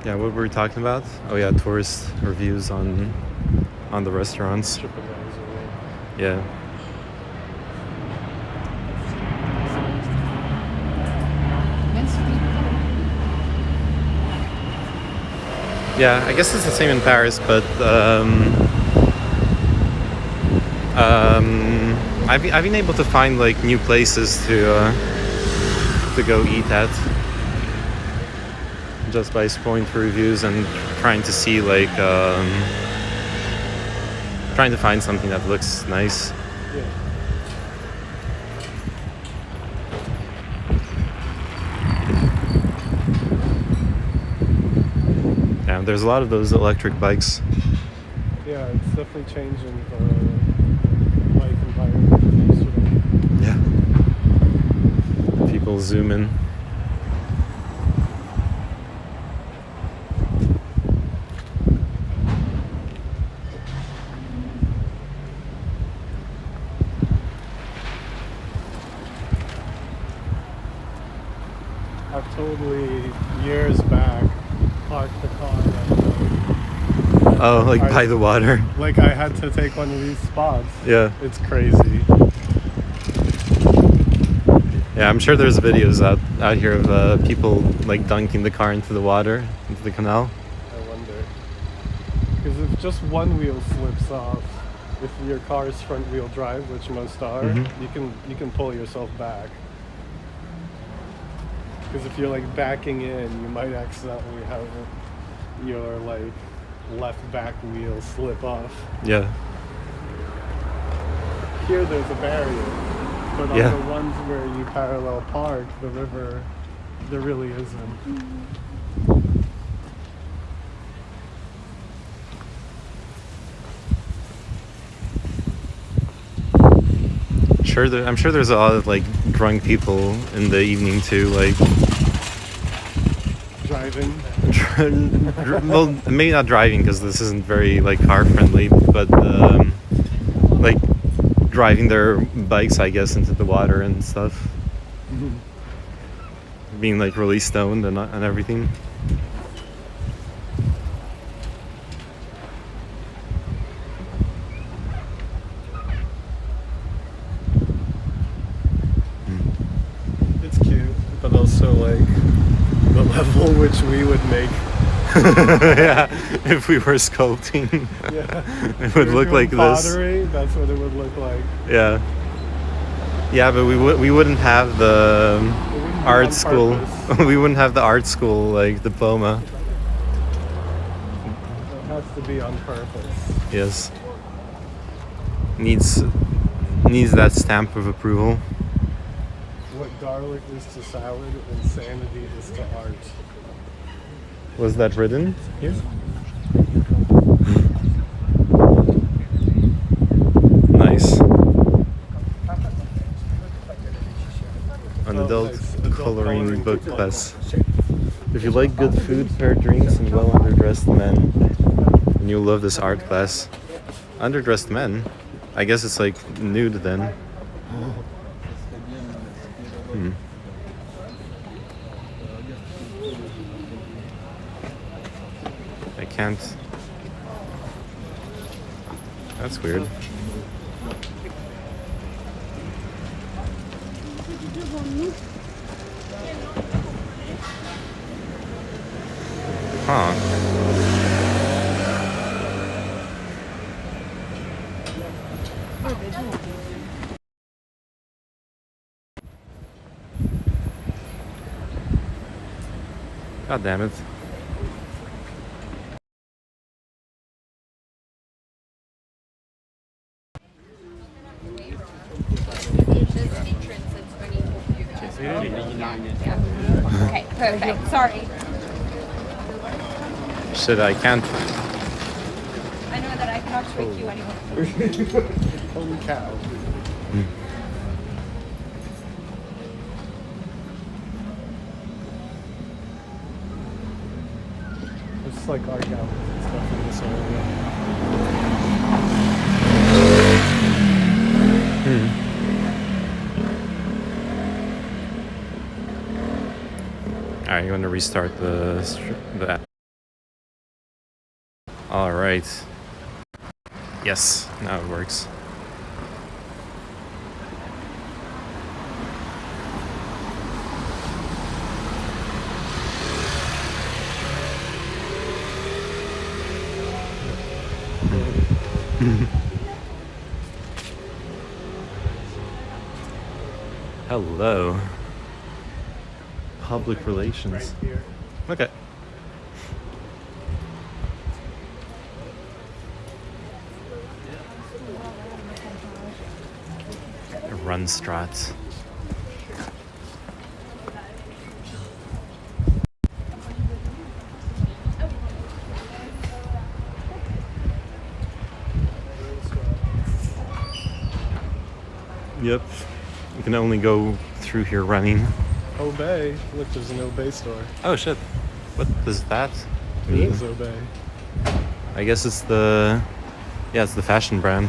Yeah, what were we talking about? Oh yeah, tourist reviews on the restaurants. Yeah. Yeah, I guess it's the same in Paris, but I've been able to find like new places to go eat at just by scrolling through reviews and trying to see like trying to find something that looks nice. Yeah. Yeah, there's a lot of those electric bikes. Yeah, it's definitely changing the bike environment in Amsterdam. Yeah. People zoom in. I've totally, years back, parked the car Oh, like by the water. Like I had to take one of these spots. Yeah. It's crazy. Yeah, I'm sure there's videos out here of people like dunking the car into the water, into the canal. I wonder. Because if just one wheel slips off, if your car is front wheel drive, which most are, you can pull yourself back. Because if you're like backing in, you might accidentally have your like left back wheel slip off. Yeah. Here there's a barrier, but on Yeah. the ones where you parallel park the river, there really isn't. I'm sure there's a lot of like drunk people in the evening too, like Driving. well, maybe not driving because this isn't very like car friendly, but like driving their bikes, I guess, into the water and stuff. Being like really stoned and everything. It's cute, but also like the level which we would make. Yeah, if we were sculpting, Yeah. it would look like pottery, that's what it would look like. this. Yeah, but we wouldn't have the art school. We wouldn't have the art school like diploma. It has to be on purpose. Yes. Needs that stamp of approval. What garlic is to salad, insanity is to art. Was that written here? Nice. An adult coloring book class. If you like good food, paired drinks, and well underdressed men, then you'll love this art class. Underdressed men? I guess it's like nude then. I can't. That's weird. Huh. God damn it. Okay, perfect. Sorry. Shit, I can't. I know that I cannot trick you anymore. Holy cow. It's like art galleries and stuff in this area. Alright, you want to restart the app? All right. Yes, now it works. Hello. Public relations. Right here. Okay. Rundstraat. Yep. You can only go through here running. Obey. Look, there's an Obey store. Oh shit. What is that? It is Obey. I guess it's the... Yeah, it's the fashion brand.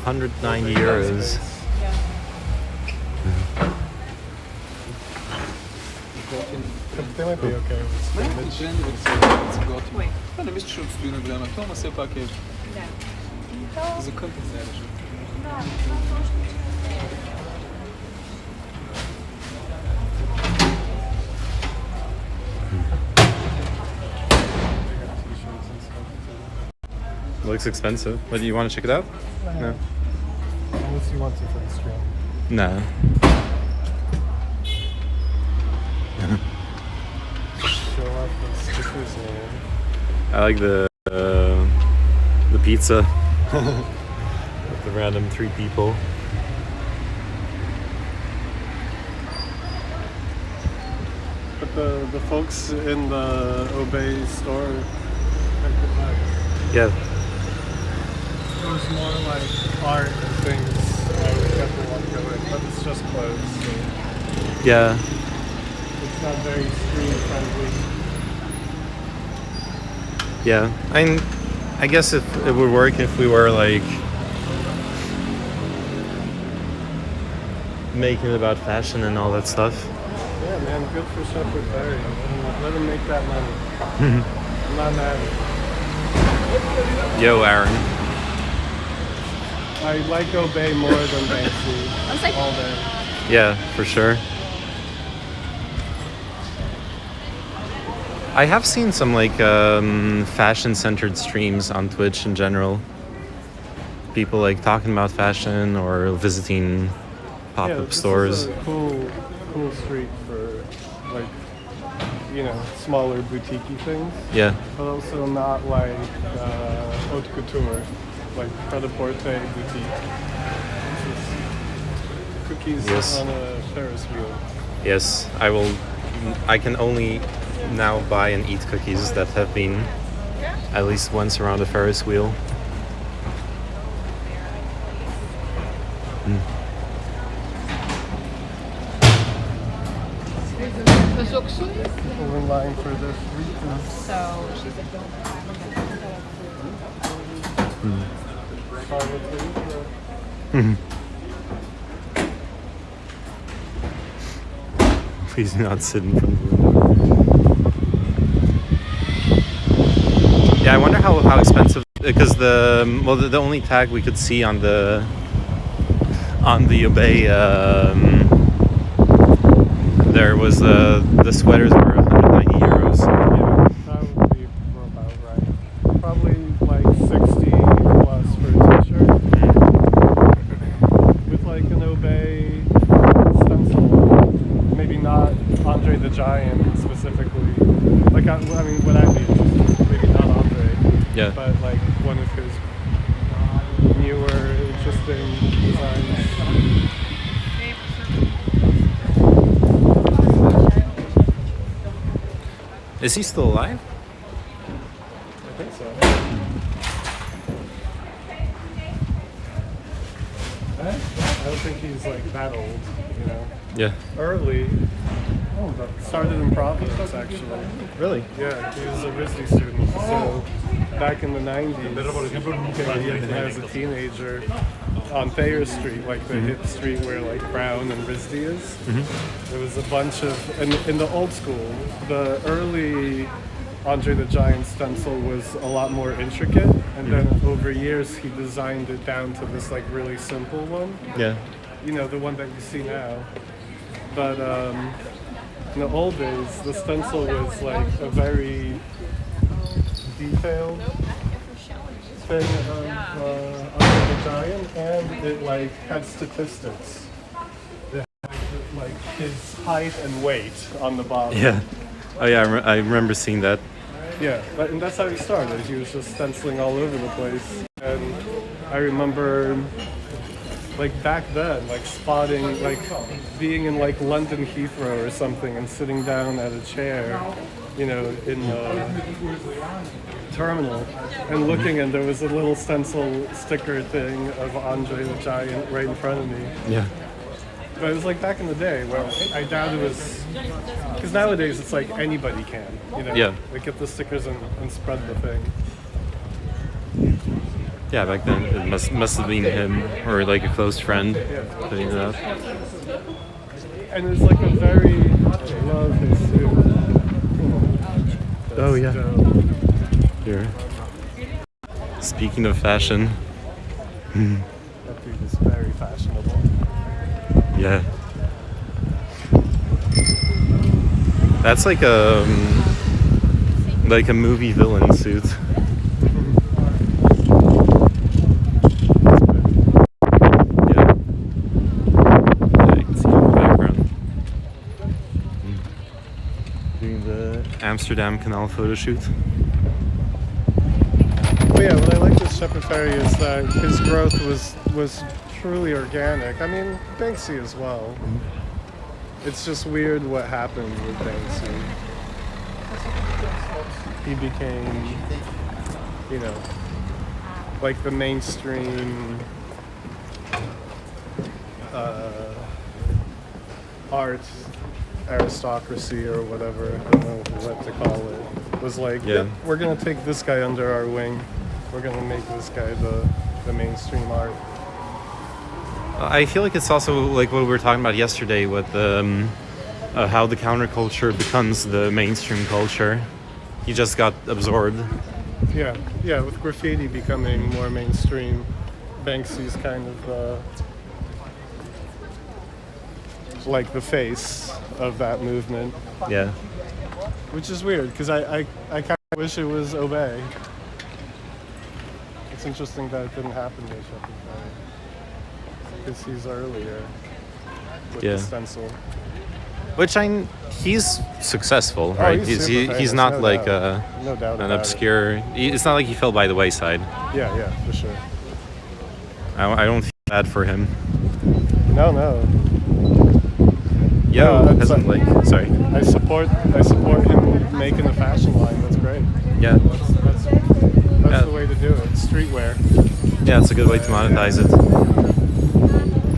190 euros. They might be okay with spinach. انا مش شوف بينو بلا ما توما سي باكيج اذا كنت زعلان Looks expensive. What, do you want to check it out? No. Unless you want to for the stream. No. Show off the stickers, man. I like the pizza with the random 3 people. But the folks in the Obey store, Yeah. it was more like art and things I would definitely want to go in, but it's just clothes, so Yeah. it's not very screen friendly. Yeah. I guess if it would work if we were like making it about fashion and all that stuff. Yeah, man, good for Shepherd Berry. Let him make that money. I'm not mad at it. Yo, Aaron. I like Obey more than Banksy all day. Yeah, for sure. I have seen some like fashion-centered streams on Twitch in general. People like talking about fashion or visiting pop-up This stores. is a cool street for like, you know, smaller boutique-y things, Yeah. but also not like haute couture, like Pret-a-Porter boutique. This is cookies Yes. on a Ferris wheel. Yes, I can only now buy and eat cookies that have been at least once around a Ferris wheel. People in line for their fritas. So she's like, don't Charlotte Russe. Please do not sit in front of the window. Yeah, I wonder how expensive, because the only tag we could see on the Obey there was the sweaters were 190 euros. Yeah, that would be about right. Probably like 60 plus for a t-shirt. With like an Obey stencil. Maybe not Andre the Giant specifically. Like, I mean, what I mean is maybe not Andre. Yeah. But like one of his newer, interesting designs. Is he still alive? I think so. I don't think he's like that old, you know. Yeah. Early. Started in Providence, actually. Really? Yeah, he was a RISD student. So back in the 90s, as a teenager, on Thayer Street, like the hip street where like Brown and RISD is, there was a bunch of, in the old school, the early Andre the Giant stencil was a lot more intricate, and then over years he designed it down to this like really simple one. Yeah. You know, the one that you see now. But in the old days, the stencil was like a very detailed thing of Andre the Giant, and it like had statistics. It had like his height and weight on the bottom. Yeah. Oh yeah, I remember seeing that. Yeah, and that's how he started. He was just stenciling all over the place. And I remember, like back then, like spotting, like being in like London Heathrow or something and sitting down at a chair, you know, in the terminal and looking, and there was a little stencil sticker thing of Andre the Giant right in front of me. Yeah. But it was like back in the day where I doubt it was, because nowadays it's like anybody can, you know? Yeah. Like get the stickers and spread the thing. Yeah, back then it must have been him or like a close friend putting it up. And it's like a very, I love his suit. Oh, yeah. Dope. Here. Speaking of fashion. That dude is very fashionable. Yeah. That's like a movie villain suit. Yeah. Yeah, you can see it in the background. Doing the Amsterdam Canal photo shoot. But yeah, what I like with Shepard Fairey is that his growth was truly organic. I mean, Banksy as well. It's just weird what happened with Banksy. He became, you know, like the mainstream art aristocracy or whatever, I don't know what to call it. Was like, Yeah. we're gonna take this guy under our wing. We're gonna make this guy the mainstream art. I feel like it's also like what we were talking about yesterday with how the counterculture becomes the mainstream culture. He just got absorbed. Yeah, yeah, with graffiti becoming more mainstream, Banksy's kind of like the face of that movement, Yeah. which is weird because I kind of wish it was Obey. It's interesting that it didn't happen to Shepard Fairey because he's earlier with Yeah. the stencil. Which he's successul, right? he's super he's famous, not no like doubt. No doubt an about it. obscure. It's not like he fell by the wayside. Yeah, yeah, for sure. I don't feel bad for him. No. Yo, that's hasn't like sorry. I support him making a fashion line. That's great. Yeah, That's Yeah. the way to do it. Streetwear. yeah, it's a good way to monetize it.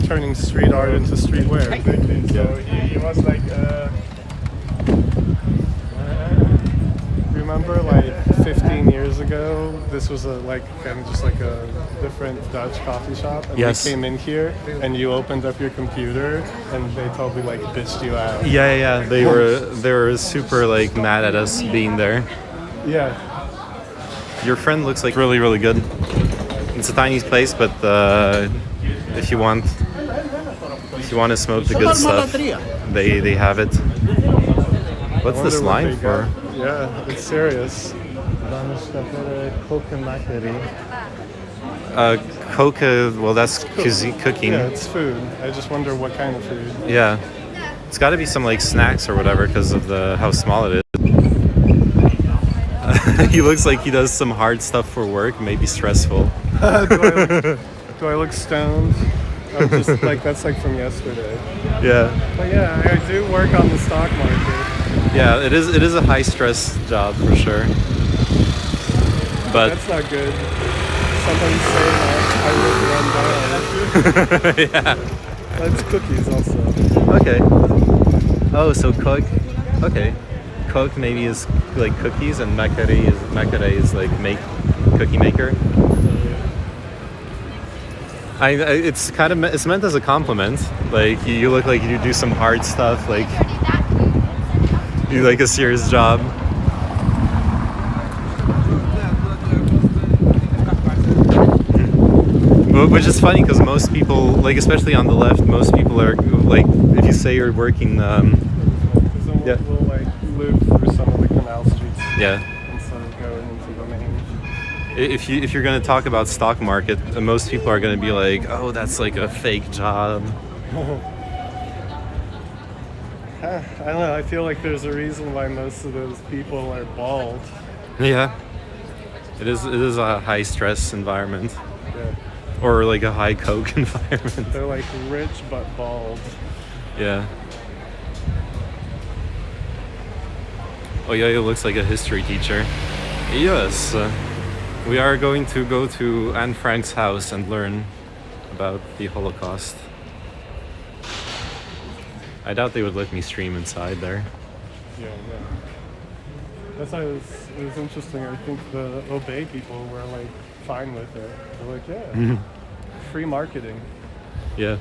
Turning street art into streetwear. So he was like, Remember, like 15 years ago, this was like kind of just like a different Dutch coffee shop, and Yes. we came in here, and you opened up your computer, and they totally like bitched you out. Yeah. They were super like mad at us being there. Yeah, Your friend looks like really, really good. It's a tiny place, but if you want to smoke the good stuff, they have it. What's I this wonder what line they for? got. Yeah, it's serious. Coca, well, that's cooking. Yeah, it's food. I just wonder what kind of food. Yeah. It's got to be some like snacks or whatever because of how small it is. He looks like he does some hard stuff for work, maybe stressful. Do I look stoned? I'm just like, that's like from yesterday. Yeah. But yeah, I do work on the stock market. Yeah, it is a high stress job for sure. But That's not good. Somebody's saying I would run down. yeah. That's cookies also. Okay. Oh, so Coke. Okay. Coke maybe is like cookies, and Macare is like cookie maker. It's kind of it's meant as a compliment. Like you look like you do some hard stuff, like you do like a serious job. Which is funny because most people, like especially on the left, most people are like, if you say you're working, Because then Yeah. we'll like live through some of the canal streets yeah. instead of going into the main. If you're gonna talk about stock market, most people are gonna be like, oh, that's like a fake job. I don't know. I feel like there's a reason why most of those people are bald. Yeah. It is a high stress environment, Yeah. or like a high coke environment. They're like rich but bald. Yeah. Oh yeah, it looks like a history teacher. Yes, we are going to go to Anne Frank's house and learn about the Holocaust. I doubt they would let me stream inside there. Yeah, yeah. That's why it was interesting. I think the Obey people were like fine with it. They're like, yeah, free marketing. Yeah.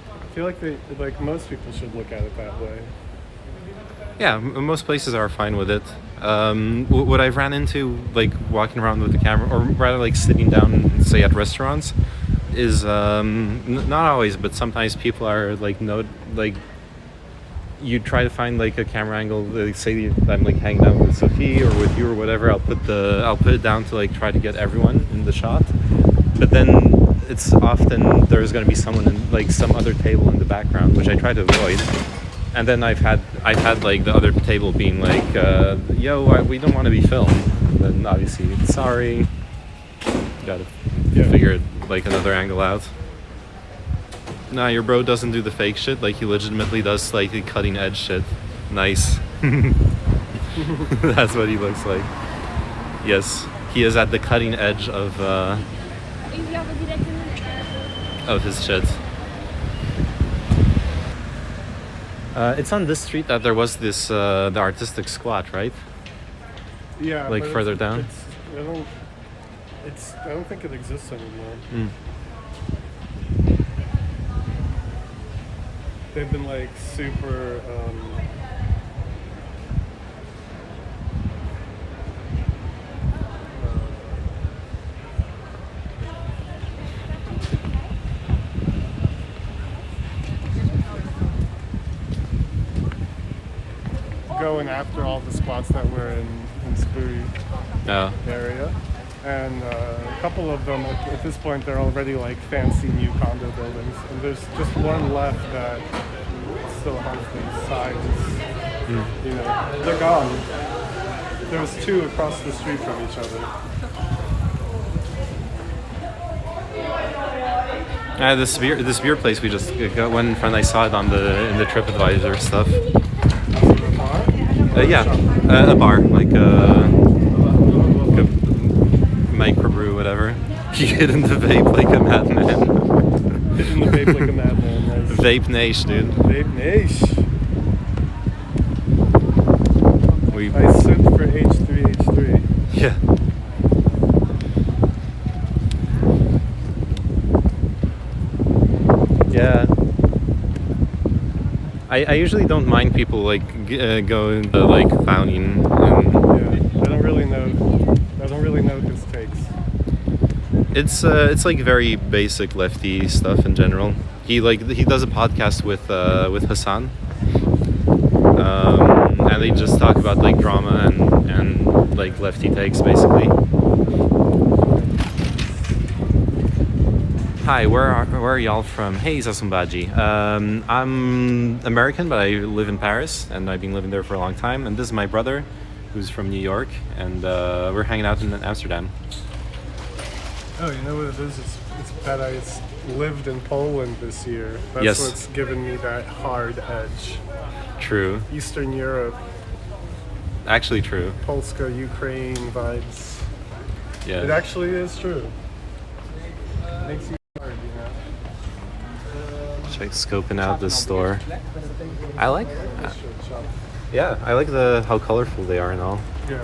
I feel like most people should look at it that way. Yeah, most places are fine with it. What I've ran into, like walking around with the camera, or rather like sitting down, say at restaurants, is not always, but sometimes people are like you try to find like a camera angle. Like, say I'm like hanging out with Sophie or with you or whatever. I'll put it down to like try to get everyone in the shot, but then it's often there's going to be someone in like some other table in the background, which I try to avoid. And then I've had like the other table being like, yo, we don't want to be filmed. And then obviously, sorry, gotta figure like another angle out. Nah, your bro doesn't do the fake shit. Like he legitimately does slightly cutting edge shit. Nice. That's what he looks like. Yes, he is at the cutting edge of his shit. It's on this street that there was this the artistic squat, right? Yeah. Like but further down. I don't think it exists anymore. Mm. They've been like super. Going after all the spots that were in Spooey Oh. area. And a couple of them, at this point, they're already like fancy new condo buildings. And there's just one left that still has these signs. You know, they're gone. There was two across the street from each other. This beer place we just got went in front. I saw it on in the TripAdvisor stuff. A bar like a microbrew, whatever. You get in the vape like a madman. Get in the vape like a madman. Nice. Vape Nash, dude. Vape Nash. We I suit for H3H3. yeah. Yeah. I usually don't mind people like going to like clowning. Yeah, I don't really know his takes. It's like very basic lefty stuff in general. He does a podcast with Hassan, and they just talk about like drama and like lefty takes basically. Hi, where are y'all from? Hey, Sasumbaji. I'm American, but I live in Paris, and I've been living there for a long time. And this is my brother, who's from New York, and we're hanging out in Amsterdam. Oh, you know what it is? It's that I lived in Poland this year. That's Yes. what's given me that hard edge. True. Eastern Europe, Actually true. Polska, Ukraine vibes. Yeah. It actually is true. It makes you hard, you know. Check scoping out this store. I like. Shop. Yeah, I like how colorful they are and all. Yeah.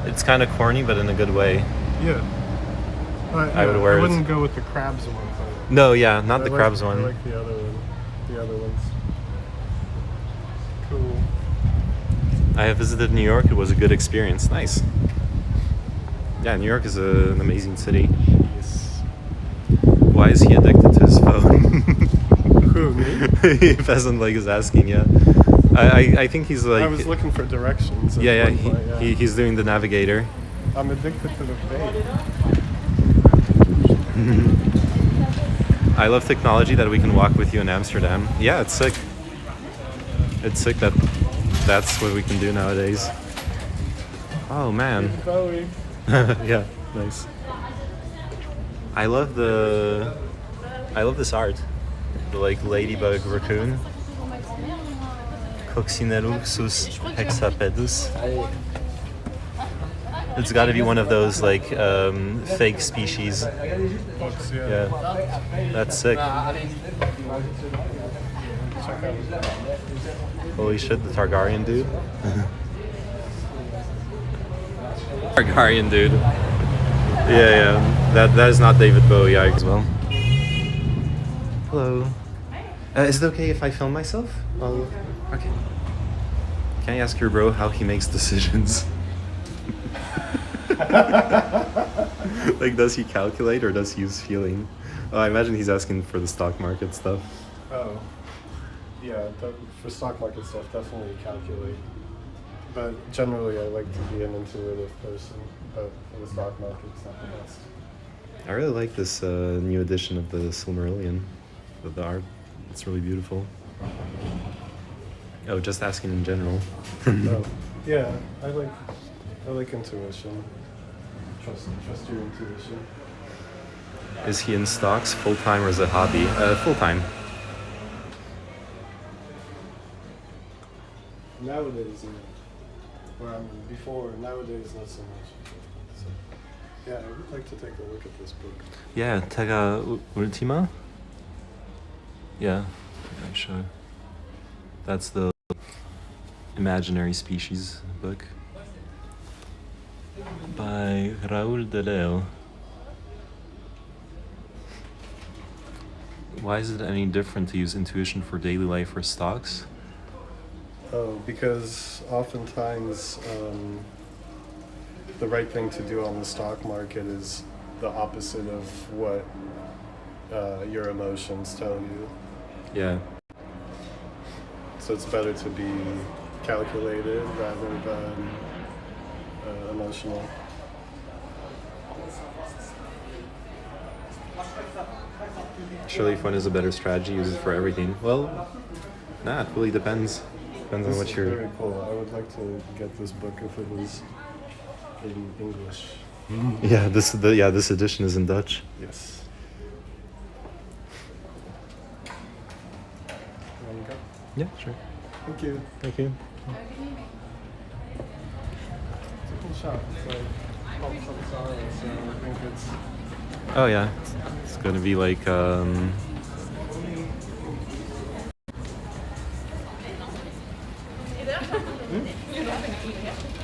It's kind of corny, but in a good way. Yeah. I would wear I it. wouldn't go with the crabs one. No, yeah, not the I crabs I one. like the other one. The other ones. Cool. I have visited New York. It was a good experience. Nice. Yeah, New York is an amazing city. Yes. Why is he addicted to his phone? Who, me? Peasant like is asking. Yeah, I think he's like. I was looking for directions. at Yeah, one point, yeah. he's doing the navigator. I'm addicted to the vape. I love technology that we can walk with you in Amsterdam. Yeah, it's sick. It's sick that that's what we can do nowadays. Oh man. Bowie. Yeah, nice. I love this art. The like ladybug raccoon. Coccinellus hexapedus. It's got to be one of those like fake species. Books, yeah. Yeah, that's sick. Holy shit, the Targaryen dude. Targaryen dude. Yeah. That is not David Bowie as well. Hello. Is it okay if I film myself? Okay. Can I ask your bro how he makes decisions? Like, does he calculate or does he use feeling? Oh, I imagine he's asking for the stock market stuff. Oh. Yeah, for stock market stuff, definitely calculate. But generally, I like to be an intuitive person. But for the stock market, it's not the best. I really like this new edition of the Silmarillion, of the art. It's really beautiful. Oh, just asking in general. Oh, yeah, I like intuition. Trust your intuition. Is he in stocks full time or as a hobby? Full time. Nowadays, before, nowadays not so much. So, yeah, I would like to take a look at this book. Yeah, Terra Ultima. Yeah, sure. That's the imaginary species book by Raúl de Leo. Why is it any different to use intuition for daily life or stocks? Oh, because oftentimes the right thing to do on the stock market is the opposite of what your emotions tell you. Yeah. So it's better to be calculated rather than emotional. Surely if one is a better strategy, use it for everything. Well, nah, it really depends. Depends on This what is you're... very cool. I would like to get this book if it was in English. Yeah, this edition is in Dutch. Yes. You want to go? Yeah, sure. Thank you. Thank you. It's a cool shot. It's like Pulp Samsara, so I think it's... Oh yeah, it's gonna be like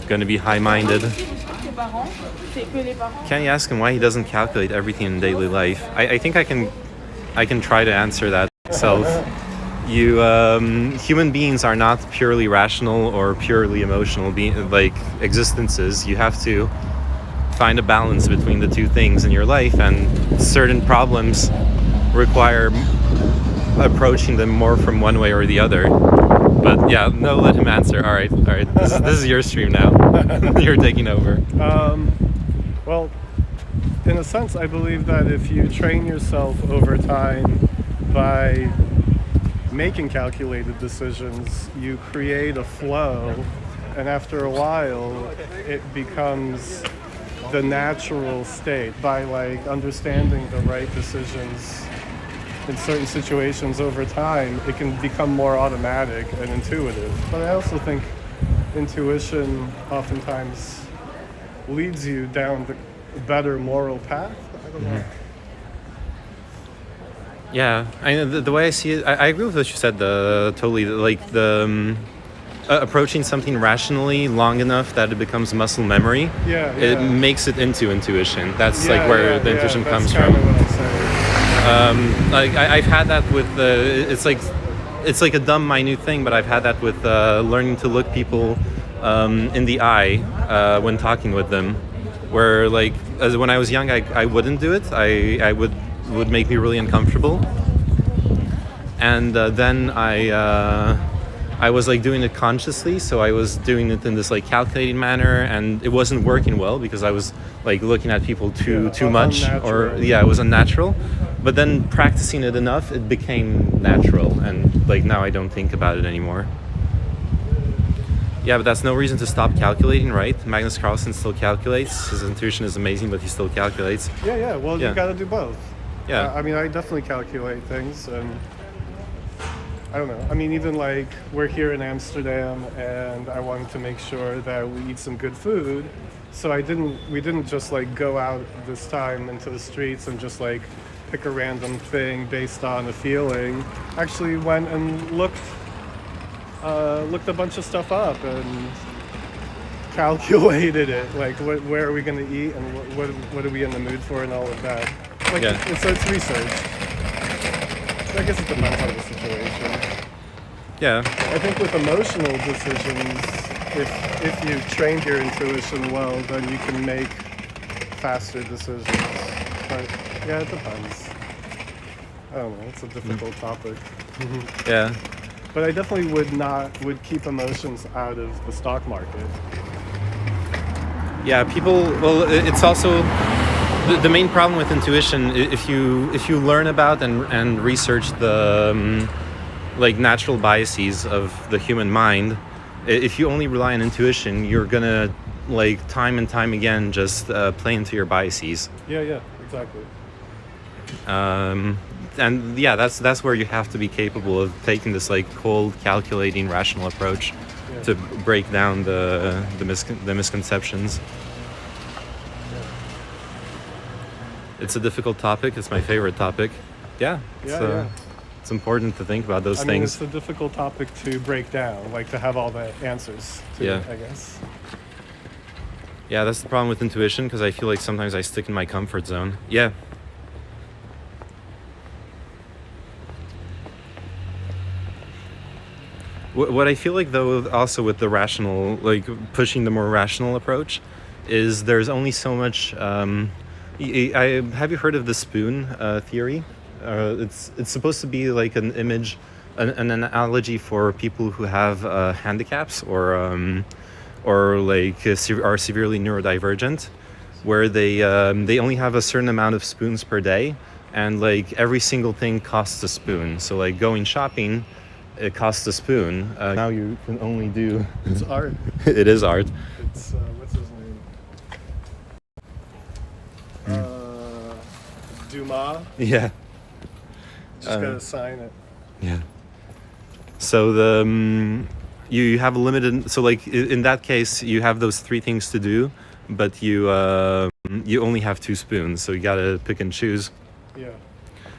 gonna be high-minded. Can you ask him why he doesn't calculate everything in daily life? I think I can try to answer that myself. You human beings are not purely rational or purely emotional existences. You have to find a balance between the two things in your life, and certain problems require approaching them more from one way or the other. But yeah, no, let him answer. All right. This is your stream now. You're taking over. Well, in a sense, I believe that if you train yourself over time by making calculated decisions, you create a flow, and after a while, it becomes the natural state by understanding the right decisions in certain situations over time. It can become more automatic and intuitive. But I also think intuition oftentimes leads you down the better moral path. I don't know. Yeah, the way I see it, I agree with what you said. Approaching something rationally long enough that it becomes muscle memory. Yeah. It makes it into intuition. That's where the intuition comes from. That's kind of what I'm saying. I've had that with it's like a dumb minute thing, but I've had that with learning to look people in the eye when talking with them, where like as when I was young, I wouldn't do it. I would make me really uncomfortable, and then I was like doing it consciously, so I was doing it in this like calculating manner, and it wasn't working well because I was like looking at people too much, or unnatural. it was unnatural. But then practicing it enough, it became natural, and like now I don't think about it anymore. Yeah, but that's no reason to stop calculating, right? Magnus Carlsen still calculates. His intuition is amazing, but he still calculates. Yeah. Well, Yeah. you got to do both. Yeah. I mean, I definitely calculate things, and I don't know. I mean, even like we're here in Amsterdam, and I wanted to make sure that we eat some good food. So we didn't just like go out this time into the streets and just like pick a random thing based on a feeling. Actually went and looked a bunch of stuff up and calculated it. Like where are we going to eat, and what are we in the mood for, and all of that. Like Yeah. so it's research. I guess it depends on the situation. Yeah. I think with emotional decisions, if you trained your intuition well, then you can make faster decisions. But yeah, it depends. I don't know. It's a difficult topic. Yeah. But I definitely would keep emotions out of the stock market. Yeah, people. Well, it's also the main problem with intuition. If you learn about and research the like natural biases of the human mind, if you only rely on intuition, you're gonna like time and time again just play into your biases. Yeah, exactly. And yeah, that's where you have to be capable of taking this like cold, calculating, rational approach to break down the misconceptions. It's a difficult topic. It's my favorite topic. Yeah. It's important to think about those I mean, things. it's a difficult topic to break down, like to have all the answers to, Yeah. I guess. Yeah, that's the problem with intuition, because I feel like sometimes I stick in my comfort zone. Yeah. What I feel like, though, also with the rational, like pushing the more rational approach, is there's only so much. Have you heard of the spoon theory? It's supposed to be like an image, an analogy for people who have handicaps or like are severely neurodivergent, where they only have a certain amount of spoons per day, and like every single thing costs a spoon. So like going shopping, it costs a spoon. Now you can only do. It's art. It is art. It's what's his name? Dumas. Yeah. Just gotta sign it. Yeah. So you have a limited. So like in that case, you have those three things to do, but you only have two spoons, so you gotta pick and choose. Yeah.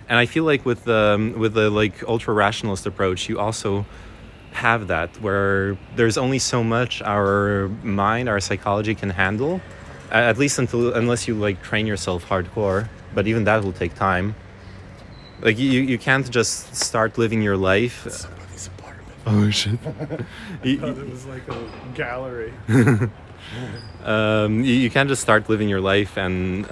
And I feel like with the like ultra rationalist approach, you also have that, where there's only so much our mind, our psychology can handle, at least unless you like train yourself hardcore. But even that will take time. Like you can't just start living your life. Somebody's apartment. Oh shit. I thought it was like a gallery. You can't just start living your life and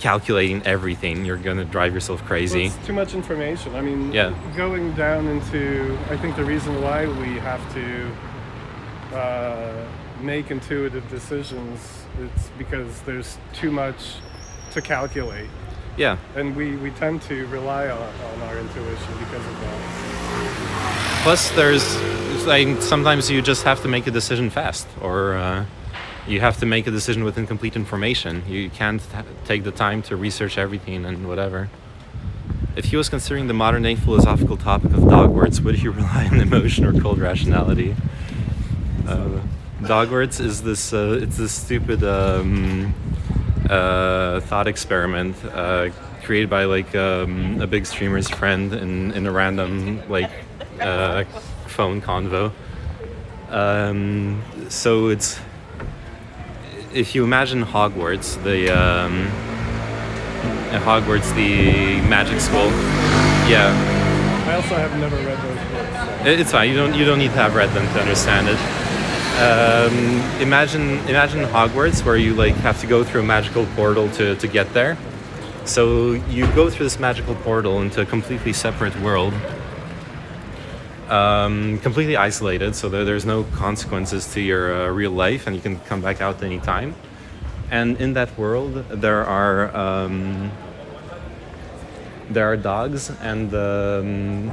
calculating everything. You're gonna drive yourself crazy. Well, it's too much information. I mean, Yeah. going down into, I think the reason why we have to make intuitive decisions, it's because there's too much to calculate. Yeah. And we tend to rely on our intuition because of that. Plus, there's like sometimes you just have to make a decision fast, or you have to make a decision with incomplete information. You can't take the time to research everything and whatever. If he was considering the modern day philosophical topic of dogworts, would he rely on emotion or cold rationality? Dogworts is this it's this stupid thought experiment created by like a big streamer's friend in a random like phone convo. So it's, if you imagine Hogwarts, the magic school. Yeah. I also have never read those books. So. It's fine. You don't need to have read them to understand it. Imagine Hogwarts, where you like have to go through a magical portal to get there. So you go through this magical portal into a completely separate world, completely isolated, so there's no consequences to your real life, and you can come back out any time. And in that world, there are dogs, and the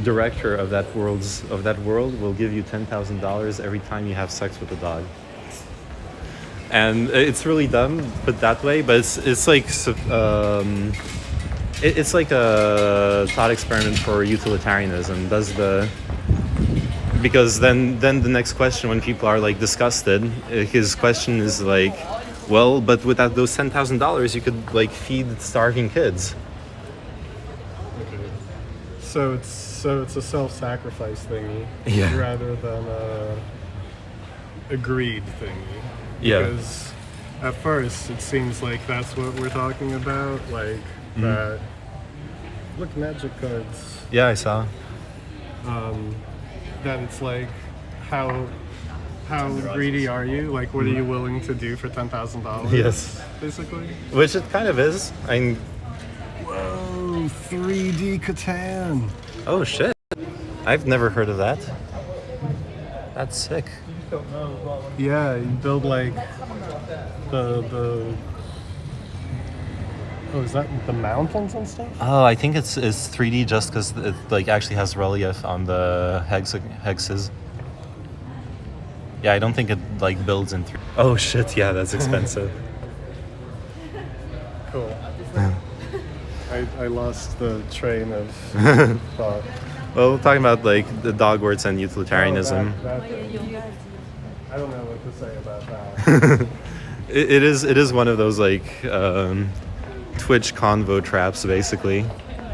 director of that world will give you $10,000 every time you have sex with a dog. And it's really dumb put that way, but it's like it's like a thought experiment for utilitarianism. Because then the next question, when people are like disgusted, his question is like, well, but without those $10,000, you could like feed starving kids. So it's a self-sacrifice thingy, Yeah. rather than a agreed thingy. Yeah. Because at first it seems like that's what we're talking about, like that. Look, magic cards. Yeah, I saw. That it's like, how greedy are you? Like, what are you willing to do for $10,000? Yes. Basically. Which it kind of is. I mean, Whoa, 3D Catan. oh shit. I've never heard of that. That's sick. Yeah, you build like the. Oh, is that the mountains and stuff? Oh, I think it's 3D just because it like actually has relief on the hexes. Yeah, I don't think it like builds in 3D. Oh shit, yeah, that's expensive. Cool. I lost the train of thought. Well, talking about like the dogwarts and utilitarianism. I don't know what to say about that. It is one of those like Twitch convo traps, basically.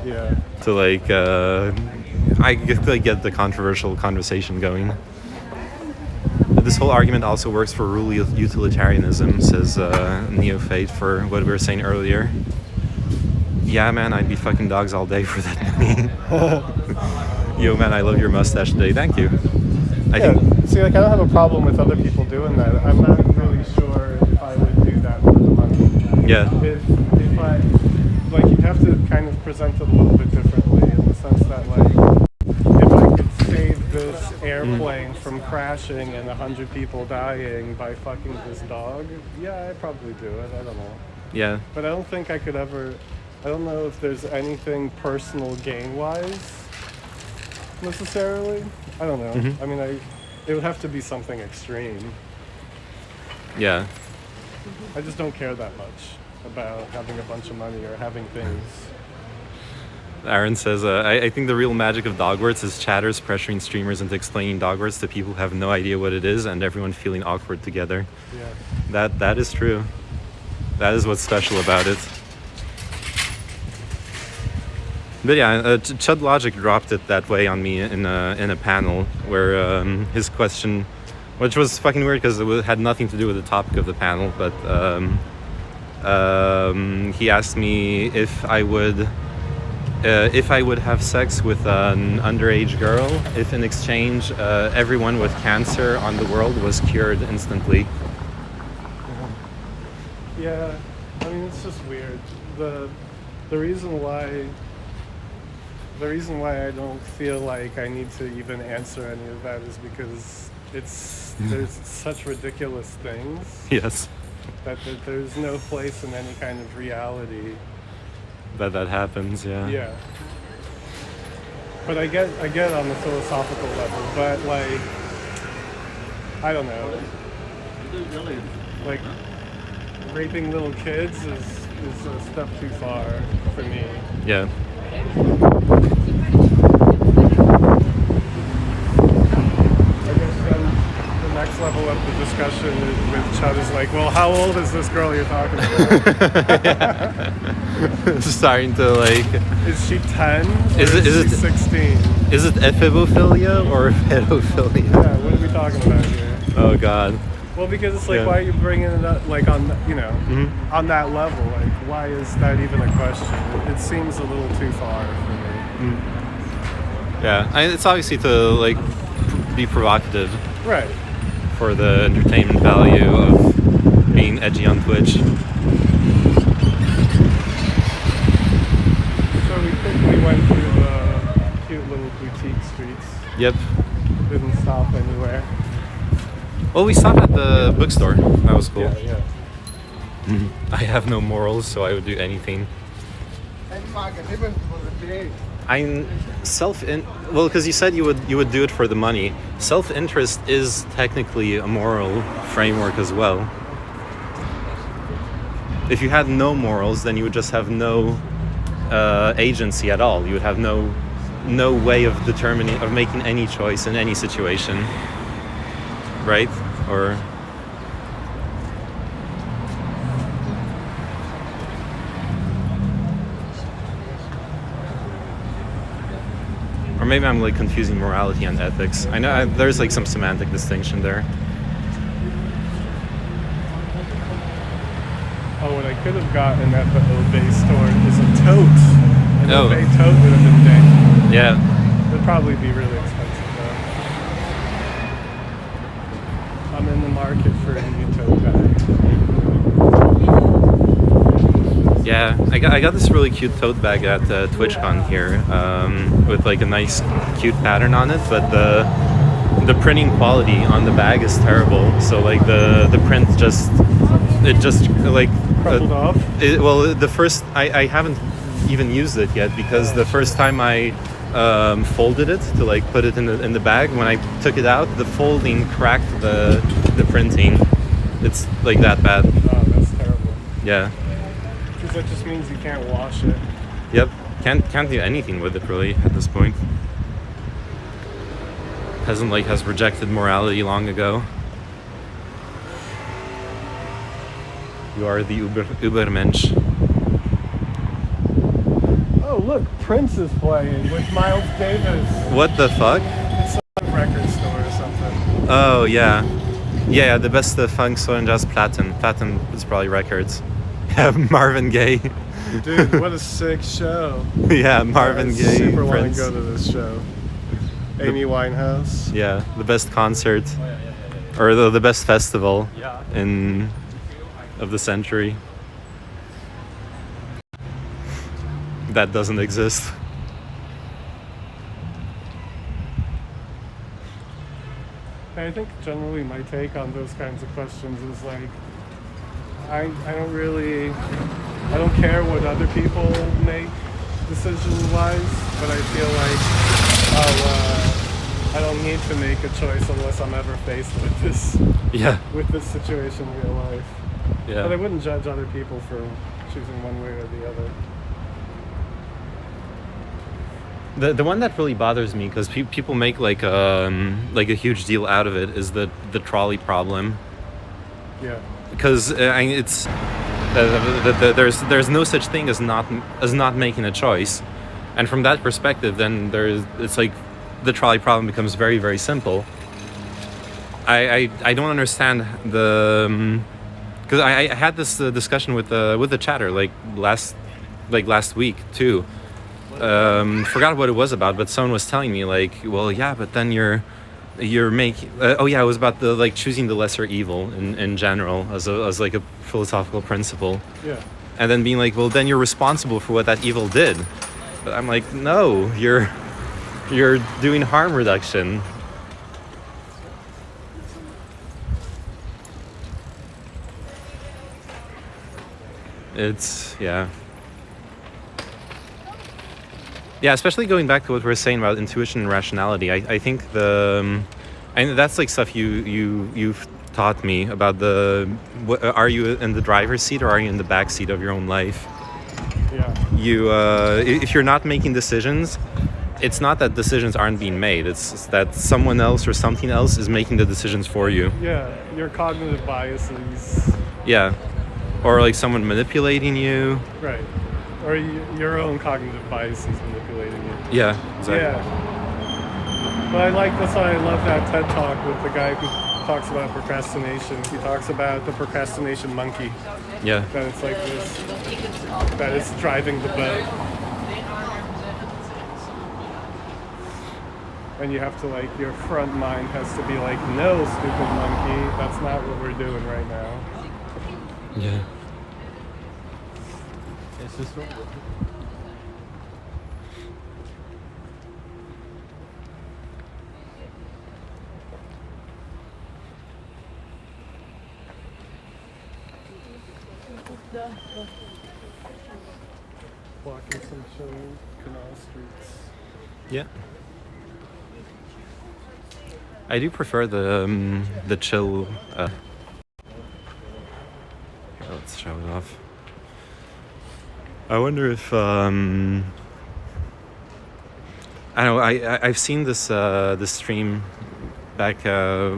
Yeah. To like I get the controversial conversation going. This whole argument also works for rule utilitarianism, says Neophyte, for what we were saying earlier. Yeah, man, I'd be fucking dogs all day for that money. Yo, man, I love your mustache today. Thank you. I think. See, like, I don't have a problem with other people doing that. I'm not really sure if I would do that for the money. Yeah. If I, like, you have to kind of present it a little bit differently, in the sense that, like, if I could save this airplane from crashing and 100 people dying by fucking this dog, yeah, I'd probably do it. I don't know. Yeah. But I don't think I could ever. I don't know if there's anything personal gain-wise necessarily. I don't know. I mean, it would have to be something extreme. Yeah. I just don't care that much about having a bunch of money or having things. Aaron says, I think the real magic of dogwarts is chatters pressuring streamers into explaining dogwarts to people who have no idea what it is, and everyone feeling awkward together. Yeah. That is true. That is what's special about it. But yeah, Chud Logic dropped it that way on me in a panel where his question, which was fucking weird because it had nothing to do with the topic of the panel, but he asked me if I would have sex with an underage girl if in exchange everyone with cancer on the world was cured instantly. Yeah, I mean, it's just weird. The reason why I don't feel like I need to even answer any of that is because there's such ridiculous things. Yes. That there's no place in any kind of reality. That happens, yeah. Yeah. But I get on the philosophical level, but like, I don't know. Like, raping little kids is a step too far for me. Yeah. I guess then the next level of the discussion with Chud is like, well, how old is this girl you're talking about? Starting to like. Is she 10? Is she it 16? Is it ephebophilia or pedophilia? Yeah, what are we talking about here? Oh God. Well, because it's like, Yeah. why are you bringing it up, like, on, on that level? Like, why is that even a question? It seems a little too far for me. Yeah, it's obviously to like be provocative Right. for the entertainment value of being edgy on Twitch. So we quickly went through the cute little boutique streets. Yep. Didn't stop anywhere. Well, we stopped at the bookstore. That was cool. Yeah. I have no morals, so I would do anything. I'm well, because you said you would do it for the money. Self-interest is technically a moral framework as well. If you had no morals, then you would just have no agency at all. You would have no way of making any choice in any situation, right? Or maybe I'm like confusing morality and ethics. I know there's like some semantic distinction there. Oh, what I could have gotten at the Obey store is a tote. An Oh. Obey tote would have been dang. Yeah. It'd probably be really expensive though. I'm in the market for a new tote bag. Yeah, I got this really cute tote bag at TwitchCon here, with like a nice, cute pattern on it, but the printing quality on the bag is terrible. So like the print just like Crumpled off? the first I haven't even used it yet because the first time I folded it to like put it in the bag, when I took it out, the folding cracked the printing. It's like that bad. Oh, that's terrible. Yeah. Because that just means you can't wash it. Yep. Can't do anything with it really at this point. Peasant like has rejected morality long ago. You are the Ubermensch. Oh, look, Prince is playing with Miles Davis. What the fuck? It's some record store or something. Oh yeah. Yeah, the best funk soul and jazz Platin. Platin is probably records. Yeah, Marvin Gaye. Dude, what a sick show. Yeah, Marvin I Gaye. super want Prince. to go to this show. Amy Winehouse. Yeah, the best concert, or the best festival of the century. That doesn't exist. I think generally my take on those kinds of questions is like, I don't care what other people make decision-wise, but I feel like I don't need to make a choice unless I'm ever faced with this situation in real life. Yeah. But I wouldn't judge other people for choosing one way or the other. The one that really bothers me, because people make like a huge deal out of it, is the trolley problem. Yeah. Because it's there's no such thing as not making a choice, and from that perspective, then it's like the trolley problem becomes very, very simple. I don't understand because I had this discussion with the chatter last week too. Forgot what it was about, but someone was telling me like, well, yeah, but then you're making it was about the choosing the lesser evil in general as like a philosophical principle. Yeah. And then being like, well, then you're responsible for what that evil did. But I'm like, no, you're doing harm reduction. It's yeah, especially going back to what we were saying about intuition and rationality. I think and that's like stuff you've taught me about are you in the driver's seat or are you in the back seat of your own life? Yeah. If you're not making decisions, it's not that decisions aren't being made. It's that someone else or something else is making the decisions for you. Yeah. Your cognitive biases. Yeah. Or like someone manipulating you. Right. Or your own cognitive biases manipulating you. Yeah, exactly. Yeah. But that's why I love that TED Talk with the guy who talks about procrastination. He talks about the procrastination monkey. Yeah. That it's like this, that it's driving the boat. and you have to like your front mind has to be like, no, stupid monkey, that's not what we're doing right now. Yeah. Walking some chill canal streets. Yeah. I do prefer the chill. Here, let's show it off. I wonder if I don't know. I've seen this stream back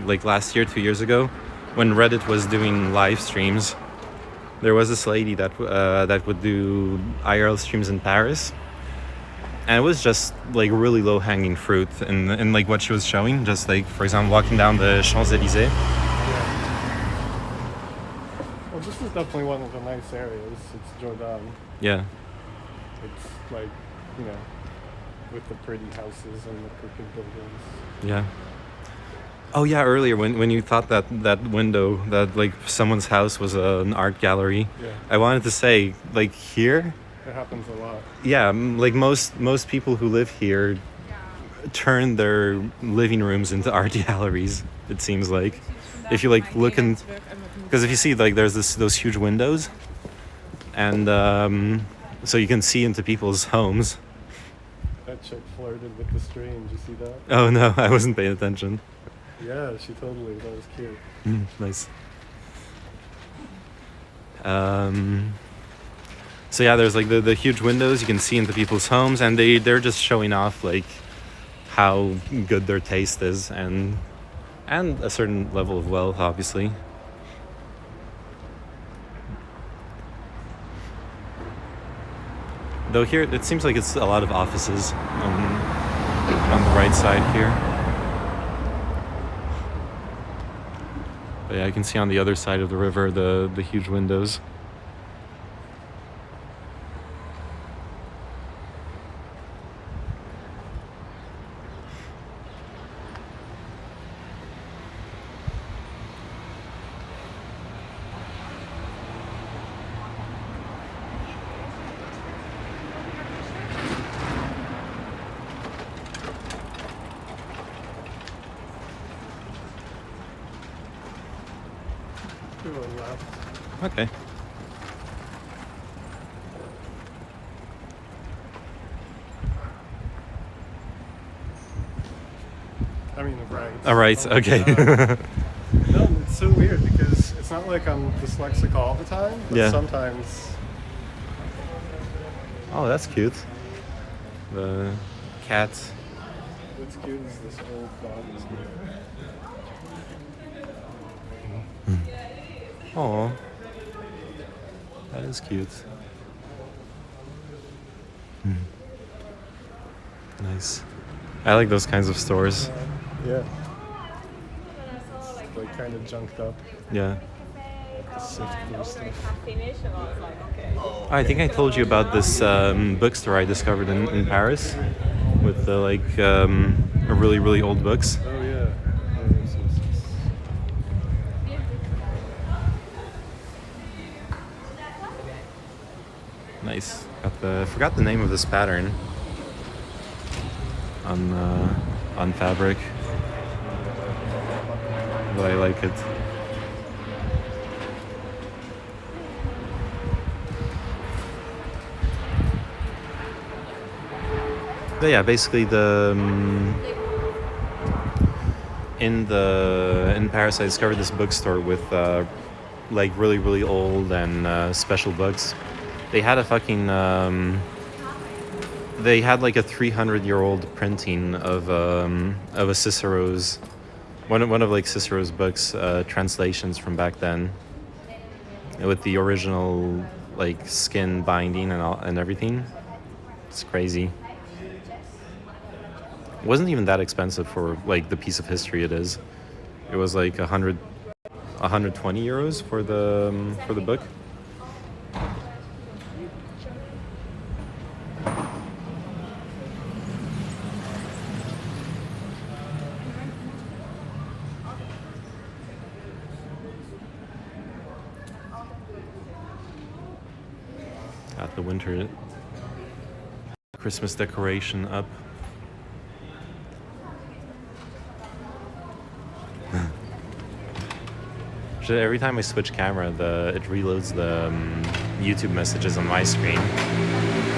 like last year, 2 years ago, when Reddit was doing live streams. There was this lady that would do IRL streams in Paris, and it was just like really low hanging fruit, and like what she was showing, just like for example walking down the Champs-Élysées. Well, this is definitely one of the nice areas. It's Jordan. Yeah. It's like, you know, with the pretty houses and the crooked buildings. Yeah. Oh yeah, earlier when you thought that window, that like someone's house was an art gallery, Yeah. I wanted to say like here, It happens a lot. yeah, like most people who live here turn their living rooms into art galleries. It seems like, if you like look in, because if you see like there's those huge windows, and so you can see into people's homes. That chick flirted with the stream. Did you see that? Oh no, I wasn't paying attention. Yeah, she totally. That was cute. Nice. So yeah, there's like the huge windows you can see into people's homes, and they're just showing off like how good their taste is, and a certain level of wealth, obviously. Though here it seems like it's a lot of offices on the right side here. But yeah, I can see on the other side of the river the huge windows. Everyone left. Okay. I mean, right. All right. Okay. No, it's so weird because it's not like I'm dyslexic all the time, but Yeah. sometimes. Oh, that's cute. The cat. What's cute is this old dog is here. Oh, that is cute. Nice. I like those kinds of stores. Yeah. It's like kind of junked up. Yeah. The sift through stuff. I think I told you about this bookstore I discovered in Paris, with the like really really old books. Oh yeah. Nice. I forgot the name of this pattern on fabric, but I like it. But yeah, basically in Paris I discovered this bookstore with like really really old and special books. They had a fucking they had like a 300-year-old printing of a Cicero's one of like Cicero's books, translations from back then, with the original like skin binding and everything. It's crazy. It wasn't even that expensive for like the piece of history it is. It was like 120 euros for the book. winter Christmas decoration up. Every time I switch camera, it reloads the YouTube messages on my screen.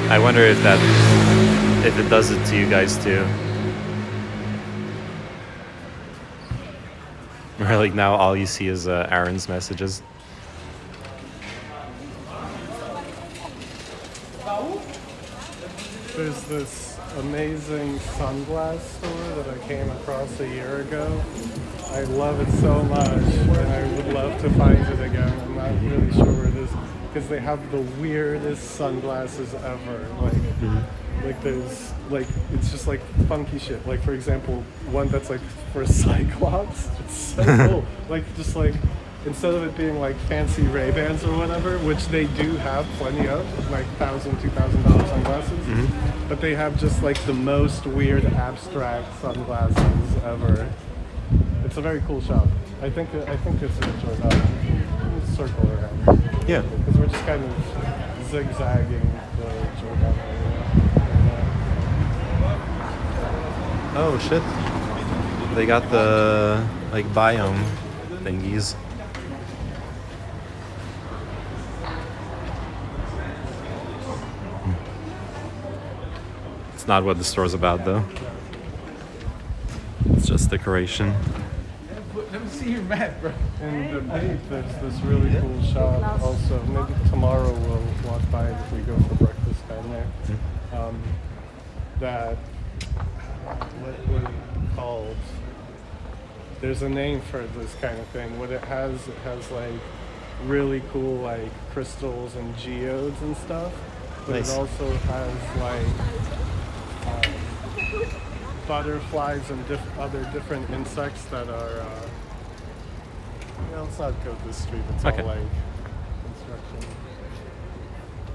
I wonder if it does it to you guys too. Or like now all you see is Aaron's messages. There's this amazing sunglass store that I came across a year ago. I love it so much, and I would love to find it again. I'm not really sure where it is, because they have the weirdest sunglasses ever. Like there's like, it's just like funky shit. Like for example, one that's like for a Cyclops. It's so cool. Like just like, instead of it being like fancy Ray-Bans or whatever, which they do have plenty of, like $1,000, $2,000 sunglasses, but they have just like the most weird abstract sunglasses ever. It's a very cool shop. I think it's in Jordan. Circle around. Yeah. Because we're just kind of zigzagging the Jordan area. Oh shit. They got the like biome thingies. It's not what the store's about though. It's just decoration. Let me see your map, bro. In the Beat, there's this really cool shop also. Maybe tomorrow we'll walk by if we go for breakfast down there. That, what were it called? There's a name for this kind of thing. What it has like really cool like crystals and geodes and stuff. But Nice. it also has like butterflies and other different insects that are let's not go this street, it's Okay. all like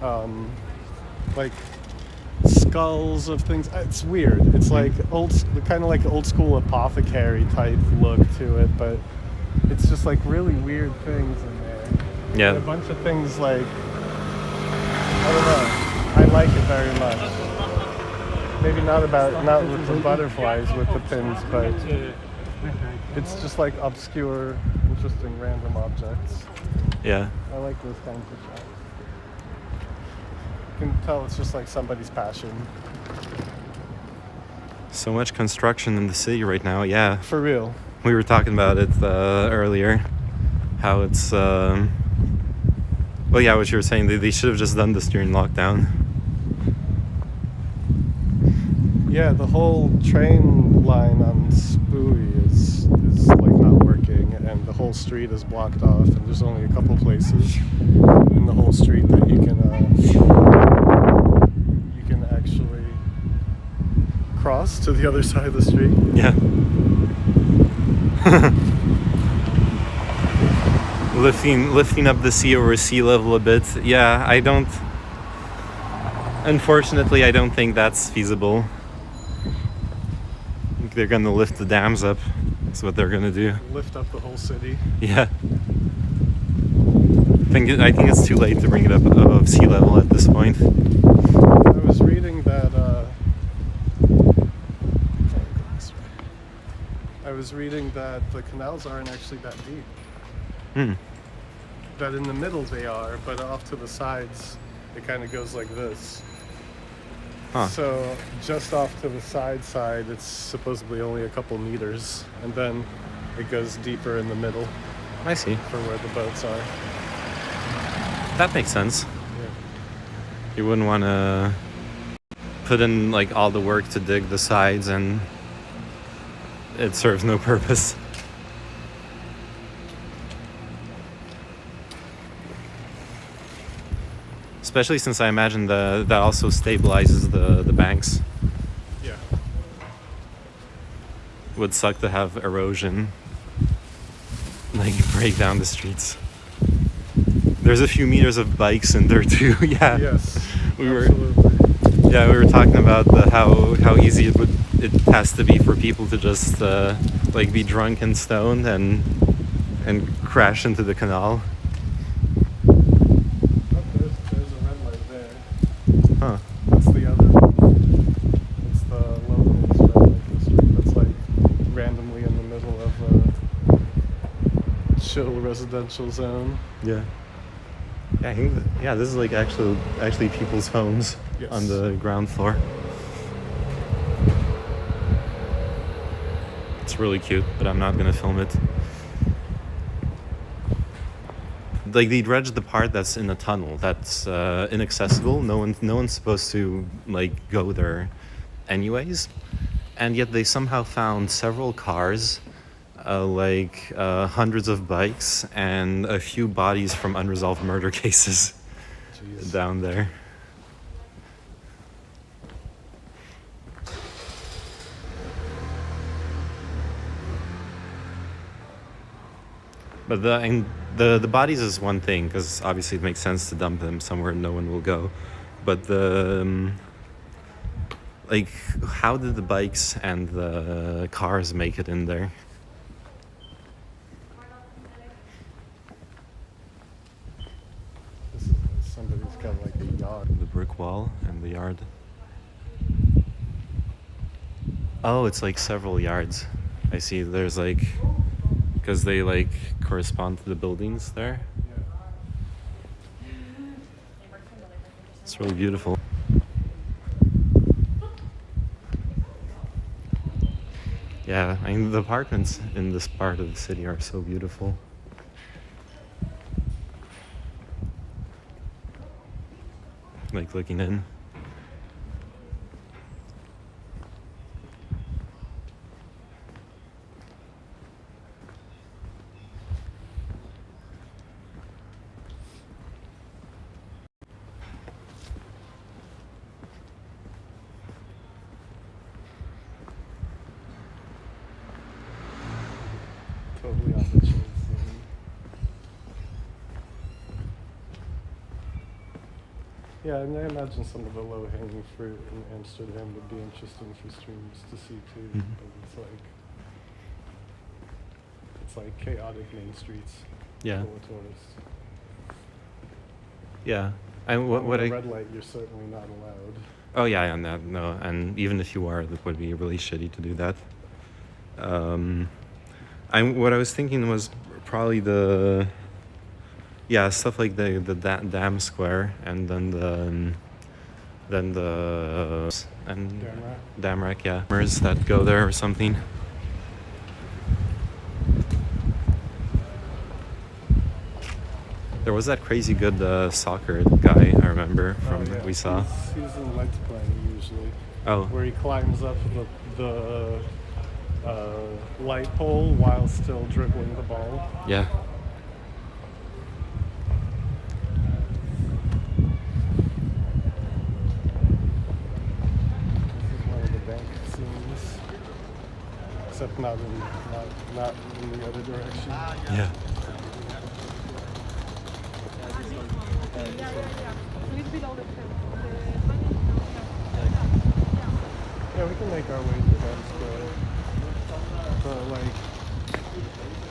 construction, like skulls of things. It's weird. It's like kind of like old school apothecary type look to it, but it's just like really weird things in there. Yeah. And a bunch of things like, I don't know, I like it very much. Maybe not with the butterflies with the pins, but it's just like obscure, interesting, random objects. Yeah. I like those kinds of shots. You can tell it's just like somebody's passion. So much construction in the city right now. Yeah. For real. We were talking about it earlier. How it's well, yeah, what you were saying, they should have just done this during lockdown. Yeah, the whole train line on Spooey is like not working, and the whole street is blocked off, and there's only a couple places in the whole street that you can actually cross to the other side of the street. Yeah. lifting up the sea over sea level a bit. Yeah, unfortunately I don't think that's feasible. They're gonna lift the dams up. That's what they're gonna do. Lift up the whole city. Yeah. I think it's too late to bring it up above sea level at this point. I was reading that the canals aren't actually that deep. That in the middle they are, but off to the sides it kind of goes like this. Huh. So just off to the side, it's supposedly only a couple meters, and then it goes deeper in the middle I see. for where the boats are. That makes sense. Yeah. You wouldn't want to put in like all the work to dig the sides and it serves no purpose. Especially since I imagine that also stabilizes the banks. Yeah. Would suck to have erosion like break down the streets. There's a few meters of bikes in there too. Yeah. Yes. We were absolutely. we were talking about how easy it has to be for people to just like be drunk and stoned and crash into the canal. Oh, there's a red light there. Huh. That's the other one. It's the locals red light district. That's like randomly in the middle of a chill residential zone. Yeah. Yeah, I think yeah, this is like actually people's homes Yes. on the ground floor. It's really cute, but I'm not gonna film it. Like they dredged the part that's in the tunnel that's inaccessible. No one's supposed to like go there, anyways. And yet they somehow found several cars, hundreds of bikes, and a few bodies from unresolved murder cases down there. But the bodies is one thing, because obviously it makes sense to dump them somewhere no one will go. But like, how did the bikes and the cars make it in there? This is somebody's got like a yard. The brick wall and the yard. Oh, it's like several yards. I see. There's like, because they like correspond to the buildings there. It's really beautiful. Yeah, I mean the apartments in this part of the city are so beautiful. Like looking in. Totally on the chill scene. Yeah, and I imagine some of the low-hanging fruit in Amsterdam would be interesting for streamers to see too. Mhm. But it's like chaotic main streets Yeah. full of tourists. Yeah. And what With I a red light, you're certainly not allowed. Oh yeah, and that no, and even if you are, that would be really shitty to do that. What I was thinking was probably stuff like the dam square, and then the dam rack, yeah, that go there or something. There was that crazy good soccer guy I remember from we saw. He's in lights playing usually. Oh. Where he climbs up the light pole while still dribbling the ball. Yeah. This is one of the bank scenes, except not in the other direction. Yeah. Yeah, we can make our way to that square. But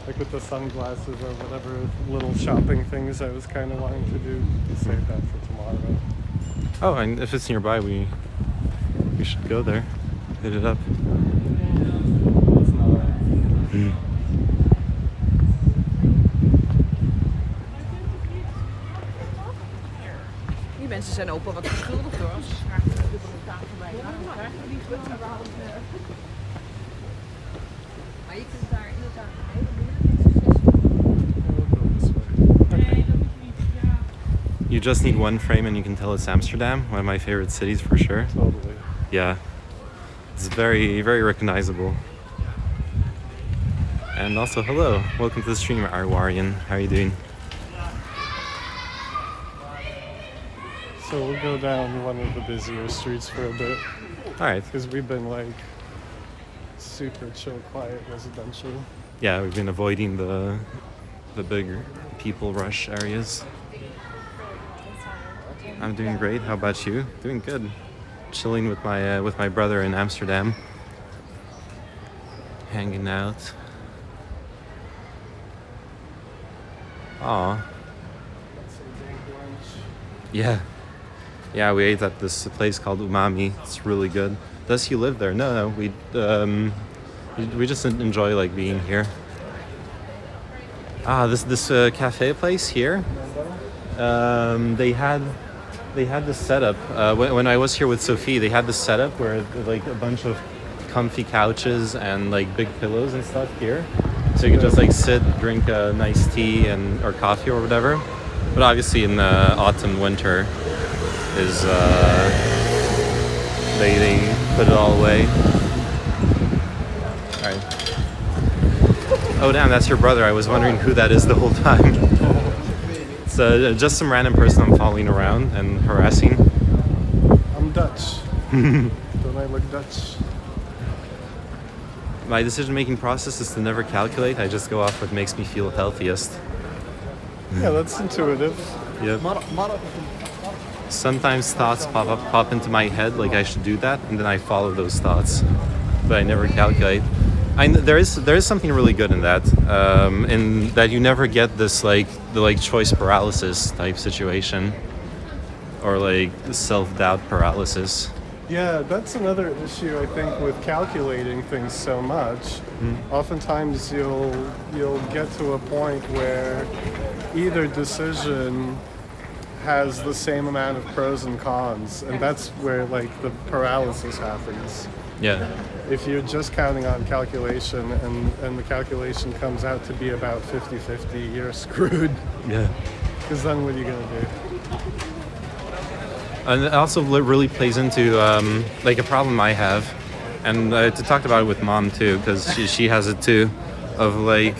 like with the sunglasses or whatever little shopping things I was kind of wanting to do, save that for tomorrow. Oh, and if it's nearby, we should go there, hit it up. It's not. Die mensen zijn ook wel wat verschuldigd hoor, als ze graag een dubbele tafel bij krijgen. Maar je kunt daar inderdaad een hele You just need one frame and you can tell it's Amsterdam, one of my favorite cities for sure. Totally. Yeah, it's very, very recognizable. And also, hello, welcome to the stream, Arwarian. How are you doing? So we'll go down one of the busier streets for a bit. Alright. Because we've been like super chill, quiet, residential. Yeah, we've been avoiding the bigger people rush areas. I'm doing great. How about you? Doing good. Chilling with my brother in Amsterdam. Hanging out. Aw. Some dank lunch. Yeah. Yeah, we ate at this place called Umami. It's really good. Does he live there? No, we just enjoy like being here. Ah, this cafe place here. They had this setup when I was here with Sophie. They had this setup where like a bunch of comfy couches and like big pillows and stuff here, so you could just like sit, drink a nice tea or coffee or whatever. But obviously in the autumn, winter is they put it all away. All right. Oh damn, that's your brother. I was wondering who that is the whole time. It's just some random person I'm following around and harassing. I'm Dutch. Don't I look Dutch? My decision-making process is to never calculate. I just go off what makes me feel healthiest. Yeah, that's intuitive. Yep. Sometimes thoughts pop into my head, like I should do that, and then I follow those thoughts, but I never calculate. There is something really good in that you never get this the choice paralysis type situation, or like self-doubt paralysis. Yeah, that's another issue I think with calculating things so much. Oftentimes you'll get to a point where either decision has the same amount of pros and cons, and that's where like the paralysis happens. Yeah. If you're just counting on calculation and the calculation comes out to be about 50-50, you're screwed. Yeah. Because then what are you going to do? And it also really plays into like a problem I have, and to talk about it with Mom too, because she has it too, of like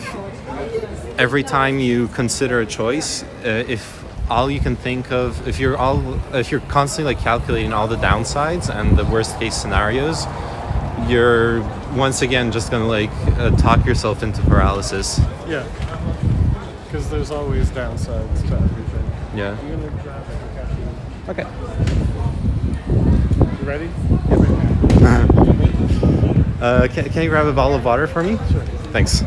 every time you consider a choice, if all you can think of, if you're constantly like calculating all the downsides and the worst case scenarios, you're once again just gonna like talk yourself into paralysis. Yeah. Because there's always downsides to everything. Yeah. I'm gonna grab a caffeine. Okay. You ready? Can you grab a bottle of water for me? Sure. Thanks.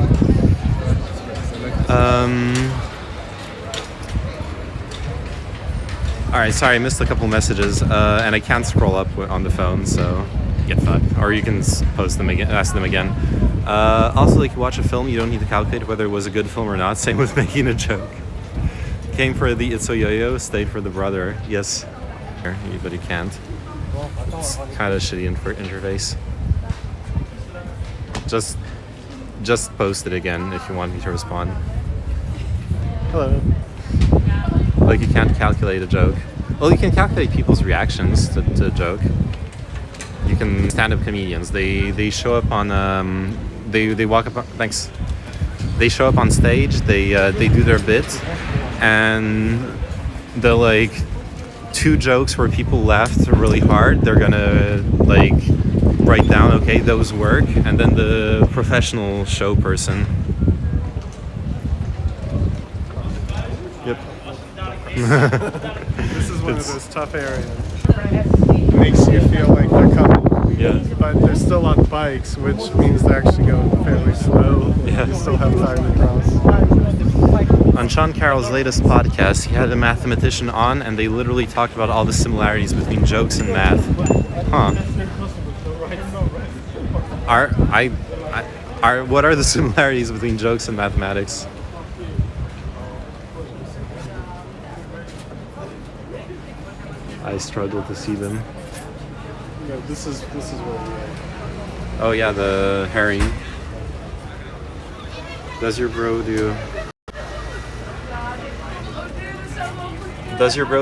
All right, sorry, I missed a couple messages, and I can't scroll up on the phone, so get fucked. Or you can post them again, ask them again. Also, like, you watch a film, you don't need to calculate whether it was a good film or not. Same with making a joke. Came for the It's a Yo-Yo, stayed for the brother. Yes, but you can't. It's kind of shitty interface. Just post it again if you want me to respond. Hello. Like, you can't calculate a joke. Well, you can calculate people's reactions to a joke. You can stand-up comedians. They show up on they walk up. Thanks. They show up on stage. They do their bit, and the like 2 jokes where people laughed really hard. They're gonna like write down, okay, those work, and then the professional show person. Yep. This is one of those tough areas. It makes you feel like they're coming. Yeah. But they're still on bikes, which means they're actually going fairly slow. Yeah. You still have time to cross. On Sean Carroll's latest podcast, he had a mathematician on, and they literally talked about all the similarities between jokes and math. Huh. What are the similarities between jokes and mathematics? I struggle to see them. No, this is where we are. Oh yeah, the herring. Does your bro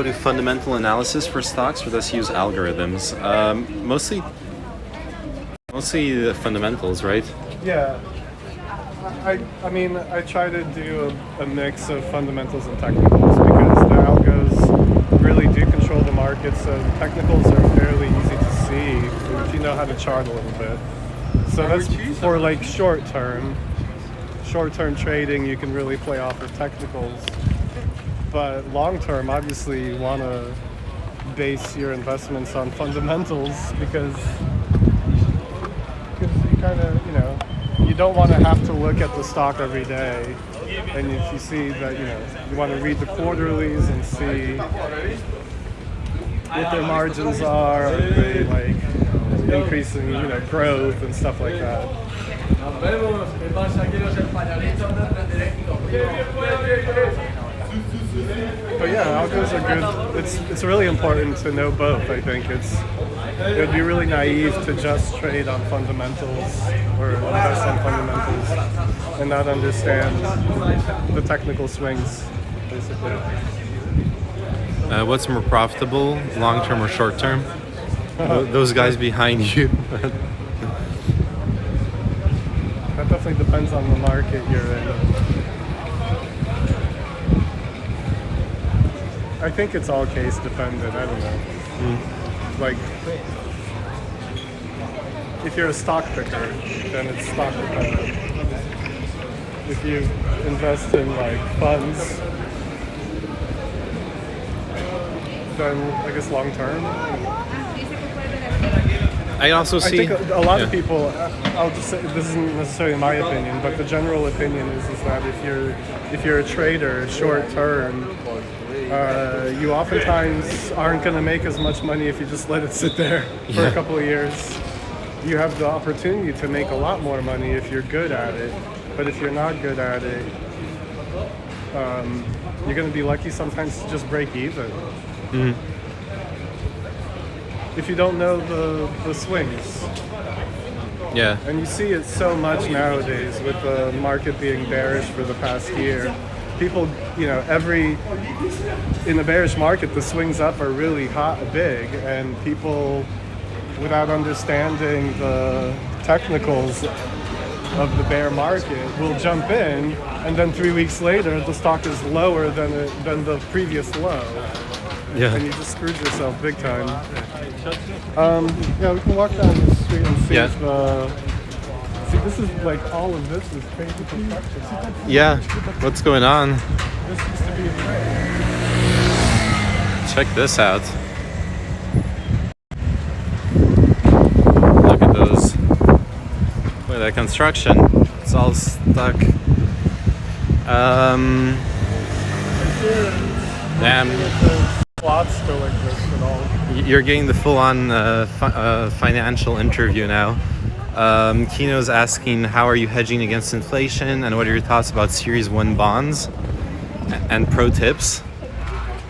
do fundamental analysis for stocks, or does he use algorithms? Mostly the fundamentals, right? Yeah. I mean, I try to do a mix of fundamentals and technicals because the algos really do control the market, so the technicals are fairly easy to see if you know how to chart a little bit. So that's for like short-term trading, you can really play off of technicals. But long-term, obviously, you want to base your investments on fundamentals because you kind of, you don't want to have to look at the stock every day. And if you see that, you want to read the quarterlies and see what their margins are they like increasing, growth and stuff like that. But yeah, algos are good. It's really important to know both. I think it would be really naive to just trade on fundamentals or invest on fundamentals and not understand the technical swings, basically. What's more profitable, long term or short term? Those guys behind you. That definitely depends on the market you're in. I think it's all case dependent. I don't know. Like, if you're a stock picker, then it's stock dependent. If you invest in like funds, then I guess long term. I also I see. think a lot of people. I'll just say this isn't necessarily my opinion, but the general opinion is that if you're a trader short term, you oftentimes aren't going to make as much money if you just let it sit there for a couple of years. You have the opportunity to make a lot more money if you're good at it, but if you're not good at it, you're going to be lucky sometimes to just break even. If you don't know the swings. Yeah. And you see it so much nowadays with the market being bearish for the past year. People, in the bearish market, the swings up are really big, and people, without understanding the technicals of the bear market, will jump in, and then 3 weeks later, the stock is lower than the previous low. Yeah. And you just screwed yourself big time. We can walk down the street and see if see, this is like all of this is crazy construction. Yeah. What's going on? This used to be a train. Check this out. Look at those. Look at that construction. It's all stuck. Damn. Plots still exist at all. You're getting the full-on financial interview now. Kino's asking, how are you hedging against inflation, and what are your thoughts about Series 1 bonds and pro tips?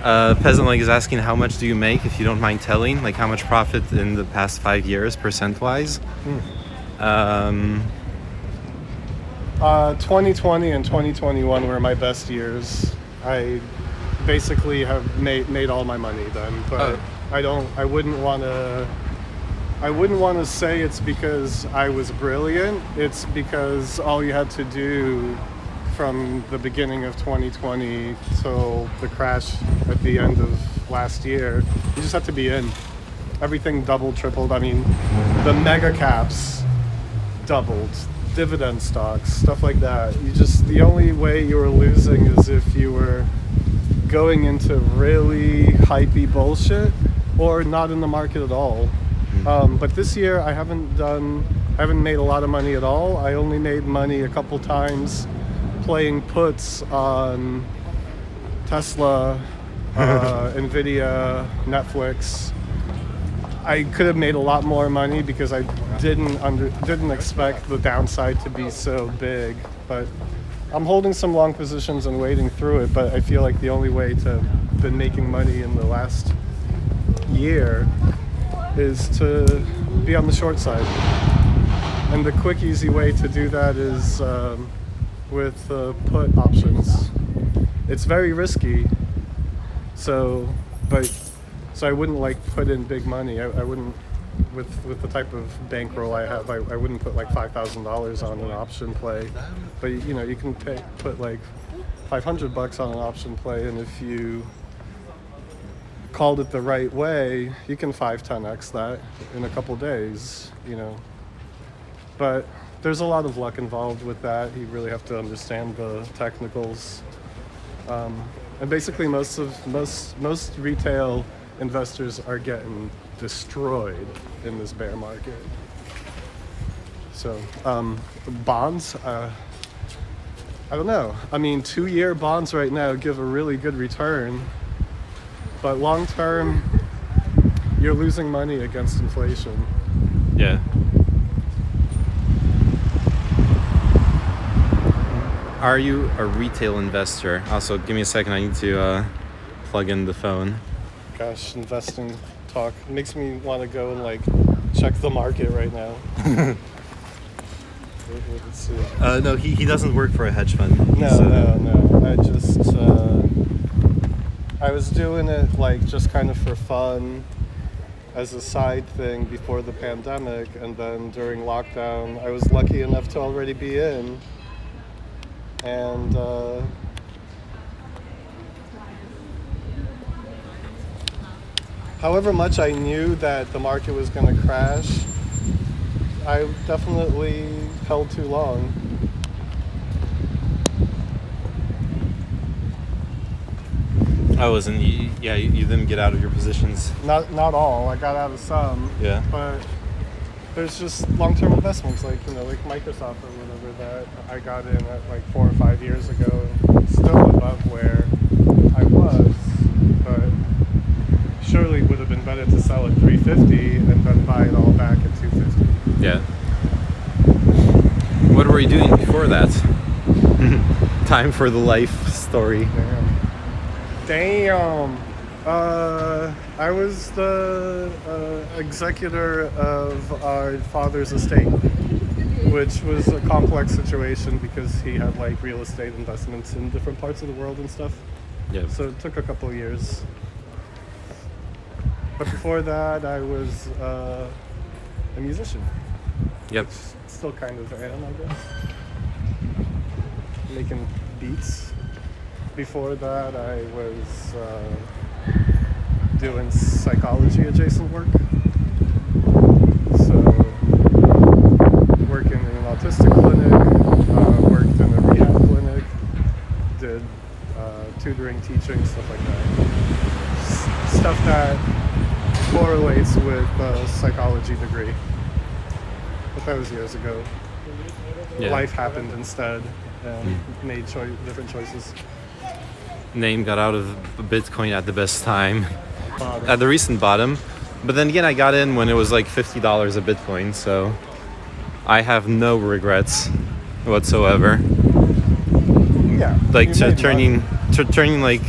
Peasant Leg is asking, how much do you make, if you don't mind telling, like how much profit in the past 5 years percent-wise? 2020 and 2021 were my best years. I basically have made all my money then, but I wouldn't want to say it's because I was brilliant. It's because all you had to do from the beginning of 2020 till the crash at the end of last year, you just had to be in. Everything doubled, tripled. I mean, the mega caps doubled, dividend stocks, stuff like that. The only way you were losing is if you were going into really hypey bullshit or not in the market at all. But this year I haven't made a lot of money at all. I only made money a couple times playing puts on Tesla, Nvidia, Netflix. I could have made a lot more money because I didn't expect the downside to be so big, but I'm holding some long positions and wading through it, but I feel like the only way to been making money in the last year is to be on the short side. And the quick, easy way to do that is with put options. It's very risky, so I wouldn't like put in big money. I wouldn't, with the type of bankroll I have, I wouldn't put like $5,000 on an option play. But you can put like $500 on an option play, and if you called it the right way, you can 5-10x that in a couple days, But there's a lot of luck involved with that. You really have to understand the technicals. And basically most retail investors are getting destroyed in this bear market. So bonds, I don't know. I mean, 2-year bonds right now give a really good return, but long term, you're losing money against inflation. Yeah. Are you a retail investor? Also, give me a second. I need to plug in the phone. Gosh, investing talk makes me want to go and like check the market right now. Let's see. No, he doesn't work for a hedge fund. No. I just I was doing it like just kind of for fun as a side thing before the pandemic, and then during lockdown I was lucky enough to already be in. And however much I knew that the market was going to crash, I definitely held too long. Oh, you didn't get out of your positions. Not all. I got out of some. Yeah. But there's just long-term investments, like like Microsoft or whatever, that I got in at like 4 or 5 years ago, still above where I was, but surely would have been better to sell at $350 and then buy it all back at $250. Yeah. What were you doing before that? Time for the life story. Damn. I was the executor of our father's estate, which was a complex situation because he had like real estate investments in different parts of the world and stuff. Yeah. So it took a couple of years. But before that, I was a musician. Yep. Still kind of am, I guess. Making beats. Before that, I was doing psychology adjacent work. So, working in an autistic clinic, worked in a rehab clinic, did tutoring, teaching, stuff like that. Stuff that correlates with a psychology degree. But that was years ago. Yeah. Life happened instead and made different choices. Name got out of Bitcoin at the best time. At the recent bottom. But then again, I got in when it was like $50 a Bitcoin, so I have no regrets whatsoever. Yeah. Like you made turning like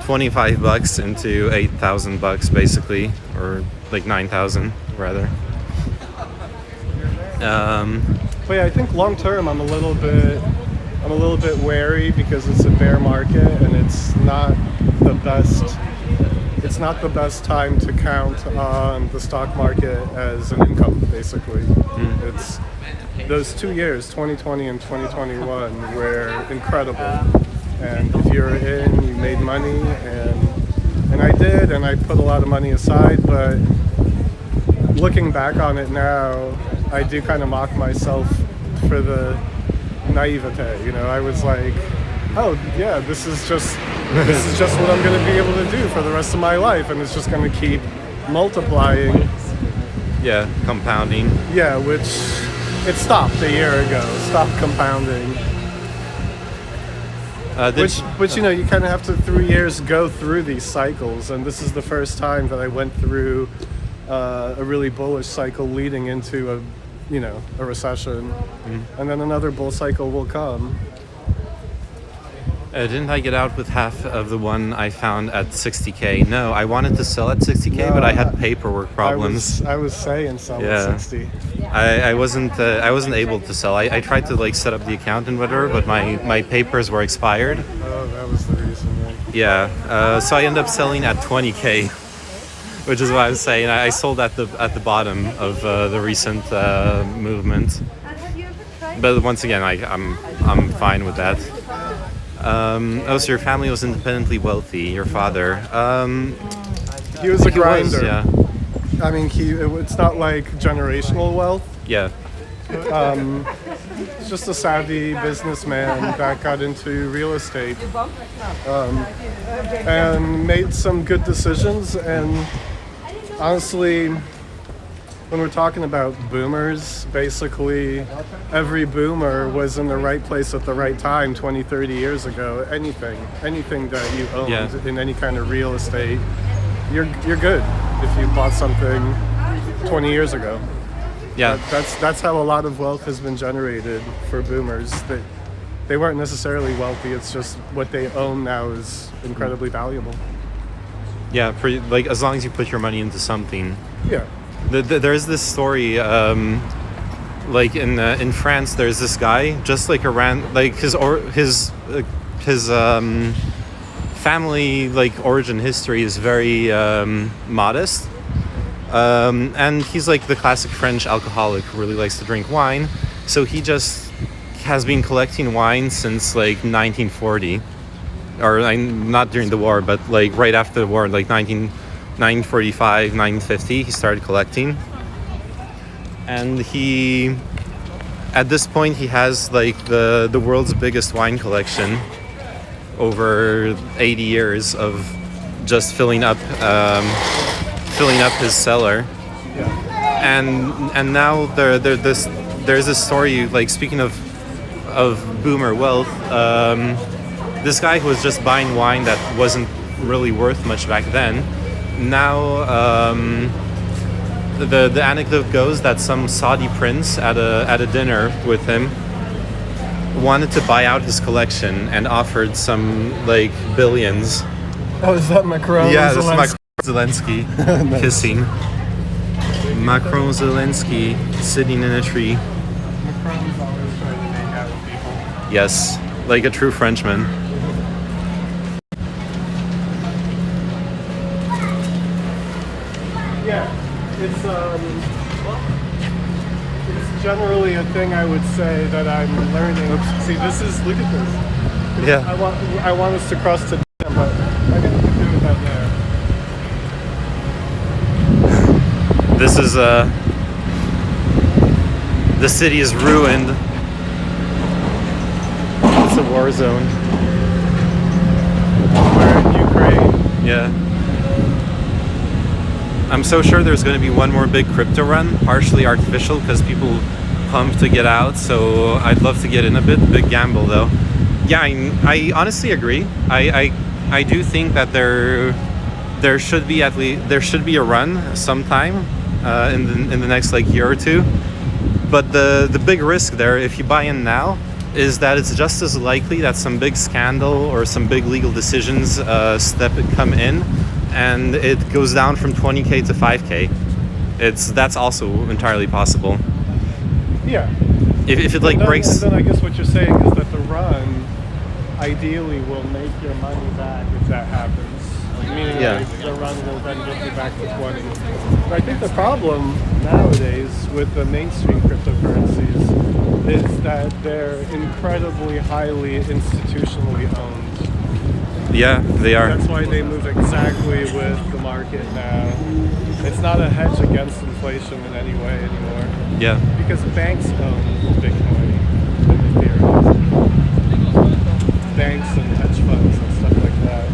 $25 into $8,000 basically, or like 9,000 rather. But yeah, I think long term I'm a little bit wary because it's a bear market and it's not the best time to count on the stock market as an income, basically. It's those 2 years, 2020 and 2021, were incredible. And if you're in, you made money, and I did, and I put a lot of money aside, but looking back on it now, I do kind of mock myself for the naivete. I was like, oh yeah, this is just what I'm going to be able to do for the rest of my life, and it's just going to keep multiplying. Yeah, compounding. Yeah, which it stopped a year ago. Stopped compounding. Which you kind of have to 3 years go through these cycles, and this is the first time that I went through a really bullish cycle leading into a recession, and then another bull cycle will come. Didn't I get out with half of the one I found at 60K? No, I wanted to sell at 60K, No, but I had paperwork problems. I was saying sell Yeah. at 60. I wasn't able to sell. I tried to like set up the account and whatever, but my papers were expired. Oh, that was the reason, right? Yeah, so I ended up selling at 20K, which is what I was saying. I sold at the bottom of the recent movement. And have you ever tried? But once again, I'm fine with that. So your family was independently wealthy. Your father. He was a He was, grinder. yeah. I mean, it's not like generational wealth. Yeah. It's just a savvy businessman that got into real estate and made some good decisions. And honestly, when we're talking about boomers, basically every boomer was in the right place at the right time 20, 30 years ago. Anything that you owned Yeah. in any kind of real estate, you're good. if you bought something 20 years ago. Yeah. That's how a lot of wealth has been generated for boomers. They weren't necessarily wealthy. It's just what they own now is incredibly valuable. Yeah, like as long as you put your money into something. Yeah. There's this story, like in France. There's this guy, just like around, like his family like origin history is very modest, and he's like the classic French alcoholic who really likes to drink wine. So he just has been collecting wine since like 1940. Or not during the war, but like right after the war, like 1945, 1950, he started collecting. And at this point, he has like the world's biggest wine collection, over 80 years of just filling up his cellar. And now there's this story, like speaking of boomer wealth. This guy who was just buying wine that wasn't really worth much back then. Now, the anecdote goes that some Saudi prince at a dinner with him wanted to buy out his collection and offered some like billions. Oh, is that Macron? Yeah, this is Macron Zelensky nice. Kissing. Macron Zelensky sitting in a tree. Macron's always trying to make out with people. Yes, like a true Frenchman. Yeah, it's generally a thing I would say that I'm learning. Oops. See, look at this. Yeah. I want us to cross to them, but I can do it out there. This is the city is ruined. It's a war zone. We're in Ukraine. Yeah. I'm so sure there's going to be one more big crypto run, partially artificial because people pump to get out. So I'd love to get in a bit. Big gamble though. Yeah, I honestly agree. I do think that there should be a run sometime in the next like year or two. But the big risk there, if you buy in now, is that it's just as likely that some big scandal or some big legal decisions come in. And it goes down from 20k to 5k. That's also entirely possible. Yeah. If it like breaks. And then I guess what you're saying is that the run, ideally, will make your money back if that happens. Meaning like the run will then get you back to 20. But I think the problem nowadays with the mainstream cryptocurrencies is that they're incredibly highly institutionally owned. Yeah, they are. That's why they move exactly with the market now. It's not a hedge against inflation in any way anymore. Yeah. Because banks own Bitcoin and Ethereum. Banks and hedge funds and stuff like that.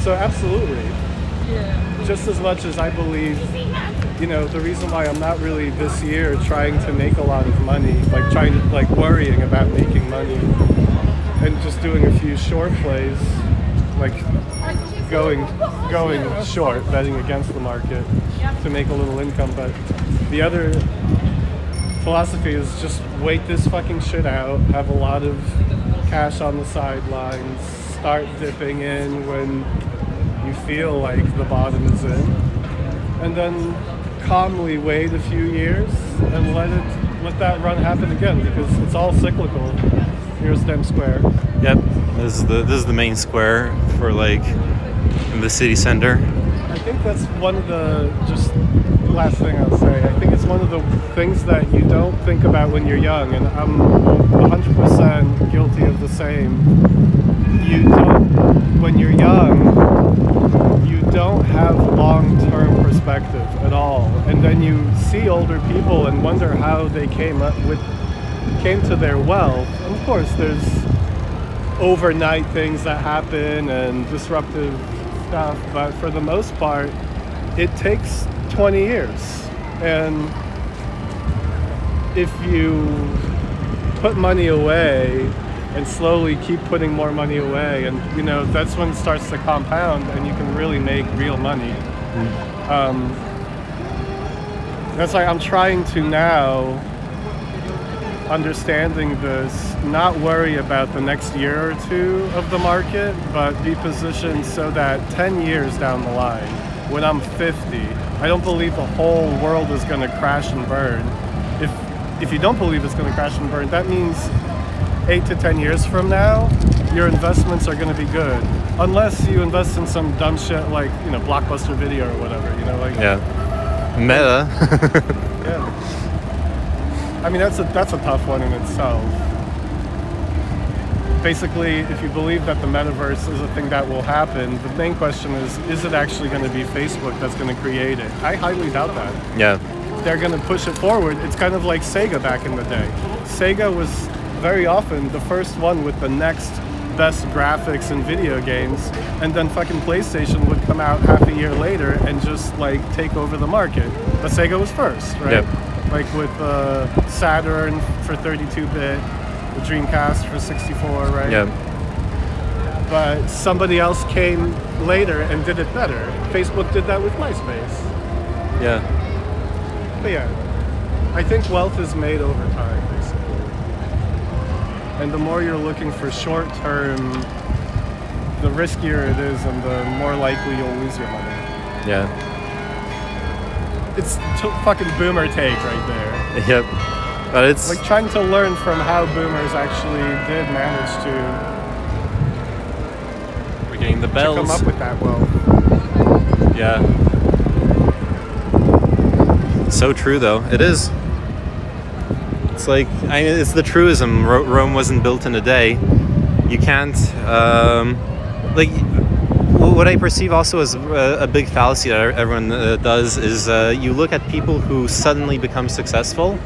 So absolutely. Yeah. Just as much as I believe, the reason why I'm not really this year trying to make a lot of money, like worrying about making money and just doing a few short plays, like going short, betting against the market to make a little income. But the other philosophy is just wait this fucking shit out, have a lot of cash on the sidelines, start dipping in when you feel like the bottom is in, and then calmly wait a few years and let that run happen again, because it's all cyclical. Here's Dem Square. Yep. This is the main square for like in the city center. I think that's one of the, just last thing I'll say, I think it's one of the things that you don't think about when you're young, and I'm 100% guilty of the same. When you're young, you don't have long-term perspective at all, and then you see older people and wonder how they came to their wealth. And of course, there's overnight things that happen and disruptive stuff, but for the most part, it takes 20 years. And if you put money away and slowly keep putting more money away, and that's when it starts to compound and you can really make real money. That's like I'm trying to now, understanding this, not worry about the next year or two of the market, but be positioned so that 10 years down the line, when I'm 50, I don't believe the whole world is going to crash and burn. If you don't believe it's going to crash and burn, that means 8 to 10 years from now, your investments are going to be good. Unless you invest in some dumb shit like, Blockbuster Video or whatever, like... Yeah. Meta. Yeah. I mean, that's a tough one in itself. Basically, if you believe that the metaverse is a thing that will happen, the main question is it actually going to be Facebook that's going to create it? I highly doubt that. Yeah. They're going to push it forward. It's kind of like Sega back in the day. Sega was very often the first one with the next best graphics in video games, and then fucking PlayStation would come out half a year later and just like take over the market. But Sega was first, right? Yep. Like with Saturn for 32-bit, the Dreamcast for 64, right? Yeah. But somebody else came later and did it better. Facebook did that with MySpace. Yeah. But yeah, I think wealth is made over time, basically. And the more you're looking for short-term, the riskier it is and the more likely you'll lose your money. Yeah. It's fucking boomer take right there. Yep. But it's Like trying to learn from how boomers actually did manage we're getting the to bells. come up with that wealth. Yeah. So true, though. It is. It's like, it's the truism. Rome wasn't built in a day. You can't, what I perceive also as a big fallacy that everyone does is you look at people who suddenly become successful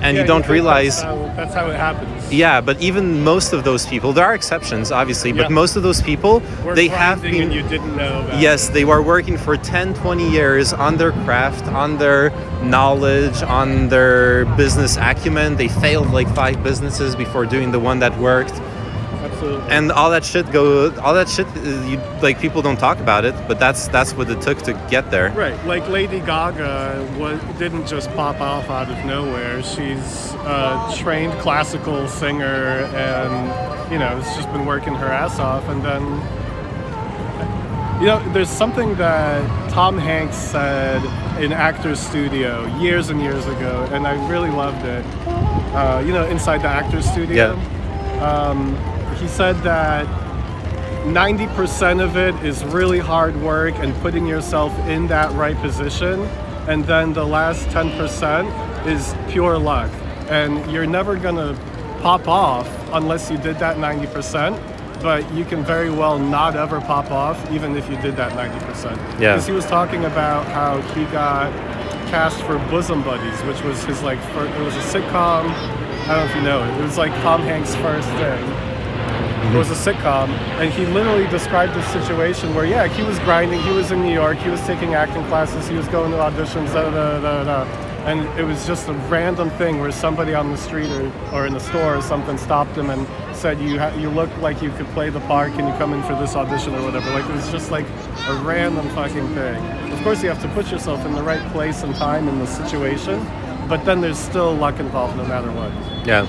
and you don't realize... That's how it happens. Yeah, but even most of those people, there are exceptions, obviously, but Yeah. most of those people, they have grinding been... and you didn't know about Yes, they were working for 10, 20 years on their craft, on their knowledge, on their business acumen. They failed like 5 businesses before doing the one that worked. Absolutely. And all that shit, people don't talk about it, but that's what it took to get there. Right, like Lady Gaga didn't just pop off out of nowhere. She's a trained classical singer and, has just been working her ass off. And then, there's something that Tom Hanks said in Actors Studio years and years ago, and I really loved it. Inside the Actors Studio. Yeah. He said that 90% of it is really hard work and putting yourself in that right position, and then the last 10% is pure luck. And you're never gonna pop off unless you did that 90%, but you can very well not ever pop off even if you did that 90%. Yeah. Because he was talking about how he got cast for Bosom Buddies, which was his it was a sitcom. I don't know if you know it. It was like Tom Hanks' first thing. It was a sitcom, and he literally described this situation where, he was grinding, he was in New York, he was taking acting classes, he was going to auditions, and it was just a random thing where somebody on the street or in the store or something stopped him and said, you look like you could play the part, can you come in for this audition or whatever. Like, it was just like a random fucking thing. Of course, you have to put yourself in the right place and time in the situation, but then there's still luck involved no matter what. Yeah.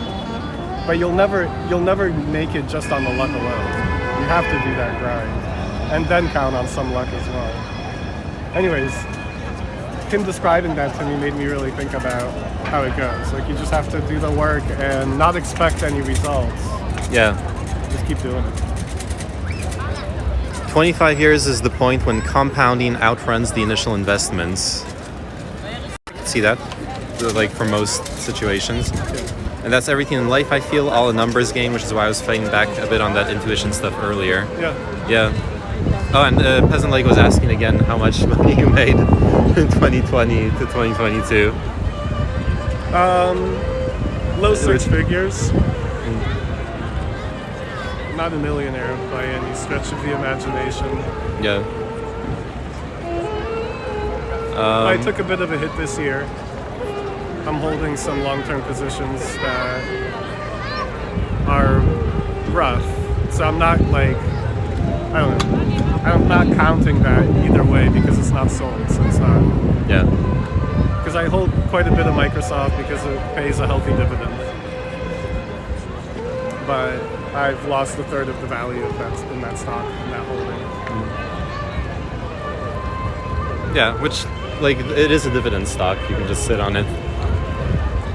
But you'll never make it just on the luck alone. You have to do that grind, and then count on some luck as well. Anyways, him describing that to me made me really think about how it goes. Like, you just have to do the work and not expect any results. Yeah. Just keep doing it. 25 years is the point when compounding outruns the initial investments. See that? Like, for most situations. And that's everything in life, I feel, all a numbers game, which is why I was fighting back a bit on that intuition stuff earlier. Yeah. Yeah. Oh, and Peasant Lake was asking again how much money you made in 2020 to 2022. Low six figures. Not a millionaire by any stretch of the imagination. Yeah. I took a bit of a hit this year. I'm holding some long-term positions that are rough. So I'm not like I don't know. I'm not counting that either way because it's not sold, so it's not. Yeah. Because I hold quite a bit of Microsoft because it pays a healthy dividend. But I've lost a third of the value of that in that stock, in that holding. Yeah, which, like, it is a dividend stock. You can just sit on it.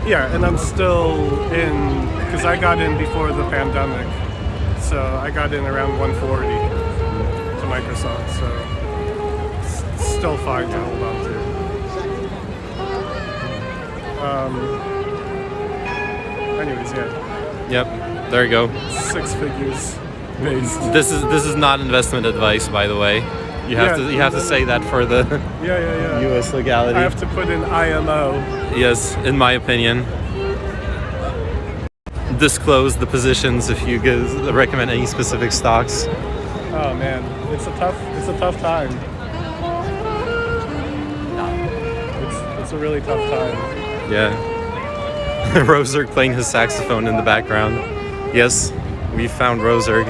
Yeah, and I'm still in, because I got in before the pandemic. So I got in around 140 to Microsoft, so it's still fine to hold on to. Anyways, yeah, Yep, there you go. 6 figures based. This is not investment advice, by the way. You have to say that for the Yeah. U.S. legality. I have to put in IMO. Yes, in my opinion. Disclose the positions if you guys recommend any specific stocks. Oh man, it's a tough time. It's a really tough time. Yeah. Roserg playing his saxophone in the background. Yes, we found Roserg.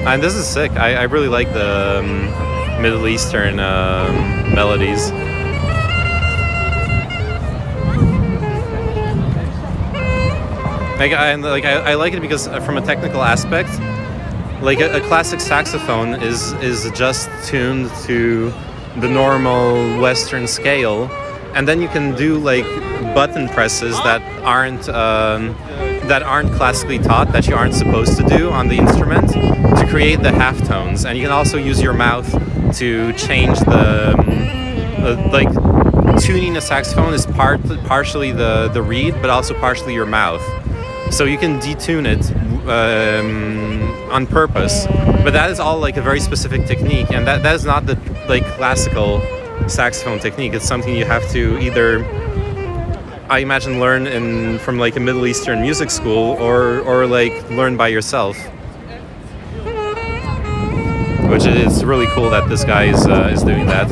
And this is sick. I really like the Middle Eastern melodies. I like it because from a technical aspect, like a classic saxophone is just tuned to the normal Western scale, and then you can do like button presses that aren't classically taught, that you aren't supposed to do on the instrument, to create the half tones. And you can also use your mouth to change the like tuning a saxophone is partially the reed, but also partially your mouth. So you can detune it on purpose, but that is all like a very specific technique, and that is not the like classical saxophone technique. It's something you have to either, I imagine, learn from like a Middle Eastern music school or like learn by yourself. Which is really cool that this guy is doing that.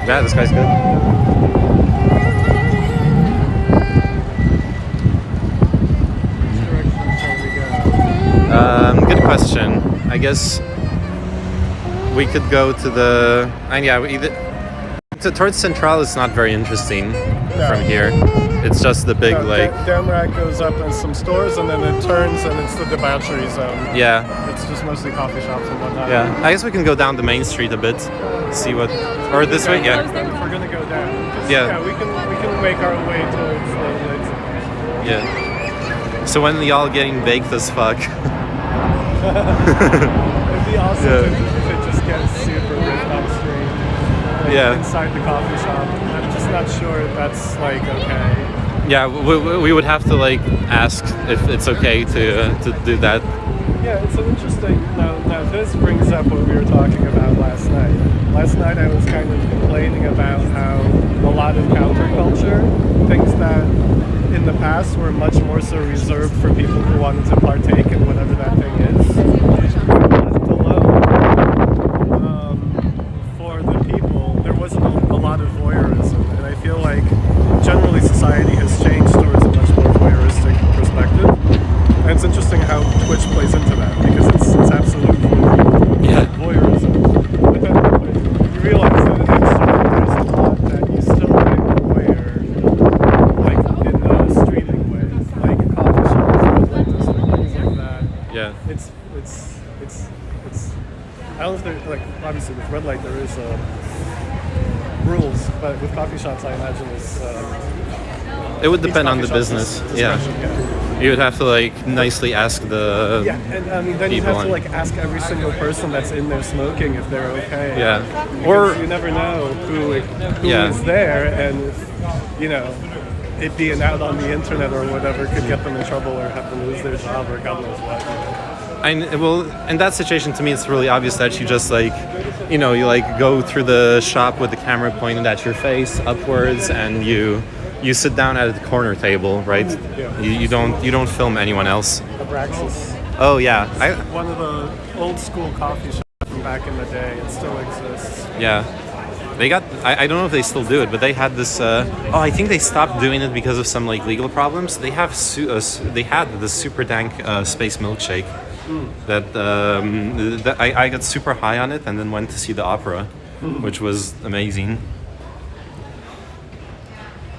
Yeah, this guy's good. Good question. I guess we could go to the... towards Central is not very interesting from here. It's just the big, Damrak goes up in some stores and then it turns and it's the debauchery zone. Yeah. It's just mostly coffee shops and whatnot. Yeah. I guess we can go down the main street a bit, see what... Or this way, yeah. If we're gonna go down. Yeah. We can make our way towards the... Yeah. So when y'all getting baked as fuck? It'd be awesome if it just gets super ripped on stream. Inside the coffee shop. I'm just not sure if that's like okay. Yeah, we would have to like ask if it's okay to do that. Yeah, it's an interesting. Now this brings up what we were talking about last night. Last night I was kind of complaining about how a lot of counterculture, things that in the past were much more so reserved for people who wanted to partake in whatever that thing is, left alone for the people. There wasn't a lot of voyeurism, and I feel like generally society has changed towards a much more voyeuristic perspective. And it's interesting how Twitch plays into that, because it's absolute voyeurism. But then you realize that in Amsterdam there's a lot that you still can voyeur, like in a streaming way, like coffee shops, red light district, things like that. Yeah. It's I don't know if there, like, obviously with red light there is rules, but with coffee shops I imagine it's it would depend on the business. Yeah. You would have to like nicely ask the and I mean then you have to like ask every single person that's in there smoking if they're okay. Yeah. Because you never know who is there, and if, you know, it being out on the internet or whatever could get them in trouble or have them lose their job or God knows what. Well, in that situation, to me, it's really obvious that you just like, you know, you like go through the shop with the camera pointed at your face upwards, and you sit down at the corner table, right? Yeah. You don't film anyone else. Abraxas. Oh yeah, One of the old school coffee shops from back in the day. It still exists. yeah. They got. I don't know if they still do it, but they had this. I think they stopped doing it because of some like legal problems. They have. They had this super dank space milkshake. That I got super high on it and then went to see the opera, which was amazing.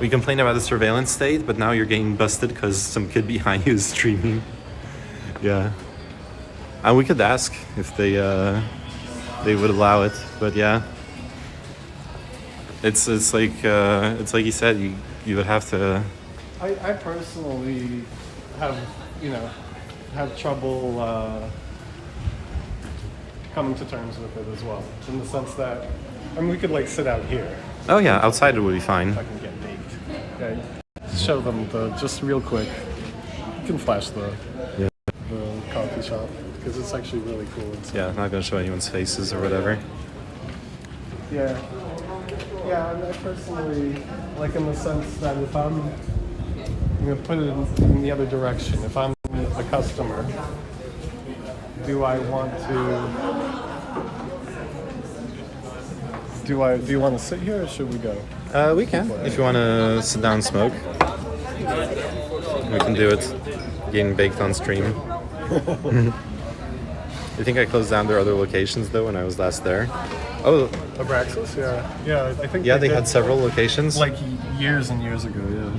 We complained about the surveillance state, but now you're getting busted because some kid behind you is streaming. Yeah, and we could ask if they would allow it, but yeah, it's like you said, you would have to. I personally have trouble coming to terms with it as well, in the sense that we could like sit out here. Oh yeah, outside it would be fine. If I can get baked. Okay. Show them just real quick. You can flash the coffee shop because it's actually really cool. Yeah, I'm not gonna show anyone's faces or whatever. Yeah. Yeah, I personally like in the sense that if I'm gonna put it in the other direction, if I'm a customer, do you want to sit here or should we go? We can. If you want to sit down and smoke, we can do it. Getting baked on stream. I think I closed down their other locations though when I was last there. Oh, Abraxas? Yeah, I think. yeah, they did, had several locations. like years and years ago. Yeah.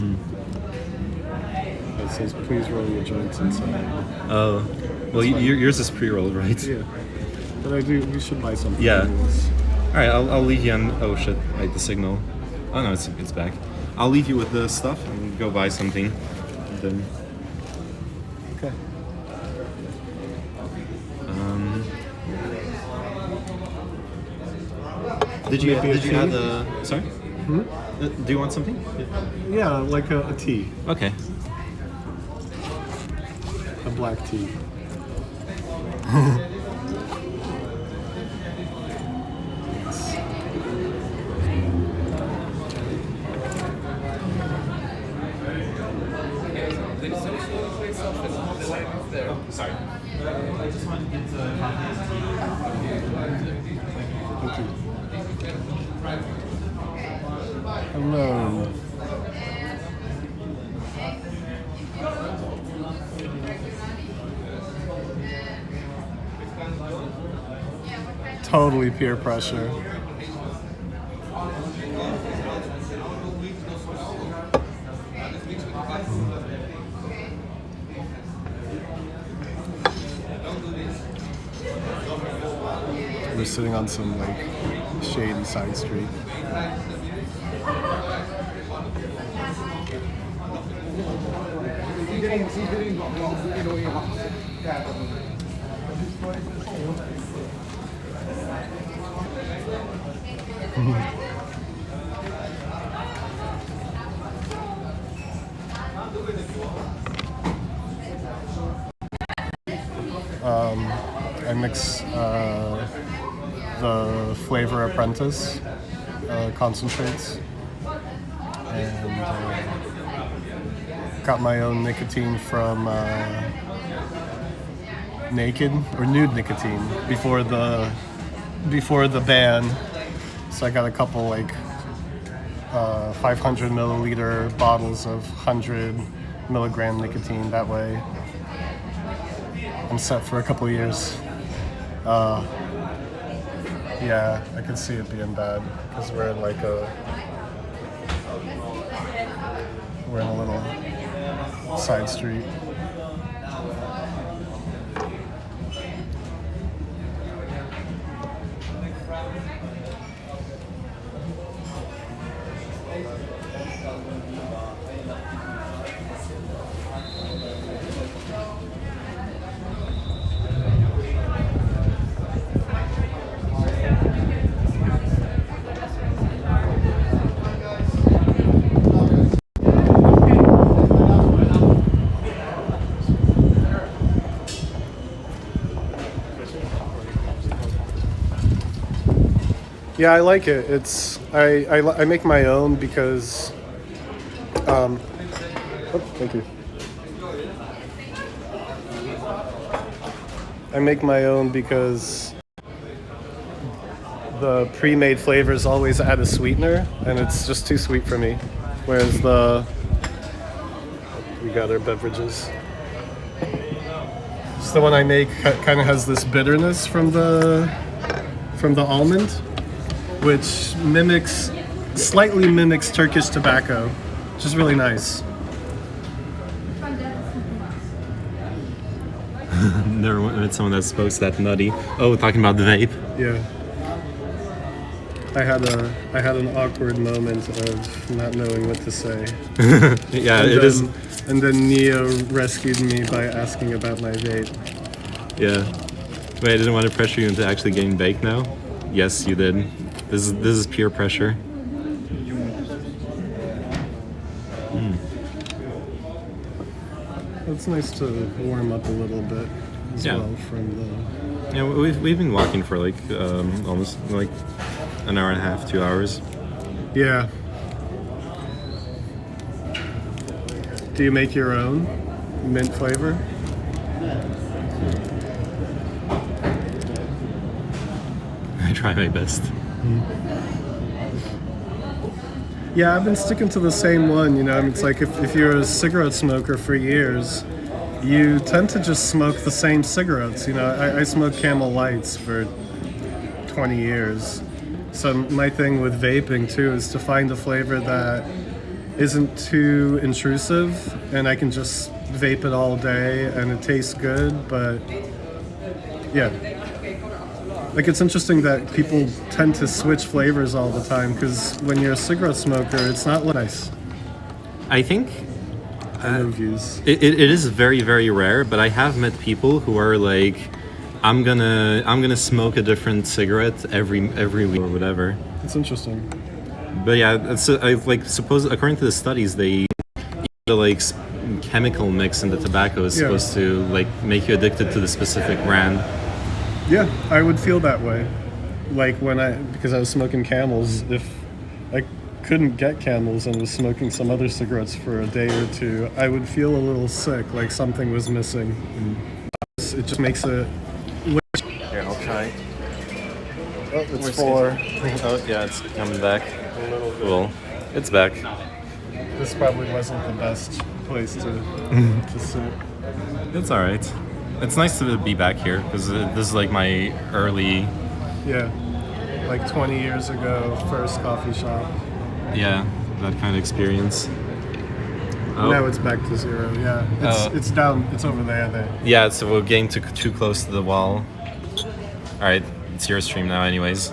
It says please roll your joints inside. Oh, well, yours is pre-rolled, right? Yeah, but we should buy something. Yeah. Anyways. All right, I'll leave you on. Oh shit! Right, the signal. Oh no, it's back. I'll leave you with the stuff and go buy something. And then. Okay. Did you Maybe a tea? add the? Sorry. Do you want something? Yeah, like a tea, Okay. a black tea. Sorry. I just wanted to get Thank you. Hello. Totally peer pressure. We're sitting on some like shady side street. I mix the Flavor Apprentice concentrates and got my own nicotine from Naked or Nude Nicotine before the ban. So I got a couple like 500 milliliter bottles of 100 milligram nicotine. That way I'm set for a couple of years. Yeah, I could see it being bad because we're in a little side street. Yeah, I like it. It's I make my own because thank you. I make my own because the pre-made flavors always add a sweetener, and it's just too sweet for me. Whereas we got our beverages. So the one I make kind of has this bitterness from the almond, which slightly mimics Turkish tobacco, which is really nice. Never met someone that smokes that nutty. Oh, talking about the vape. Yeah. I had an awkward moment of not knowing what to say. Yeah, And it is. And then Neo rescued me by asking about my vape. Yeah. Wait, I didn't want to pressure you into actually getting baked now. Yes, you did. This is pure pressure. It's nice to warm up a little bit as Yeah. well from the. Yeah, we've been walking for like almost like an hour and a half, 2 hours. Yeah. Do you make your own mint flavor? I try my best. Yeah, I've been sticking to the same one, you know. It's like if you're a cigarette smoker for years, you tend to just smoke the same cigarettes. You know, I smoked Camel Lights for 20 years. So my thing with vaping too is to find a flavor that isn't too intrusive, and I can just vape it all day and it tastes good, but yeah. Like, it's interesting that people tend to switch flavors all the time, because when you're a cigarette smoker, it's not nice. I think I know views. it is very, very rare, but I have met people who are like, I'm gonna smoke a different cigarette every week or whatever. It's interesting. But yeah, I like suppose according to the studies, the like chemical mix in the tobacco is Yeah. supposed to like make you addicted to the specific brand. Yeah, I would feel that way. Like because I was smoking Camels, if I couldn't get Camels and was smoking some other cigarettes for a day or two, I would feel a little sick, like something was missing. It just makes it. Here, I'll try. Oh, it's 4. Oh yeah, it's coming back. Cool, it's back. This probably wasn't the best place to sit. It's all right. It's nice to be back here because this is like my early, Yeah, like 20 years ago, first coffee shop. yeah, that kind of experience. Oh. Now it's back to 0. Yeah, it's down. It's over there. Yeah, so we're getting too close to the wall. All right, it's your stream now, anyways.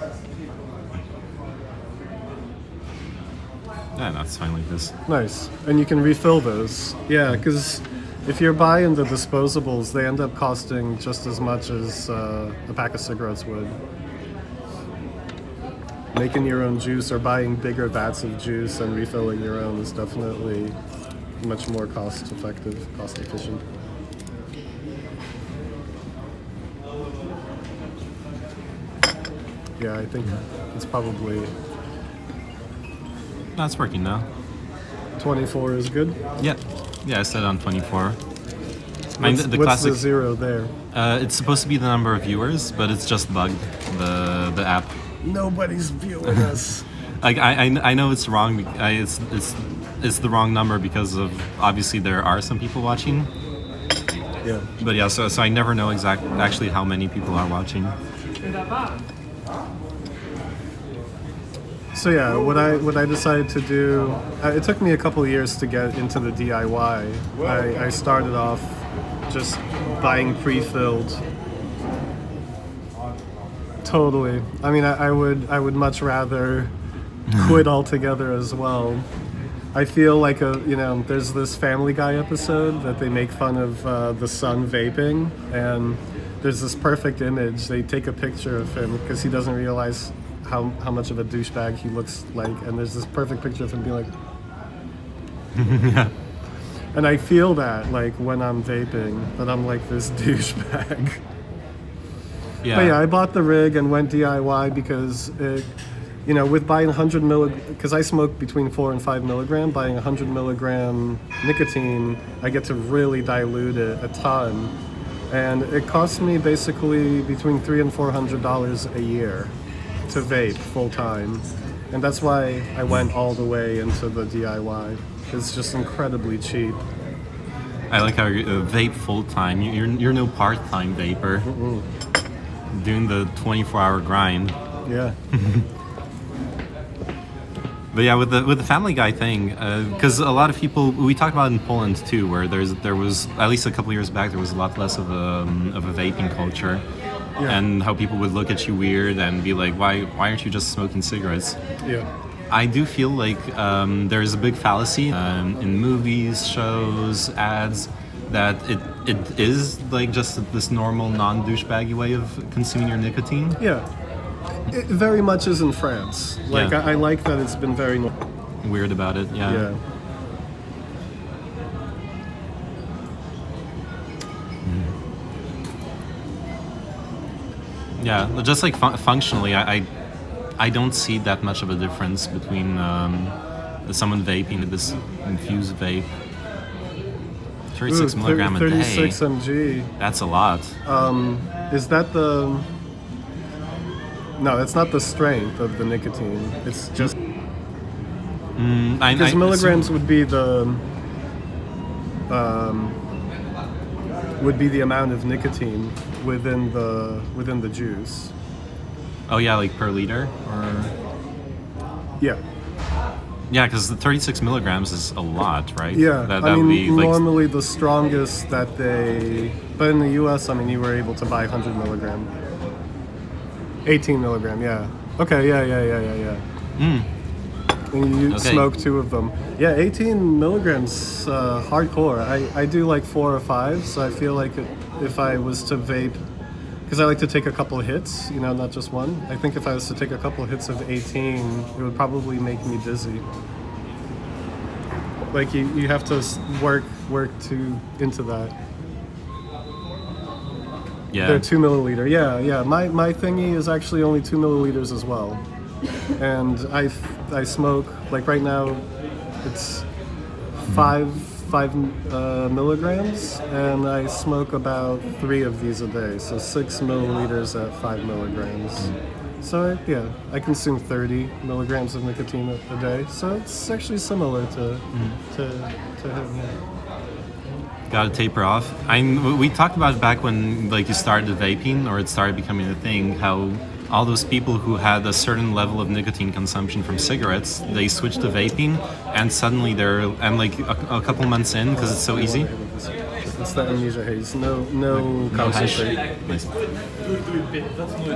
Yeah, that's fine like this. Nice, and you can refill those. Yeah, because if you're buying the disposables, they end up costing just as much as a pack of cigarettes would. Making your own juice or buying bigger vats of juice and refilling your own is definitely much more cost effective, cost efficient. Yeah, I think it's probably That's working now. 24 is good. Yeah, I set on 24. What's the 0 there? It's supposed to be the number of viewers, but it's just bugged, the app. Nobody's viewing us. Like I know it's wrong. It's the wrong number because of obviously there are some people watching. Yeah. But yeah, so I never know actually how many people are watching. So yeah, what I decided to do, it took me a couple of years to get into the DIY. I started off just buying pre-filled. Totally. I mean, I would much rather quit altogether as well. I feel like there's this Family Guy episode that they make fun of the son vaping, and there's this perfect image. They take a picture of him because he doesn't realize how much of a douchebag he looks like, and there's this perfect picture of him being like, Yeah. and I feel that like when I'm vaping, that I'm like this douchebag. Yeah. But yeah, I bought the rig and went DIY because with buying 100 because I smoke between 4 and 5 milligram, buying 100 milligram nicotine, I get to really dilute it a ton. and it cost me basically between $300 and $400 a year to vape full time, and that's why I went all the way into the DIY. It's just incredibly cheap. I like how you vape full time. You're no part time vapor. Doing the 24-hour grind. Yeah. But yeah, with the Family Guy thing, because a lot of people, we talked about it in Poland too, where there was at least a couple years back there was a lot less of a vaping culture, and how people would look at you weird and be like, why aren't you just smoking cigarettes? Yeah. I do feel like there is a big fallacy in movies, shows, ads, that it is like just this normal non-douchebaggy way of consuming your nicotine. Yeah. It very much is in France. Like, Yeah. I like that it's been very... Weird about it, yeah. Yeah. Yeah, just like functionally, I don't see that much of a difference between someone vaping and this infused vape. 36 milligram a day. 36 mg. That's a lot. Is that the... No, that's not the strength of the nicotine. It's just... Because milligrams would be the... would be the amount of nicotine within the juice. Oh yeah, like per liter, or Yeah. yeah, because the 36 milligrams is a lot, right? Yeah. that I would mean, be like normally the strongest that they... But in the US, I mean, you were able to buy 100 milligram. 18 milligram, yeah. Okay, yeah. And you Okay. smoke 2 of them. Yeah, 18 milligrams, hardcore. I do like 4 or 5, so I feel like if I was to vape, because I like to take a couple of hits, you know, not just one. I think if I was to take a couple of hits of 18, it would probably make me dizzy. Like you have to work into that. yeah. They're 2 milliliter. Yeah. My thingy is actually only 2 milliliters as well. And I smoke, like right now, it's 5 milligrams, and I smoke about 3 of these a day. So 6 milliliters at 5 milligrams. So I consume 30 milligrams of nicotine a day. So it's actually similar to him. Yeah. Got to taper off. We talked about it back when like you started vaping or it started becoming a thing, how all those people who had a certain level of nicotine consumption from cigarettes, they switched to vaping, and suddenly and like a couple months in, because it's so easy. It's the amnesia haze. No hash. concentrate. Nice.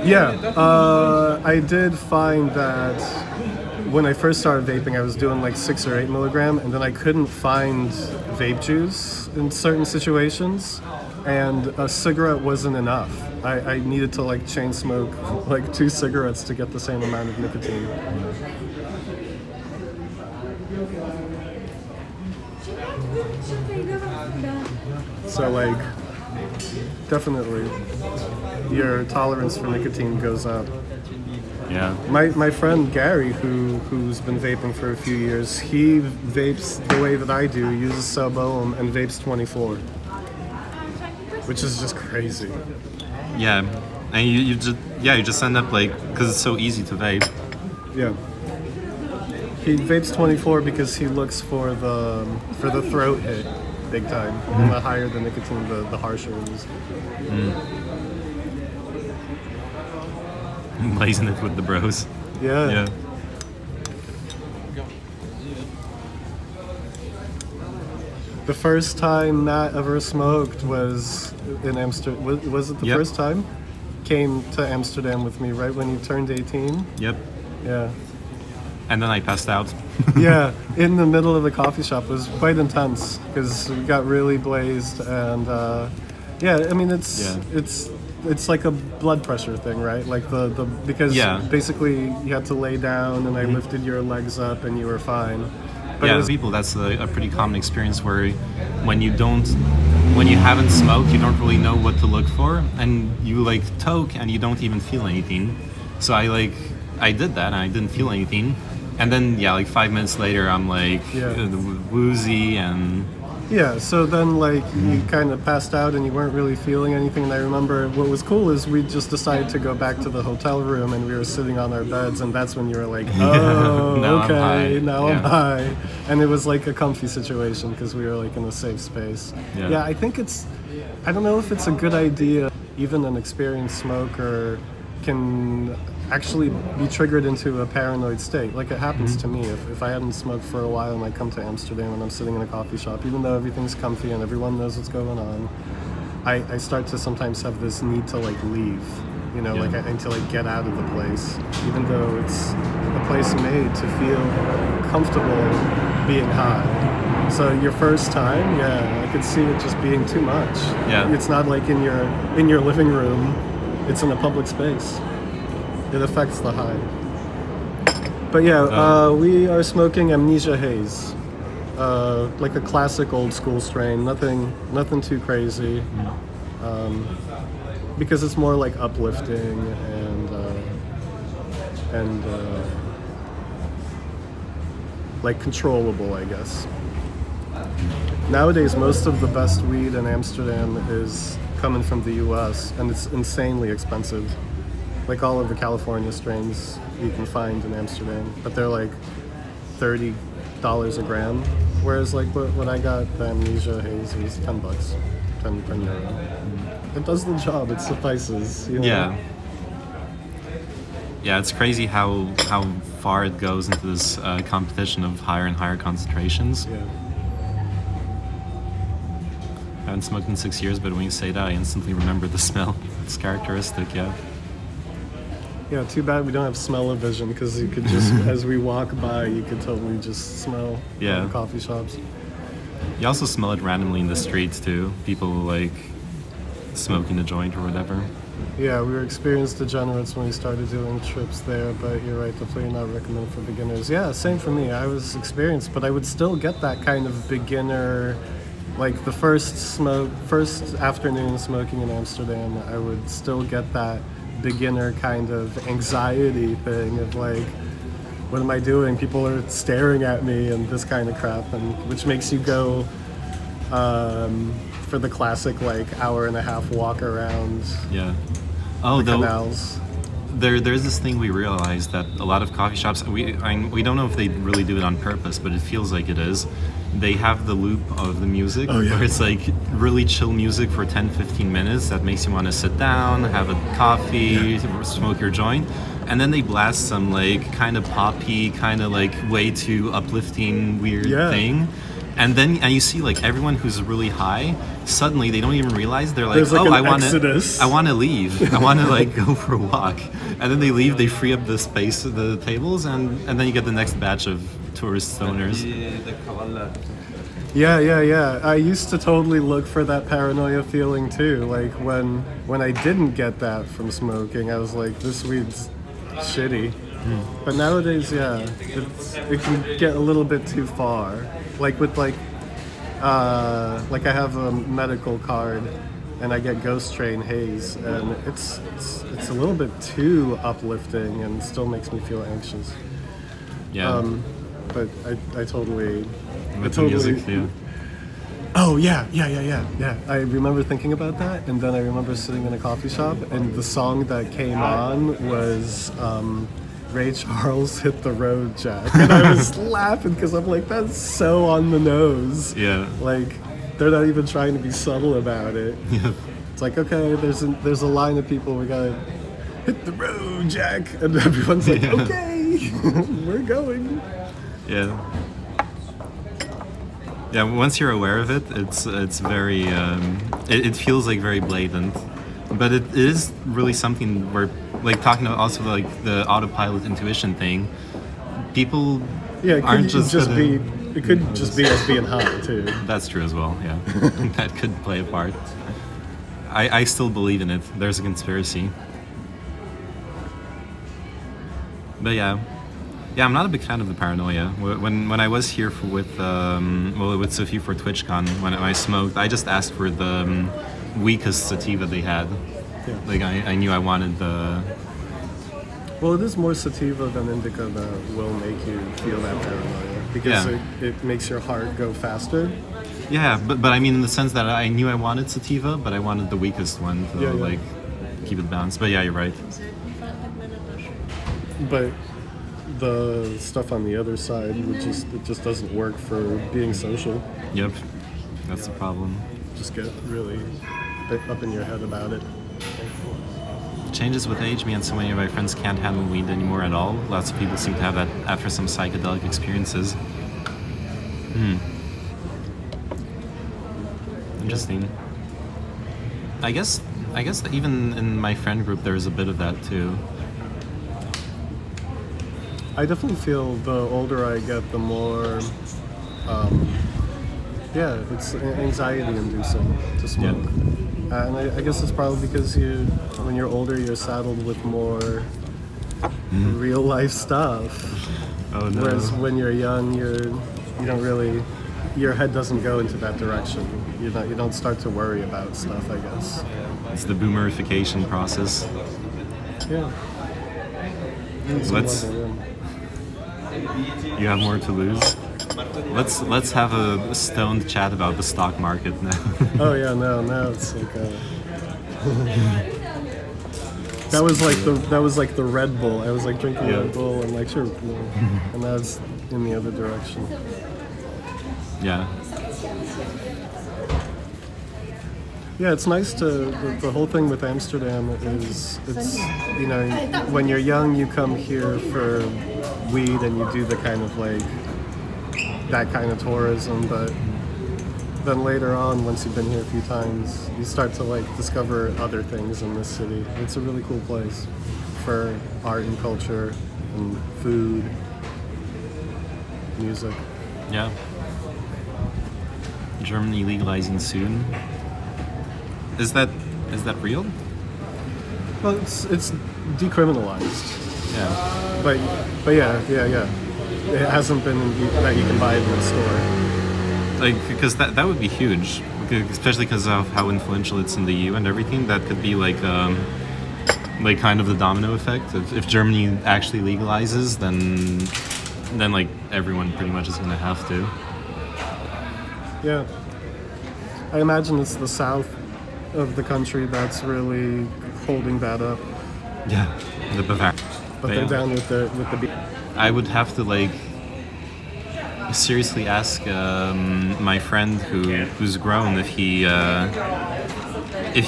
Yeah, I did find that when I first started vaping, I was doing like 6 or 8 milligram, and then I couldn't find vape juice in certain situations, and a cigarette wasn't enough. I needed to like chain smoke like 2 cigarettes to get the same amount of nicotine. So like, definitely, your tolerance for nicotine goes up. Yeah. My friend Gary, who's been vaping for a few years, he vapes the way that I do, uses sub ohm and vapes 24, which is just crazy. Yeah. And you just end up like, because it's so easy to vape. Yeah. He vapes 24 because he looks for the throat hit big time. And the higher the nicotine, the harsher it is. Blazing it with the bros. Yeah. The first time Matt ever smoked was in Amsterdam. Was it the first time? Came to Amsterdam with me right when he turned 18. Yep. Yeah. And then I passed out. Yeah, in the middle of the coffee shop. It was quite intense because we got really blazed, and I mean it's like a blood pressure thing, right? Like because basically you had to lay down, and I lifted your legs up, and you were fine. But yeah, people, that's a pretty common experience where when you haven't smoked, you don't really know what to look for, and you like toke and you don't even feel anything. So I did that and I didn't feel anything. And then yeah, like 5 minutes later, I'm like Yeah. woozy and Yeah, so then like you kind of passed out and you weren't really feeling anything. And I remember what was cool is we just decided to go back to the hotel room and we were sitting on our beds, and that's when you were like, oh, Now I'm high. okay, now I'm Yeah. high. And it was like a comfy situation because we were like in a safe space. Yeah. I think I don't know if it's a good idea. Even an experienced smoker can actually be triggered into a paranoid state. Like it happens to me. If I hadn't smoked for a while and I come to Amsterdam and I'm sitting in a coffee shop, even though everything's comfy and everyone knows what's going on, I start to sometimes have this need to like leave. You know, Yeah. like I need to like get out of the place, even though it's a place made to feel comfortable being high. So your first time, yeah, I could see it just being too much. Yeah. It's not like in your living room. It's in a public space. It affects the high. But yeah, we are smoking Amnesia Haze. Like a classic old school strain. Nothing too crazy. Because it's more like uplifting and like controllable, I guess. Nowadays, most of the best weed in Amsterdam is coming from the US, and it's insanely expensive. Like all of the California strains you can find in Amsterdam, but they're like $30 a gram. Whereas like what I got, the Amnesia Haze was $10, 10 euro. It does the job, it suffices. You know? yeah. Yeah, it's crazy how far it goes into this competition of higher and higher concentrations. Yeah. I haven't smoked in 6 years, but when you say that, I instantly remember the smell. It's characteristic, yeah. Yeah, too bad we don't have smell-o-vision, because you could just, as we walk by, you could totally just smell Yeah. the coffee shops. You also smell it randomly in the streets too. People like smoking a joint or whatever. Yeah, we were experienced degenerates when we started doing trips there, but you're right, definitely not recommended for beginners. Yeah, same for me. I was experienced, but I would still get that kind of beginner, like the first afternoon smoking in Amsterdam, I would still get that beginner kind of anxiety thing of like, what am I doing? People are staring at me and this kind of crap, and which makes you go for the classic like hour and a half walk around Yeah. Oh, the though canals. there's this thing we realized that a lot of coffee shops, we don't know if they really do it on purpose, but it feels like it is. They have the loop of the music where it's like really chill music for 10-15 minutes that makes you want to sit down, have a coffee, smoke your joint, and then they blast some like kind of poppy, kind of like way too uplifting weird thing. And then you see like everyone who's really high, suddenly they don't even realize, they're like, There's like oh, an I want exodus. to leave. I want to like go for a walk. And then they leave, they free up the space of the tables, and then you get the next batch of tourist stoners. Yeah. I used to totally look for that paranoia feeling too. Like when I didn't get that from smoking, I was like, this weed's shitty. But nowadays, yeah, it can get a little bit too far. Like with like I have a medical card and I get Ghost Train Haze, and it's a little bit too uplifting and still makes me feel anxious. Yeah. But I totally. With the music, yeah. Oh yeah. I remember thinking about that, and then I remember sitting in a coffee shop, and the song that came on was Ray Charles' "Hit the Road, Jack," and I was laughing because I'm like, that's so on the nose. Yeah. Like, they're not even trying to be subtle about it. Yeah. It's like, okay, there's a line of people, we gotta hit the road, Jack, and everyone's like, okay, we're going. Yeah. Yeah, once you're aware of it, it's very, it feels like very blatant. But it is really something where, like talking about also like the autopilot intuition thing, people Yeah, it aren't could just gonna be. It could just be us being high too. That's true as well, yeah. That could play a part. I still believe in it. There's a conspiracy. But yeah, I'm not a big fan of the paranoia. When I was here with Sophie for TwitchCon, when I smoked, I just asked for the weakest sativa they had. Yeah. Like I knew I wanted Well, it is more sativa than indica that will make you feel that paranoia because it makes your heart go faster. Yeah, but I mean in the sense that I knew I wanted sativa, but I wanted the weakest one to like keep it balanced. But yeah, you're right. But the stuff on the other side it just doesn't work for being social. Yep, that's the problem. Just get really up in your head about it. Changes with age. Me and so many of my friends can't handle weed anymore at all. Lots of people seem to have that after some psychedelic experiences. Interesting. I guess that even in my friend group there's a bit of that too. I definitely feel the older I get, the more, it's anxiety-inducing to smoke. Yeah. And I guess it's probably because when you're older, you're saddled with more real-life stuff. Oh no. Whereas when you're young, you don't really, your head doesn't go into that direction. You don't start to worry about stuff, I guess. It's the boomerification process. Yeah. You have more to lose. Let's have a stoned chat about the stock market now. Oh yeah, no, it's like that was like the Red Bull. I was like drinking Red Bull and like sure, and now it's in the other direction. Yeah. Yeah, it's nice the whole thing with Amsterdam is it's when you're young you come here for weed and you do the kind of like that kind of tourism, but then later on, once you've been here a few times, you start to like discover other things in this city. It's a really cool place for art and culture and food, music. Yeah. Germany legalizing soon. Is that real? Well, it's decriminalized. Yeah. But yeah. It hasn't been that you can buy it in the store. Like, because that would be huge, especially because of how influential it's in the EU and everything. That could be like kind of the domino effect. If Germany actually legalizes, then like everyone pretty much is going to have to. Yeah. I imagine it's the south of the country that's really holding that up. Yeah. The Bavaria. But they're down with the beat. I would have to like seriously ask my friend who's grown if he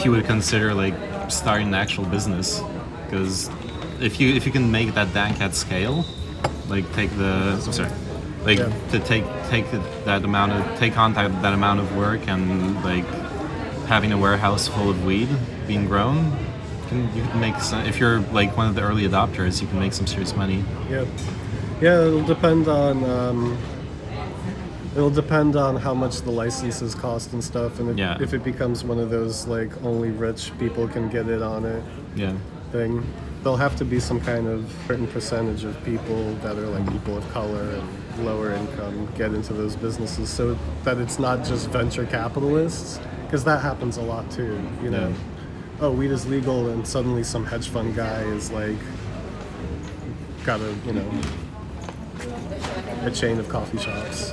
would consider like starting an actual business, because if you can make that dank at scale, like take on that amount of work and like having a warehouse full of weed being grown. You can make some, if you're like one of the early adopters, you can make some serious money. Yeah. It'll depend on how much the licenses cost and stuff, and if it becomes one of those like only rich people can get it on it thing. There'll have to be some kind of certain percentage of people that are like people of color and lower income get into those businesses, so that it's not just venture capitalists, because that happens a lot too. Oh, weed is legal, and suddenly some hedge fund guy is like got a chain of coffee shops.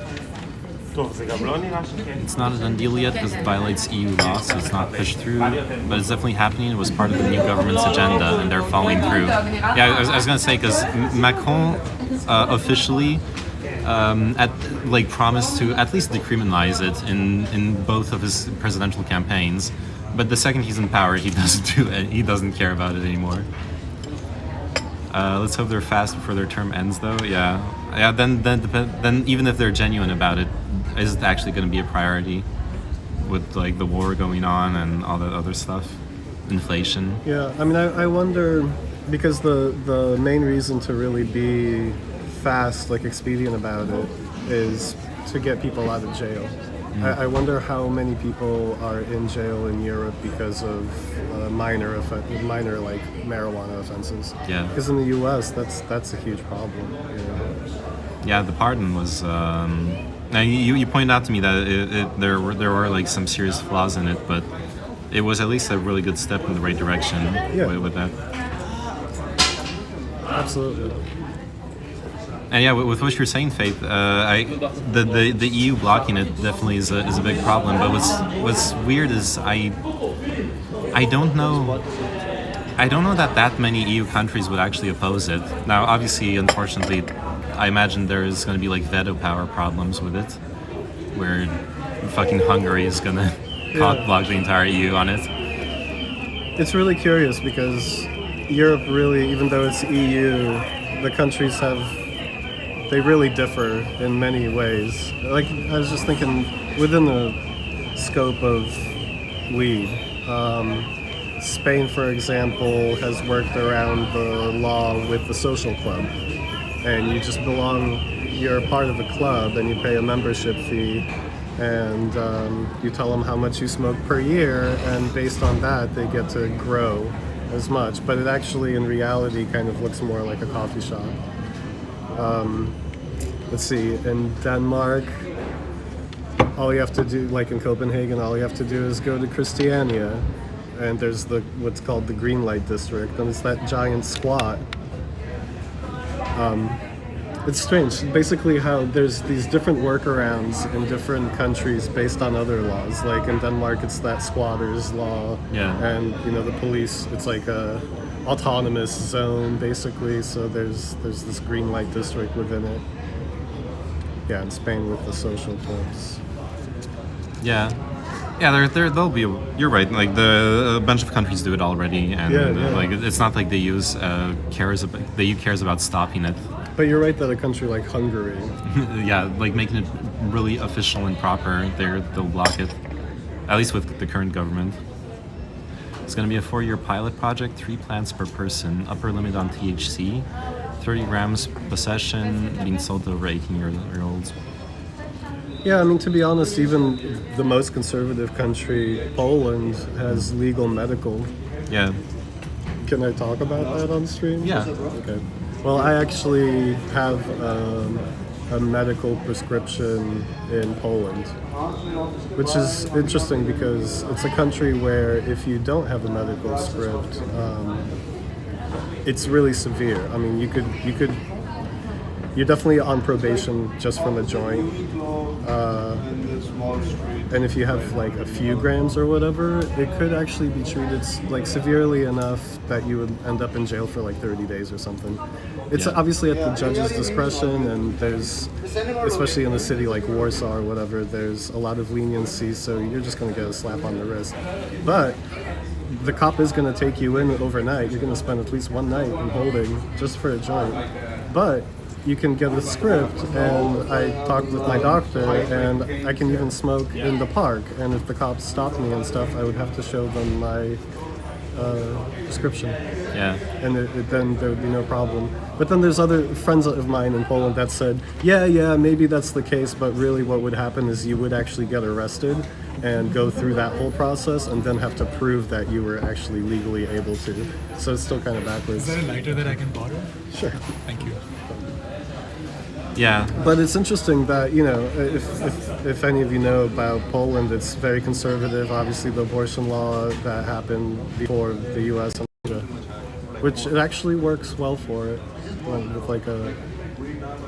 It's not a done deal yet because it violates EU law, so it's not pushed through. But it's definitely happening. It was part of the new government's agenda, and they're following through. Yeah, I was going to say, because Macron officially promised to at least decriminalize it in both of his presidential campaigns. But the second he's in power, he doesn't do it. He doesn't care about it anymore. Let's hope they're fast before their term ends, though. Yeah. Then even if they're genuine about it, is it actually going to be a priority with like the war going on and all that other stuff, inflation? Yeah, I mean, I wonder, because the main reason to really be fast, like expedient about it, is to get people out of jail. I wonder how many people are in jail in Europe because of minor like marijuana offenses. Yeah. Because in the U.S. that's a huge problem. Yeah, the pardon was. Now you pointed out to me that there were like some serious flaws in it, but it was at least a really good step in the right direction with that. Absolutely. And yeah, with what you're saying, Faith, the EU blocking it definitely is a big problem. But what's weird is I don't know. I don't know that many EU countries would actually oppose it. Now, obviously, unfortunately, I imagine there's going to be like veto power problems with it, where fucking Hungary is going to block the entire EU on it. It's really curious because Europe really, even though it's EU, the countries they really differ in many ways. Like, I was just thinking, within the scope of weed, Spain, for example, has worked around the law with the social club. And you're a part of a club and you pay a membership fee and you tell them how much you smoke per year, and based on that, they get to grow as much. But it actually, in reality, kind of looks more like a coffee shop. Let's see, in Denmark, all you have to do, like in Copenhagen, all you have to do is go to Christiania, and there's what's called the green light district, and it's that giant squat. It's strange, basically, how there's these different workarounds in different countries based on other laws. Like in Denmark, it's that squatters law, and the police, it's like a autonomous zone, basically. So there's this green light district within it. Yeah, in Spain with the social clubs. Yeah, there'll be. You're right. Like a bunch of countries do it already, and like it's not like the EU cares about stopping it. But you're right that a country like Hungary, like making it really official and proper, they'll block it. At least with the current government. It's going to be a 4-year pilot project, 3 plants per person, upper limit on THC, 30 grams per session, being sold to over 18-year-olds. Yeah, I mean, to be honest, even the most conservative country, Poland, has legal medical. Yeah. Can I talk about that on stream? Yeah. Okay. Well, I actually have a medical prescription in Poland, which is interesting because it's a country where if you don't have a medical script, it's really severe. I mean, you're definitely on probation just from a joint. And if you have like a few grams or whatever, it could actually be treated like severely enough that you would end up in jail for like 30 days or something. It's obviously at the judge's discretion, and there's, especially in a city like Warsaw or whatever, there's a lot of leniency, so you're just going to get a slap on the wrist. But the cop is going to take you in overnight. You're going to spend at least one night in holding just for a joint. But you can get a script, and I talked with my doctor, and I can even smoke in the park. And if the cops stopped me and stuff, I would have to show them my prescription. Yeah. And then there would be no problem. But then there's other friends of mine in Poland that said, yeah, maybe that's the case, but really what would happen is you would actually get arrested and go through that whole process and then have to prove that you were actually legally able to. So it's still kind of backwards. Is there a lighter that I can borrow? Sure. Thank you. Yeah. But it's interesting that, if any of you know about Poland, it's very conservative. Obviously, the abortion law that happened before the U.S. and Russia, which it actually works well for it with like a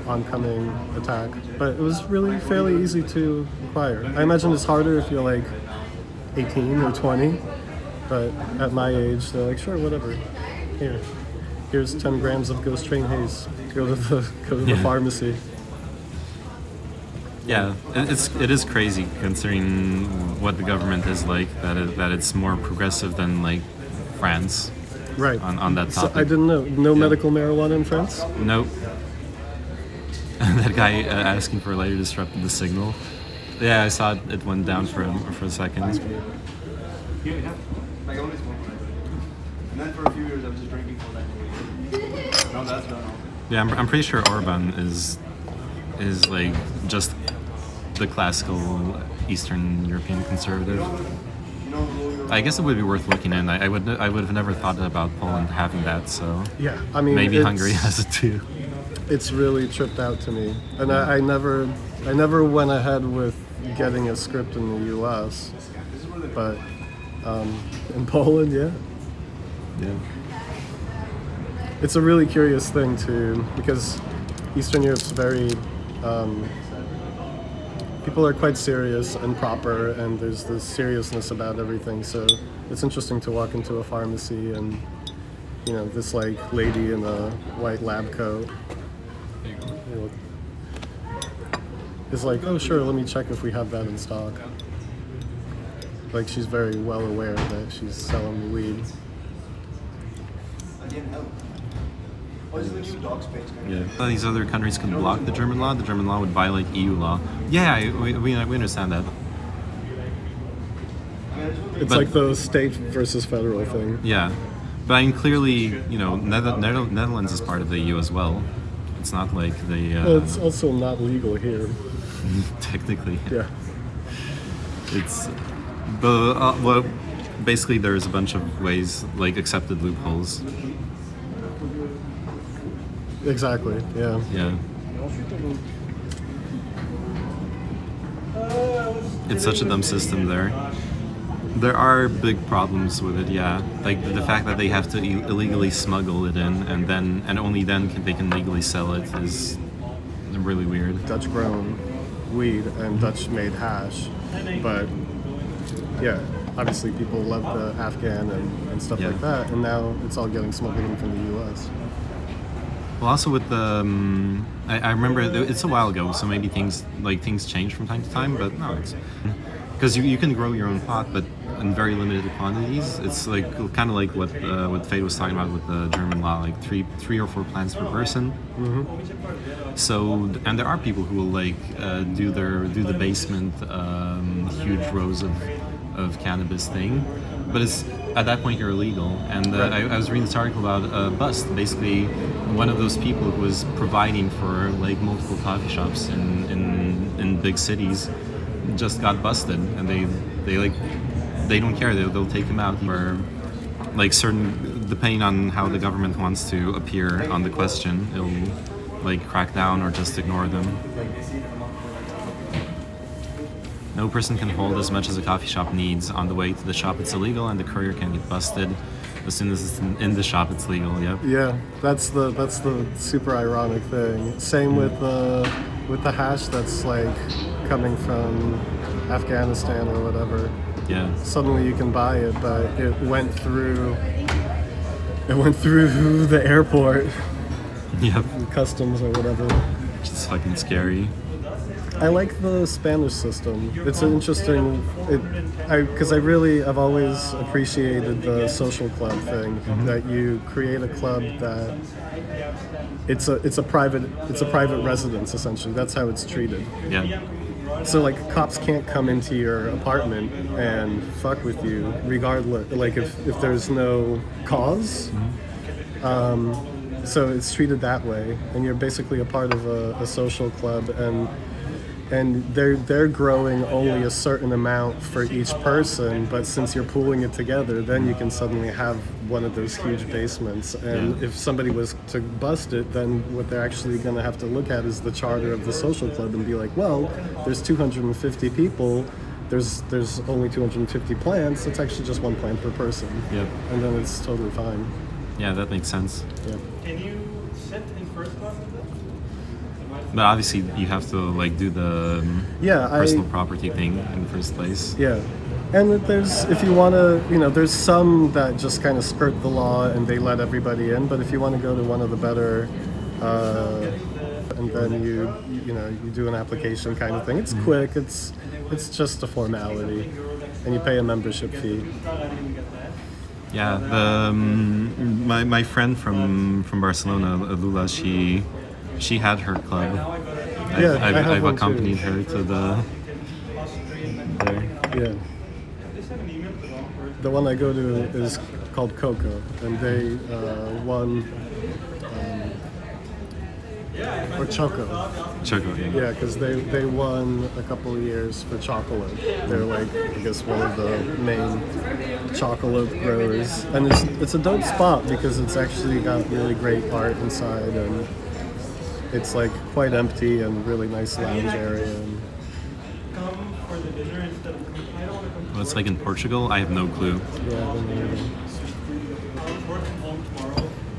oncoming attack. But it was really fairly easy to acquire. I imagine it's harder if you're like 18 or 20, but at my age, they're like, sure, whatever. Here's 10 grams of Ghost Train Haze. Go to the pharmacy. Yeah, it is crazy considering what the government is like. That it's more progressive than like France. Right. On that topic. So I didn't know. No medical marijuana in France? Nope. That guy asking for a lighter disrupted the signal. Yeah, I saw it went down for a second. Yeah. Like I only smoked when I did it. And then for a few years I was just drinking all that. No, that's done. Yeah, I'm pretty sure Orban is like just the classical Eastern European conservative. I guess it would be worth looking in. I would have never thought about Poland having that. So yeah, I mean maybe Hungary has it too. It's really tripped out to me, and I never went ahead with getting a script in the U.S. But in Poland, yeah. it's a really curious thing too, because Eastern Europe's very people are quite serious and proper, and there's this seriousness about everything. So it's interesting to walk into a pharmacy and this like lady in a white lab coat is like, oh sure, let me check if we have that in stock. Like she's very well aware that she's selling weed. Yeah. These other countries can block the German law. The German law would violate EU law. Yeah, we understand that. It's But- like the state versus federal thing. Yeah, but I mean, clearly, Netherlands is part of the EU as well. It's not like the Well, it's also not legal here. technically. Yeah. It's well, basically there's a bunch of ways, like accepted loopholes. Exactly. Yeah. Yeah. It's such a dumb system there. There are big problems with it, yeah. Like the fact that they have to illegally smuggle it in, and only then they can legally sell it is really weird. Dutch grown weed and Dutch made hash, but yeah, obviously people love the Afghan and stuff Yeah. like that, and now it's all getting smuggled in from the U.S. Well, also with the, I remember it's a while ago, so maybe things change from time to time, but no, it's because you can grow your own pot, but in very limited quantities. It's like kind of like what Fade was talking about with the German law, like three or four plants per person. Mm-hmm. So, and there are people who will like do the basement huge rows of cannabis thing, but it's at that point you're illegal. And I was reading this article about a bust. Basically, one of those people who was providing for like multiple coffee shops in big cities just got busted, and they don't care. They'll take him out for like certain, depending on how the government wants to appear on the question, it'll like crack down or just ignore them. No person can hold as much as a coffee shop needs. On the way to the shop, it's illegal, and the courier can get busted. As soon as it's in the shop, it's legal. Yep. Yeah, that's the super ironic thing. Same with the hash that's like coming from Afghanistan or whatever. Yeah. Suddenly you can buy it, but it went through the airport, Yep. customs or whatever. Which is fucking scary. I like the Spanish system. It's an interesting, I've always appreciated the social club thing. That you create a club that it's a private residence essentially. That's how it's treated. Yeah. So like cops can't come into your apartment and fuck with you regardless, like if there's no cause. So it's treated that way, and you're basically a part of a social club, and they're growing only a certain amount for each person, but since you're pooling it together, then you can suddenly have one of those huge basements. And if somebody was to bust it, then what they're actually going to have to look at is the charter of the social club and be like, well, there's 250 people, there's only 250 plants, it's actually just one plant per person. Yep. And then it's totally fine. Yeah, that makes sense. Yeah. Can you sit in first class with them? But obviously, you have to like do the personal property thing in the first place. Yeah. And there's, if you want to, there's some that just kind of skirt the law and they let everybody in. But if you want to go to one of the better, and then you do an application kind of thing. It's quick. It's just a formality, and you pay a membership fee. Yeah. My friend from Barcelona, Lula, she had her club. I've one accompanied too. her to there. Yeah. The one I go to is called Coco, and they won, or Choco. Choco. Yeah, because they won a couple of years for chocolate. They're like, I guess, one of the main chocolate growers. And it's a dope spot because it's actually got really great art inside, and it's like quite empty and really nice lounge area. And Well, it's like in Portugal. I have no clue. yeah,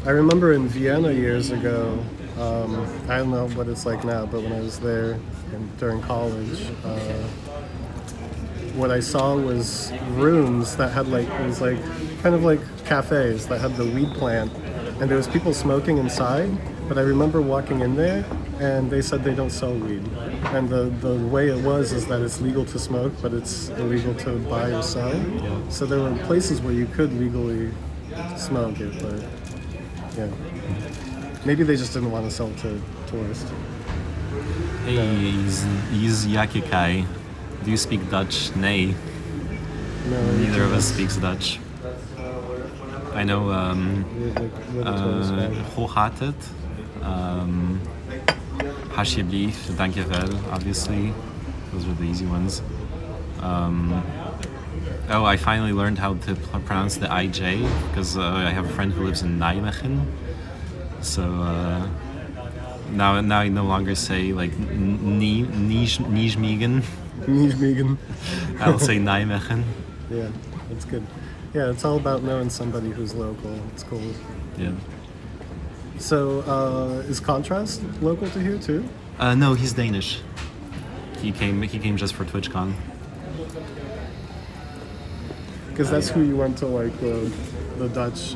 I remember in Vienna years ago, I don't know what it's like now, but when I was there during college, what I saw was rooms that had like, it was like kind of like cafes that had the weed plant, and there was people smoking inside, but I remember walking in there and they said they don't sell weed. And the way it was is that it's legal to smoke, but it's illegal to buy or sell. So there were places where you could legally smoke it, but yeah. Maybe they just didn't want to sell to tourists. Hey, is Yakikai. Do you speak Dutch? Nay. No, Neither of us speaks Dutch. I know hoe gaat het? Alsjeblieft, dankjewel, obviously. Those are the easy ones. Oh, I finally learned how to pronounce the IJ because I have a friend who lives in Nijmegen. So now I no longer say like Nijmegen. Nijmegen. I'll say Nijmegen. Yeah, that's good. Yeah, it's all about knowing somebody who's local. It's cool. Yeah. So, is Contrast local to here too? No, he's Danish. He came just for TwitchCon. Because that's who you went to, like the Dutch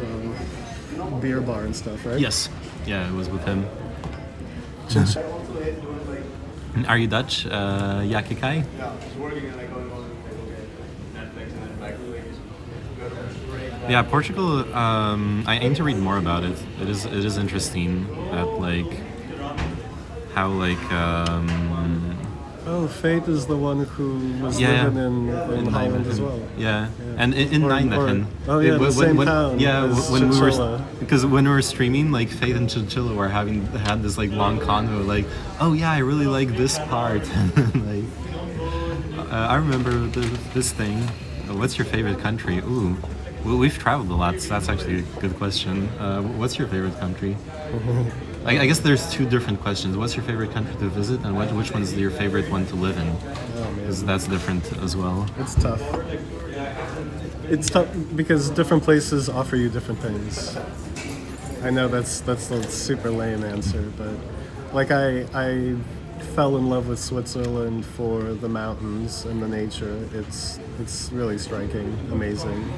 beer bar and stuff, right? Yes. Yeah, it was with him. Are you Dutch? Yakikai? Yeah, Portugal. I aim to read more about it. It is interesting that like how like. Oh, Fate is the one who was living in Holland as well. Yeah, and in Nijmegen. Oh yeah, the same town. Yeah, as when we were Chinchilla. because when we were streaming, like Fate and Chinchilla were had this like long convo, like, oh yeah, I really like this part. Like, I remember this thing. What's your favorite country? Ooh. Well, we've traveled a lot, so that's actually a good question. What's your favorite country? I guess there's two different questions. What's your favorite country to visit, and which one's your favorite one to live in? Because that's different as well. It's tough. It's tough because different places offer you different things. I know that's a super lame answer, but like I fell in love with Switzerland for the mountains and the nature. It's really striking, amazing.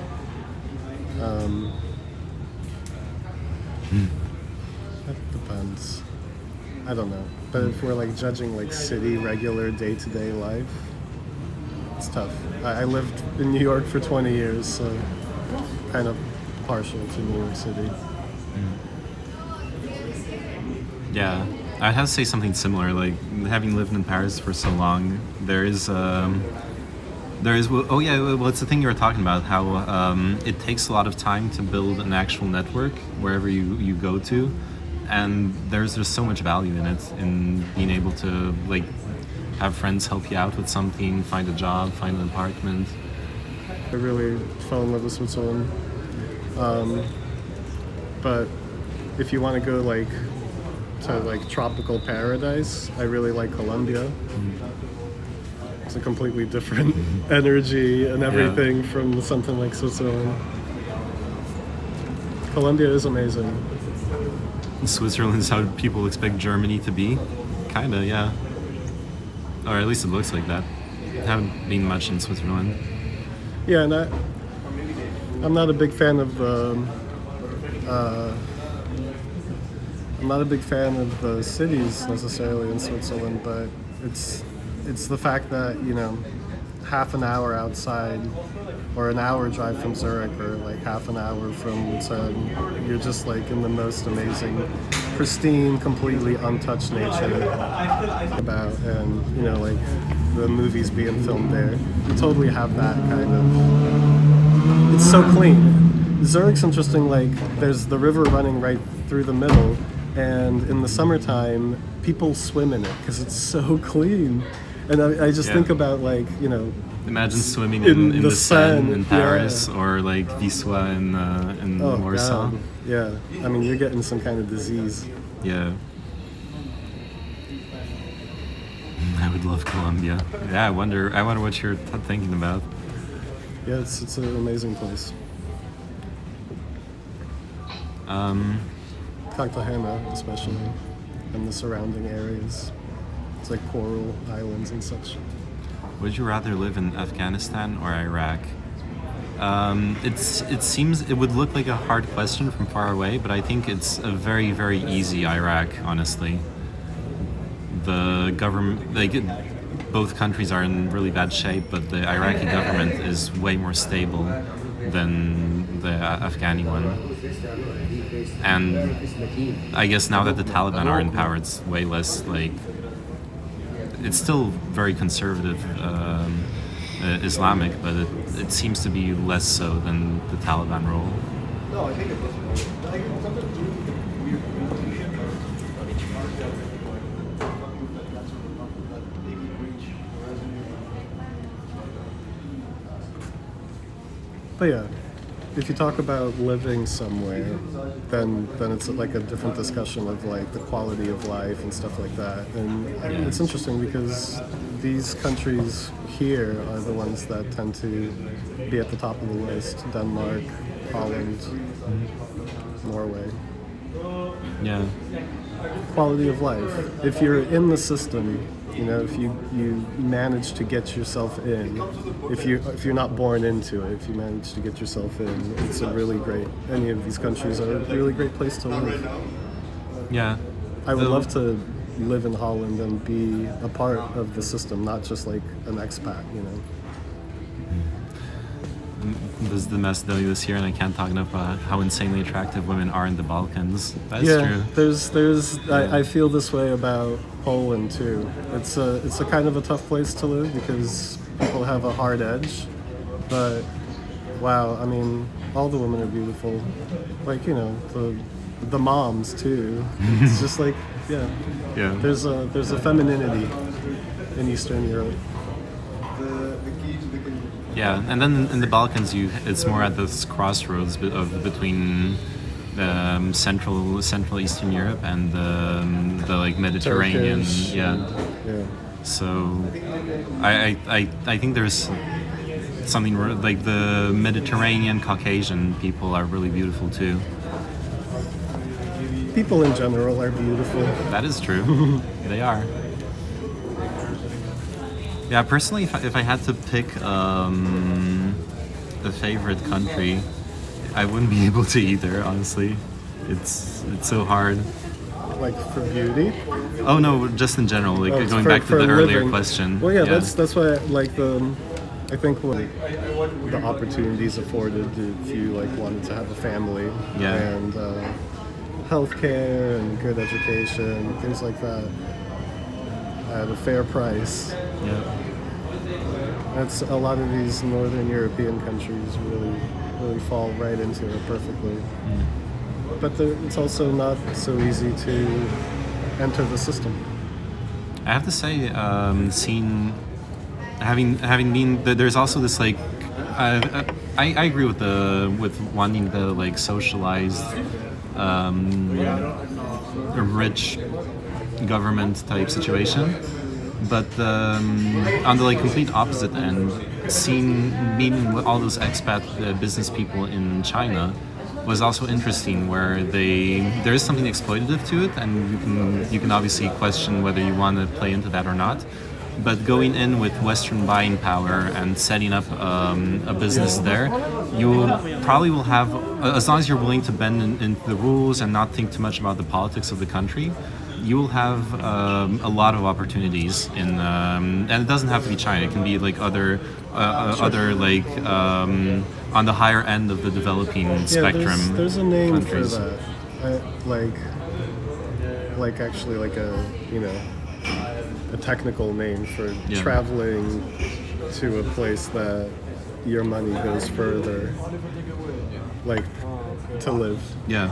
That depends. I don't know. But if we're like judging like city, regular, day-to-day life, it's tough. I lived in New York for 20 years, so kind of partial to New York City. Yeah, I'd have to say something similar. Like having lived in Paris for so long, there is. Oh yeah, well, it's the thing you were talking about. How it takes a lot of time to build an actual network wherever you go to, and there's just so much value in it, in being able to like have friends help you out with something, find a job, find an apartment. I really fell in love with Switzerland. But if you want to go like to like tropical paradise, I really like Colombia. It's a completely different energy and everything from something like Switzerland. Colombia is amazing. Switzerland is how people expect Germany to be, kinda, yeah. Or at least it looks like that. I haven't been much in Switzerland. Yeah, and I'm not a big fan of the cities necessarily in Switzerland, but it's the fact that, you know, half an hour outside or an hour drive from Zurich or like half an hour from Lucerne, you're just like in the most amazing, pristine, completely untouched nature about, and you know, like the movies being filmed there. You totally have that kind of, it's so clean. Zurich's interesting, like there's the river running right through the middle, and in the summertime people swim in it because it's so clean. And I just think about, like, you know, imagine swimming in the Seine in Paris, yeah. or like Wisła in Warsaw. God. Yeah, I mean, you're getting some kind of disease. Yeah. I would love Colombia. Yeah, I wonder what you're thinking about. Yeah, it's an amazing place. Cartagena especially, and the surrounding areas. It's like coral islands and such. Would you rather live in Afghanistan or Iraq? It seems it would look like a hard question from far away, but I think it's a very, very easy Iraq, honestly. The government, both countries are in really bad shape, but the Iraqi government is way more stable than the Afghani one. And I guess now that the Taliban are in power, it's way less like... It's still very conservative Islamic, but it seems to be less so than the Taliban rule. No, I think it's something to do with the weird constitution of each market that they can reach But yeah, if you talk about living somewhere, then it's like a different discussion of like the quality of life and stuff like that. And it's interesting because these countries here are the ones that tend to be at the top of the list: Denmark, Holland, Norway. Yeah. Quality of life. If you're in the system, you know, if you manage to get yourself in, if you're not born into it, if you manage to get yourself in, it's a really great. Any of these countries are a really great place to live. Yeah. I would love to live in Holland and be a part of the system, not just like an expat, you know. This is the mess this year, and I can't talk enough about how insanely attractive women are in the Balkans. That's true. I feel this way about Poland too. It's a kind of a tough place to live because people have a hard edge, but wow, I mean, all the women are beautiful. Like, you know, the moms too. It's just like, yeah. There's a femininity in Eastern Europe. Yeah, and then in the Balkans, it's more at this crossroads between Central Eastern Europe and the like Mediterranean. Turkish, yeah. So I think there's something like the Mediterranean Caucasian people are really beautiful too. People in general are beautiful. That is true. They are. Yeah, personally, if I had to pick a favorite country, I wouldn't be able to either, honestly. It's so hard. Like for beauty? Oh no, just in general, like going back to the earlier question. Well, yeah, that's why like I think what the opportunities afforded if you like wanted to have a family and healthcare and good education, things like that at a fair price. Yeah. That's a lot of these Northern European countries really fall right into it perfectly. But it's also not so easy to enter the system. I have to say, having been there's also this like I agree with wanting the like socialized, rich government type situation. But on the like complete opposite end, meeting all those expat business people in China was also interesting, where there is something exploitative to it, and you can obviously question whether you want to play into that or not. But going in with Western buying power and setting up a business there, you probably will have, as long as you're willing to bend into the rules and not think too much about the politics of the country, you will have a lot of opportunities and it doesn't have to be China. It can be like other like on the higher end of the developing spectrum. There's a name countries. for that. Like actually like a a technical name for traveling to a place that your money goes further, like to live. Yeah.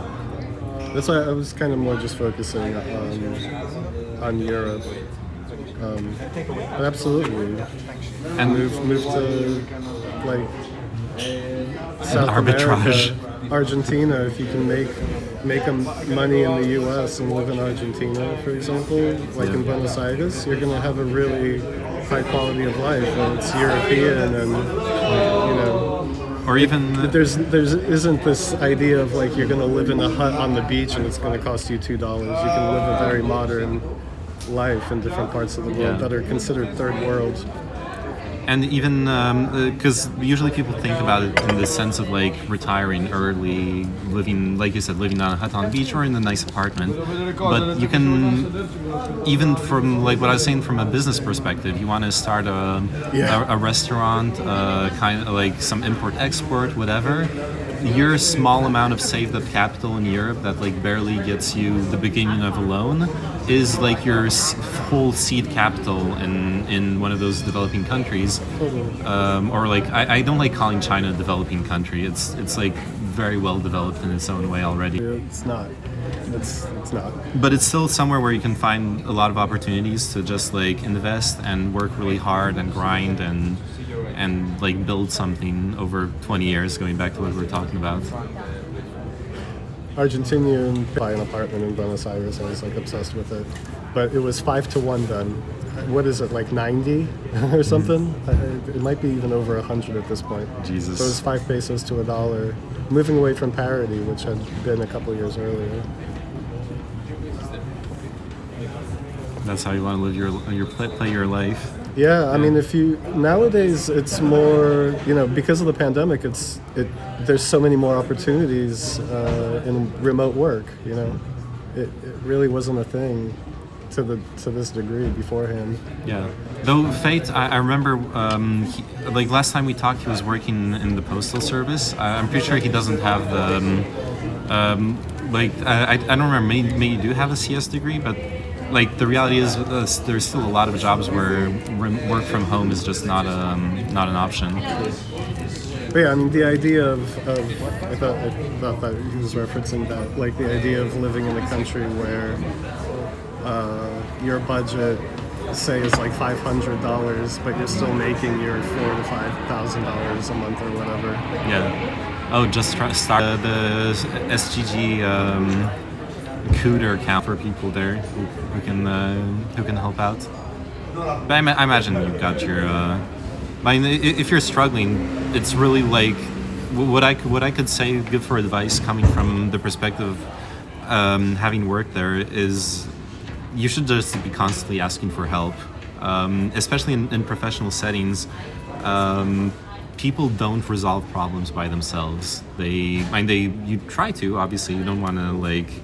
That's why I was kind of more just focusing on Europe. But absolutely. And move to like South arbitrage. America, Argentina. If you can make money in the U.S. and live in Argentina, for example, like in Buenos Aires, you're gonna have a really high quality of life, and it's European and Or even There's isn't this idea of like you're going to live in a hut on the beach and it's going to cost you $2. You can live a very modern life in different parts of the world that are considered third world. and even because usually people think about it in the sense of like retiring early, living, like you said, living on a hut on the beach or in a nice apartment. But you can, even from like what I was saying from a business perspective, you want to start a restaurant, kind of like some import export, whatever. Your small amount of saved up capital in Europe that like barely gets you the beginning of a loan is like your whole seed capital in one of those developing countries. Or like I don't like calling China a developing country. It's like very well developed in its own way already. It's not. It's not. But it's still somewhere where you can find a lot of opportunities to just like invest and work really hard and grind and like build something over 20 years, going back to what we were talking about. Argentinian buy an apartment in Buenos Aires. I was like obsessed with it, but it was 5-to-1 done. What is it, like 90 or something? It might be even over 100 at this point. Jesus. So it was 5 pesos to $1, moving away from parity, which had been a couple years earlier. That's how you want to live your play your life. Yeah, I mean, if you nowadays it's more, because of the pandemic, there's so many more opportunities in remote work. It really wasn't a thing to this degree beforehand. Yeah. Though Fate, I remember, like last time we talked, he was working in the postal service. I'm pretty sure he doesn't have the, I don't remember. Maybe you do have a CS degree, but. Like the reality is, there's still a lot of jobs where work from home is just not an option. But yeah, I mean, the idea of I thought that he was referencing that, like the idea of living in a country where your budget, say, is like $500, but you're still making your $4,000 to $5,000 a month or whatever. Yeah. Oh, just start the SGG. Cooter account for people there who can help out. But I imagine you've got your. I mean, if you're struggling, it's really like what I could say good for advice coming from the perspective of having worked there is you should just be constantly asking for help, especially in professional settings. People don't resolve problems by themselves. You try to, obviously. You don't want to like.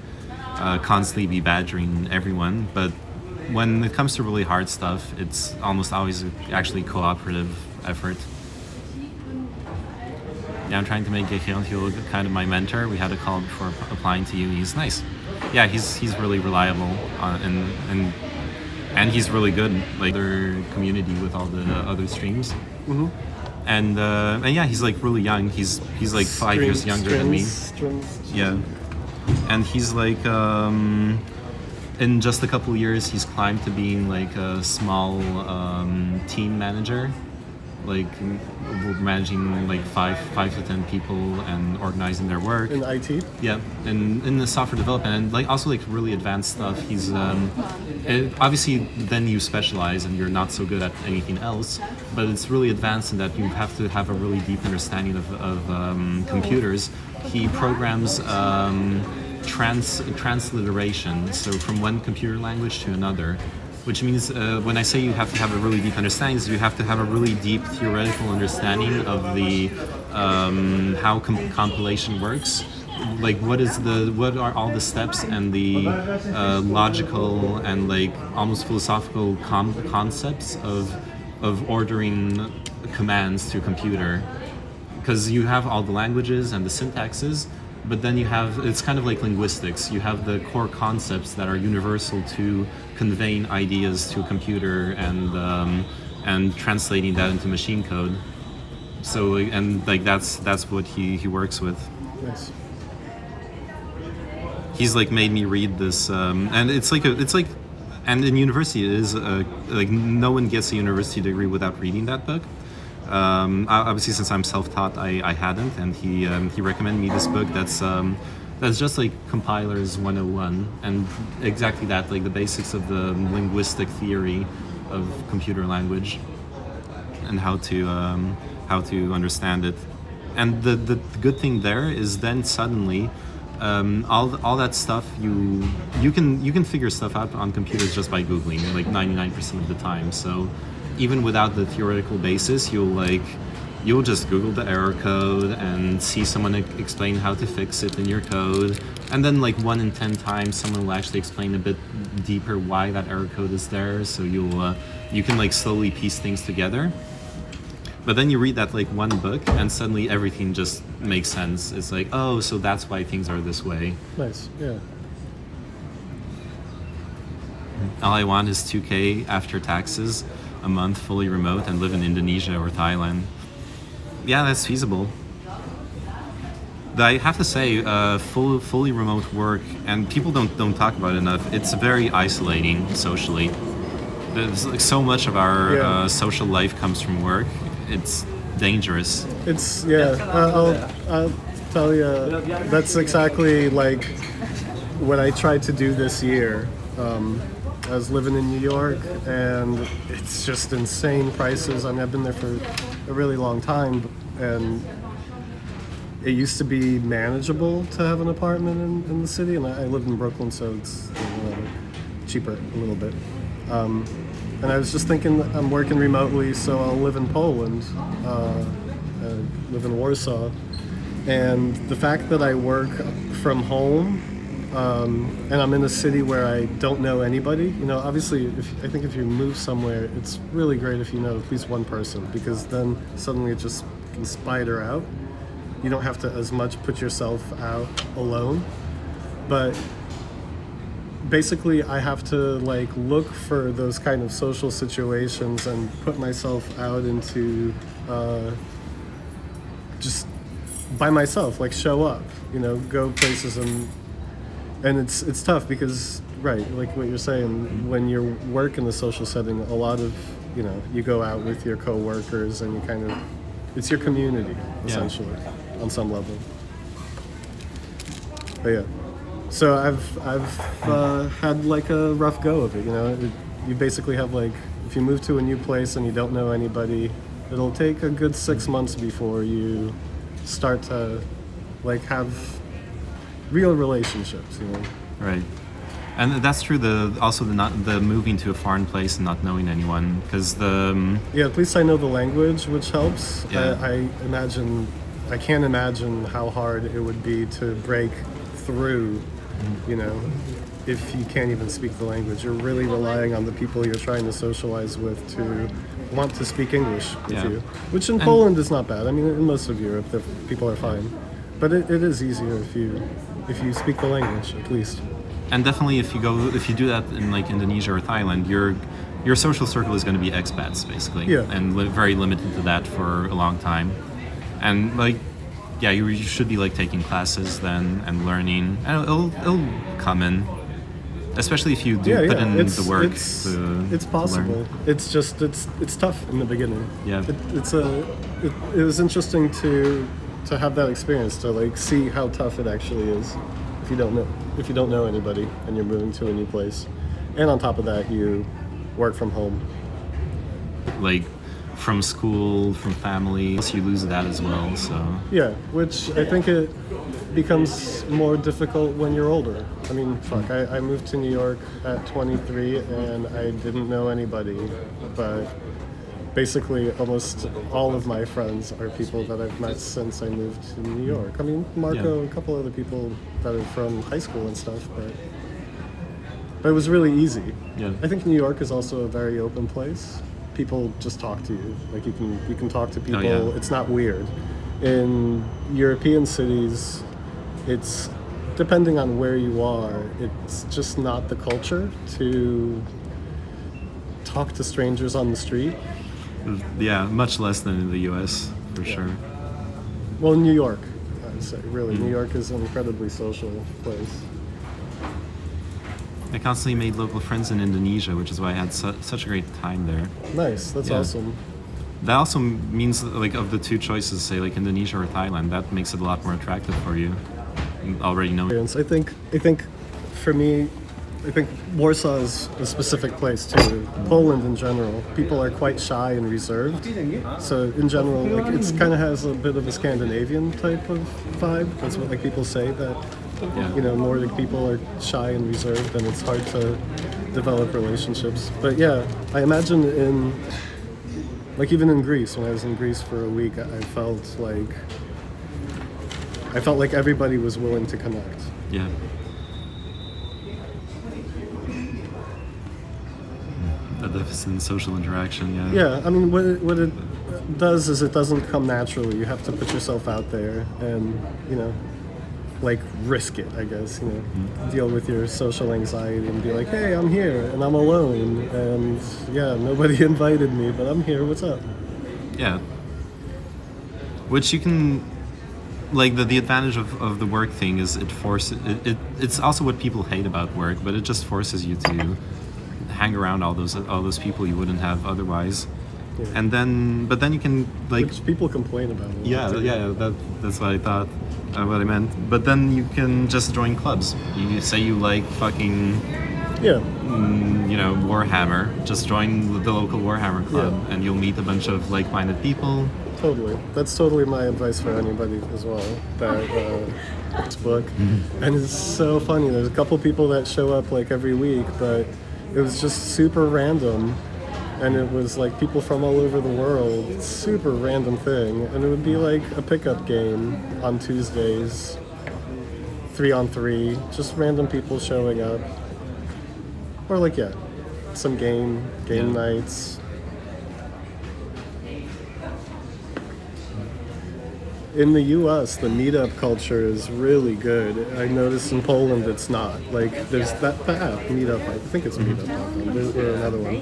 Constantly be badgering everyone, but when it comes to really hard stuff, it's almost always actually cooperative effort. Yeah, I'm trying to make Gechiel kind of my mentor. We had a call before applying to uni. He's nice. Yeah, he's really reliable and he's really good. Like their community with all the other streams. Mm-hmm. And yeah, he's like really young. He's like 5 years younger than me. Yeah. And he's like, in just a couple of years, he's climbed to being like a small team manager, like we're managing like five to 10 people and organizing their work. In IT? Yeah, and in the software development and like also like really advanced stuff. He's obviously then you specialize and you're not so good at anything else, but it's really advanced in that you have to have a really deep understanding of computers. He programs transliteration, so from one computer language to another, which means when I say you have to have a really deep understanding, you have to have a really deep theoretical understanding of the how compilation works. Like what are all the steps and the logical and like almost philosophical concepts of ordering commands to a computer. Because you have all the languages and the syntaxes, but then you have, it's kind of like linguistics. You have the core concepts that are universal to conveying ideas to a computer and translating that into machine code. So, and like that's what he works with. Nice. He's like made me read this, and it's like, and in university it is like no one gets a university degree without reading that book. Obviously, since I'm self-taught, I hadn't, and he recommended me this book that's just like Compilers 101, and exactly that, like the basics of the linguistic theory of computer language and how to understand it. And the good thing there is then suddenly all that stuff you can figure stuff out on computers just by googling, like 99% of the time. So even without the theoretical basis, you'll just Google the error code and see someone explain how to fix it in your code, and then like 1 in 10 times someone will actually explain a bit deeper why that error code is there. So you can like slowly piece things together. But then you read that like one book and suddenly everything just makes sense. It's like, oh, so that's why things are this way. Nice, yeah. All I want is 2K after taxes, a month fully remote, and live in Indonesia or Thailand. Yeah, that's feasible. But I have to say, fully remote work, and people don't talk about it enough, it's very isolating socially. There's like so much of our social life comes from work. It's dangerous. It's, I'll tell you, that's exactly like what I tried to do this year. I was living in New York, and it's just insane prices. I mean, I've been there for a really long time, and it used to be manageable to have an apartment in the city, and I live in Brooklyn, so it's cheaper a little bit. And I was just thinking, I'm working remotely, so I'll live in Poland, live in Warsaw. And the fact that I work from home, and I'm in a city where I don't know anybody, you know, obviously, I think if you move somewhere, it's really great if you know at least one person, because then suddenly it just can spider out. You don't have to as much put yourself out alone. But basically I have to like look for those kind of social situations and put myself out into just by myself, like show up, you know, go places, and it's tough because, right, like what you're saying, when you work in the social setting, a lot of, you know, you go out with your coworkers and you kind of, it's your community essentially on some level. But yeah. So I've had like a rough go of it, you know. You basically have like, if you move to a new place and you don't know anybody, it'll take a good 6 months before you start to like have real relationships, you know. Right. And that's true. The moving to a foreign place and not knowing anyone, because at least I know the language, which helps. Yeah. I can't imagine how hard it would be to break through. You know, if you can't even speak the language, you're really relying on the people you're trying to socialize with to want to speak English with you, which in Poland is not bad. I mean, in most of Europe, the people are fine, but it is easier if you speak the language at least. And definitely, if you do that in like Indonesia or Thailand, your social circle is going to be expats basically, and very limited to that for a long time, and like. Yeah, you should be like taking classes then and learning, and it'll come in, especially if you do put in the work. It's possible. It's just it's tough in the beginning. Yeah, it was interesting to have that experience, to like see how tough it actually is if you don't know anybody and you're moving to a new place, and on top of that you work from home. Like. From school, from family, so you lose that as well. So yeah, which I think it becomes more difficult when you're older. I mean, I moved to New York at 23 and I didn't know anybody, but basically almost all of my friends are people that I've met since I moved to New York. I mean, Marco, a couple other people that are from high school and stuff, but it was really easy. Yeah. I think New York is also a very open place. People just talk to you. Like you can talk to people. Oh, yeah. It's not weird. In European cities, it's depending on where you are, it's just not the culture to talk to strangers on the street. Yeah, much less than in the US, for sure. Well, New York, I'd say, really. New York is an incredibly social place. I constantly made local friends in Indonesia, which is why I had such a great time there. Nice, that's awesome. That also means, like, of the two choices, say, like Indonesia or Thailand, that makes it a lot more attractive for you. Already know. I think for me, I think Warsaw is a specific place too. Poland in general, people are quite shy and reserved. So in general, like it's kind of has a bit of a Scandinavian type of vibe. That's what like people say that Yeah. you know Nordic people are shy and reserved, and it's hard to develop relationships. But yeah, I imagine in like even in Greece, when I was in Greece for a week, I felt like everybody was willing to connect. Yeah. The deficit in social interaction, yeah. Yeah, I mean, what it does is it doesn't come naturally. You have to put yourself out there and, you know, like risk it, I guess, you know, deal with your social anxiety and be like, hey, I'm here and I'm alone and yeah, nobody invited me, but I'm here, what's up? Yeah. Which you can, like the advantage of the work thing is it's also what people hate about work, but it just forces you to hang around all those people you wouldn't have otherwise. Yeah. And then, but then you can like, Which people complain about. a lot, yeah, too. yeah, that's what I thought, what I meant. But then you can just join clubs. You say you like fucking, Yeah, you know, Warhammer. Just join the local Warhammer club, Yeah. and you'll meet a bunch of like-minded people. totally. That's totally my advice for anybody as well. That this book, and it's so funny. There's a couple people that show up like every week, but it was just super random, and it was like people from all over the world. Super random thing, and it would be like a pickup game on Tuesdays, 3-on-3, just random people showing up, or like yeah, some game Yeah. nights. In the U.S., the meetup culture is really good. I noticed in Poland it's not. Like, there's that app, Meetup, I think it's Meetup.com, or another one,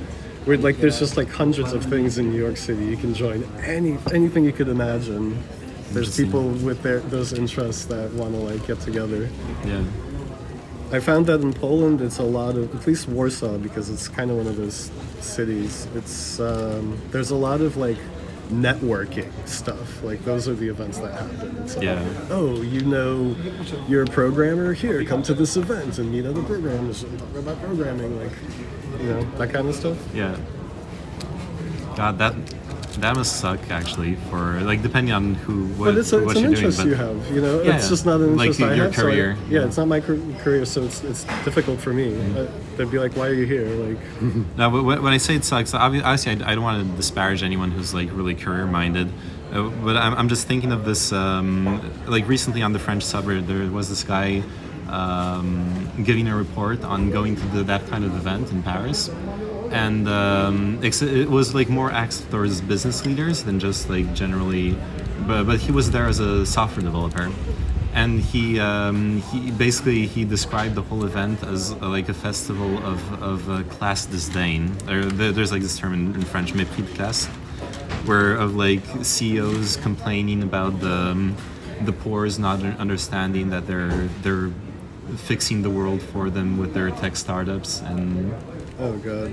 where like there's just like hundreds of things in New York City. You can join anything you could imagine. There's people with those interests that want to like get together. Yeah. I found that in Poland, it's a lot of, at least Warsaw, because it's kind of one of those cities. It's there's a lot of like networking stuff. Like those are the events that happen. It's like, Yeah. oh, you know, you're a programmer. Here, come to this event and meet other programmers and talk about programming. Like, you know, that kind of stuff. Yeah. God, that must suck actually. For like depending on what But it's an you're doing. interest But you have, you know. Yeah, it's just not an like interest I your have. career. So yeah, it's not my career, so it's difficult for me. They'd be like, "Why are you here?" Like, no, but when I say it sucks, obviously I don't want to disparage anyone who's like really career minded. But I'm just thinking of this. Like recently on the French subreddit, there was this guy giving a report on going to that kind of event in Paris. And it was like more axed towards business leaders than just like generally, but he was there as a software developer, and he basically described the whole event as like a festival of class disdain. There's like this term in French, mépris de classe, where of like CEOs complaining about the poor's not understanding that they're fixing the world for them with their tech startups and. oh god.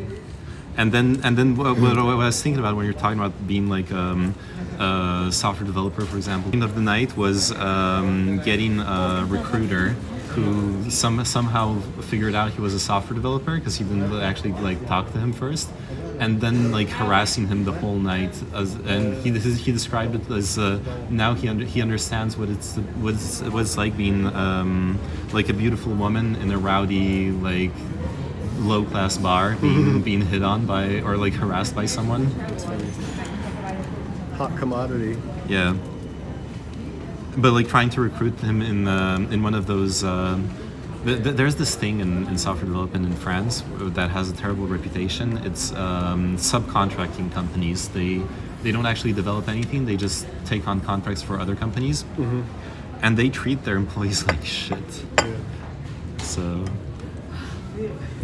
And then what I was thinking about when you're talking about being like a software developer, for example, end of the night was getting a recruiter who somehow figured out he was a software developer because he didn't actually like talk to him first, and then like harassing him the whole night. And he described it as now he understands what it's like being like a beautiful woman in a rowdy like low class bar being hit on by or like harassed by someone. That's funny. Hot commodity. Yeah. But like trying to recruit him in one of those there's this thing in software development in France that has a terrible reputation. It's subcontracting companies. They don't actually develop anything. They just take on contracts for other companies. And they treat their employees like shit. Yeah. So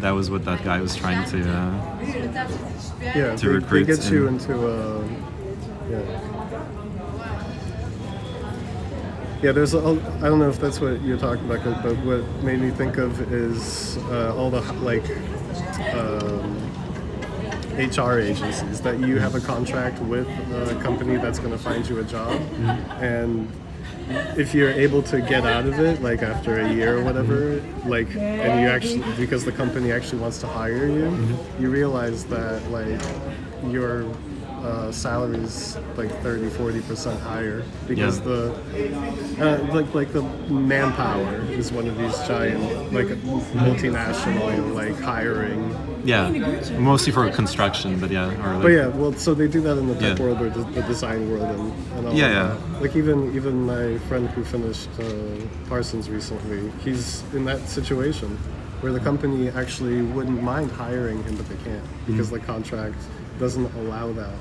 that was what that guy was trying to Yeah, to they recruit get you and- into yeah. Yeah, there's I don't know if that's what you're talking about, but what made me think of is all the like HR agencies that you have a contract with a company that's going to find you a job, and if you're able to get out of it, like after a year or whatever, like, and you actually, because the company actually wants to hire you, you realize that like your salary is like 30-40% higher because the like the manpower is one of these giant like multinational like hiring. Yeah, mostly for construction, but yeah. Or like, But yeah, well, so they do that in the tech world or the design world and all. Yeah, of that. Like even my friend who finished Parsons recently, he's in that situation where the company actually wouldn't mind hiring him, but they can't because the contract doesn't allow that.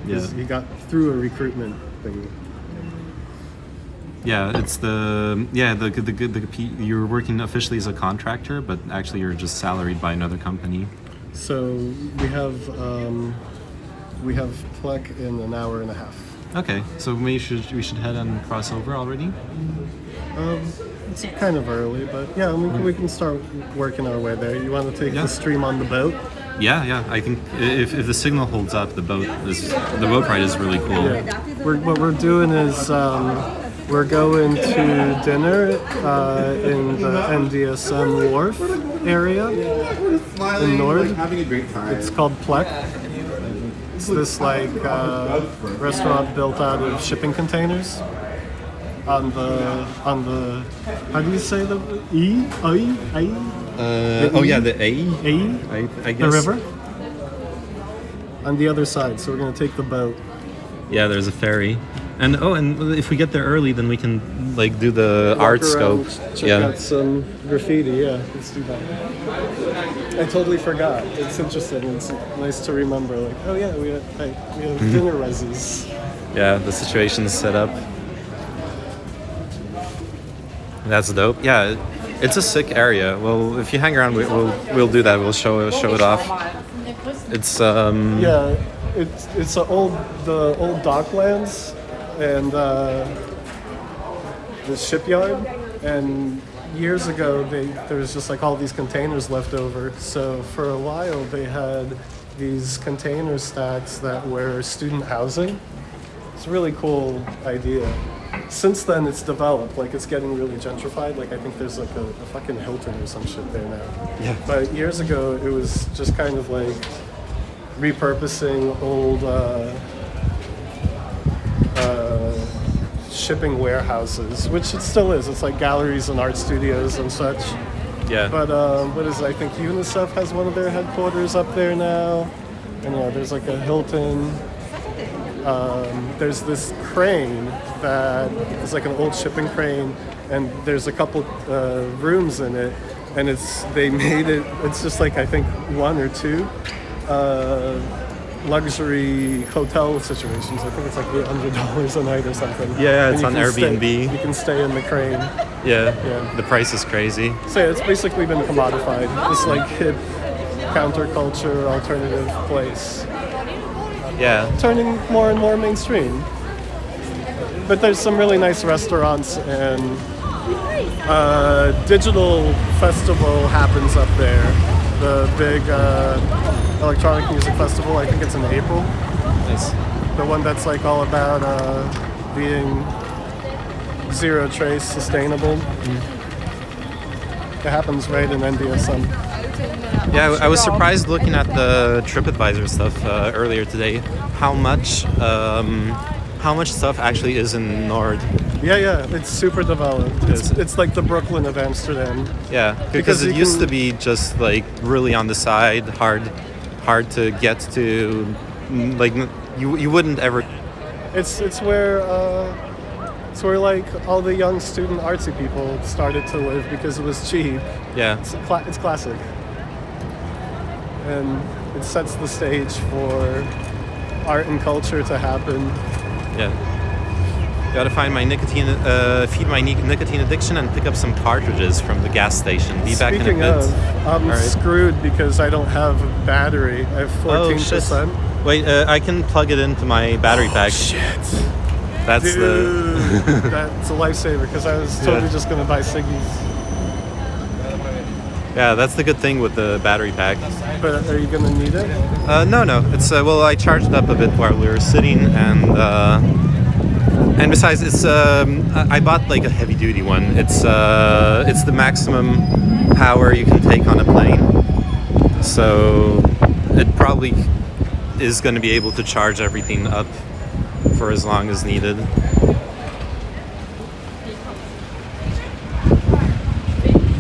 Yeah. He got through a recruitment thing. Yeah, it's the you're working officially as a contractor, but actually you're just salaried by another company. So we have Plek in an hour and a half. Okay, so we should head and cross over already. It's kind of early, but yeah, we can start working our way there. You want to take the stream on the boat? Yeah. I think if the signal holds up, the boat ride is really cool. Yeah. What we're doing is we're going to dinner in the NDSM Wharf area in Nord. Having a great time. It's called Plek. It's this like restaurant built out of shipping containers. On the how do you say the The I guess. the river on the other side. So we're gonna take the boat. Yeah, there's a ferry, and if we get there early, then we can like do the art scope. Check out some graffiti. Yeah, let's do that. I totally forgot. It's interesting. It's nice to remember. Like, oh yeah, we have dinner resis. Yeah, the situation's set up. That's dope. Yeah, it's a sick area. Well, if you hang around, we'll do that. We'll show it off. It's Yeah, it's the old docklands and the shipyard. And years ago, there was just like all these containers left over. So for a while, they had these container stacks that were student housing. It's a really cool idea. Since then, it's developed. Like, it's getting really gentrified. Like, I think there's like a fucking Hilton or some shit there now. Yeah. But years ago, it was just kind of like repurposing old shipping warehouses, which it still is. It's like galleries and art studios and such. yeah. But what is it? I think UNICEF has one of their headquarters up there now. And yeah, there's like a Hilton. There's this crane that is like an old shipping crane, and there's a couple rooms in it, and they made it. It's just like I think one or two luxury hotel situations. I think it's like $800 a night or something. Yeah, it's And on you can Airbnb. You can stay in the crane. Yeah. Yeah. The price is crazy. So yeah, it's basically been commodified. This like hip counterculture alternative place. Yeah. Turning more and more mainstream. But there's some really nice restaurants, and digital festival happens up there. The big electronic music festival, I think it's in April. Nice. The one that's like all about being zero trace sustainable. It happens right in NDSM. Yeah, I was surprised looking at the TripAdvisor stuff earlier today. How much stuff actually is in Nord? Yeah, it's super developed. It's like the Brooklyn of Amsterdam. Yeah, because it used to be just like really on the side, hard to get to. Like you wouldn't ever. It's where like all the young student artsy people started to live because it was cheap. Yeah. It's classic, and it sets the stage for art and culture to happen. Yeah. Gotta find my feed my nicotine addiction and pick up some cartridges from the gas station. Be back in a Speaking bit. of, I'm screwed because I don't have a battery. I have 14%. Wait, I can plug it into my battery pack. Shit. That's Dude, that's a lifesaver because I was totally just gonna buy ciggies. Yeah, that's the good thing with the battery pack. But are you gonna need it? No. It's I charged it up a bit while we were sitting, and And besides, it's I bought like a heavy duty one. It's the maximum power you can take on a plane. So it probably is going to be able to charge everything up for as long as needed.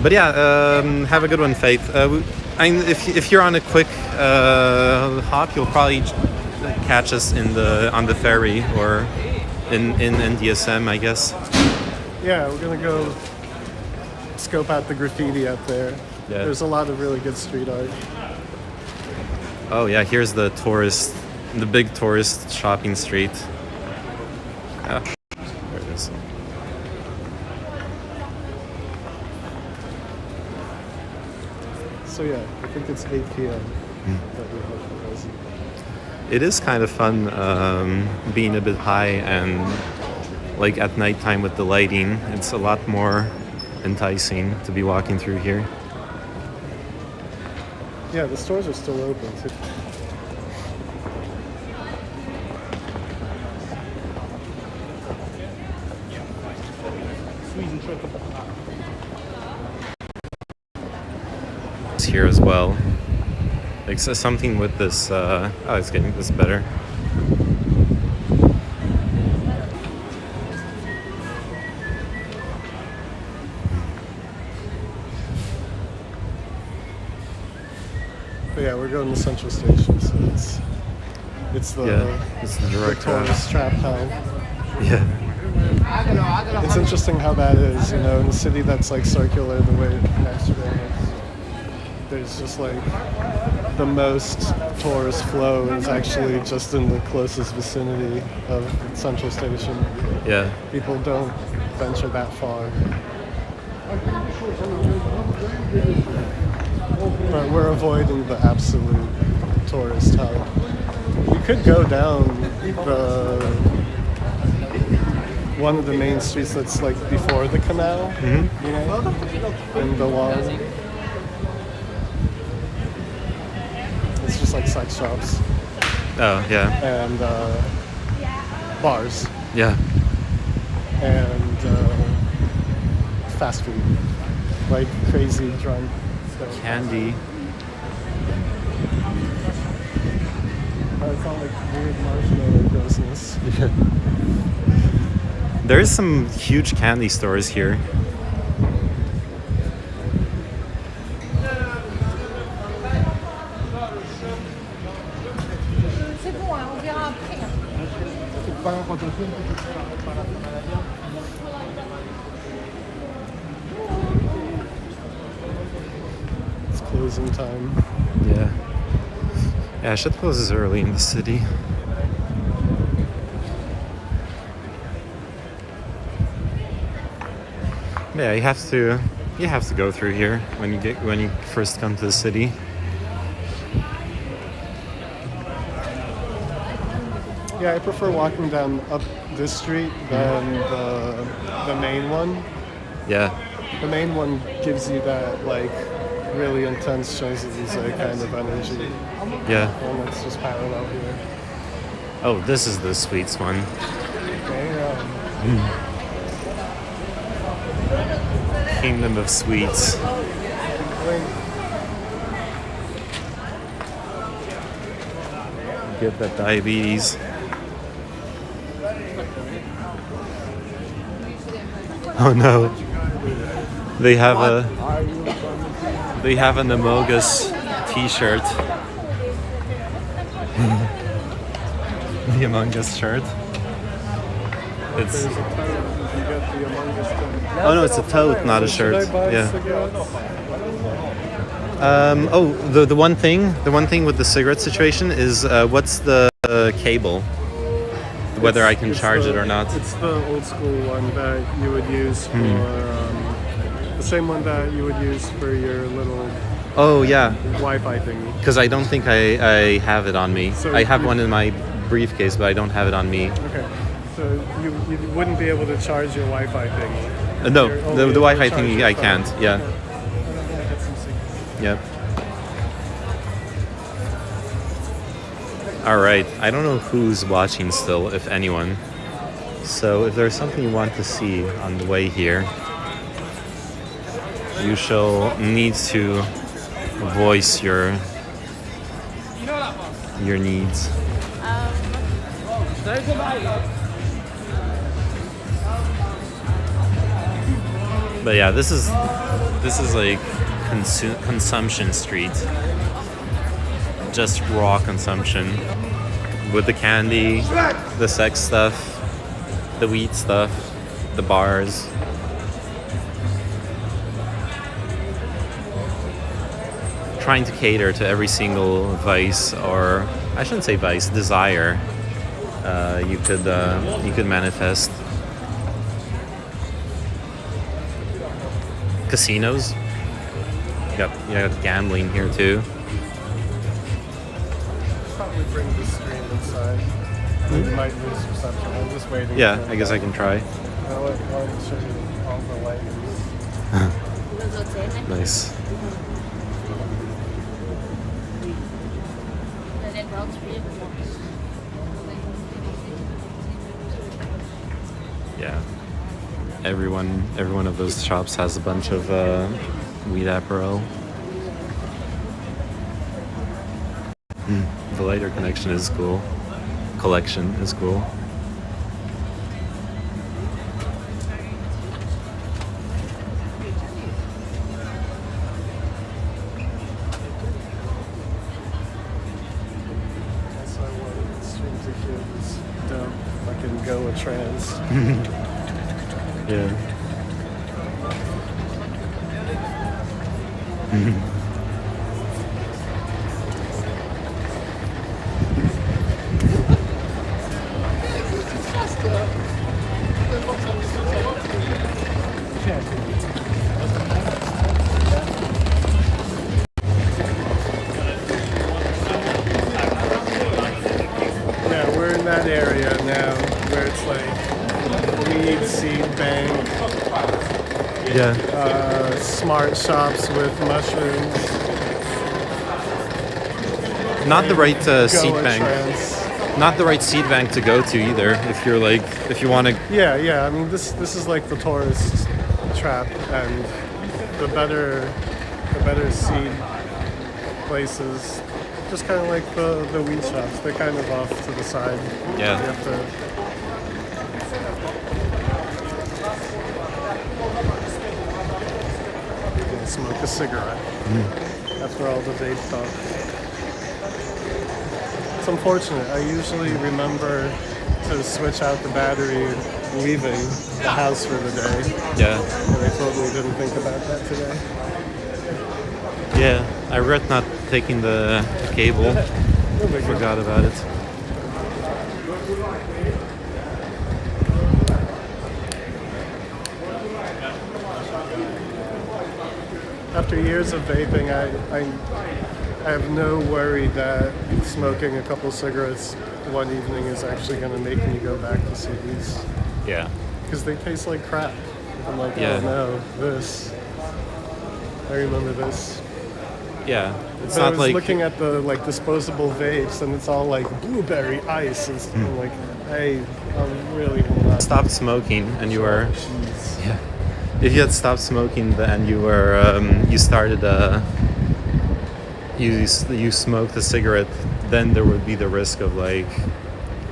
But yeah, have a good one, Faith. If you're on a quick hop, you'll probably catch us on the ferry or in NDSM, I guess. Yeah, we're gonna go scope out the graffiti up there. Yeah. There's a lot of really good street art. Oh yeah, here's the big tourist shopping street. Yeah, there it is. So yeah, I think it's 8 p.m. that we have to visit. It is kind of fun being a bit high and like at nighttime with the lighting. It's a lot more enticing to be walking through here. Yeah, the stores are still open too. It's here as well. Like so something with this. Oh, it's getting this better. But yeah, we're going to Central Station, so it's the direct tourist trap hell. Yeah. It's interesting how that is, you know, in a city that's like circular the way Amsterdam is. There's just like the most tourist flow is actually just in the closest vicinity of Central Station. Yeah. People don't venture that far. But we're avoiding the absolute tourist hell. We could go down one of the main streets that's like before the canal, you know, in the wall. It's just like sex shops. Oh yeah. And bars. Yeah. And fast food. Like crazy drunk stuff. Candy. It's all like weird marshmallow grossness. Yeah. There's some huge candy stores here. C'est bon, hein, on verra après. It's closing time. Yeah. Yeah, shit closes early in the city. Yeah, you have to go through here when you first come to the city. Yeah, I prefer walking down up this street than the main one. Yeah. The main one gives you that like really intense Champs-Élysées kind of energy. Yeah. And it's just parallel here. Oh, this is the sweets one. Damn. Kingdom of Sweets. Get that diabetes. Oh no. They have an Amogus t-shirt. The Among Us shirt. It's oh no, it's a tote, not a shirt. Yeah. The one thing with the cigarette situation is what's the cable? Whether I can charge it or not. It's the old school one that you would use for the same one that you would use for your little Oh yeah. Wi-Fi thingy. Because I don't think I have it on me. So I have one in my briefcase, but I don't have it on me. Okay. So you wouldn't be able to charge your Wi-Fi thingy. No, You're the only able to Wi-Fi charge thingy your I phone. can't. Yeah. Okay. I'm gonna get some cigarettes. Yep. All right. I don't know who's watching still, if anyone. So if there's something you want to see on the way here, you shall need to voice your needs. But yeah, this is like consumption street. Just raw consumption with the candy, the sex stuff, the weed stuff, the bars. Trying to cater to every single vice, or I shouldn't say vice, desire you could manifest. Casinos. You got gambling here too. Probably bring the stream inside. You might lose reception. I'm just waiting. Yeah, for I guess I can try. I'll show you all the lightings. Wil dat zeggen? Nice. Dat is wel twee. Yeah. Every one of those shops has a bunch of weed apparel. The lighter collection is cool. That's why I wanted stream to hear this dope fucking go a trance. Yeah. Yeah, we're in that area now where it's like weed, seed bank, Yeah. smart shops with mushrooms. Not the right seed Go a bank. trance. Not the right seed bank to go to either. If you want to. Yeah. I mean, this is like the tourist trap, and the better seed places, just kind of like the weed shops. They're kind of off to the side. Yeah. You have to. And smoke a cigarette after all the vape talk. It's unfortunate. I usually remember to switch out the battery leaving the house for the day. Yeah. And I totally didn't think about that today. Yeah. I regret not taking the cable. No big deal. Forgot about it. After years of vaping, I have no worry that smoking a couple cigarettes one evening is actually going to make me go back to CDs. Yeah. Because they taste like crap. I'm like, Yeah. oh no, this. I remember this. Yeah. It's But I not was like. looking at the like disposable vapes, and it's all like blueberry ice, and I'm like, I really will not. Stopped smoking and you were. Jeez. Yeah. If you had stopped smoking and you were you started you smoked a cigarette, then there would be the risk of like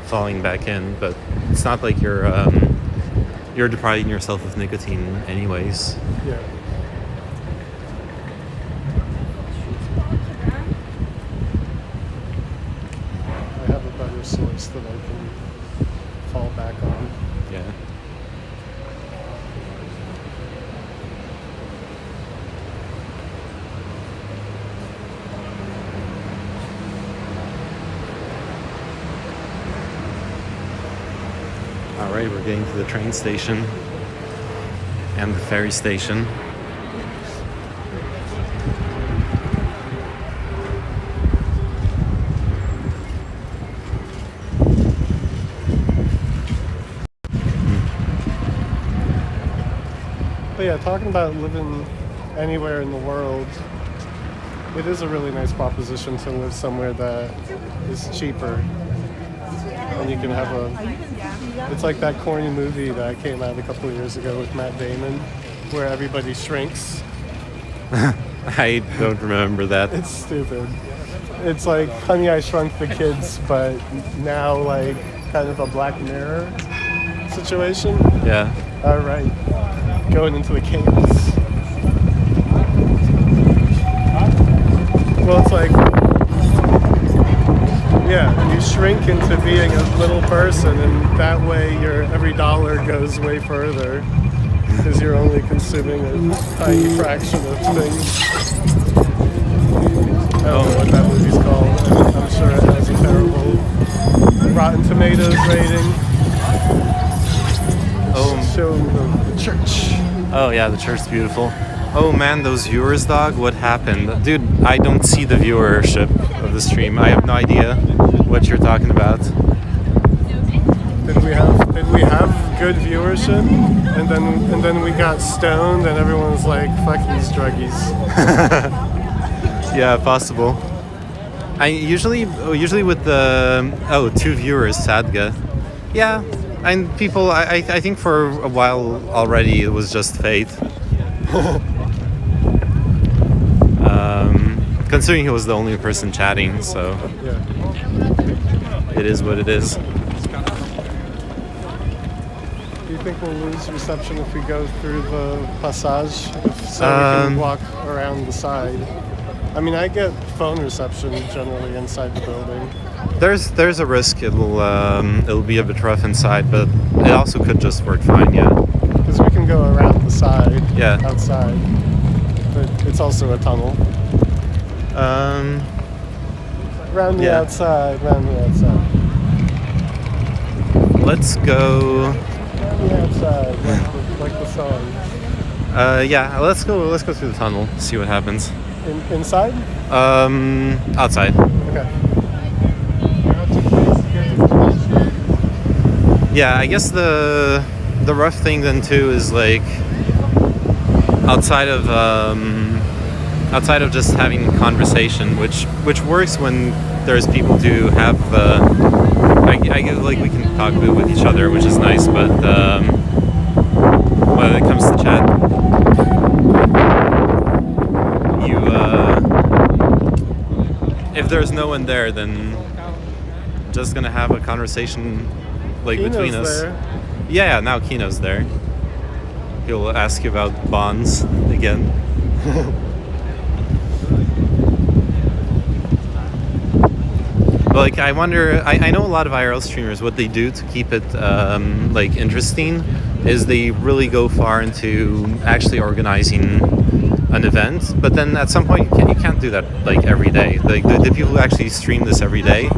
falling back in. But it's not like you're depriving yourself of nicotine anyways. Yeah. I have a better source that I can fall back on. Yeah. All right, we're getting to the train station and the ferry station. But yeah, talking about living anywhere in the world, it is a really nice proposition to live somewhere that is cheaper. and you can have a. It's like that corny movie that came out a couple of years ago with Matt Damon, where everybody shrinks. I don't remember that. It's stupid. It's like Honey, I Shrunk the Kids, but now like kind of a Black Mirror situation. Yeah. All right, going into the caves. Well, it's like, yeah, you shrink into being a little person, and that way your every dollar goes way further because you're only consuming a tiny fraction of things. I don't know what that movie's called. I'm sure it has a terrible Rotten Tomatoes rating. Show the church. Oh yeah, the church's beautiful. Oh man, those viewers, dog, what happened? Dude, I don't see the viewership of the stream. I have no idea what you're talking about. Did we have good viewership? And then we got stoned and everyone was like, fuck these druggies. Yeah, possible. I usually with the 2 viewers, Sadga. Yeah, and people. I think for a while already it was just fate. Considering he was the only person chatting, so Yeah. it is what it is. Do you think we'll lose reception if we go through the passage? So we can walk around the side. I mean, I get phone reception generally inside the building. There's a risk it'll be a bit rough inside, but it also could just work fine. Yeah. Because we can go around the side, Yeah. outside. But it's also a tunnel. Round the Yeah. outside, round the outside. Let's go. Round the outside, like the song. Yeah, let's go through the tunnel, see what happens. Inside? Outside. Okay. Yeah, I guess the rough thing then too is like outside of just having conversation, which works when there's people to have. I get like we can talk with each other, which is nice, but when it comes to chat, if there's no one there, then just gonna have a conversation like Kino's between us. there. Yeah, now Kino's there. He'll ask you about bonds again. But like, I wonder. I know a lot of IRL streamers. What they do to keep it like interesting is they really go far into actually organizing an event. But then at some point you can't do that like every day. Like the people who actually stream this every day,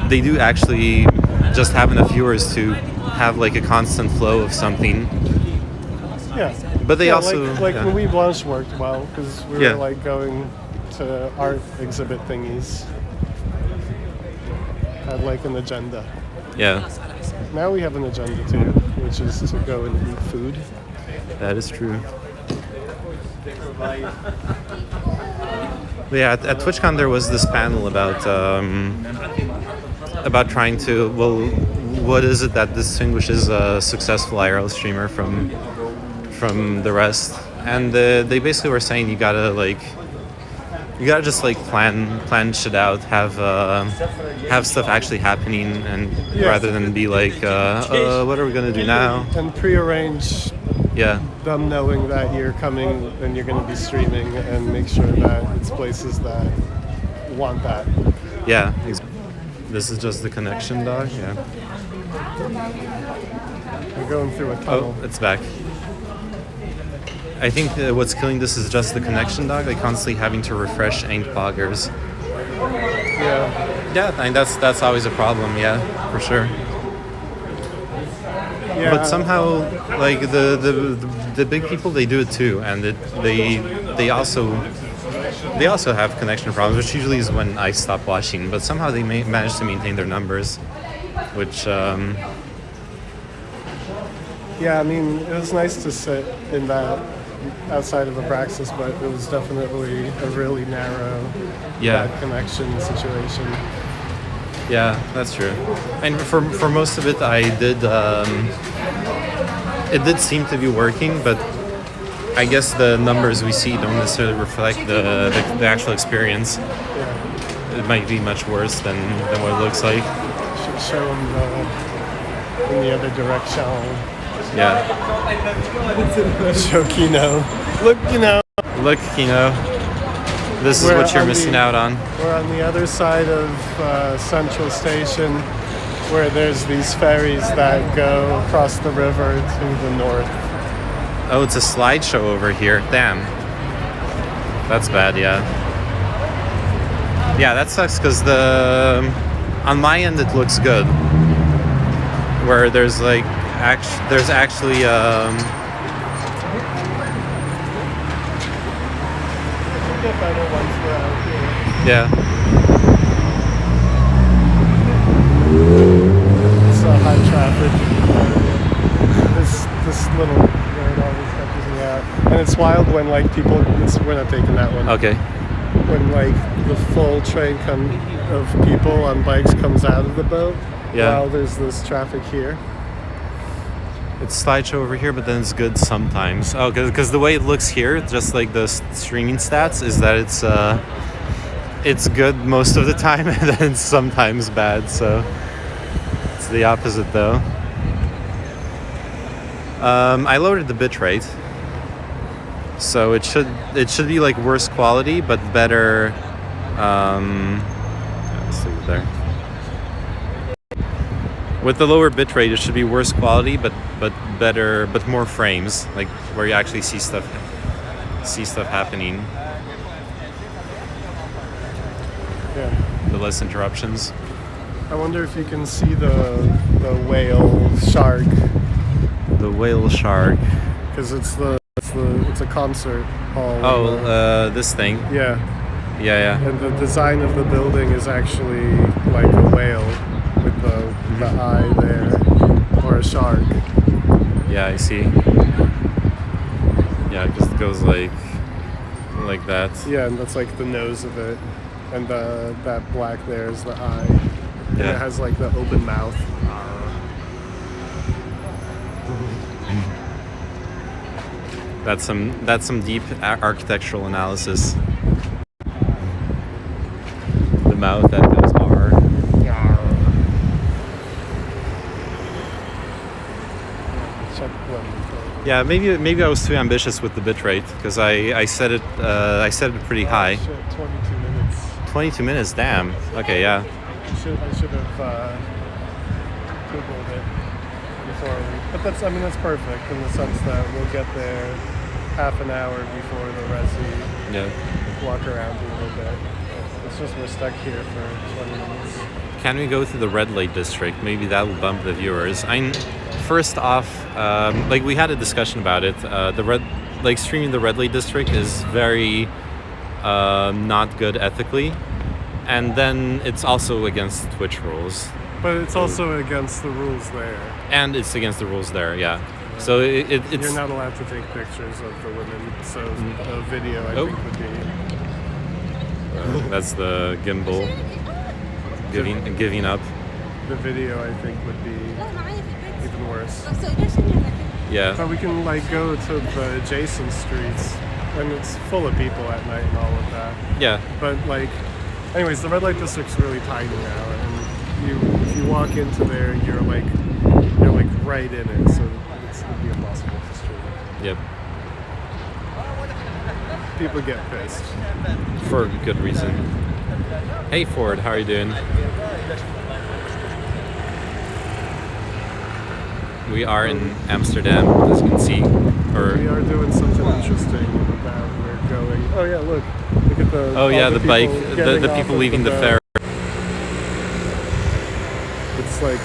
they do actually just have enough viewers to have like a constant flow of something. Yeah. But they also like yeah. when we Blanche worked well because we Yeah. were like going to art exhibit thingies. Had like an agenda. Yeah, Now we have an agenda too, which is to go and eat food. that is true. But yeah, at TwitchCon there was this panel about trying to what is it that distinguishes a successful IRL streamer from the rest, and they basically were saying you gotta just like plan shit out, have stuff actually happening, and Yeah. rather than be like what are we gonna do now? And pre-arrange Yeah. them knowing that you're coming and you're going to be streaming, and make sure that it's places that want that. Yeah. This is just the connection, dog. Yeah. We're going through a Oh, tunnel. it's back. I think what's killing this is just the connection, dog. Like constantly having to refresh ain't poggers. Yeah. Yeah, I mean that's always a problem. Yeah, for sure. Yeah. But somehow, like the big people, they do it too, and they also have connection problems, which usually is when I stop watching. But somehow they manage to maintain their numbers, which Yeah, I mean, it was nice to sit in that outside of Abraxas, but it was definitely a really narrow Yeah. bad connection situation. Yeah, that's true. And for most of it, I did. It did seem to be working, but I guess the numbers we see don't necessarily reflect the actual experience. It might be much worse than what it looks like. Should show them in the other direction. Yeah. Show Kino. Look, Kino. Look, Kino. This is We're what you're on missing out on. We're on the other side of Central Station, where there's these ferries that go across the river to the north. Oh, it's a slideshow over here. Damn. That's bad, yeah. Yeah, that sucks because on my end it looks good. Where there's like there's actually yeah. It's high traffic. This little road always catches me out, and it's wild when like people. We're not taking that one. Okay. When like the full train of people on bikes comes out of the boat. Yeah. While there's this traffic here. It's slideshow over here, but then it's good sometimes. Oh, because the way it looks here, just like the streaming stats, is that it's good most of the time, and then it's sometimes bad. So it's the opposite, though. I lowered the bitrate, so it should be like worse quality, but better. Let's leave it there. With the lower bitrate, it should be worse quality, but better, but more frames, like where you actually see stuff happening. Yeah. The less interruptions. I wonder if you can see the whale shark. The whale shark. Because it's a concert hall. Oh, this thing. Yeah. Yeah. And the design of the building is actually like a whale with the eye there, or a shark. Yeah, I see. Yeah, it just goes like that. Yeah, and that's like the nose of it, and that black there is the eye. And Yeah. it has like the open mouth. That's some deep architectural analysis. The mouth that goes R. Yeah, maybe I was too ambitious with the bitrate because I set it pretty high. 22 minutes. 22 minutes, damn. Okay, yeah. I should have googled it before but that's perfect in the sense that we'll get there half an hour before the resi. Yeah. Walk around a little bit. It's just we're stuck here for 20 minutes. Can we go to the red light district? Maybe that will bump the viewers. First off, like we had a discussion about it. Streaming the red light district is very not good ethically, and then it's also against Twitch rules. But it's also against the rules there. And it's against the rules there, yeah. So it's You're not allowed to take pictures of the women, so a video I think would be. That's the gimbal giving up. The video I think would be even worse. Yeah. But we can like go to the adjacent streets, and it's full of people at night and all of that. Yeah. But like, anyways, the red light district's really tiny now, and if you walk into there, you're like right in it, so it would be impossible to stream it. Yep. People get pissed. For good reason. Hey Ford, how are you doing? We are in Amsterdam, as you can see. We are doing something interesting about we're going. Oh yeah, look at the. Oh yeah, all the bike, the people leaving the ferry. It's like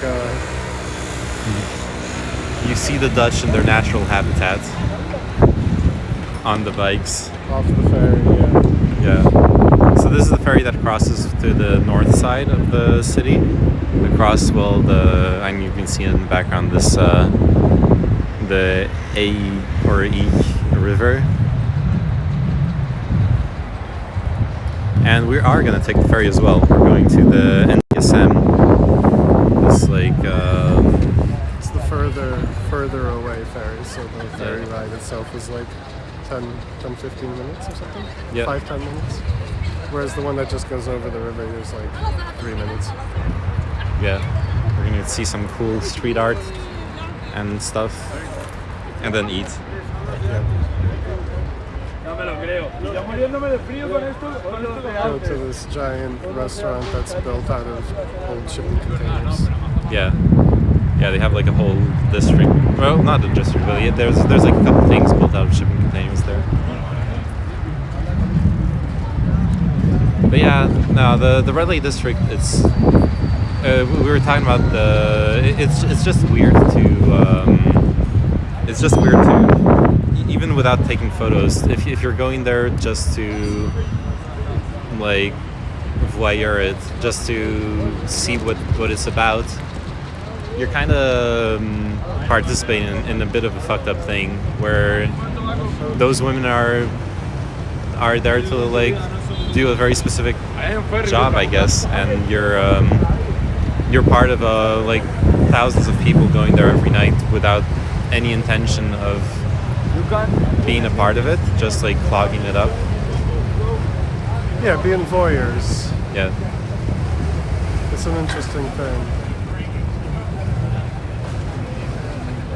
You see the Dutch in their natural habitat on the bikes. off the ferry, yeah. Yeah. So this is the ferry that crosses to the north side of the city. Across, you can see in the background this the A or E river. And we are going to take the ferry as well. We're going to the NDSM Amsterdam. It's like It's the further away ferry, so the ferry ride itself is like 15 minutes or something. Yeah. 5-10 minutes. Whereas the one that just goes over the river is like 3 minutes. yeah, we're gonna see some cool street art and stuff, and then eat. Go to this giant restaurant that's built out of old shipping containers. Yeah, yeah, they have like a whole district. Well, not a district, but yeah, there's like a couple things built out of shipping containers there. But yeah, no, the red light district. It's we were talking about it's just weird to even without taking photos. If you're going there just to like voyeur it, just to see what it's about, you're kind of participating in a bit of a fucked up thing where those women are there to like do a very specific job, I guess, and you're part of like thousands of people going there every night without any intention of being a part of it, just like clogging it up. Yeah, being voyeurs. Yeah. It's an interesting thing.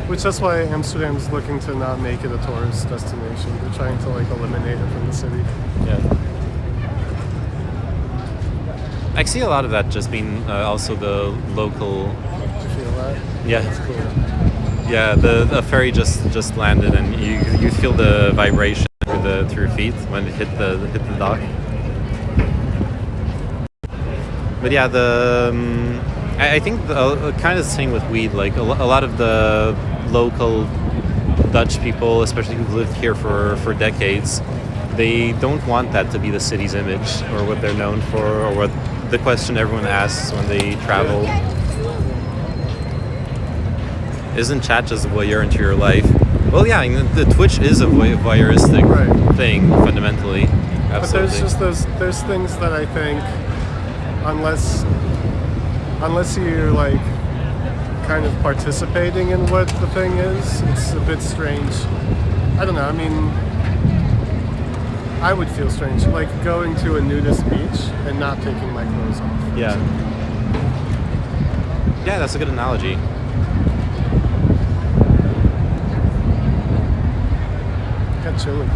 Which that's why Amsterdam's looking to not make it a tourist destination. They're trying to like eliminate it from the city. Yeah. I see a lot of that just being also the local. Do you feel that? Yeah. That's cool. Yeah, the ferry just landed, and you feel the vibration through your feet when it hit the dock. But yeah, I think kind of the same with weed. Like a lot of the local Dutch people, especially who've lived here for decades, they don't want that to be the city's image or what they're known for or what the question everyone asks when they travel. Isn't chat just a voyeur into your life? Well, yeah, I mean, the Twitch is a voyeuristic thing fundamentally. Absolutely. But there's just there's things that I think unless you're like kind of participating in what the thing is, it's a bit strange. I don't know. I mean, I would feel strange like going to a nudist beach and not taking my clothes off. Yeah. Yeah, that's a good analogy. Got chilly.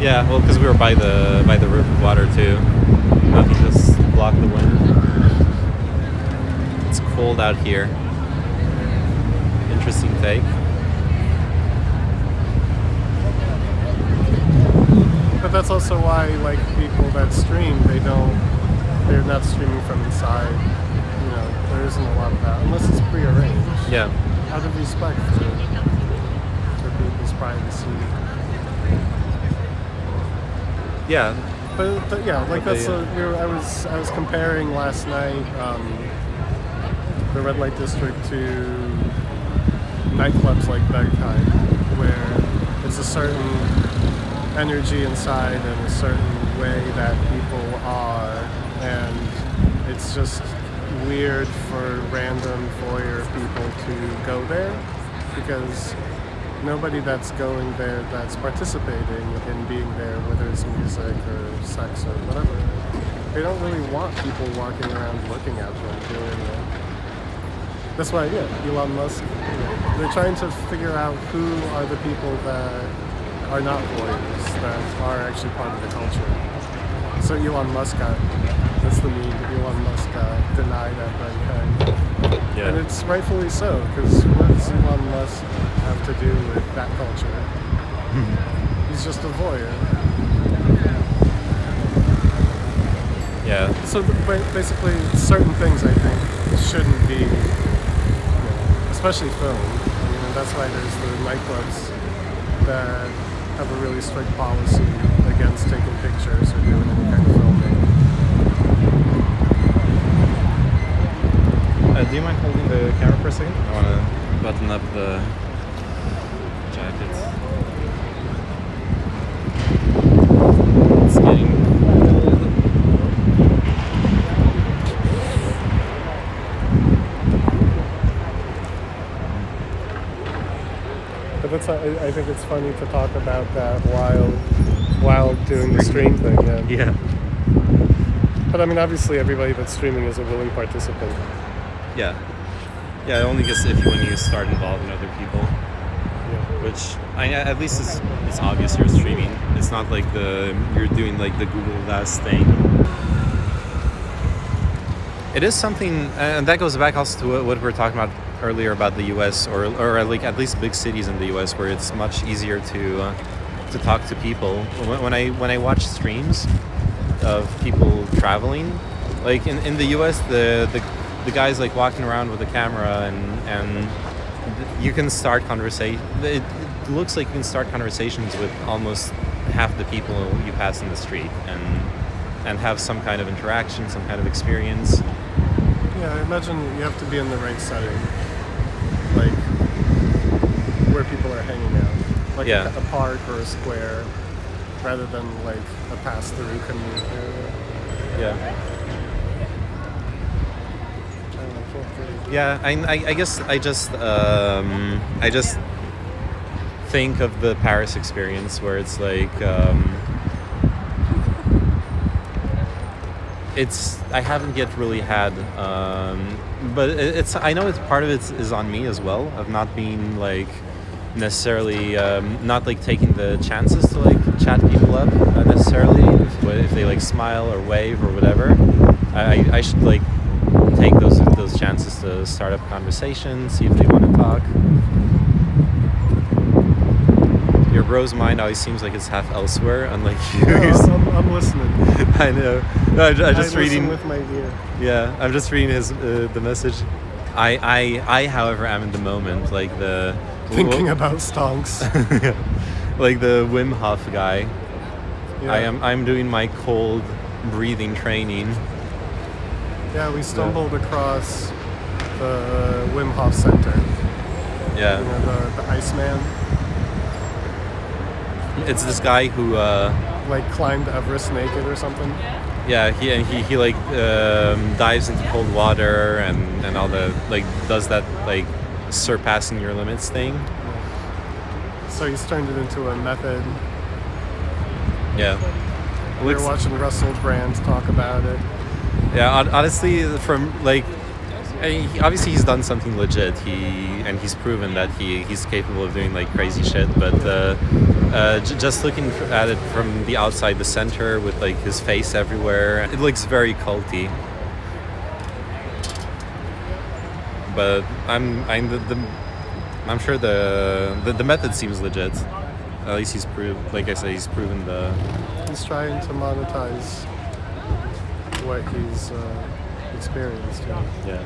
Yeah, well, because we were by the river water too. Nothing just blocked the wind. It's cold out here. Interesting take. But that's also why like people that stream, they're not streaming from inside. You know, there isn't a lot of that unless it's prearranged. Yeah. Out of respect for people's privacy. Yeah. But yeah, like But that's I was comparing last night the red light district to nightclubs like Berghain, where it's a certain energy inside and a certain way that people are, and it's just weird for random voyeur people to go there because nobody that's going there that's participating in being there, whether it's music or sex or whatever, they don't really want people walking around looking at them doing it. That's why, Elon Musk, they're trying to figure out who are the people that are not voyeurs, that are actually part of the culture. So Elon Musk that's the meme, Elon Musk denied at Berghain. Yeah. And it's rightfully so, because what does Elon Musk have to do with that culture? He's just a voyeur. Yeah. So basically, certain things I think shouldn't be, especially film. I mean, and that's why there's the nightclubs that have a really strict policy against taking pictures or doing any kind of filming. Do you mind holding the camera for a second? I want to button up the jacket. It's getting cold. But I think it's funny to talk about that while doing the stream thing. Yeah. Yeah. But I mean, obviously, everybody that's streaming is a willing participant. Yeah. Yeah, only because when you start involving other people, which at least it's obvious you're streaming. It's not like you're doing like the Google Glass thing. It is something, and that goes back also to what we were talking about earlier about the U.S. or like at least big cities in the U.S. where it's much easier to talk to people. When I watch streams of people traveling, like in the U.S. the guys like walking around with a camera and you can start conversation. It looks like you can start conversations with almost half the people you pass in the street and have some kind of interaction, some kind of experience. Yeah, I imagine you have to be in the right setting, like where people are hanging out, like a park or a square, rather than like a pass-through community area. Yeah. Yeah, I guess I just think of the Paris experience where it's like I haven't yet really had, but I know it's part of it is on me as well of not being like necessarily not like taking the chances to like chat people up necessarily if they like smile or wave or whatever. I should like take those chances to start up conversations, see if they want to talk. Your bro's mind always seems like it's half elsewhere, unlike you. No, I'm listening. I know. No, I'm just reading with my ear. Yeah, I'm just reading his the message. I, however, am in the moment, like the thinking about stonks, like the Wim Hof guy. Yeah. I'm doing my cold breathing training. Yeah, we stumbled across the Wim Hof Center. Yeah. You know, the Iceman. It's this guy who like climbed Everest naked or something. Yeah, he like dives into cold water and all the like does that like surpassing your limits thing. So he's turned it into a method. Yeah. We're watching Russell Brand talk about it. Yeah, honestly, from like, obviously he's done something legit. He's proven that he's capable of doing like crazy shit. But just looking at it from the outside, the center with like his face everywhere, it looks very culty. But I'm sure the method seems legit. At least he's proved, like I said, he's proven the. He's trying to monetize what he's experienced. Yeah.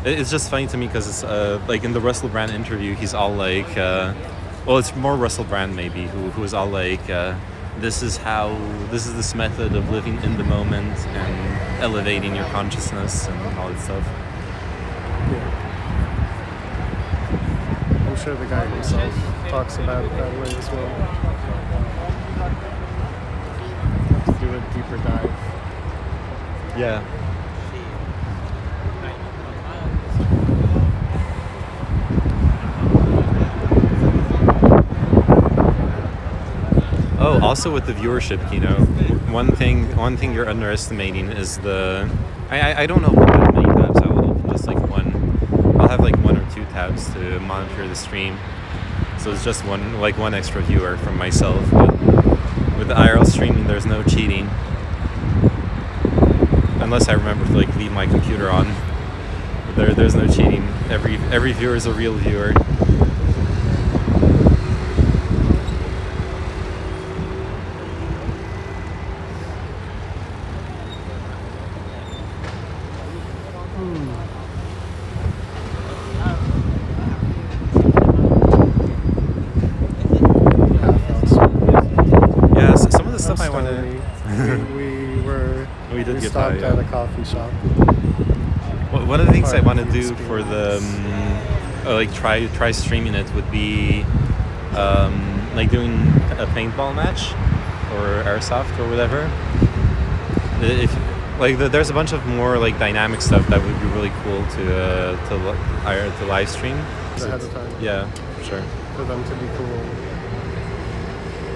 It's just funny to me because it's like in the Russell Brand interview, he's all like, well, it's more Russell Brand maybe who is all like, this is this method of living in the moment and elevating your consciousness and all that stuff. Yeah. I'm sure the guy himself talks about it that way as well. To do a deeper dive. Yeah. Oh, also with the viewership, Kino, one thing you're underestimating is I don't open that many tabs. I will open just like one. I'll have like one or two tabs to monitor the stream. So it's just one extra viewer from myself. But with the IRL streaming, there's no cheating. Unless I remember to like leave my computer on. But there's no cheating. Every viewer is a real viewer. Yeah, so some of the stuff I want to. We stopped at a coffee shop. One of the things I want to do for the like try streaming it would be like doing a paintball match or airsoft or whatever. If like there's a bunch of more like dynamic stuff that would be really cool to live stream. Ahead of time. Yeah, for sure. for them to be cool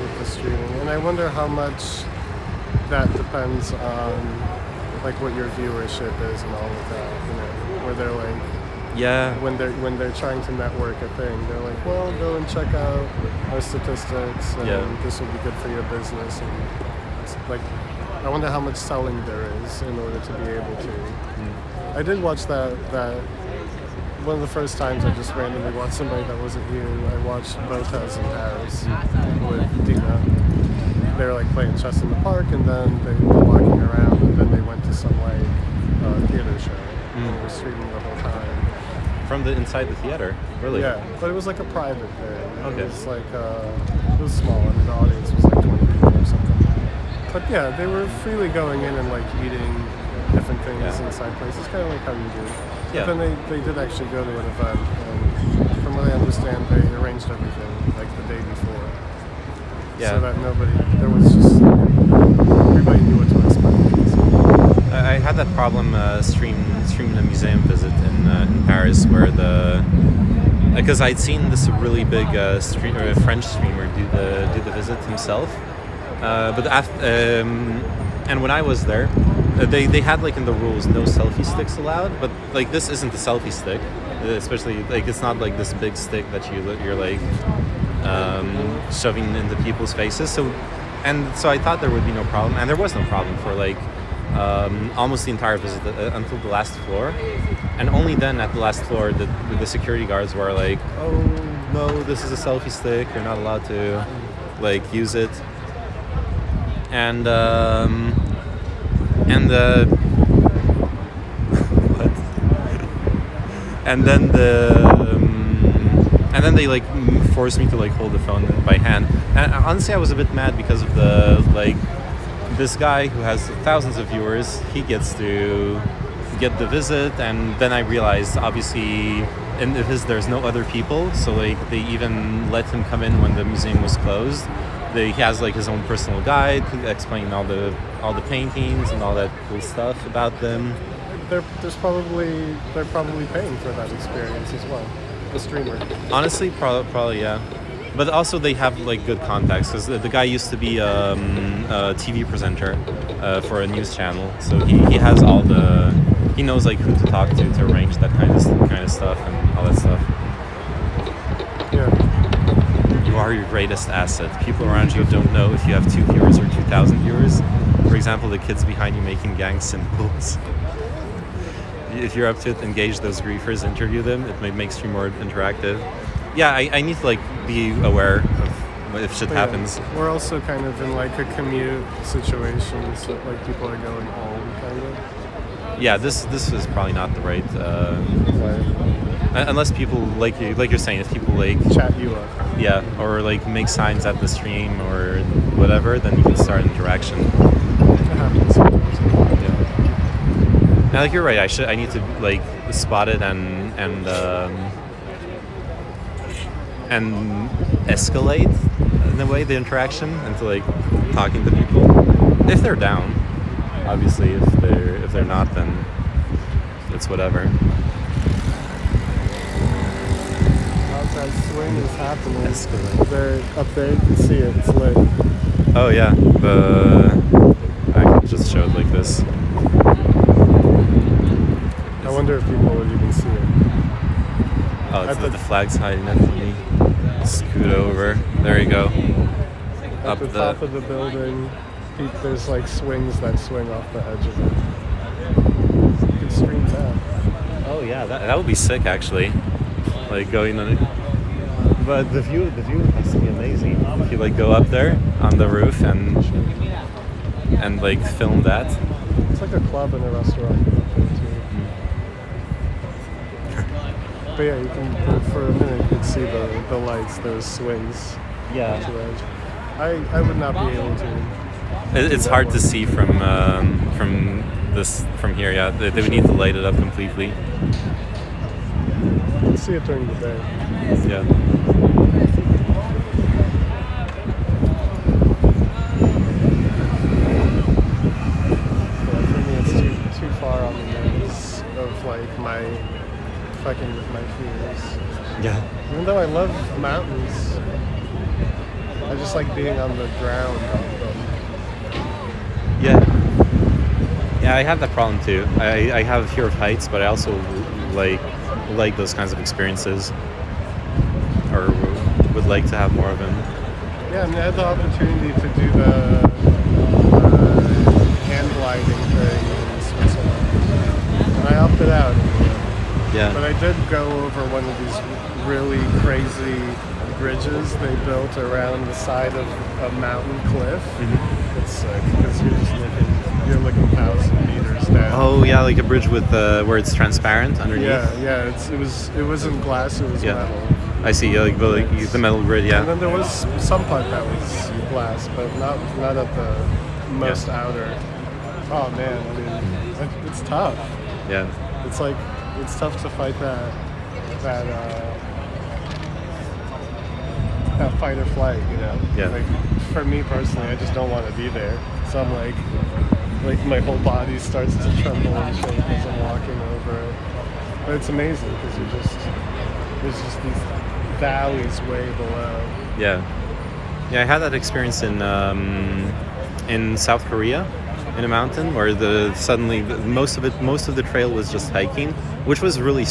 with the streaming. And I wonder how much that depends on like what your viewership is and all of that, you know, where they're like, Yeah. when they're trying to network a thing, they're like, well, go and check out our statistics, and this will be good for your business. And it's like, I wonder how much selling there is in order to be able to. I did watch that one of the first times I just randomly watched somebody that wasn't you. I watched Botas in Paris with Dina. They were like playing chess in the park, and then they were walking around, and then they went to some like theater show. And they were streaming the whole time. From the inside the theater, really? Yeah, but it was like a private thing. Okay. It was like it was small. I mean, the audience was like 20 people or something. But yeah, they were freely going in and like eating different things inside places, kind of like how you do. Yeah. But then they did actually go to an event, and from what I understand, they arranged everything like the day before. Yeah. So that there was just, everybody knew what to expect. I had that problem streaming a museum visit in Paris, where because I'd seen this really big French streamer do the visit himself, and when I was there, they had like in the rules no selfie sticks allowed, but like this isn't a selfie stick, especially like it's not like this big stick that you're like shoving into people's faces. So I thought there would be no problem, and there was no problem for like almost the entire visit until the last floor, and only then at the last floor the security guards were like, oh no, this is a selfie stick, you're not allowed to like use it, and what? And then they like forced me to like hold the phone by hand. And honestly, I was a bit mad because of the like this guy who has thousands of viewers, he gets to get the visit, and then I realized obviously there's no other people, so like they even let him come in when the museum was closed. He has like his own personal guide explaining all the paintings and all that cool stuff about them. They're probably paying for that experience as well. The streamer. Honestly, probably yeah. But also they have like good contacts, because the guy used to be a TV presenter for a news channel, so he has he knows like who to talk to arrange that kind of stuff and all that stuff. Yeah. You are your greatest asset. People around you don't know if you have 2 viewers or 2,000 viewers. For example, the kids behind you making gang symbols. If you're up to it, engage those griefers, interview them. It makes you more interactive. Yeah, I need to like be aware of if shit happens. We're also kind of in like a commute situation, so like people are going home, kind of. Yeah, this is probably not the right. Unless people like you're saying, if people like chat you up. Yeah, or like make signs at the stream or whatever, then you can start interaction. It happens sometimes. Yeah. Now, like you're right. I need to like spot it and escalate in a way the interaction into like talking to people if they're down. Obviously, if they're not, then it's whatever. Outside swing is happening. Escalate. They're up there. You can see it. It's lit. Oh yeah. I can just show it like this. I wonder if people would even see it. Oh, it's the flag's hiding it from me. Scoot over. There you go. At the top of the building, there's like swings that swing off the edge of it. You could stream that. Oh yeah, that would be sick actually. Like going on it. But the view has to be amazing. If you like go up there on the roof and like film that. It's like a club and a restaurant up there too. But yeah, you can for a minute you can see the lights, those swings. Yeah. To edge. I would not be able to. It's hard to see from here. Yeah, they would need to light it up completely. You can see it during the day. Yeah. For me, it's too far on the nose of like my fucking with my fears. Yeah. Even though I love mountains, I just like being on the ground on them. Yeah, I have that problem too. I have a fear of heights, but I also like those kinds of experiences, or would like to have more of them. Yeah, I mean, I had the opportunity to do the hand gliding thing in Switzerland, and I opted out. Yeah. But I did go over one of these really crazy bridges they built around the side of a mountain cliff. Mm-hmm. It's sick because you're looking 1,000 meters down. Oh yeah, like a bridge with where it's transparent underneath. Yeah. It wasn't glass. It was metal. I see. Yeah, like the metal grid. And Yeah. then there was some part that was glass, but not at the most outer. Oh man, I mean, it's tough. Yeah. It's like it's tough to fight that fight or flight, you know. Yeah. Like for me personally, I just don't want to be there. So I'm like my whole body starts to tremble and shake as I'm walking over it. But it's amazing because there's just these valleys way below. Yeah. Yeah, I had that experience in South Korea, in a mountain where most of the trail was just hiking, which was really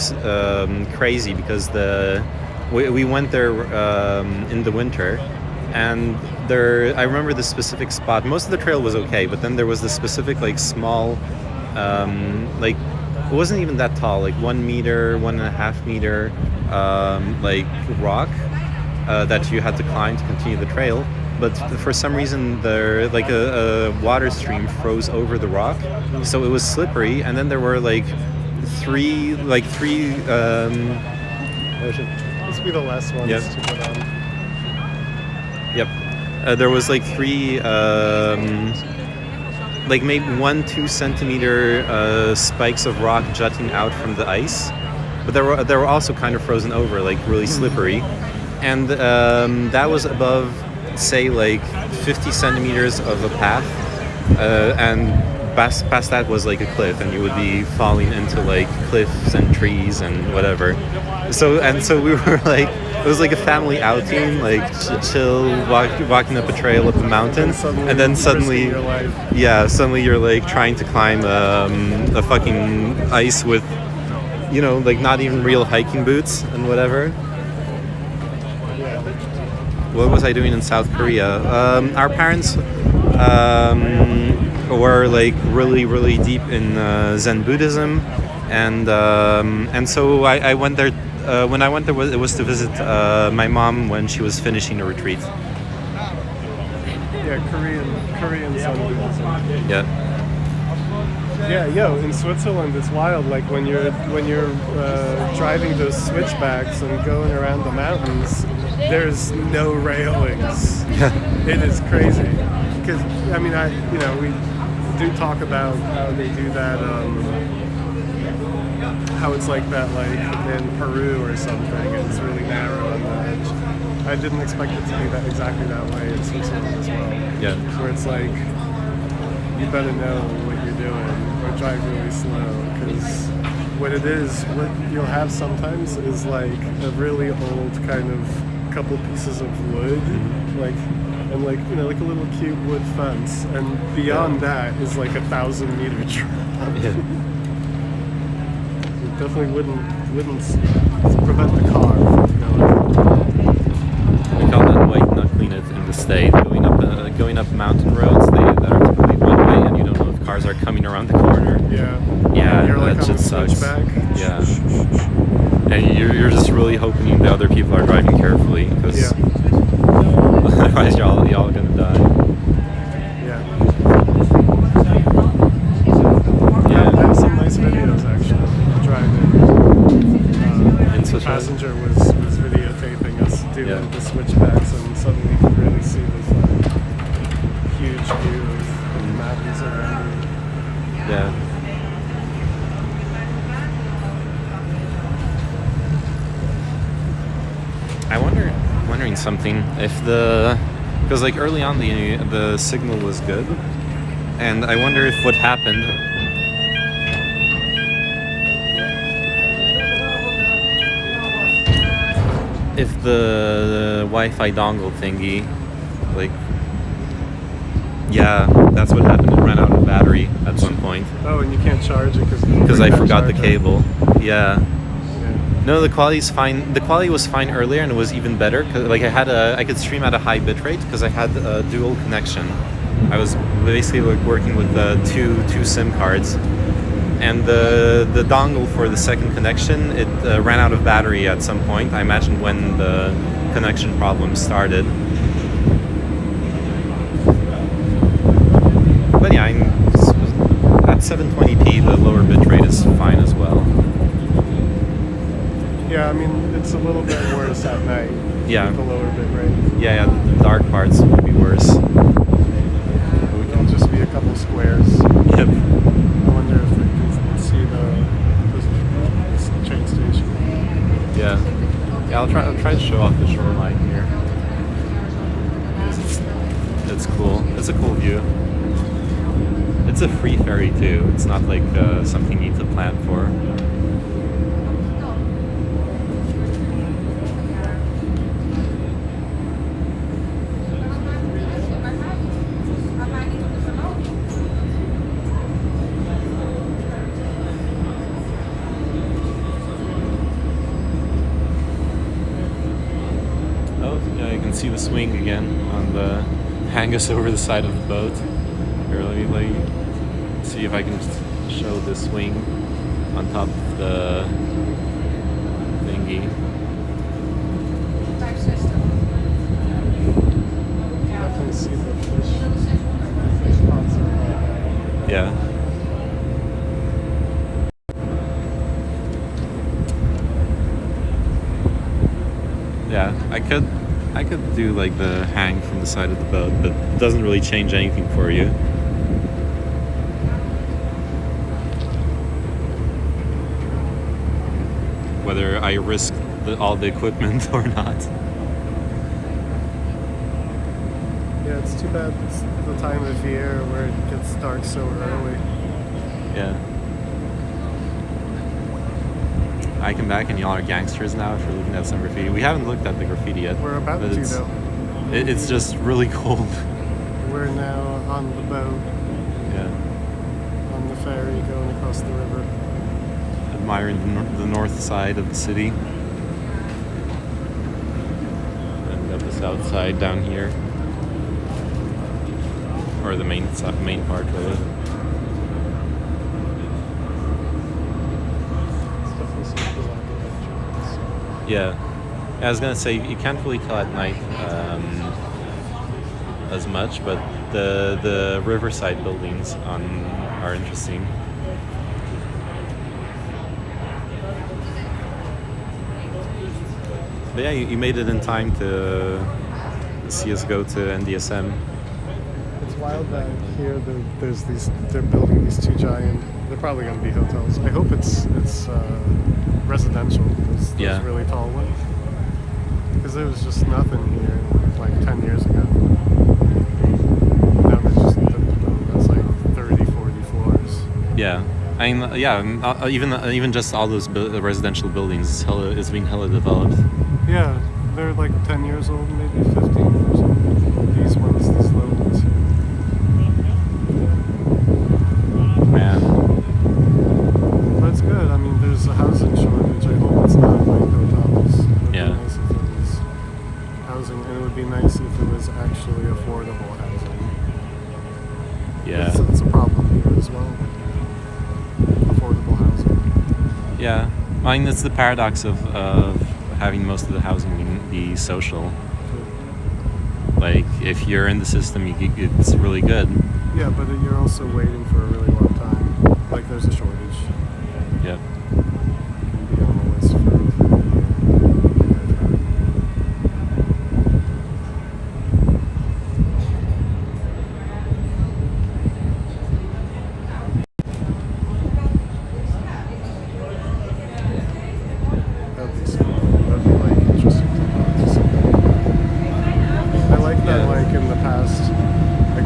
crazy because we went there in the winter, and I remember the specific spot. Most of the trail was okay, but then there was this specific like small, like it wasn't even that tall, like 1 meter, 1.5 meter, like rock that you had to climb to continue the trail. But for some reason, there like a water stream froze over the rock, so it was slippery. And then there were like three. This will be the last ones to put on. Yep. There was like three, like maybe 1-2 centimeter spikes of rock jutting out from the ice, but they were also kind of frozen over, like really slippery, and that was above, say, like 50 centimeters of a path, and past that was like a cliff, and you would be falling into like cliffs and trees and whatever. So we were like, it was like a family outing, like chill, walking up a trail up a mountain, and then suddenly you're like trying to climb a fucking ice with, you know, like not even real hiking boots and whatever. What was I doing in South Korea? Our parents were like really deep in Zen Buddhism, and so I went there. When I went there, it was to visit my mom when she was finishing a retreat. Yeah, Korean Zen Buddhism. Yeah. In Switzerland it's wild. Like when you're driving those switchbacks and going around the mountains, there's no railings. It is crazy. Because I mean, we do talk about how they do that. How it's like that, like in Peru or something, and it's really narrow on the edge. I didn't expect it to be that exactly that way in Switzerland as well. Yeah. Where it's like you better know what you're doing or drive really slow, because what you'll have sometimes is like a really old kind of couple pieces of wood, like like a little cute wood fence, and beyond that is like 1,000-meter drop. Yeah. Definitely wouldn't prevent the car from going. We call that white knuckling it in the state. Going up mountain roads that are typically one way, and you don't know if cars are coming around the corner. Yeah. Yeah, You're like that on shit the sucks. switchback. Yeah. And you're just really hoping the other people are driving carefully, because otherwise y'all gonna die. Yeah. Yeah. I have some nice videos actually. Driving. In The Switzerland? passenger was videotaping us doing the switchbacks, and suddenly you could really see this huge view of the mountains around you. Yeah. Wondering something, if because like early on the signal was good, and I wonder if what happened. if the Wi-Fi dongle thingy, like, yeah, that's what happened. It ran out of battery at some point Oh, and you can't charge it because I forgot the cable. Yeah. Yeah. No, the quality's fine. The quality was fine earlier, and it was even better. Cause like I could stream at a high bitrate because I had a dual connection. I was basically like working with two SIM cards, and the dongle for the second connection it ran out of battery at some point. I imagine when the connection problem started. But yeah, at 720p, the lower bitrate is fine as well. Yeah, I mean, it's a little bit worse at night. Yeah. With the lower bit rate. Yeah, the dark parts would be worse. It'll just be a couple squares. Yep. I wonder if we can see the train station. Yeah. Yeah, I'll try to show off the shoreline here. It's cool. It's a cool view. It's a free ferry too. It's not like something you need to plan for. See the swing again on the hang us over the side of the boat. Here, let me see if I can show the swing on top of the thingy. Definitely see the fish ponds. Yeah. Yeah, I could do like the hang from the side of the boat, but it doesn't really change anything for you. Whether I risk all the equipment or not. Yeah, it's too bad it's the time of year where it gets dark so early. Yeah. I come back and y'all are gangsters now if you're looking at some graffiti. We haven't looked at the graffiti yet. We're about but to, it's, though. It's just really cold. We're now on the boat, Yeah. on the ferry going across the river. Admiring the north side of the city. And got the south side down here. Or the main part of it. Yeah. I was gonna say you can't really tell at night as much, but the riverside buildings are interesting. But yeah, you made it in time to see us go to NDSM. It's wild that here they're building these two giant. They're probably going to be hotels. I hope it's residential. Those Yeah. really tall ones. Because there was just nothing here like 10 years ago. Now there's just that's like 30, 40 floors. Yeah. I mean, yeah, even just all those residential buildings, it's being hella developed. Yeah, they're like 10 years old, maybe 15 years old. These ones, these little ones here. Man. But it's good. I mean, there's a housing shortage. I hope it's not like hotels. It would Yeah. be nice if it was housing, and it would be nice if it was actually affordable housing. Yeah. It's a problem here as well. Affordable housing. Yeah. I mean, it's the paradox of having most of the housing be social. Like, if you're in the system, it's really good. Yeah, but you're also waiting for a really long time. Like, there's a shortage. Yep. You can be on the list for over a year. That'd be like interesting to talk to somebody. I like that, Yeah. like in the past, like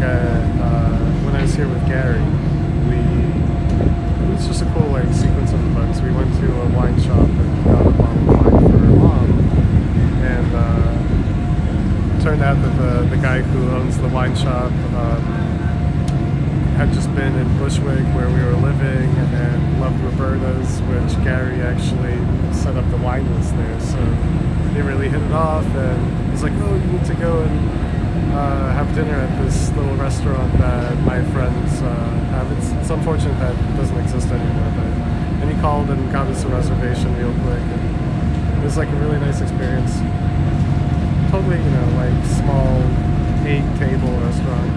when I was here with Gary, it was just a cool like sequence of events turned out that the guy who owns the wine shop had just been in Bushwick where we were living and loved Roberta's, which Gary actually set up the wine list there. So they really hit it off, and he's like, "Oh, you need to go and have dinner at this little restaurant that my friends have." It's unfortunate that it doesn't exist anymore, but and he called and got us a reservation real quick, and it was like a really nice experience. Totally, like small 8-table restaurant,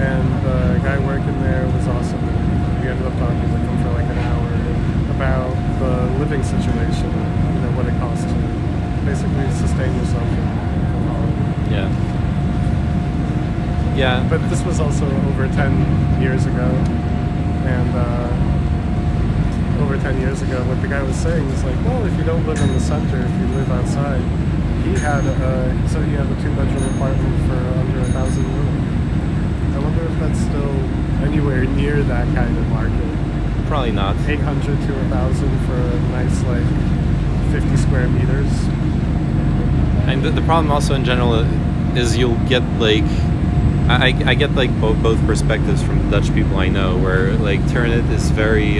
and the guy working there was awesome. We ended up talking with him for like an hour about the living situation, what it costs to basically sustain yourself in Holland. Yeah. Yeah. But this was also over 10 years ago, and over 10 years ago, what the guy was saying was like, well, if you don't live in the center, if you live outside, he had a 2-bedroom apartment for under 1,000 euros. I wonder if that's still anywhere near that kind of market. Probably not. 800 to 1,000 for a nice 50 square meters. And the problem also in general is you'll get I get both perspectives from the Dutch people I know, where Turnit is very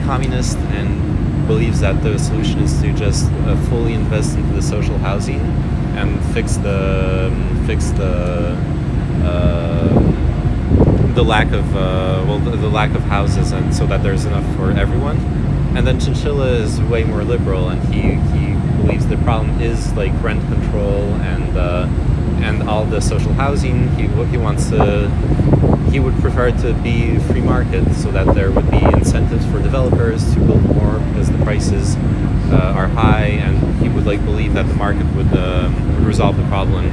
communist and believes that the solution is to just fully invest into the social housing and fix the lack of the lack of houses, and so that there's enough for everyone. And then Chinchilla is way more liberal, and he believes the problem is rent control and all the social housing. He would prefer to be free market, so that there would be incentives for developers to build more because the prices are high, and he would believe that the market would resolve the problem.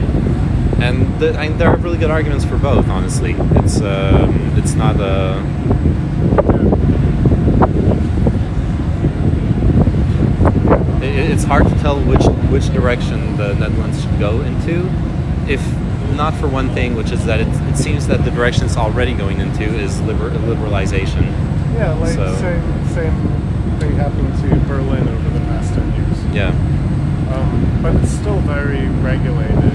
And there are really good arguments for both. Honestly, it's not a. It's hard to tell which direction the Netherlands should go into, if not for one thing, which is that it seems that the direction it's already going into is liberalization. Yeah, same thing happened to Berlin over the past 10 years. Yeah. But it's still very regulated.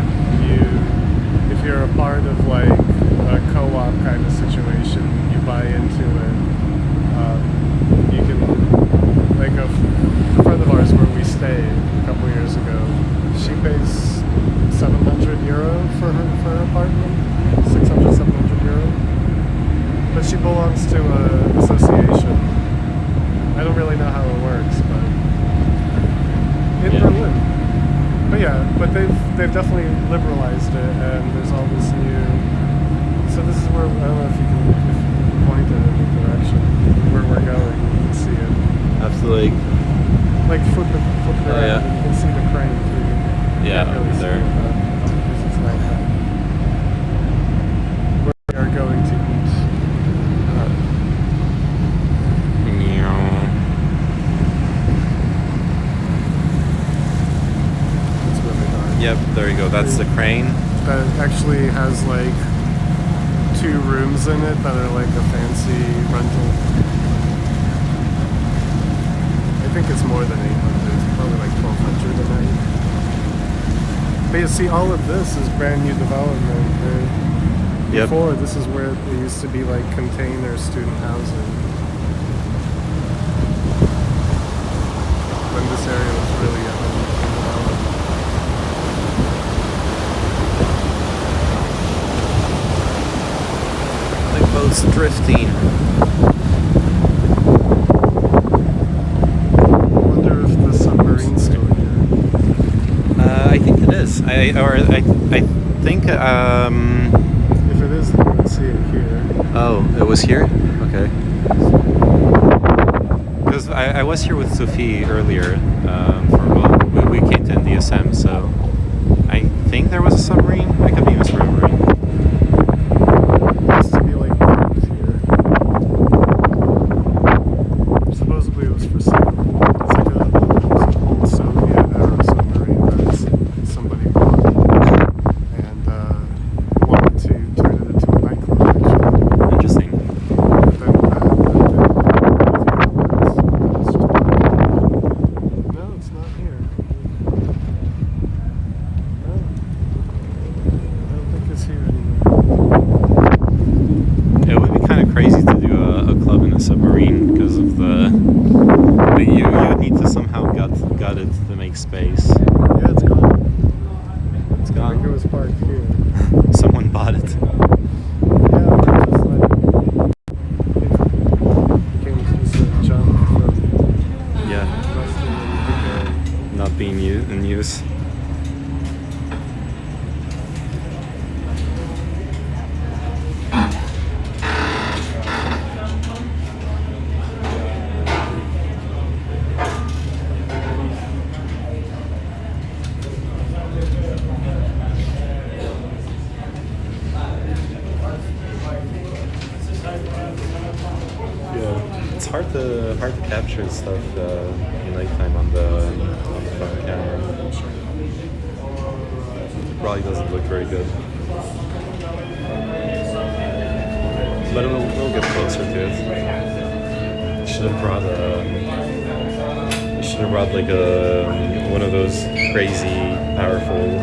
If you're a part of a co-op kind of situation, you buy into it. You can, a friend of ours where we stayed a couple years ago, she pays 700 euro for her apartment, 600, 700 euro. But she belongs to an association. I don't really know how it works, but in Berlin. But they've definitely liberalized it, and there's all this new. So this is where I don't know if you can point it in the direction where we're going. You can see it. Absolutely. Flip it around, and you can see the crane too. Yeah, really there. Because it's nighttime. Where we are going to eat. It's really dark. Yep, there you go. That's the crane. That actually has 2 rooms in it that are a fancy rental. I think it's more than 800. It's probably 1,200 a night. But you see, all of this is brand new development. Before, this is where it used to be container student housing. When this area was really undeveloped. Boats drifting. I wonder if the submarine's still here. I think it is. I think. If it is, then you would see it here. Oh, it was here. Okay. Because I was here with Sophie earlier. We came to NDSM, so I think there was a submarine. I could be misremembering. It used to be parked here. Supposedly it was for sale. It's an old Soviet era submarine that somebody bought and wanted to turn it into a nightclub. Actually. Interesting. But then it's just parked. No, it's not. was parked here. Someone bought it. Yeah, we're just like it became a piece of junk from Yeah, rusting and not being in use. Yeah, it's hard to capture stuff in nighttime on the front camera. It probably doesn't look very good, but we'll get closer to it. Should have brought like a one of those crazy powerful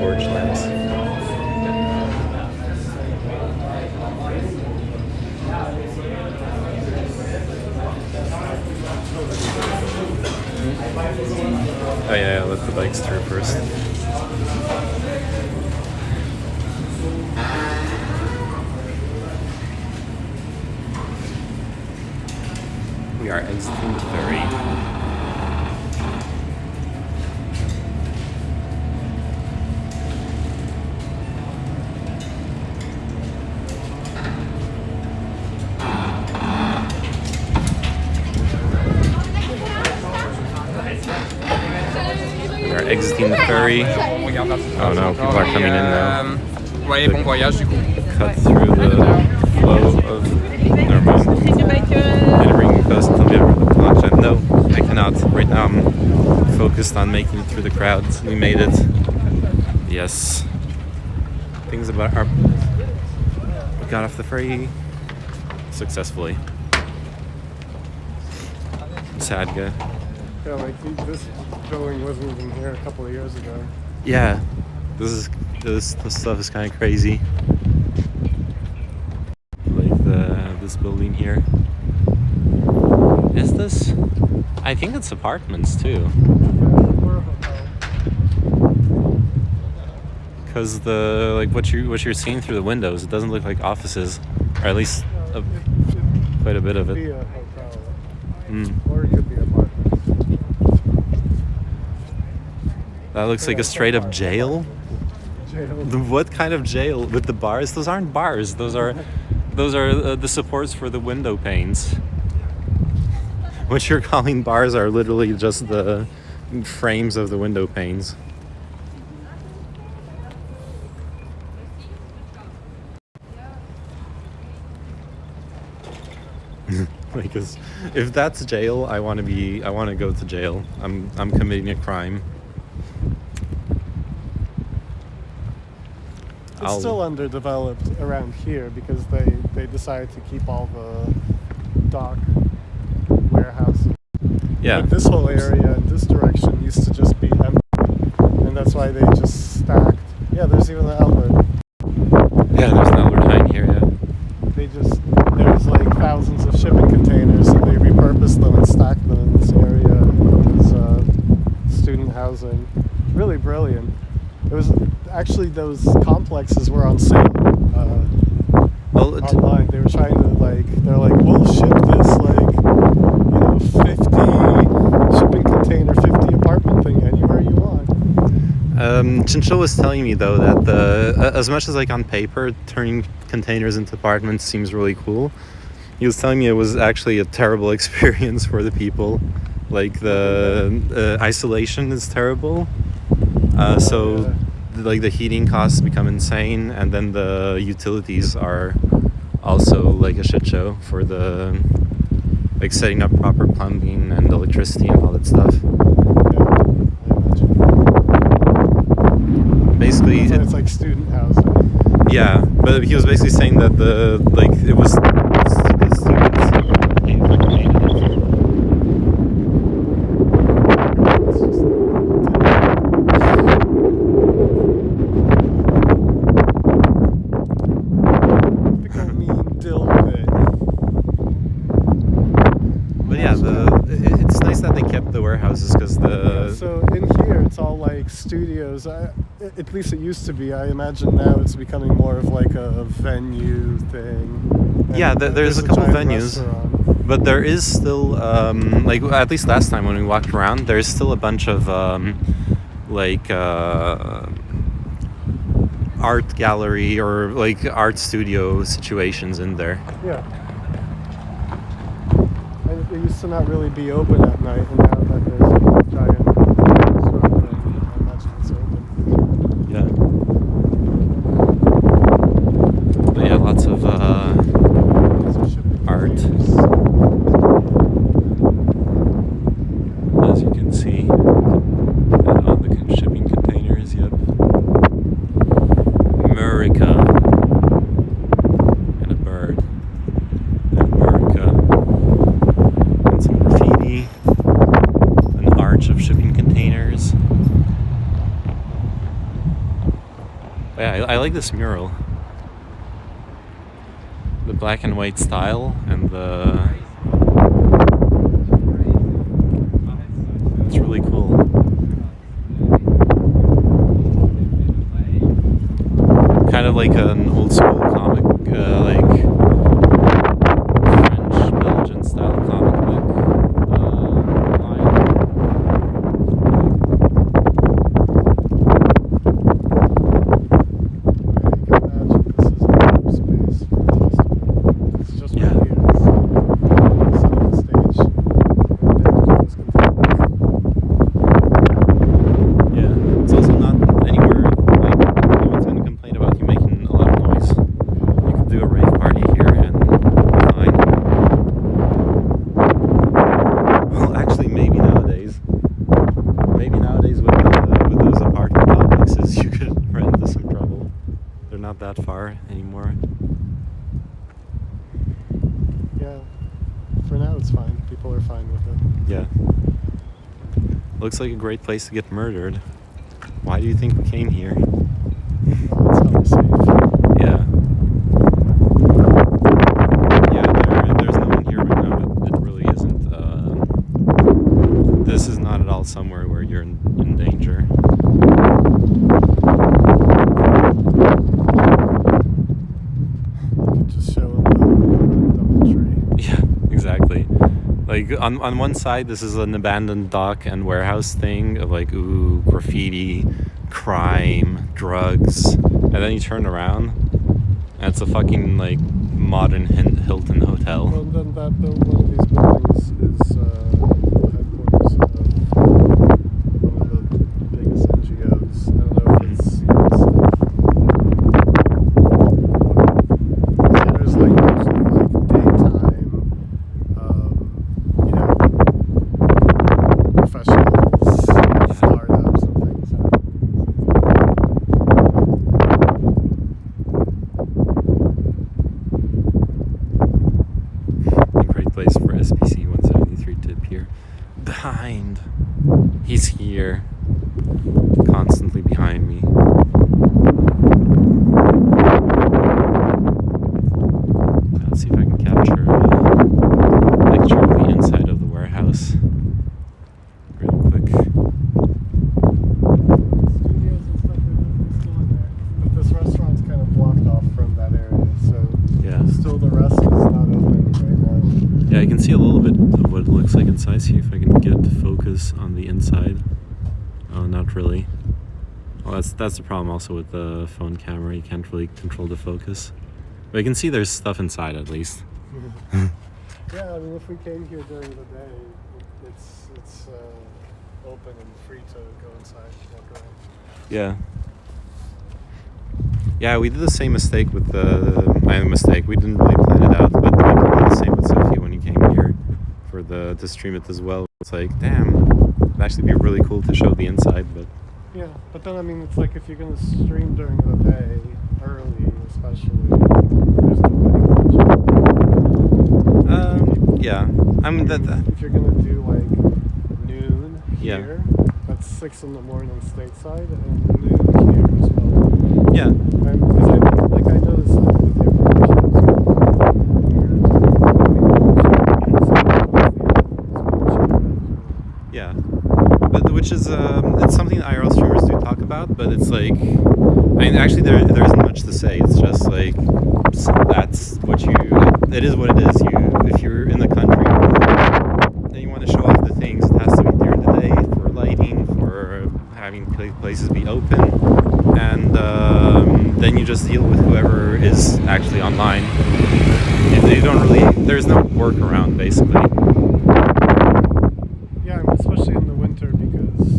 torch lamps. Oh yeah, let the bikes through first. We are exiting the ferry. We are exiting the ferry. Oh no, people are coming in now. Bon voyage du coup. Cut through the flow of. Never mind. Entering the coast until we have the plunge. No, I cannot. Right now I'm focused on making it through the crowds. We made it. Yes. Things about our. We got off the ferry successfully. Sad guy. yeah, like this building wasn't even here a couple of years ago. Yeah, this stuff is kind of crazy. Like this building here. Is this? I think it's apartments too. Or a hotel. Because the like what you're seeing through the windows, it doesn't look like offices, or at least quite a bit of It could it. be a hotel. Mm. Or it could be apartments. That looks like a straight up jail. Jail. What kind of jail with the bars? Those aren't bars. Those are the supports for the window panes. What you're calling bars are literally just the frames of the window panes. Because if that's jail, I want to go to jail. I'm committing a crime. It's still underdeveloped around here because they decided to keep all the dock warehouse. Yeah. Like this whole area in this direction used to just be empty, and that's why they just stacked. Yeah, there's even the outlet. Yeah, there's an Albert Heijn here. Yeah. There's like thousands of shipping containers, and they repurposed them and stacked them in this area as student housing. Really brilliant. It was actually those complexes were on sale online. They were trying to they're like, we'll ship this 50 shipping container, 50 apartment thing anywhere you want. Chinchilla was telling me though that as much as like on paper turning containers into apartments seems really cool, he was telling me it was actually a terrible experience for the people. Like the isolation is terrible. So like the heating costs become insane, and then the utilities are also like a shit show for the like setting up proper plumbing and electricity and all that stuff. Basically, it's like student housing. Yeah, but he was basically saying that it was the students paying for it. But yeah, it's nice that they kept the warehouses because So in here it's all like studios studios. At least it used to be. I imagine now it's becoming more of like a venue thing. And Yeah, there's a couple giant venues. restaurant. But there is still, like, at least last time when we walked around, there's still a bunch of, art gallery or, like, art studio situations in there. Yeah. And it used to not really be open at night, and now that there's a giant restaurant, I imagine it's open. Yeah. But yeah, lots of, art. As you can see, and on the shipping containers, yep. America. And a bird. And America. And some graffiti. An arch of shipping containers. But yeah, I like this mural. The black and white style and the... It's really cool. Kind of like an old school comic, like French, Belgian style comic book line. You can imagine this is a space for a festival. It's just Yeah. right here. It's set on the stage. And then those containers. Yeah, it's also not anywhere, like, no one's gonna complain about you making a lot of noise. You could do a rave party here and it'll be fine. Well, actually, maybe nowadays with those apartment complexes, you could run into some trouble. They're not that far anymore. Yeah. For now, it's fine. People are fine with it. Yeah. Looks like a great place to get murdered. Why do you think we came here? Oh, it's unsafe. Yeah. Yeah, there's no one here right now. It really isn't. This is not at all somewhere where you're in danger. You could just show them the double tree. Yeah, exactly. Like, on one side, this is an abandoned dock and warehouse thing of, like, ooh, graffiti, crime, drugs. And then you turn around, and it's a fucking, like, modern Hilton hotel. Well, then one of these buildings is the headquarters of one of the biggest NGOs. I don't know if it's so there's like actually like daytime, professionals, startups and things. A great place for SPC 173 to appear. Behind. He's here. Constantly behind me. Let's see if I can capture a picture of the inside of the warehouse. Real quick. Studios and stuff are still in there, but this restaurant's kind of blocked off from that area, so Yeah. still the rest is not open right now. Yeah, I can see a little bit of what it looks like inside. See if I can get focus on the inside. Oh, not really. Well, that's the problem also with the phone camera. You can't really control the focus. But you can see there's stuff inside at least. Yeah, I mean, if we came here during the day, it's open and free to go inside, walk around. Yeah. Yeah, we did the same mistake with my mistake. We didn't really plan it out, but we did the same with Sophia when you came here to stream it as well. It's like, damn, it'd actually be really cool to show the inside, but Yeah, but then I mean, it's like if you're gonna stream during the day, early especially, there's nobody watching. yeah. I mean that. If you're gonna do like noon Yeah. here, that's 6 in the morning stateside, and noon here as well. Yeah. Because I noticed that with your Yeah, but which is it's something that IRL streamers do talk about. but it's like, I mean, actually there isn't much to say. It's just like that's what you. It is what it is. If you're in the country and you want to show off the things, it has to be during the day for lighting, for having places be open, and then you just deal with whoever is actually online. They don't really. There's no workaround basically. Yeah, I mean, especially in the winter because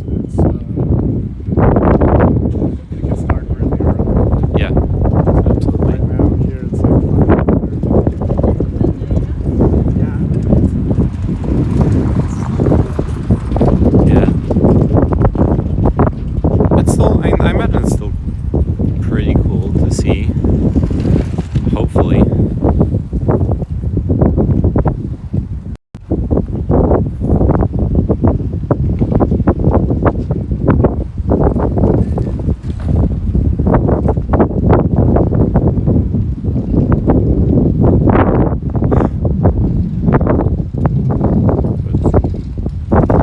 it gets dark really early. Yeah, absolutely. Right now here it's like 5:30. Yeah. It's still. I imagine it's still pretty cool to see. Hopefully.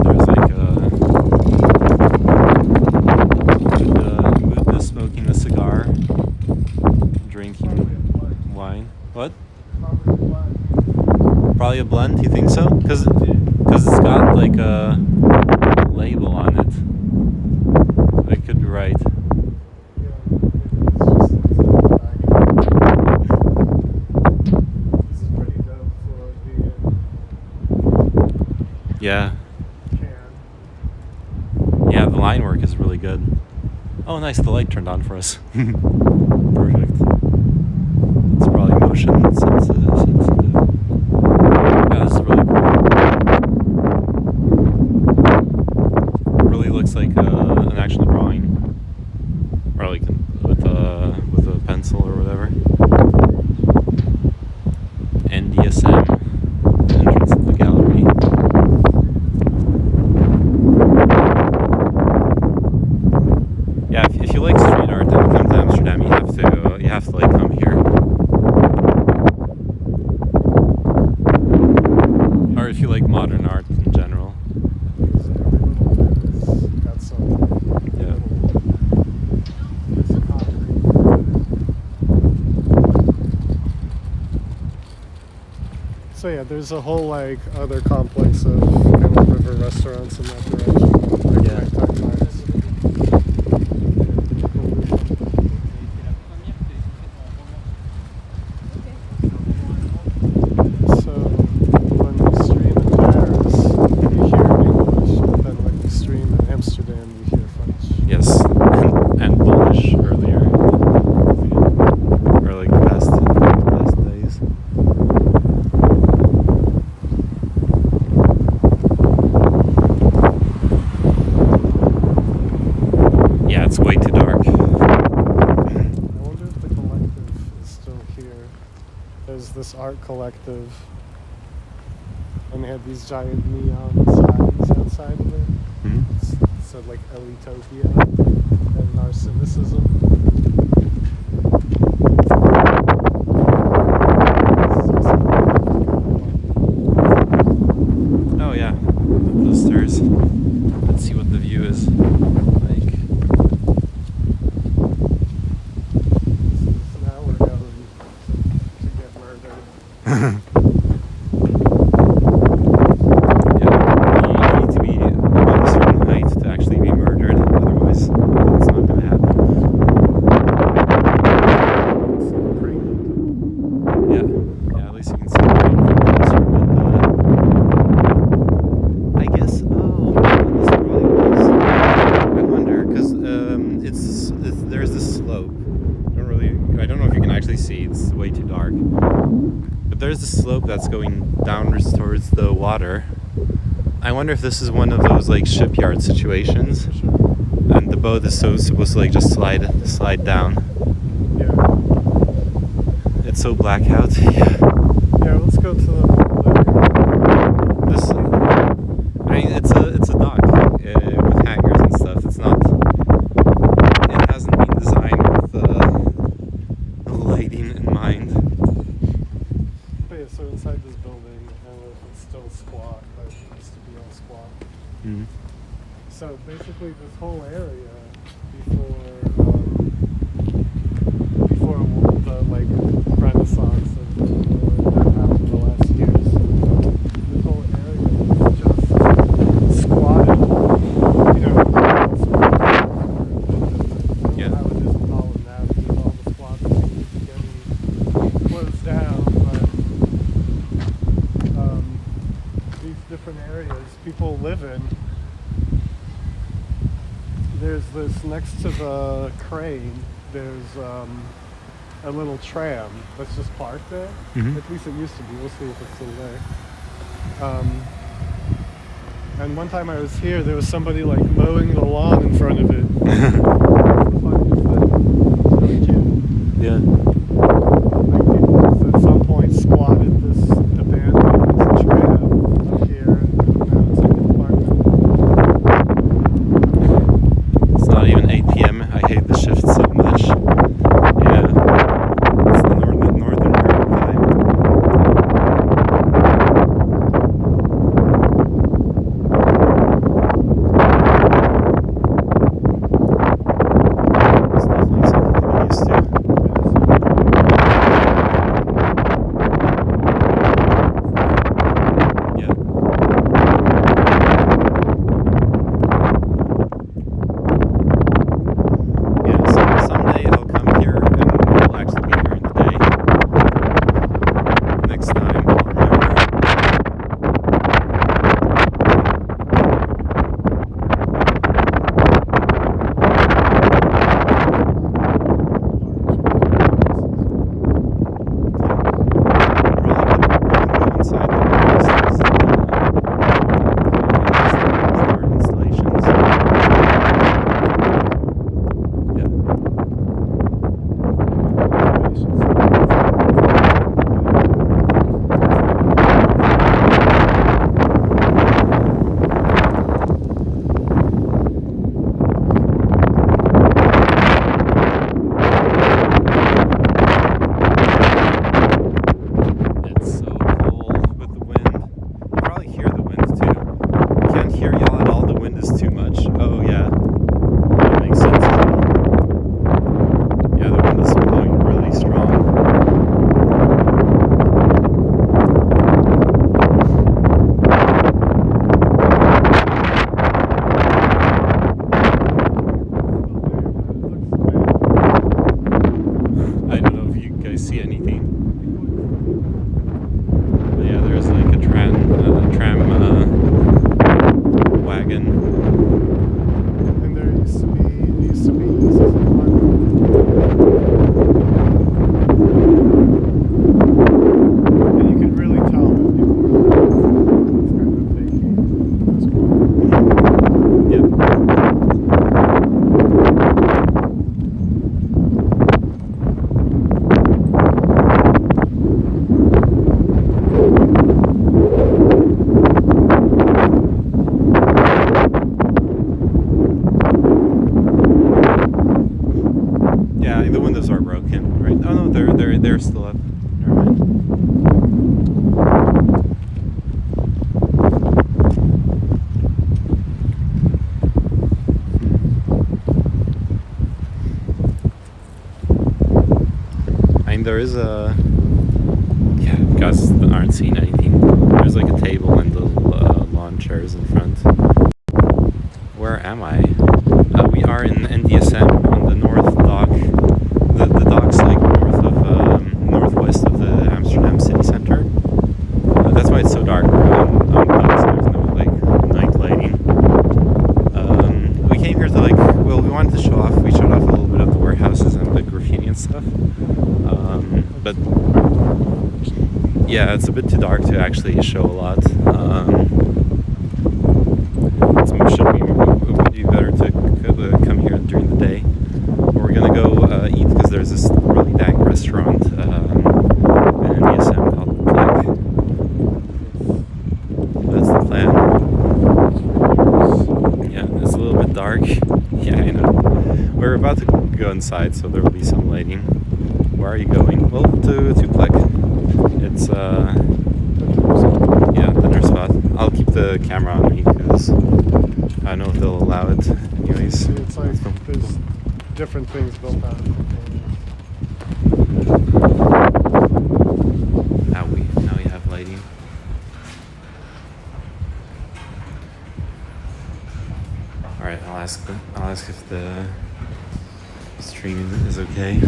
There's like Buddha smoking a cigar, drinking wine. What? Probably a blend. You think so? Because it's got like a label on it. I could be right. This is pretty dope for being Yeah. can. Yeah, the line work is really good. Oh, nice. The light turned on for us. Perfect. It's probably motion sensitive. Yeah, this is really cool. Really looks like an actual drawing, or like with a pencil or whatever. NDSM entrance to the gallery. Yeah, if you like street art and come to Amsterdam, you have to like come here. Or if you like modern art in general. Got some Yeah. So yeah, there's a whole like other complex of kind of river restaurants in that direction. Like Yeah. nighttime times. So when you stream in Paris, you hear English, but then when you stream in Amsterdam, you hear French. Yes, and Polish earlier. Or like past days. Yeah, it's way too dark. I wonder if the collective is still here. There's this art collective, and they had these giant neon signs outside of it. Mhm. It said like Elitopia and Narcissism. Oh yeah, those stairs. Let's see what the view is like. Now we're going to get murdered. Yeah, you need to be above a certain height to actually be murdered. Otherwise, it's not gonna happen. Yeah, at least you can see the rain from closer. But I guess. Oh, this probably was. I wonder because it's there's this slope. I don't know if you can actually see. It's way too dark. But there's this slope that's going downwards towards the water. I wonder if this is one of those like shipyard situations, and the boat is supposed to like just slide down. Yeah. It's so black out. Yeah. Yeah, let's go to the This, I mean, it's a dock with hangars and stuff. It's not. It hasn't been designed with lighting in mind. But yeah, so inside this building, and it's still squat, but it used to be all squat. Mm. So basically, this whole area before next to the crane, there's a little tram that's just parked there. Mhm. At least it used to be. We'll see if it's still there. And one time I was here, there was somebody like mowing the lawn in front of it. It's really cute. Yeah. Like people just at some point squatted this abandoned tram up here, and now it's like an apartment. It's not even 8 p.m. I hate the shift so much. Yeah. It's the northern Europe vibe. It's definitely something to get used to. Yeah. Yeah, so someday I'll come here and we'll actually be during the day. Next time I'll remember. Probably could go inside the installations. Yeah. It's so cold with the wind. You probably hear the wind too. You can't hear y'all at all, the wind is too much. Oh yeah. That makes sense. Yeah, the wind is blowing really strong. I don't know if you guys see anything. But yeah, there's like a tram wagon. And there used to be this is an apartment. And you can really tell that people were kind of vacating this corner. Yep. Yeah, the windows are broken, right? Oh no, they're still up. Never mind. I mean, there is a. Yeah, you guys aren't seeing anything. There's like a table and little lawn chairs in front. Where am I? We are in NDSM on the north dock. The dock's like north of northwest of the Amsterdam city center. That's why it's so dark on the docks. There's no like night lighting. We came here to we wanted to show off. We showed off a little bit of the warehouses and the graffiti and stuff. But yeah, it's a bit too dark to actually show a lot. Would be better to come here during the day. We're gonna go eat because there's this really dank restaurant in NDSM called Black. That's the plan. Yeah, it's a little bit dark. Yeah, I know. We're about to go inside, so there will be some lighting. Where are you going? Well, to Plek. It's yeah, dinner spot. I'll keep the camera on me because I don't know if they'll allow it. Anyways, It's like there's different things built out of it. now we have lighting. All right, I'll ask if the streaming is okay.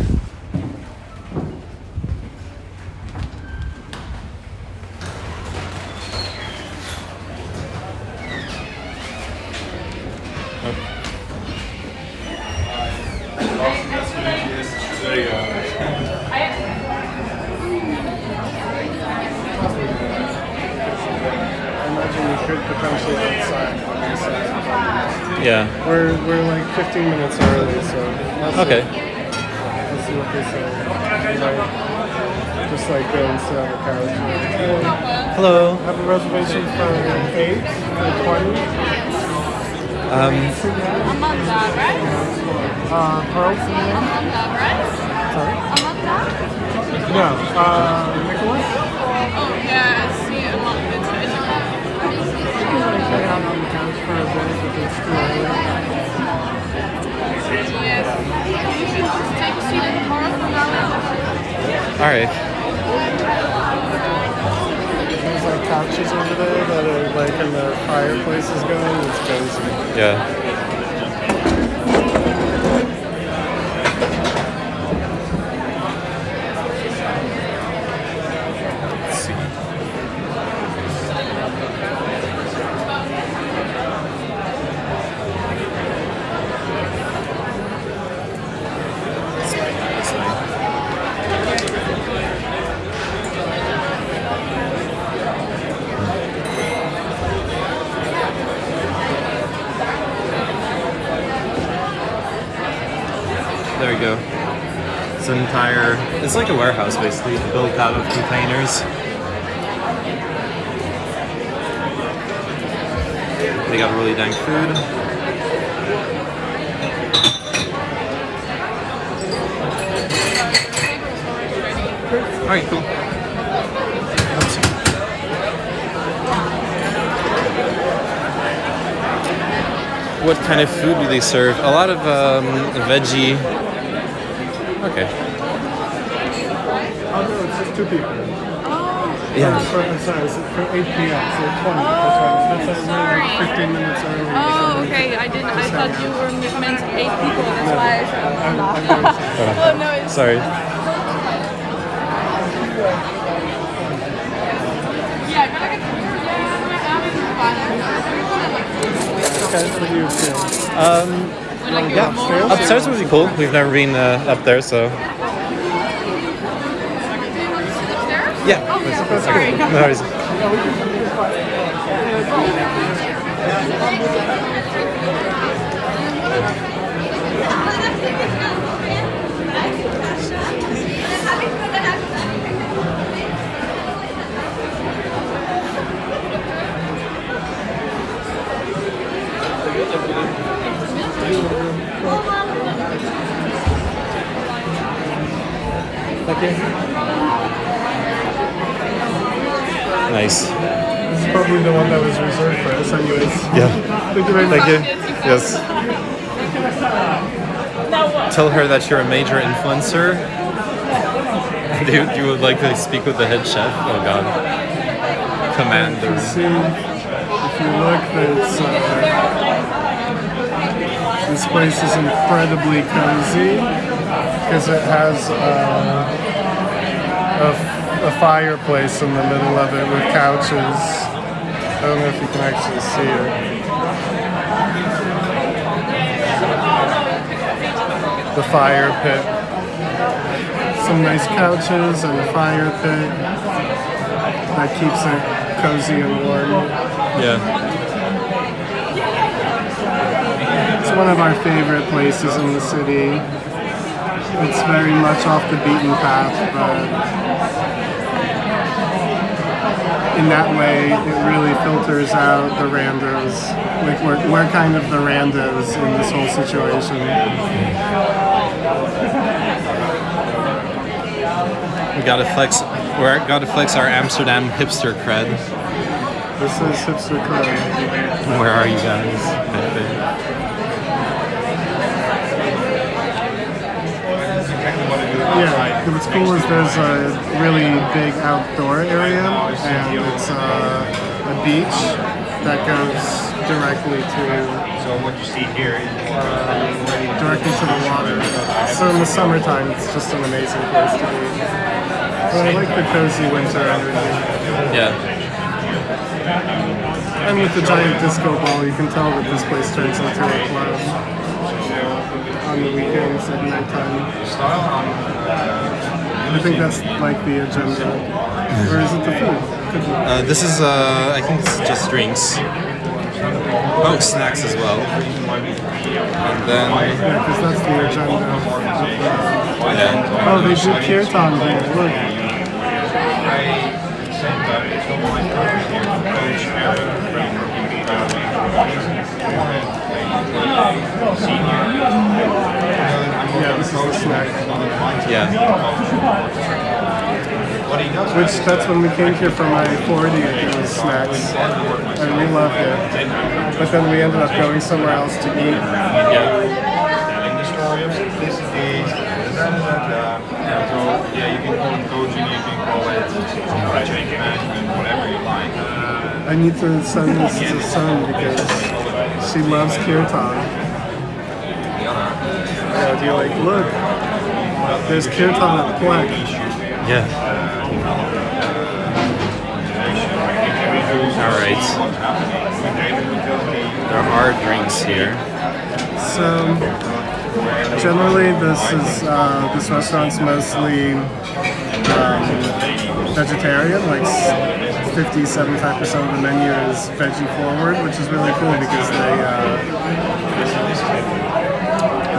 potentially outside. Yeah. We're like 15 minutes early, so Okay. let's see what they say. We might just like go and sit on the couch. Hello. Have a reservation for 8 or 20. Amanda, right? Pearl? Amanda, right? Sorry? Amanda? No. Nicholas? Oh, yeah, I see Amanda. Hang out on the couch for a bit if it's too early. Yes. You should just take a seat in the car for now. All right. There's like couches over there that are like in the fireplaces going. It's cozy. Yeah. Let's see. This way. There we go. It's like a warehouse basically, built out of containers. They got really dank food. Alright, cool. What kind of food do they serve? A lot of veggie. Okay. Oh no, it's just 2 people. Yeah. I'm sorry, it's for 8 p.m. So 20. That's why we're like 15 minutes early. Oh, okay. I thought you were meant 8 people. That's why I said Amanda. I'm very sorry. Oh, no, it's... Sorry. Yeah, can I get Okay, what do you feel? Yeah. Upstairs would be cool. We've never been up there, so. Yeah. Oh, sorry. No worries. Nice. This is probably the one that was reserved for us, anyways. Yeah. Thank you very much. Thank you. Yes. Tell her that you're a major influencer. You would like to speak with the head chef? Oh God. Commander. See, if you look, there's, this place is incredibly cozy because it has a fireplace in the middle of it with couches. I don't know if you can actually see it. The fire pit. Some nice couches and a fire pit that keeps it cozy and warm. Yeah. It's one of our favorite places in the city. It's very much off the beaten path, but in that way, it really filters out the randos. Like we're kind of the randos in this whole situation. We gotta flex our Amsterdam hipster cred. This is hipster cred. Where are you guys? Yeah, what's cool is there's a really big outdoor area, and it's a beach that goes directly to. So what you see here is Directly to the water. So in the summertime, it's just an amazing place to be. But I like the cozy winter energy. Yeah. And with the giant disco ball, you can tell that this place turns into a club on the weekends at nighttime. I think that's like the agenda. Or is it the food? This is, I think it's just drinks. Oh, snacks as well. And then, Yeah, because that's the agenda. yeah. Oh, they do kirtan here. Look. Yeah, this is the snack. Yeah. Which, that's when we came here for my 40th, it was snacks. And we loved it. But then we ended up going somewhere else to eat. Telling the story of simplicity. So yeah, you can call it coaching, you can call it change management, whatever you like. I need to send this to Sun because she loves kirtan. Yeah, do you like, look, there's kirtan at Plek. Yeah. Alright. There are drinks here. So, generally this restaurant's mostly vegetarian, like 50-75% of the menu is veggie forward, which is really cool because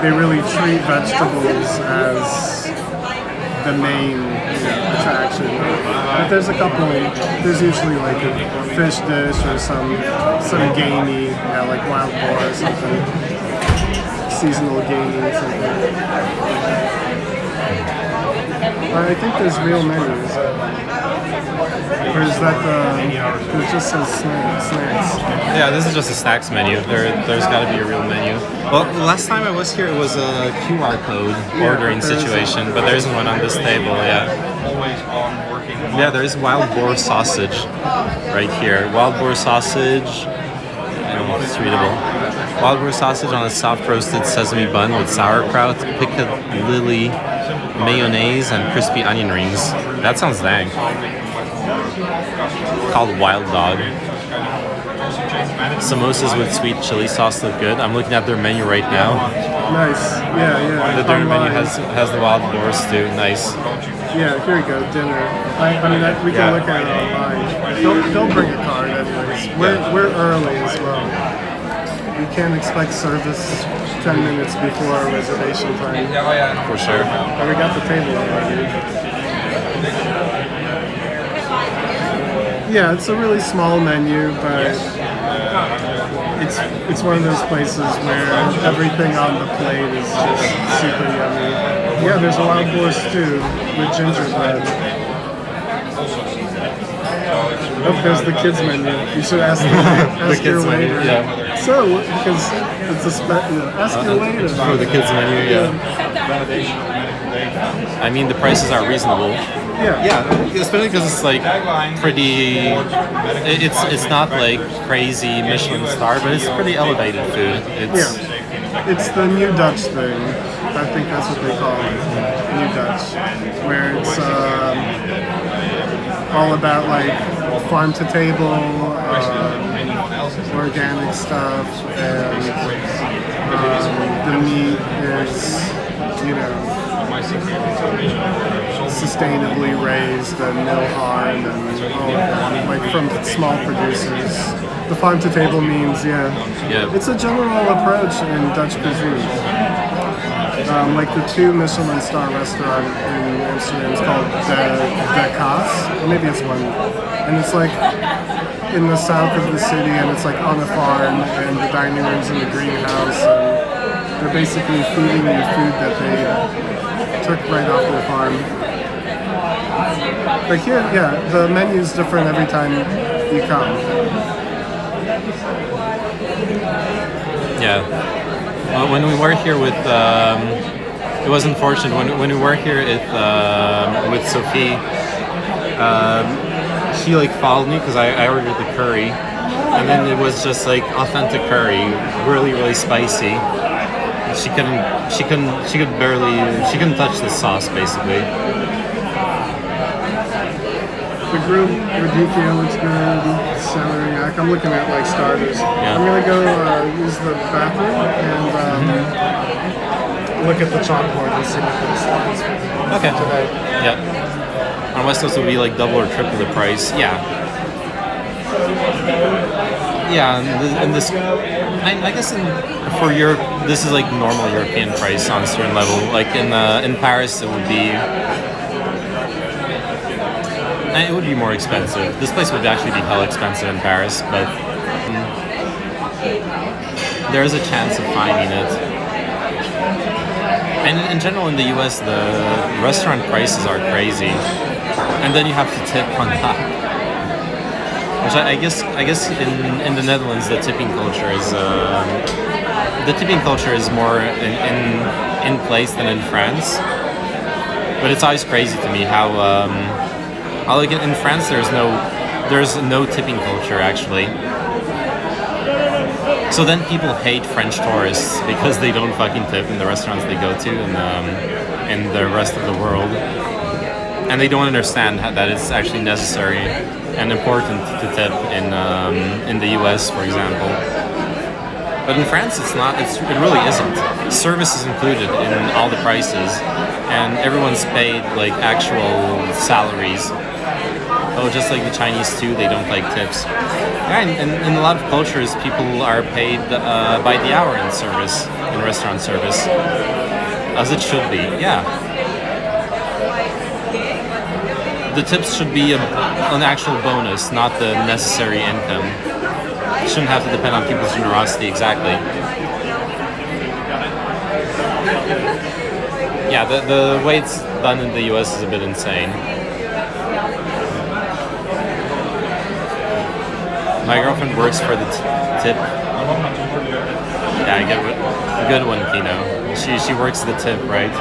they really treat vegetables as the main attraction. But there's usually like a fish dish or some gamey, like wild boar or something, seasonal gamey or something. I think there's real menus. Or is that it just says snacks? Yeah, this is just a snacks menu. There's got to be a real menu. Well, the last time I was here, it was a QR code ordering situation, but there isn't one on this table. Yeah, there is wild boar sausage right here. Wild boar sausage. I don't know if it's readable. Wild boar sausage on a soft roasted sesame bun with sauerkraut, piccalilli, mayonnaise, and crispy onion rings. That sounds dang. Called Wild Dog. Samosas with sweet chili sauce look good. I'm looking at their menu right now. Nice. Yeah. The dinner menu has the wild boar stew. Nice. Yeah, here we go, dinner. We can look at it online. They'll bring a card anyways. We're early as well. We can't expect service 10 minutes before our reservation time. For sure. And we got the table already. Yeah, it's a really small menu, but it's one of those places where everything on the plate is just super yummy. Yeah, there's a wild boar stew with gingerbread. Oh, there's the kids menu. You should ask your waiter. Menu, yeah. So, because it's ask your waiter. For the kids menu, yeah. I mean, the prices are reasonable. Yeah, especially because it's like pretty. It's not like crazy Michelin star, but it's pretty elevated food. It's the New Dutch thing. I think that's what they call it, New Dutch, where it's all about like farm to table, organic stuff, and the meat is, sustainably raised and no harm and all of that, like from small producers. The farm to table means, it's a general approach in Dutch cuisine. Like the 2 Michelin star restaurant in Amsterdam is called De Kaas, or maybe it's one, and it's like in the south of the city, and it's like on a farm, and the dining room's in the greenhouse, and they're basically feeding you food that they took right off their farm. But here, the menu's different every time you come. Yeah. When we were here with, it was unfortunate. When we were here with Sophie, she like followed me because I ordered the curry, and then it was just like authentic curry, really spicy. She couldn't touch the sauce basically. The grilled radicchio looks good. Celeriac. I'm looking at like starters. Yeah. I'm gonna go use the bathroom and look at the chalkboard and see what this is Okay. today. Yeah. On West Coast, it would be like double or triple the price. Yeah. Yeah, and this, I guess for Europe, this is like normal European price on a certain level. Like in Paris, it would be more expensive. This place would actually be hell expensive in Paris, but there is a chance of finding it. And in general, in the U.S., the restaurant prices are crazy, and then you have to tip on top. Which I guess in the Netherlands, the tipping culture is more in place than in France. But it's always crazy to me how like in France there's no tipping culture actually. So then people hate French tourists because they don't fucking tip in the restaurants they go to in the rest of the world, and they don't understand that it's actually necessary and important to tip in the US, for example. But in France, it's not. It really isn't. Service is included in all the prices, and everyone's paid like actual salaries. Oh, just like the Chinese too, they don't like tips. Yeah, and in a lot of cultures, people are paid by the hour in service, in restaurant service, as it should be. Yeah. The tips should be an actual bonus, not the necessary income. It shouldn't have to depend on people's generosity exactly. Yeah, the way it's done in the US is a bit insane. My girlfriend works for the tip. Yeah, I get it. Good one, Kino. She works the tip, right?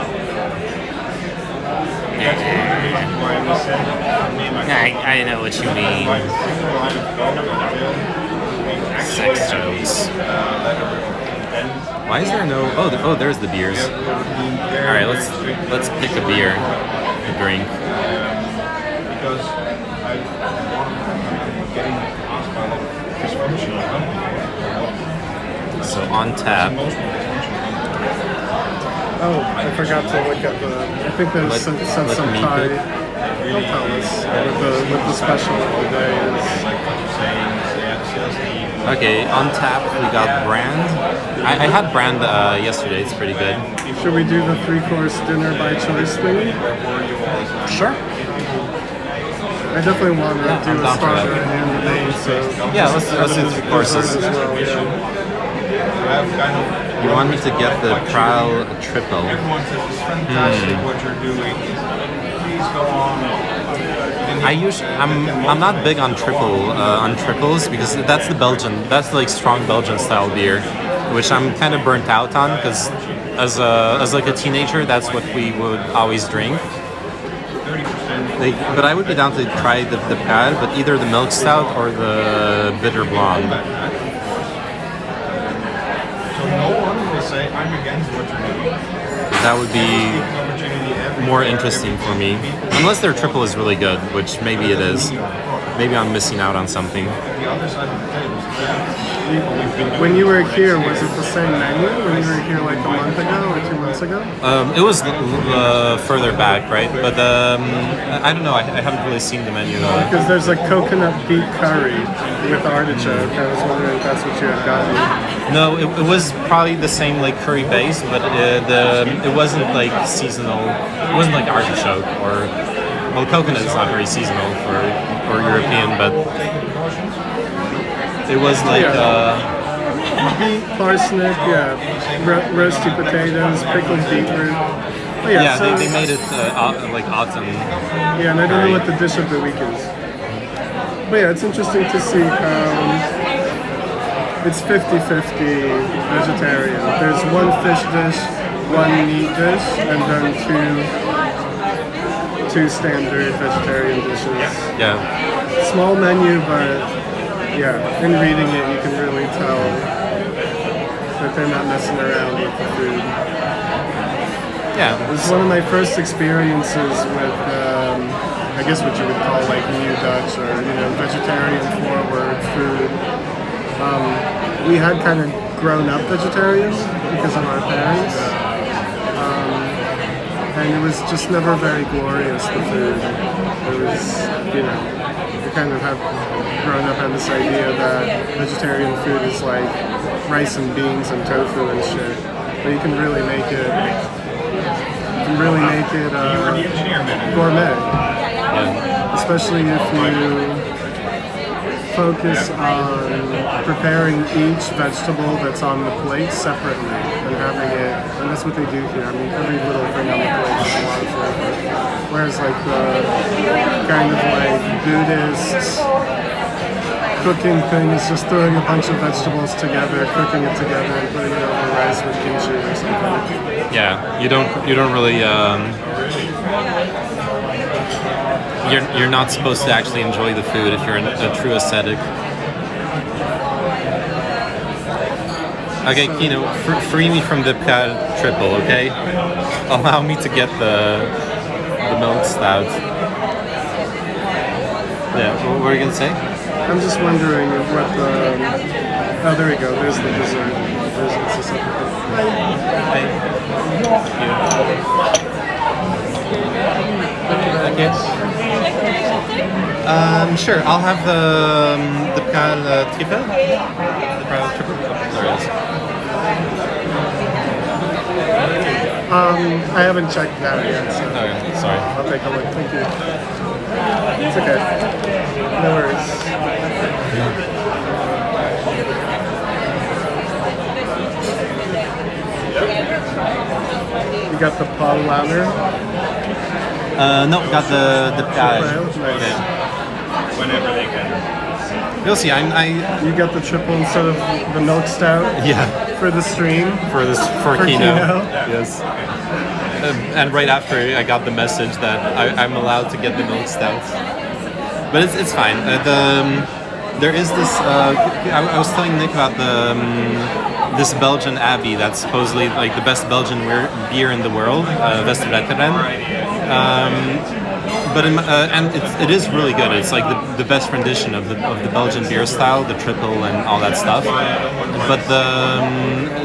I know what you mean. Sex jokes. Why is there no? Oh, there's the beers. All right, let's pick a beer, a drink. Because I'm getting asked by a lot of dysfunctional companies. So on tap. Oh, I forgot to look at the. I think there's some Thai. They'll tell us what the special of the day is. Okay, on tap we got Brand. I had Brand yesterday. It's pretty good. Should we do the 3-course dinner by choice thing? Sure. I definitely want to do I'm a down for starter that. and the main, so Yeah, let's do 3 courses. as well, yeah. You want me to get the Prowl Triple? Everyone says it's fantastic what you're doing. Please go on. I'm not big on triples because that's like strong Belgian style beer, which I'm kind of burnt out on because as like a teenager that's what we would always drink. But I would be down to try the pad, but either the milk stout or the bitter blonde. So no one will say I'm against what you're doing. That would be more interesting for me. Unless their triple is really good, which maybe it is. Maybe I'm missing out on something. When you were here, was it the same menu when you were here like a month ago or 2 months ago? It was further back, right? But I don't know. I haven't really seen the menu. Because there's a coconut beet curry with artichoke. I was wondering if that's what you had gotten. No, it was probably the same like curry base, but it wasn't like seasonal. It wasn't like artichoke or coconut is not very seasonal for European, but it was like beet, parsnip, yeah, roasty potatoes, pickled beetroot. Oh, yeah, so, they made it like autumn. Yeah, and I don't know what the dish of the week is. But yeah, it's interesting to see it's 50-50 vegetarian. There's one fish dish, one meat dish, and then two standard vegetarian dishes. Yeah. Small menu, but yeah, in reading it, you can really tell that they're not messing around with the food. Yeah. It was one of my first experiences with, I guess what you would call like New Dutch or, vegetarian forward food. We had kind of grown up vegetarians because of our parents. and it was just never very glorious, the food. It was, you know, I kind of have grown up on this idea that vegetarian food is like rice and beans and tofu and shit. But you can really make it, gourmet. Especially if you focus on preparing each vegetable that's on the plate separately and having it, and that's what they do here. I mean, every little thing on the plate is a lot of flavor. Whereas like the kind of like Buddhist cooking thing is just throwing a bunch of vegetables together, cooking it together, and putting it over rice with kimchi or something. Yeah, you don't really. You're not supposed to actually enjoy the food if you're a true ascetic. Okay, Kino, free me from the triple, okay? Allow me to get the milk stout. Yeah, what were you gonna say? I'm just wondering what the... Oh, there we go. There's the dessert. It's a separate Okay. Sure. I'll have the triple. The private triple. There it is. I haven't checked that yet, so Okay, sorry. I'll take a look. Thank you. It's okay. No worries. You got the Paul Lauder? No, got the Nice. Whenever they can. You'll see. You got the triple instead of the milk stout Yeah. for the stream? For For Kino. Kino? Yes. And right after I got the message that I'm allowed to get the milk stout. But it's fine. There is this. I was telling Nick about this Belgian abbey that's supposedly like the best Belgian beer in the world, West-Vetteren. But it is really good. It's like the best rendition of the Belgian beer style, the triple and all that stuff. But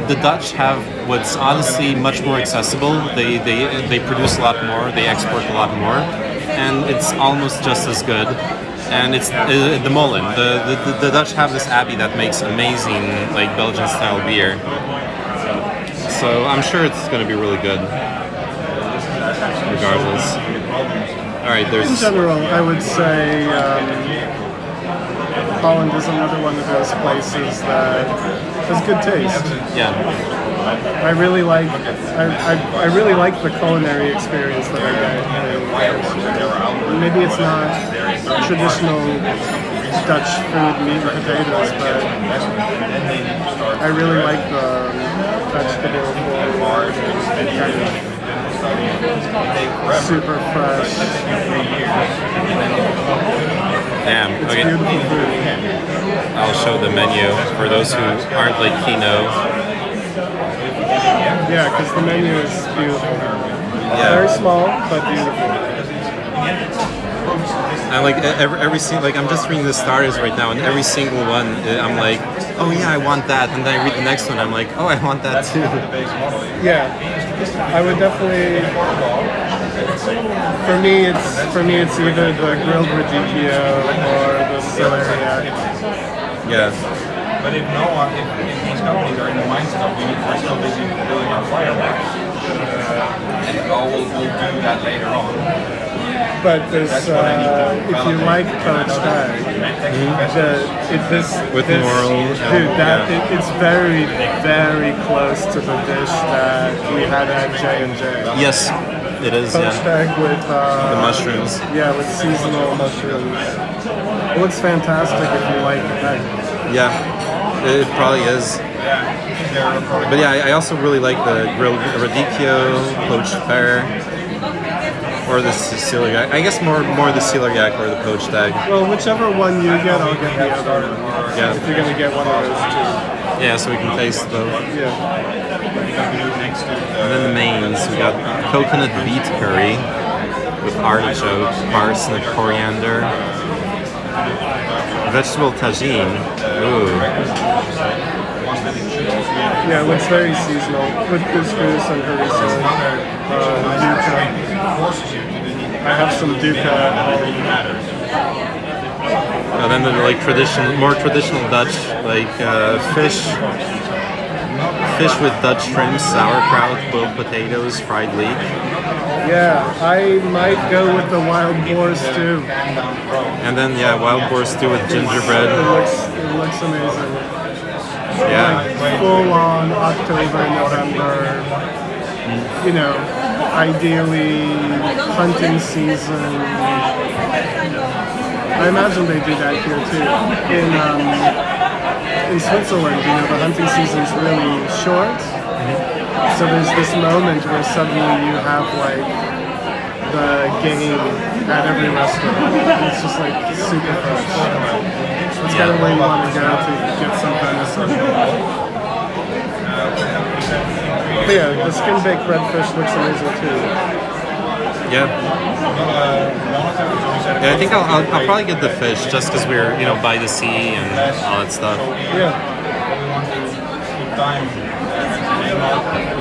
the Dutch have what's honestly much more accessible. They produce a lot more. They export a lot more, and it's almost just as good. And it's the Molen. The Dutch have this abbey that makes amazing like Belgian style beer. So I'm sure it's going to be really good. Regardless. All right, In general, I would say Holland is another one of those places that has good taste. Yeah. I really like the culinary experience that I get. Maybe it's not traditional Dutch food, meat and potatoes, but I really like the vegetable forward and kind of super fresh. Damn. It's Okay. beautiful food. I'll show the menu for those who aren't like Kino. Yeah, because the menu is beautiful. Yeah. Very small, but beautiful. And like every single, like I'm just reading the starters right now, and every single one, I'm like, oh yeah, I want that, and then I read the next one, I'm like, oh, I want that too. Yeah, I would definitely. For me, it's either the grilled radicchio or the celeriac. Yeah. But if these companies are in the mindset of we're so busy building our fireworks, and we'll do that later on. But there's, if you like poached egg, With moral, it's very, very close to the dish that we had at J&J. Yes, it is. Poached Yeah. egg with The mushrooms. Yeah, with seasonal mushrooms. It looks fantastic if you like egg. Yeah, it probably is. But yeah, I also really like the grilled radicchio, poached pear, or the celiac. I guess more the celiac or the poached egg. Well, whichever one you get, I'll get the other one. Yeah. If you're gonna get one of those two. Yeah, so we can taste both. Yeah. And then the mains, we got coconut beet curry with artichoke, parsnip, coriander, vegetable tagine. Ooh. Yeah, it looks very seasonal with couscous and harissa, yuca. I have some dukkha at home. And then the like more traditional Dutch, like fish with Dutch shrimp, sauerkraut, boiled potatoes, fried leek. Yeah, I might go with the wild boar stew. And then wild boar stew with gingerbread. It looks amazing. Yeah. Like full on October, November. You know, ideally hunting season. I imagine they do that here too. In Switzerland, you know, the hunting season's really short. So there's this moment where suddenly you have like the game at every restaurant. And it's just like super fresh. That's kind of where you want to go to get some venison. But yeah, the skin baked redfish looks amazing too. Yeah. Yeah, I think I'll probably get the fish just because we're by the sea and all that stuff. Yeah.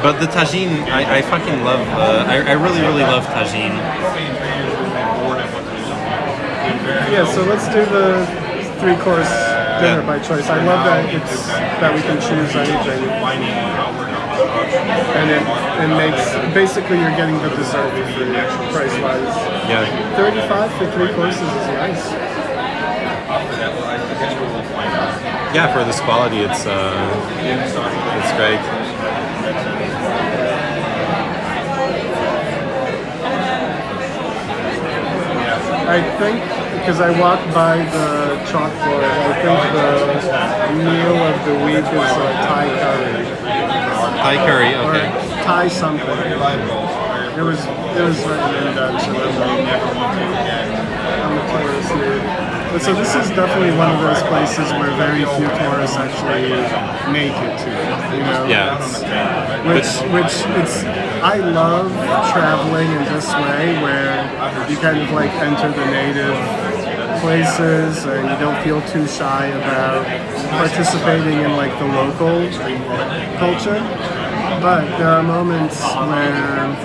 But the tagine, I fucking love. I really love tagine. Yeah. So let's do the 3-course dinner by choice. I love that that we can choose anything. And it makes, basically you're getting the dessert for free, price-wise. Yeah. 35 for 3 courses is nice. Yeah, for this quality, it's great. I think, because I walked by the chalkboard, I think the meal of the week is Thai curry. Thai curry, okay. Or Thai something. It was written in Dutch, and I'm a tourist here. But so this is definitely one of those places where very few tourists actually make it to. You know, Yeah. I love traveling in this way where you kind of like enter the native places and you don't feel too shy about participating in like the local culture. But there are moments where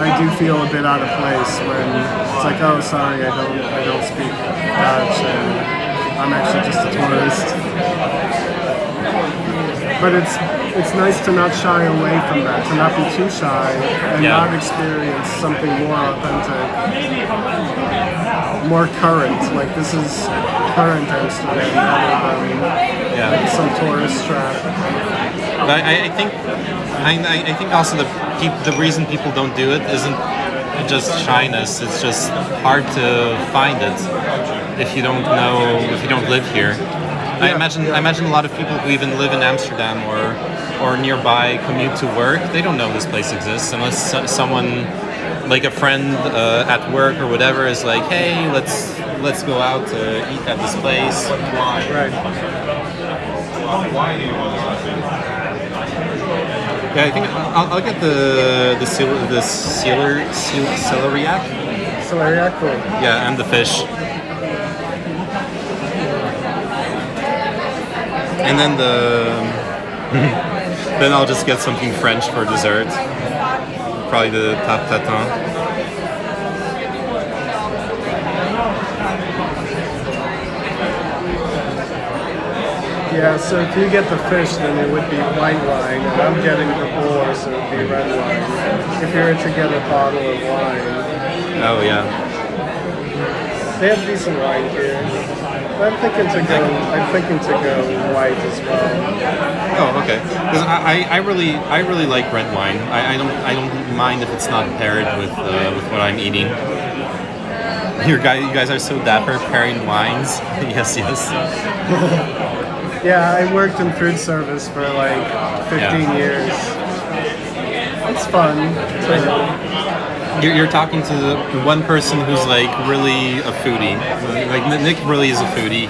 I do feel a bit out of place when it's like, oh, sorry, I don't speak Dutch and I'm actually just a tourist. But it's nice to not shy away from that, to not be too shy and not experience something more authentic, more current. Like this is current Amsterdam rather than like some tourist trap. But I think also the reason people don't do it isn't just shyness. It's just hard to find it if you don't live here. I imagine a lot of people who even live in Amsterdam or nearby commute to work. They don't know this place exists unless someone, like a friend at work or whatever, is like, hey, let's go out to eat at this place. Right. Yeah, I think I'll get the celeriac. Celeriac, cool. Yeah, and the fish. And then then I'll just get something French for dessert. Probably the tarte tatin. Yeah, so if you get the fish, then it would be white wine, and I'm getting the boar, so it would be red wine. If you were to get a bottle of wine. Oh yeah. They have decent wine here. I'm thinking to go white as well. Oh, okay. Because I really like red wine. I don't mind if it's not paired with what I'm eating. You guys are so dapper pairing wines. Yes. Yeah, I worked in food service for like 15 years. It's fun. You're talking to the one person who's like really a foodie. Like Nick really is a foodie.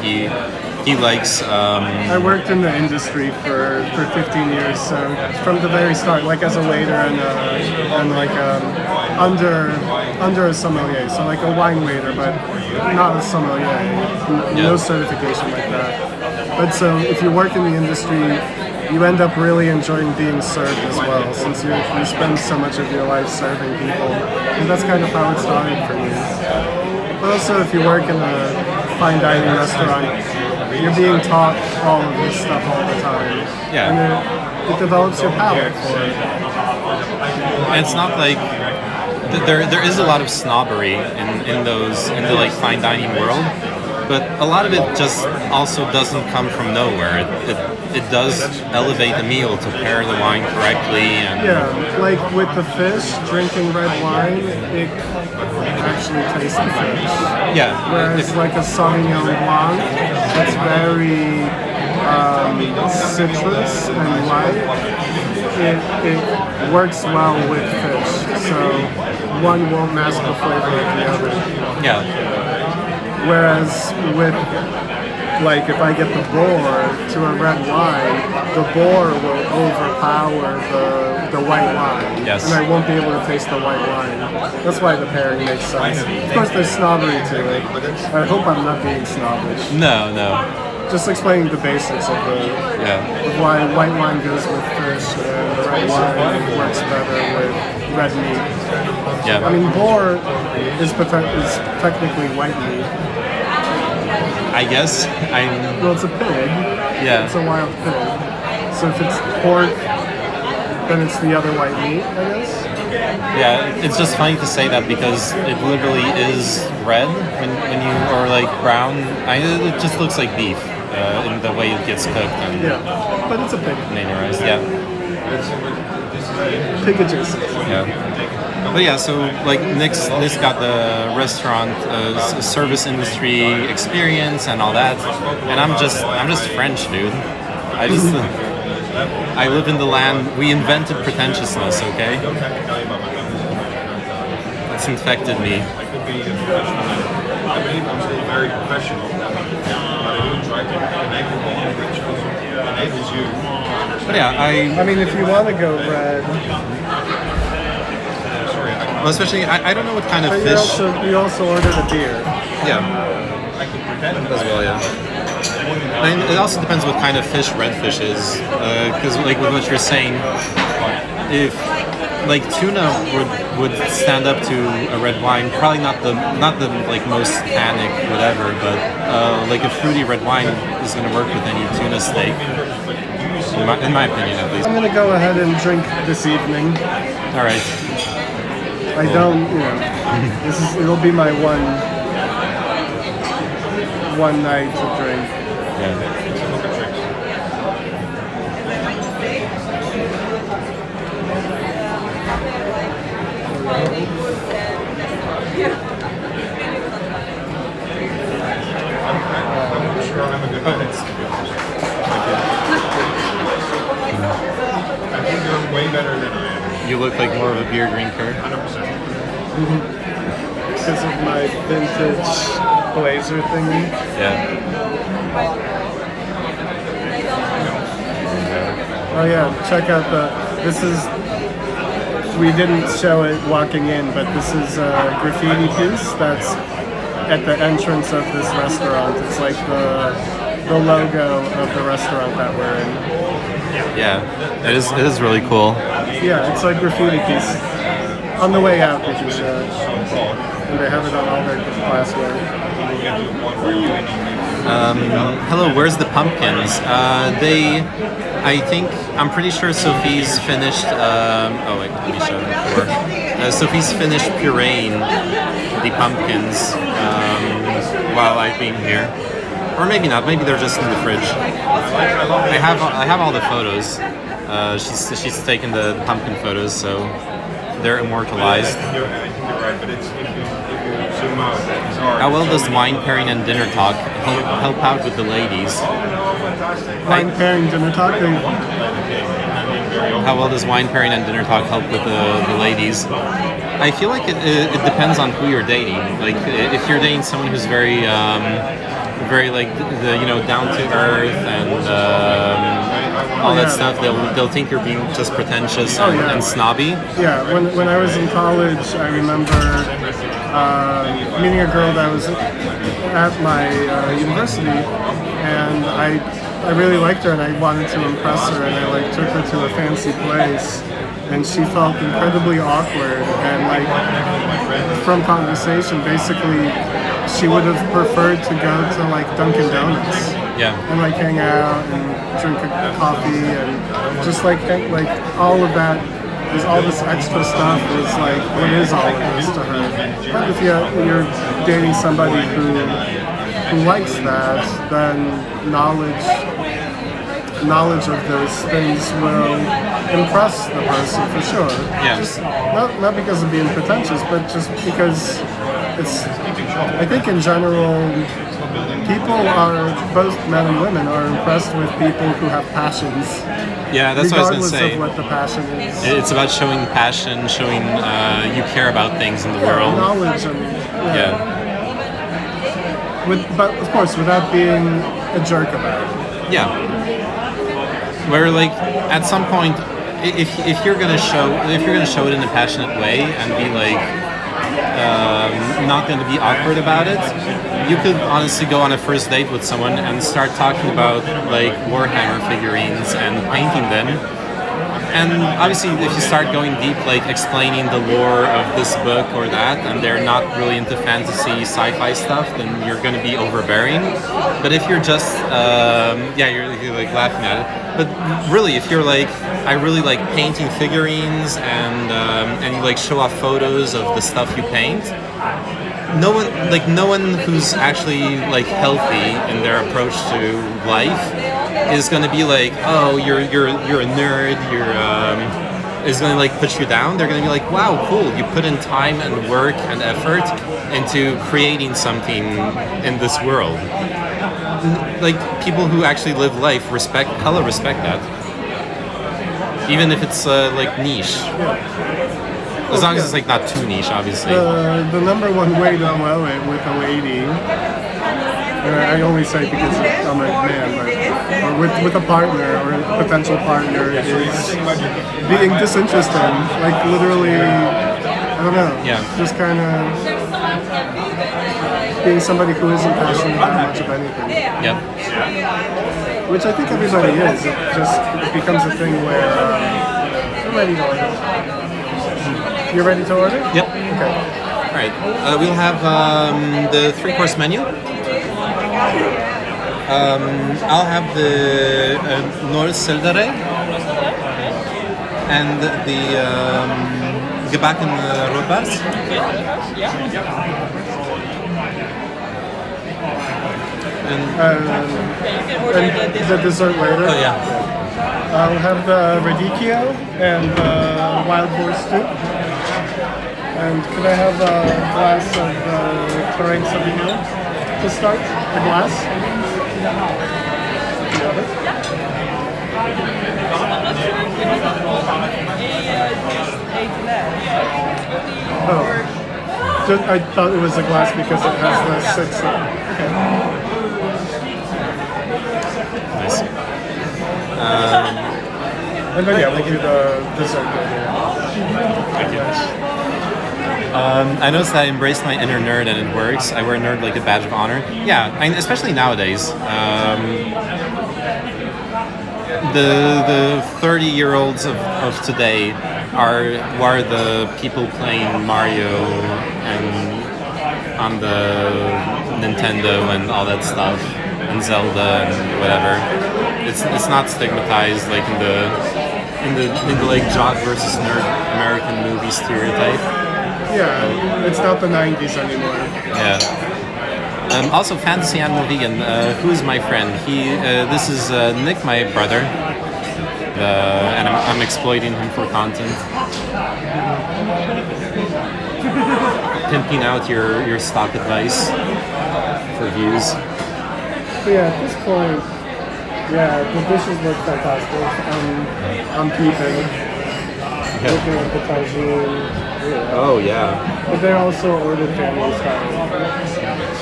He likes. I worked in the industry for 15 years, so from the very start, like as a waiter and like under a sommelier, so like a wine waiter, but not a sommelier. No certification like that. But so if you work in the industry, you end up really enjoying being served as well, since you spend so much of your life serving people. And that's kind of how it started for me. But also, if you work in a fine dining restaurant, you're being taught all of this stuff all the time. Yeah. And it develops your palate for it. And it's not like there is a lot of snobbery in the like fine dining world, but a lot of it just also doesn't come from nowhere. It does elevate the meal to pair the wine correctly. And Yeah, like with the fish, drinking red wine, it actually tastes the fish. yeah, Whereas like a Sauvignon Blanc, that's very citrus and light. It works well with fish, so one won't mask the flavor of the other. yeah, Whereas with, like, if I get the boar to a red wine, the boar will overpower the white wine. Yes. And I won't be able to taste the white wine. That's why the pairing makes sense. Of course, there's snobbery to it. I hope I'm not being snobbish. no, Just explaining the basics of why white wine goes with fish and red wine works better with red meat. yeah. I mean, boar is technically white meat. I guess Well, it's a pig. yeah. It's a wild pig. So if it's pork, then it's the other white meat, I guess. Yeah, it's just funny to say that because it literally is red when you, or like brown. It just looks like beef in the way it gets cooked and Yeah, but it's a pig. miniaturized. Yeah, Pig adjacent. yeah. But yeah, so like Nick's got the restaurant service industry experience and all that, and I'm just French, dude. I live in the land. We invented pretentiousness, okay? It's infected me. I could be a professional. I believe I'm still very professional, but I do try to enable the language, which enables you to understand. But yeah, I mean, if you want to go red, well, especially I don't know what kind of but fish. you also ordered a beer. Yeah, I could pretend as well. Yeah. And it also depends what kind of fish redfish is, because like with what you're saying, if like tuna would stand up to a red wine, probably not the like most tannic whatever, but like a fruity red wine is going to work with any tuna steak, in my opinion at least. I'm gonna go ahead and drink this evening. All right. I don't, it'll be my one night to drink. Yeah. I'm sure I'm a good mix, to be honest. I think you're way better than I am. You look like more of a beer drinker. 100%. Because of my vintage blazer thingy. Yeah. Oh yeah, check out we didn't show it walking in, but this is a graffiti piece that's at the entrance of this restaurant. It's like the logo of the restaurant that we're in. Yeah. It is really cool. Yeah, it's like graffiti piece. On the way out, we can show it. And they have it on all their glassware. Hello, where's the pumpkins? I'm pretty sure Sophie's finished, oh wait, let me show them. Sophie's finished pureeing the pumpkins while I've been here. Or maybe not, maybe they're just in the fridge. I have all the photos. She's taken the pumpkin photos, so they're immortalized. You're right, but it's, if you zoom out, it's hard. How well does wine pairing and dinner talk help out with the ladies? Wine pairing dinner talk. How well does wine pairing and dinner talk help with the ladies? I feel like it depends on who you're dating. Like if you're dating someone who's very like down to earth and all that stuff, they'll think you're being just pretentious and snobby. Yeah, when I was in college, I remember meeting a girl that was at my university, and I really liked her and I wanted to impress her and I like took her to a fancy place and she felt incredibly awkward and like from conversation basically she would have preferred to go to like Dunkin' Donuts Yeah. and like hang out and drink a coffee and just like all of that is all this extra stuff was like what is all of this to her. But if you're dating somebody who likes that, then knowledge of those things will impress the person for sure. Yeah. Just not because of being pretentious, but just because it's. I think in general, people are both men and women are impressed with people who have passions. Yeah, that's what I was regardless gonna say. of what the passion is. It's about showing passion, showing you care about things in the world. Knowledge and Yeah. but of course, without being a jerk about it. Yeah. Where like at some point, if you're gonna show it in a passionate way and be like not gonna be awkward about it, you could honestly go on a first date with someone and start talking about like Warhammer figurines and painting them. And obviously, if you start going deep, like explaining the lore of this book or that, and they're not really into fantasy, sci-fi stuff, then you're going to be overbearing. But if you're just, you're like laughing at it. But really, if you're like, I really like painting figurines, and you like show off photos of the stuff you paint. No one who's actually like healthy in their approach to life is going to be like, oh, you're a nerd, is going to like put you down. They're going to be like, wow, cool, you put in time and work and effort into creating something in this world. Like people who actually live life respect that, even if it's like niche. As long as it's like not too niche, obviously. The number one way to allow it with a lady, and I only say because I'm a man, but or with a partner or a potential partner is being disinterested. Like literally, I don't know. Yeah. Just kind of being somebody who isn't passionate about much of anything. Yep. Which I think everybody is. It becomes a thing where I'm ready to order. You're ready to order? Yep. Okay. All right. We'll have the 3-course menu. I'll have the Noorselderij and the gebakken roodbaars. And The dessert later. oh yeah. I'll have the radicchio and the wild boar stew. And could I have a glass of Clorine Sauvignon to start? The glass? You have it? Oh. I thought it was a glass because it has the 6. Okay. Nice. And then we'll do the dessert later. Thank you. I noticed that I embraced my inner nerd and it works. I wear nerd like a badge of honor. Yeah, especially nowadays. The 30-year-olds of today are the people playing Mario and on the Nintendo and all that stuff and Zelda and whatever. It's not stigmatized like in the like jock versus nerd American movie stereotype. Yeah, it's not the 90s anymore. Yeah. Also, Fantasy Animal Vegan. Who is my friend? This is Nick, my brother, and I'm exploiting him for content. Pimping out your stock advice for views. But yeah, at this point, yeah, the dishes look fantastic. I'm peeping, looking at the tagine. Yeah. Oh yeah. But they're also ordered family style.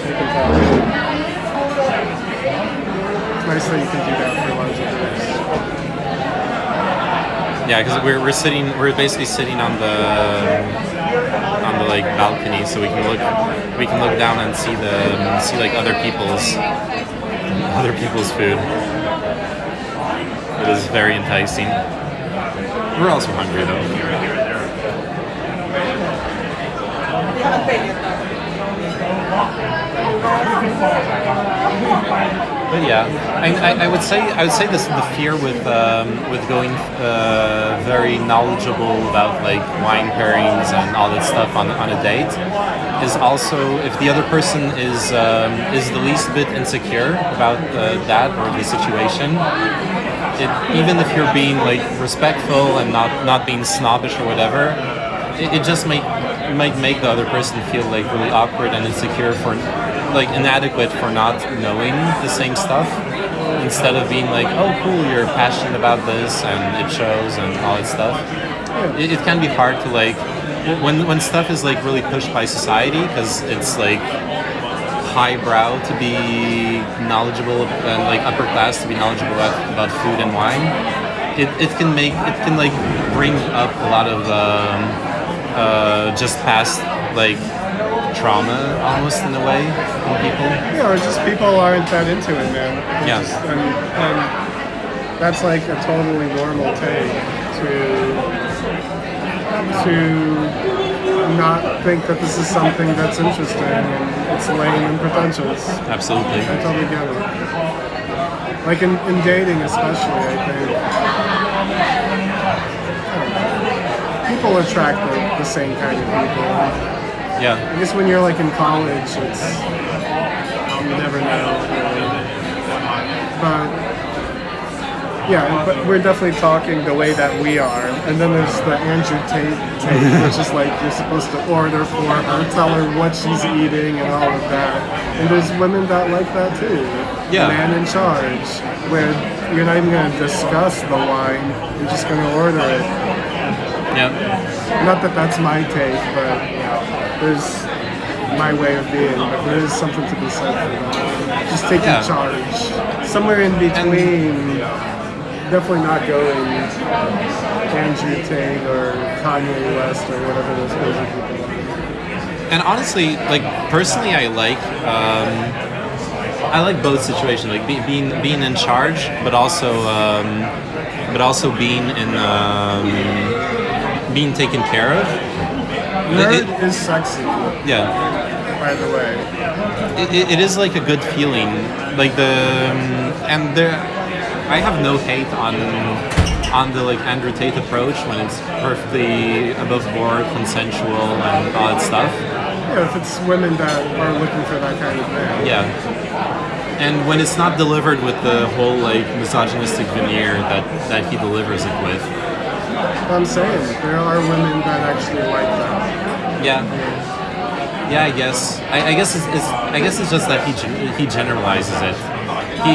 You can tell. It's nice that you can do that for larger groups. Yeah, because we're basically sitting on the like balcony, so we can look down and see like other people's food. It is very enticing. We're also hungry though. But yeah, I would say this the fear with going very knowledgeable about like wine pairings and all that stuff on a date is also if the other person is the least bit insecure about that or the situation. Even if you're being like respectful and not being snobbish or whatever, it just might make the other person feel like really awkward and insecure for like inadequate for not knowing the same stuff instead of being like, oh cool, you're passionate about this and it shows and all that stuff. It can be hard to like when stuff is like really pushed by society because it's like highbrow to be knowledgeable and like upper class to be knowledgeable about food and wine. It can like bring up a lot of just past like trauma almost in a way in people. Yeah, or just people aren't that into it, man. Yeah. And that's like a totally normal take to not think that this is something that's interesting and it's lame and pretentious. Absolutely. I totally get it. Like in dating especially, I think people attract the same kind of people. Yeah. I guess when you're like in college, it's you never know really. But we're definitely talking the way that we are. And then there's the Andrew Tate take, which is like you're supposed to order for her, tell her what she's eating and all of that. And there's women that like that too. Yeah. Man in charge, where you're not even going to discuss the wine, you're just going to order it. Yeah. Not that that's my take, but there's my way of being, but there is something to be said for that. Just taking charge. Somewhere in between, definitely not going Andrew Tate or Kanye West or whatever those crazy people are. And honestly, like personally, I like both situations, like being in charge, but also being taken care of. Nerd is sexy. Yeah. By the way. It is like a good feeling, like I have no hate on the like Andrew Tate approach when it's perfectly above board, consensual, and all that stuff. Yeah, if it's women that are looking for that kind of thing. Yeah. And when it's not delivered with the whole like misogynistic veneer that he delivers it with. I'm saying there are women that actually like that. Yeah. Yeah, I guess. I guess it's just that he generalizes it.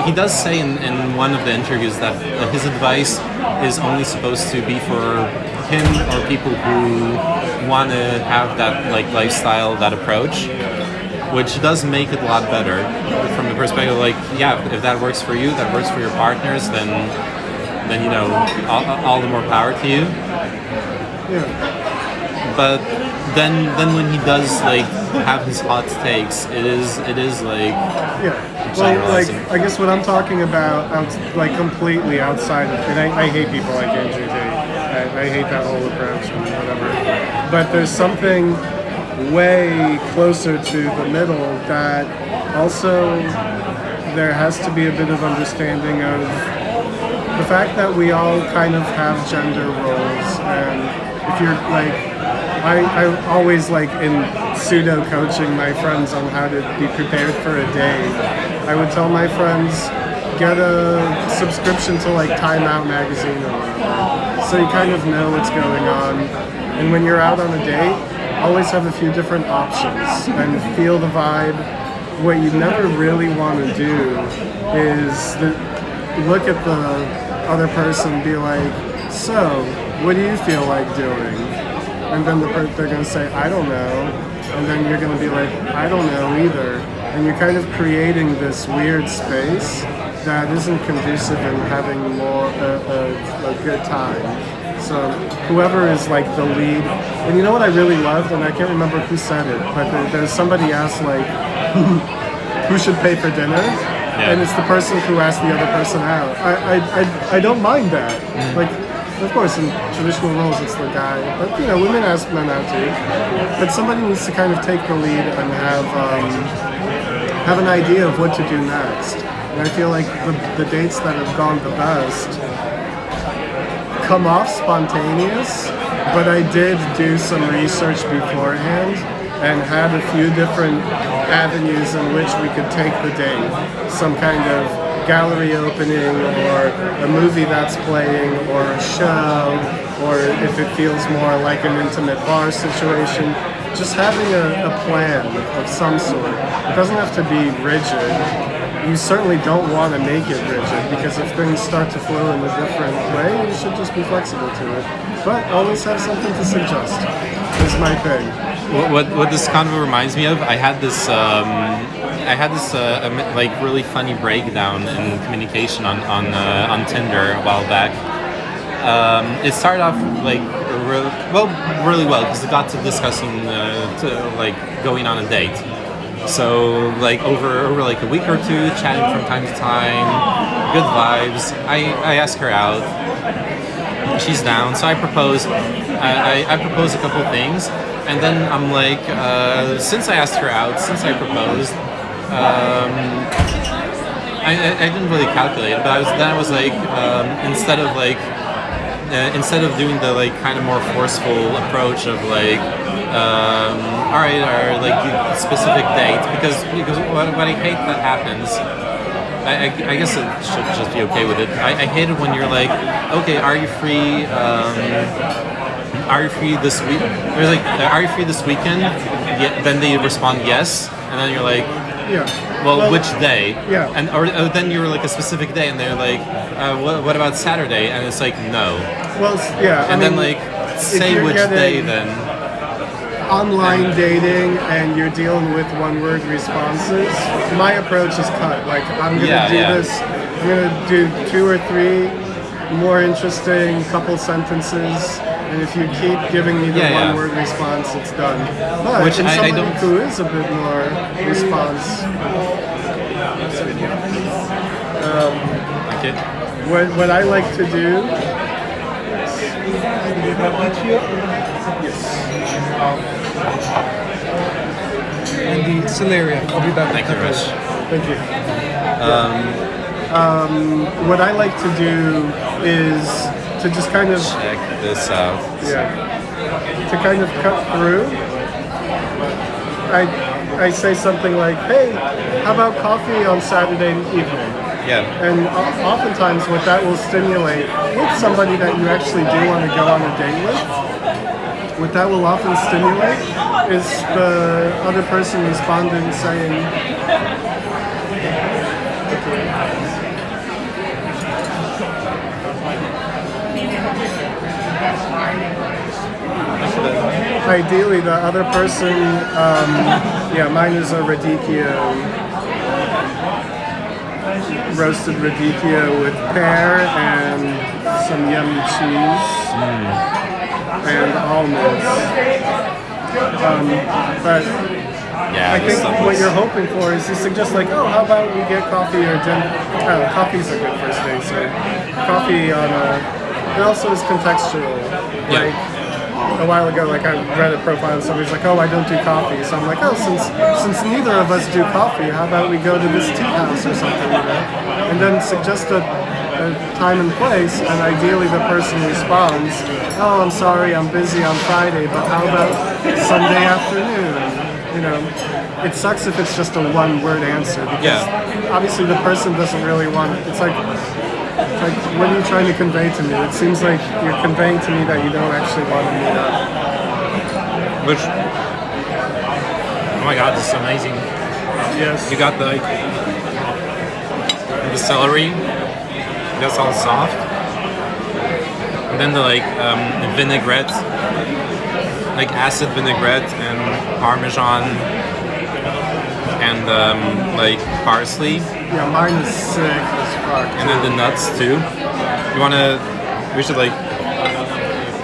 He does say in one of the interviews that his advice is only supposed to be for him or people who want to have that like lifestyle, that approach, which does make it a lot better from the perspective like, yeah, if that works for you, that works for your partners, then you know, all the more power to you. Yeah. But then when he does like have his hot takes, it is like Well, like I guess what I'm talking about, like completely outside of, and I hate people like Andrew Tate. I hate that whole approach and whatever. But there's something way closer to the middle that also there has to be a bit of understanding of the fact that we all kind of have gender roles, and if you're like, I always like in pseudo coaching my friends on how to be prepared for a day. I would tell my friends, get a subscription to like Time Out magazine or whatever, so you kind of know what's going on. And when you're out on a date, always have a few different options and feel the vibe. What you never really want to do is look at the other person and be like, so, what do you feel like doing? And then they're going to say, I don't know. And then you're going to be like, I don't know either. And you're kind of creating this weird space that isn't conducive in having more a good time. So whoever is like the lead, and you know what I really loved, and I can't remember who said it, but there's somebody asked like, who should pay for dinner? and it's the person who asked the other person out. I don't mind that. Like, of course, in traditional roles, it's the guy, but women ask men out too. But somebody needs to kind of take the lead and have an idea of what to do next. And I feel like the dates that have gone the best come off spontaneous, but I did do some research beforehand and had a few different avenues in which we could take the date. Some kind of gallery opening, or a movie that's playing, or a show, or if it feels more like an intimate bar situation. Just having a plan of some sort. It doesn't have to be rigid. You certainly don't want to make it rigid, because if things start to flow in a different way, you should just be flexible to it. But always have something to suggest. Is my thing. What this convo reminds me of, I had this like really funny breakdown in communication on Tinder a while back. It started off like really well, because it got to discussing like going on a date. So like over like a week or two, chatting from time to time, good vibes. I asked her out. She's down, so I propose. I propose a couple things, and then I'm like, since I asked her out, since I proposed, I didn't really calculate, but I was like, instead of doing the like kind of more forceful approach of like, all right, or like specific date, because what I hate that happens. I guess it should just be okay with it. I hate it when you're like, okay, are you free? Are you free this week? There's like, are you free this weekend? Yeah, then they respond yes, and then you're like, Yeah. well, which day? Yeah. And or then you're like a specific day, and they're like, what about Saturday? And it's like, no. Well, yeah. And then like, say which day then. Online dating and you're dealing with one-word responses, my approach is cut. Like, I'm gonna do this. I'm gonna do 2 or 3 more interesting couple sentences, and if you keep giving me the one-word response, it's done. But Which in I somebody don't. who is a bit more response, Okay. what I like to do. And the Celeria. I'll be back. Thank you, Rich. Thank you. What I like to do is to just kind of Check this out. to kind of cut through. I say something like, "Hey, how about coffee on Saturday evening?" Yeah. And oftentimes, what that will stimulate with somebody that you actually do want to go on a date with, what that will often stimulate is the other person responding saying, ideally the other person, mine is a radicchio, roasted radicchio with pear and some yummy cheese and almonds. But Yeah. I this think stuff what is- you're hoping for is you suggest like, oh, how about we get coffee or dinner? Coffee's a good first date, so coffee on it also is contextual. Yeah. Like a while ago, like I read a profile and somebody's like, oh, I don't do coffee. So I'm like, oh, since neither of us do coffee, how about we go to this tea house or something, And then suggest a time and place, and ideally the person responds, oh, I'm sorry, I'm busy on Friday, but how about Sunday afternoon? It sucks if it's just a one-word answer, because obviously the person doesn't really want it. It's like, what are you trying to convey to me? It seems like you're conveying to me that you don't actually want to meet up. Which, oh my god, this is amazing. Yes. You got the celery, that's all soft, and then the vinaigrette, like acid vinaigrette and Parmesan and like parsley. Yeah, mine is sick as fuck. And then the nuts too. We should like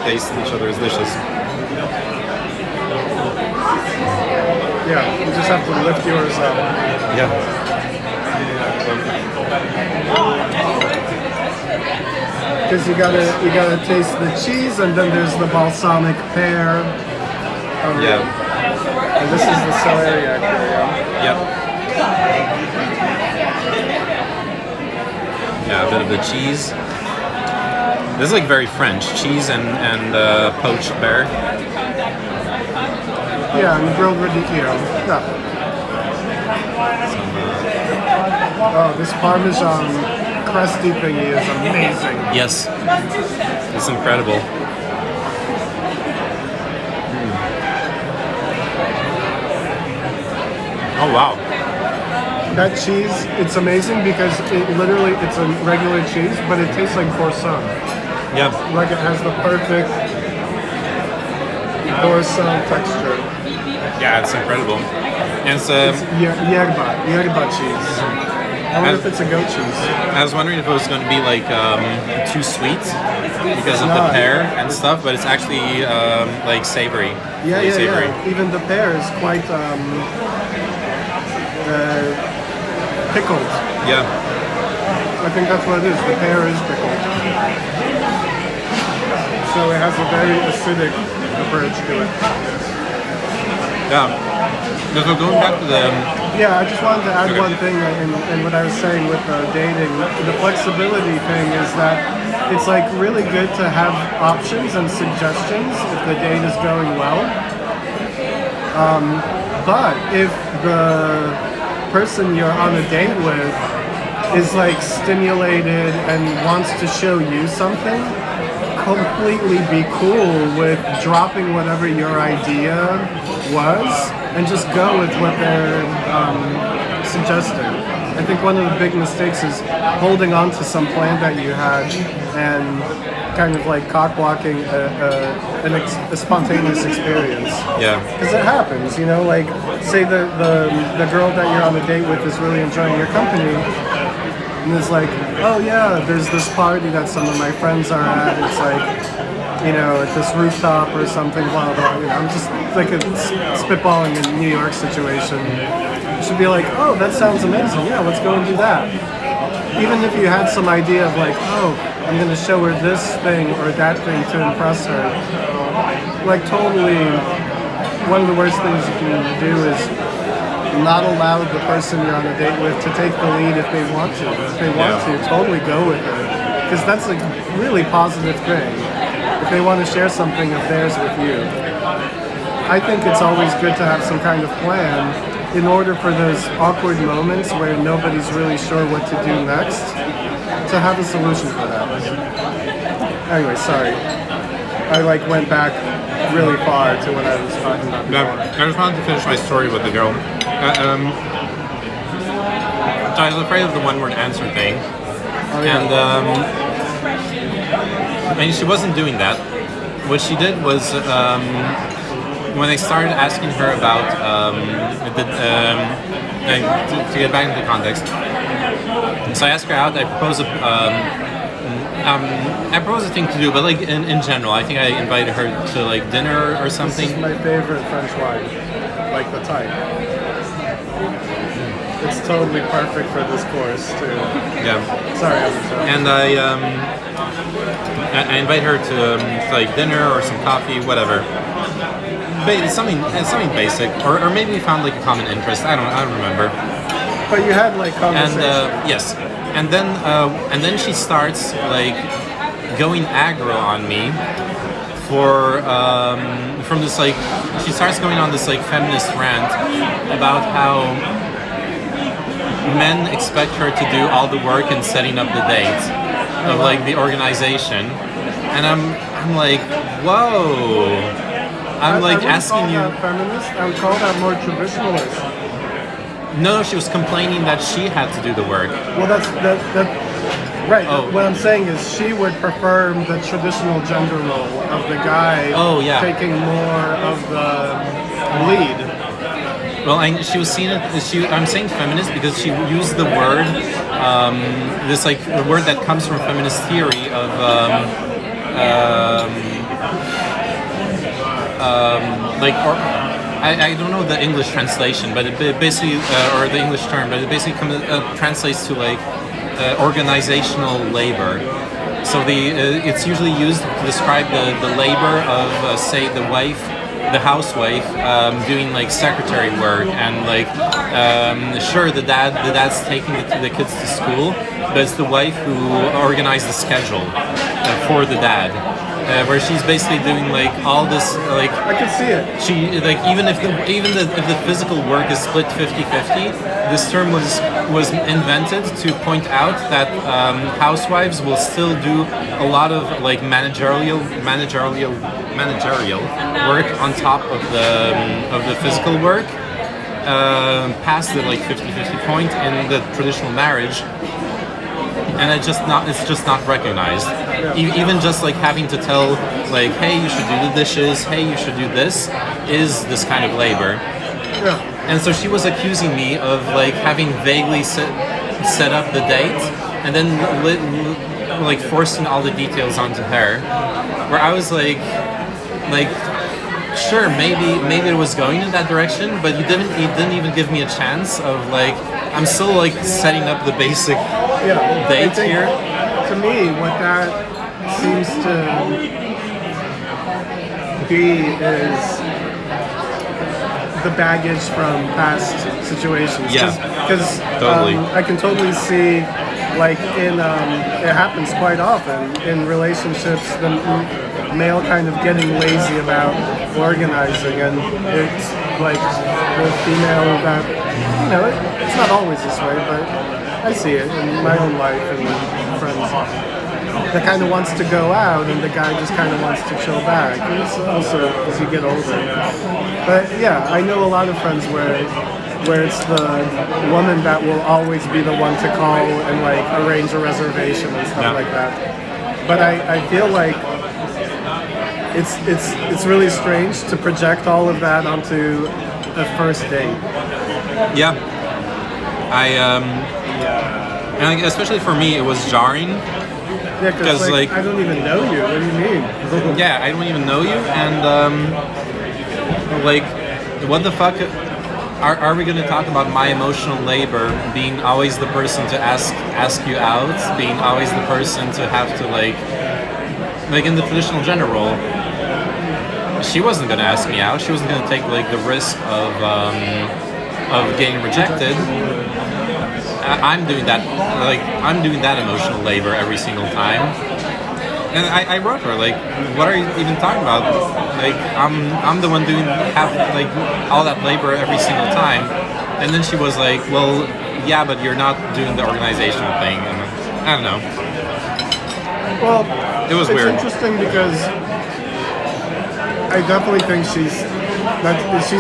taste each other's dishes. Yeah, you just have to lift yours up. Yeah. because you gotta taste the cheese, and then there's the balsamic pear. Yeah. And this is the celeriac here. Yeah. Yep. Yeah, a bit of the cheese. This is like very French. Cheese and poached pear. Yeah, and grilled radicchio. Yeah. Oh, this Parmesan crusty thingy is amazing. Yes. It's incredible. Oh wow. That cheese, it's amazing because it's a regular cheese, but it tastes like croissant. Yeah. Like it has the perfect croissant texture. Yeah, it's incredible. And it's Yerba cheese. I wonder if it's a goat cheese. I was wondering if it was going to be like too sweet because of the not. pear and stuff, but it's actually like savory. Yeah, really savory. Even the pear is quite pickled. Yeah. I think that's what it is. The pear is pickled. So it has a very acidic approach to it. Yeah. So going back to the Yeah, I just wanted to add Okay. one thing in what I was saying with dating. The flexibility thing is that it's like really good to have options and suggestions if the date is going well. But if the person you're on a date with is like stimulated and wants to show you something, completely be cool with dropping whatever your idea was and just go with what they're suggesting. I think one of the big mistakes is holding on to some plan that you had and kind of like cock-blocking a spontaneous experience. yeah. Because it happens, you know, like say the girl that you're on a date with is really enjoying your company and it's like, oh yeah, there's this party that some of my friends are at, it's like, you know, at this rooftop or something, blah blah, you know, I'm just like spitballing a New York situation. You should be like, oh, that sounds amazing, yeah, let's go and do that. Even if you had some idea of like, oh, I'm gonna show her this thing or that thing to impress her, like totally, one of the worst things you can do is not allow the person you're on a date with to take the lead if they want to. If they want to, totally go with it. Because that's a really positive thing. If they want to share something of theirs with you. I think it's always good to have some kind of plan in order for those awkward moments where nobody's really sure what to do next, to have a solution for that. Anyway, sorry. I like went back really far to what I was talking about before. Yeah, I just wanted to finish my story with the girl. So I was afraid of the one-word answer thing, and she wasn't doing that. What she did was when I started asking her about to get back into the context. So I asked her out. I proposed a thing to do, but like in general, I think I invited her to like dinner or something. This is my favorite French wine, like the type. It's totally perfect for this course too. Yeah. Sorry, I'm sorry. And I invite her to like dinner or some coffee, whatever. It's something basic, or maybe we found like a common interest. I don't remember. But you had like conversation. And yes, and then she starts like going aggro on me for from this like she starts going on this like feminist rant about how men expect her to do all the work in setting up the date of like the organization, and I'm like, whoa. I'm like asking you. I would call that feminist. I would call that more traditionalist. No, she was complaining that she had to do the work. Well, that's right. Oh. What I'm saying is she would prefer the traditional gender role of the guy taking more of the lead. Well, she was seeing it. I'm saying feminist because she used the word, this like a word that comes from feminist theory of. I don't know the English translation, but it basically, or the English term, but it basically translates to like organizational labor. So it's usually used to describe the labor of say the housewife doing like secretary work and like sure the dad's taking the kids to school, but it's the wife who organized the schedule for the dad. Where she's basically doing like all this like I can see it. she like even if the physical work is split 50-50, this term was invented to point out that housewives will still do a lot of like managerial work on top of the physical work past the like 50-50 point in the traditional marriage. And it's just not recognized. Even just like having to tell like, hey, you should do the dishes, hey, you should do this, is this kind of labor. Yeah. And so she was accusing me of like having vaguely set up the date and then like forcing all the details onto her, where I was like sure, maybe it was going in that direction, but you didn't even give me a chance of like, I'm still like setting up the basic date here. To me, what that seems to be is the baggage from past situations. Yeah, Because totally. I can totally see, like it happens quite often in relationships, the male kind of getting lazy about organizing, and it's like the female that, it's not always this way, but I see it in my own life and friends, that kind of wants to go out and the guy just kind of wants to chill back. And it's also as you get older. But yeah, I know a lot of friends where it's the woman that will always be the one to call and like arrange a reservation and stuff like that. But I feel like it's really strange to project all of that onto a first date. Yeah. And like, especially for me, it was jarring. Yeah, because like, I don't even know you. What do you mean? Yeah, I don't even know you, and like, what the fuck? Are we going to talk about my emotional labor being always the person to ask you out, being always the person to have to like in the traditional gender role? She wasn't going to ask me out. She wasn't going to take like the risk of getting rejected. I'm doing that. Like, I'm doing that emotional labor every single time. And I wrote her, like, what are you even talking about? Like, I'm the one doing like all that labor every single time. And then she was like, well, yeah, but you're not doing the organizational thing. And I don't know. Well, it was weird. It's interesting because I definitely think she's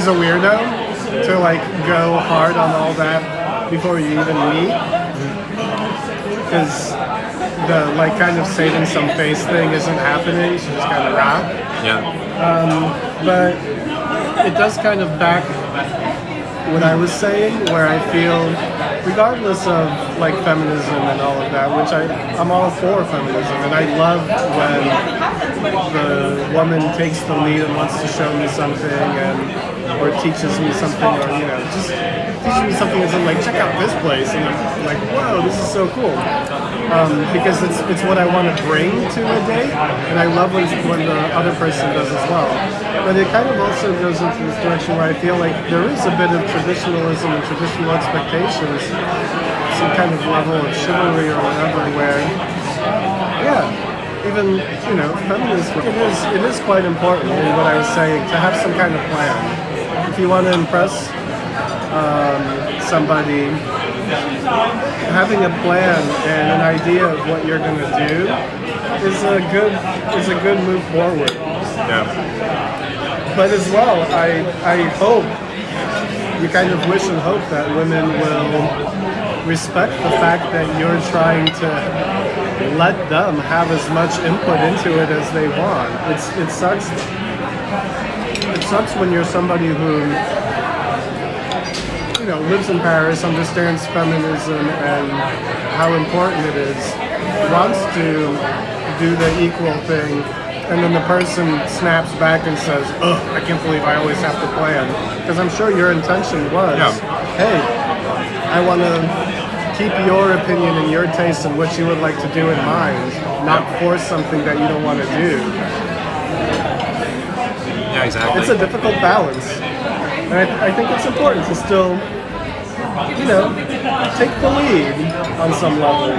a weirdo to like go hard on all that before you even meet, because the like kind of saving some face thing isn't happening. She just kind of rock. Yeah. But it does kind of back what I was saying, where I feel, regardless of like feminism and all of that, which I'm all for feminism, and I love when the woman takes the lead and wants to show me something or teaches me something, or just teaches me something that's like, check out this place, and I'm like, whoa, this is so cool, because it's what I want to bring to a date, and I love when the other person does as well. But it kind of also goes into this direction where I feel like there is a bit of traditionalism and traditional expectations, some kind of level of chivalry or whatever, where, even, feminism, it is quite important in what I was saying, to have some kind of plan. If you want to impress somebody, having a plan and an idea of what you're going to do is a good move forward. Yeah. But as well, I hope, you kind of wish and hope that women will respect the fact that you're trying to let them have as much input into it as they want. It sucks. It sucks when you're somebody who, lives in Paris, understands feminism and how important it is, wants to do the equal thing, and then the person snaps back and says, "Ugh, I can't believe I always have to plan." Because I'm sure your intention was, hey, I want to keep your opinion and your taste and what you would like to do in mind, not force something that you don't want to do. Yeah, exactly. It's a difficult balance. And I think it's important to still, take the lead on some level.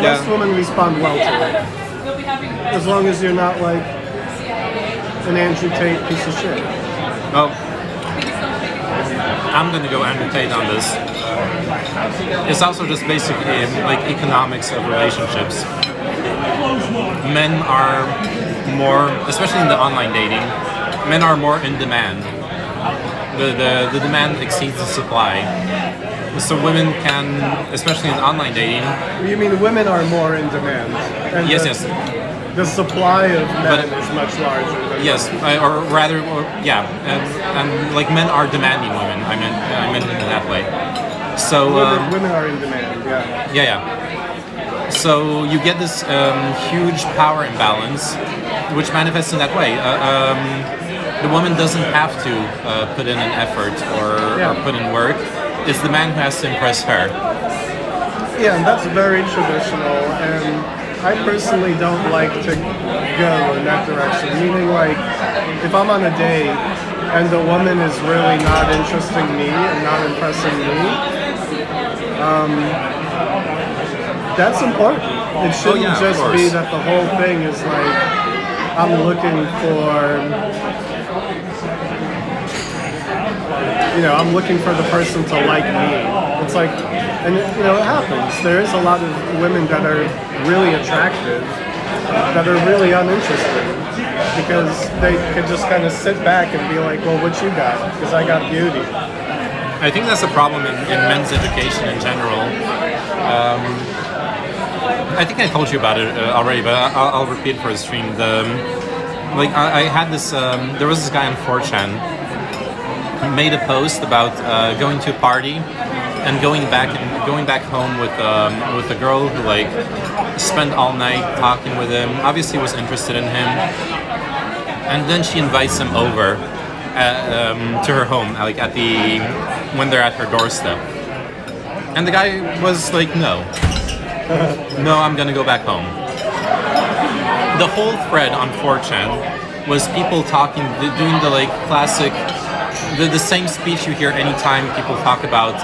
Most women respond well to it. As long as you're not like an Andrew Tate piece of shit. Well, I'm gonna go Andrew Tate on this. It's also just basically like economics of relationships. Men are more, especially in the online dating, men are more in demand. The demand exceeds the supply. So women can, especially in online dating. You mean women are more in demand? And Yes, the, yes. The supply of men But- is much larger. Than Yes, or rather, and like men are demanding women. I meant it in that way. So women are in demand. Yeah. yeah. So you get this huge power imbalance, which manifests in that way. The woman doesn't have to put in an effort or put in work. It's the man who has to impress her. Yeah, and that's very traditional, and I personally don't like to go in that direction. Meaning, like, if I'm on a date and the woman is really not interesting me and not impressing me, that's important. It shouldn't yeah, of just course. be that the whole thing is like, I'm looking for... I'm looking for the person to like me. It's like, and it happens. There is a lot of women that are really attractive, that are really uninterested, because they could just kind of sit back and be like, well, what you got? Because I got beauty. I think that's a problem in men's education in general. I think I told you about it already, but I'll repeat it for the stream. I had this. There was this guy on 4chan. He made a post about going to a party and going back home with a girl who like spent all night talking with him. Obviously, was interested in him, and then she invites him over to her home, like when they're at her doorstep. And the guy was like, no, I'm gonna go back home. The whole thread on 4chan was people talking, doing the like classic. The same speech you hear anytime people talk about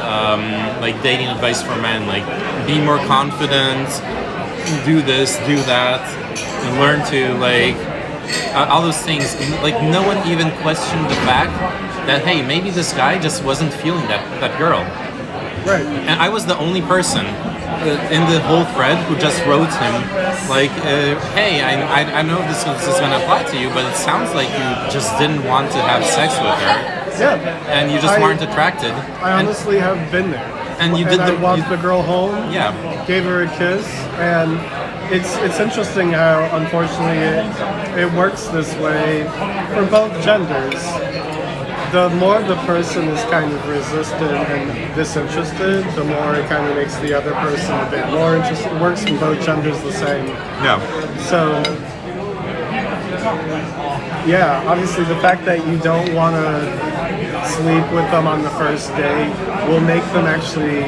like dating advice for men, like be more confident, do this, do that, and learn to like all those things. Like no one even questioned the fact that hey, maybe this guy just wasn't feeling that girl. Right. And I was the only person in the whole thread who just wrote him like, hey, I know this is going to apply to you, but it sounds like you just didn't want to have sex with her. Yeah. And you just weren't attracted. I honestly have been there. And you did I walked the girl home. Yeah. Gave her a kiss, and it's interesting how unfortunately it works this way for both genders. The more the person is kind of resistant and disinterested, the more it kind of makes the other person a bit more interested. It works in both genders the same. Yeah. So, yeah, obviously the fact that you don't want to sleep with them on the first date will make them actually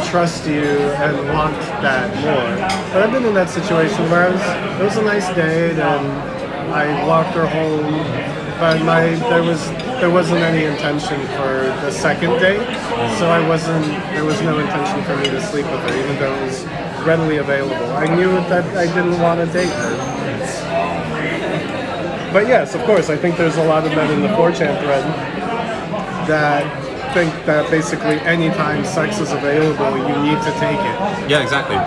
trust you and want that more. But I've been in that situation where it was a nice date and I walked her home, but there wasn't any intention for the second date, so there was no intention for me to sleep with her, even though it was readily available. I knew that I didn't want to date her. But yes, of course, I think there's a lot of men in the 4chan thread that think that basically anytime sex is available, you need to take it. Yeah, exactly.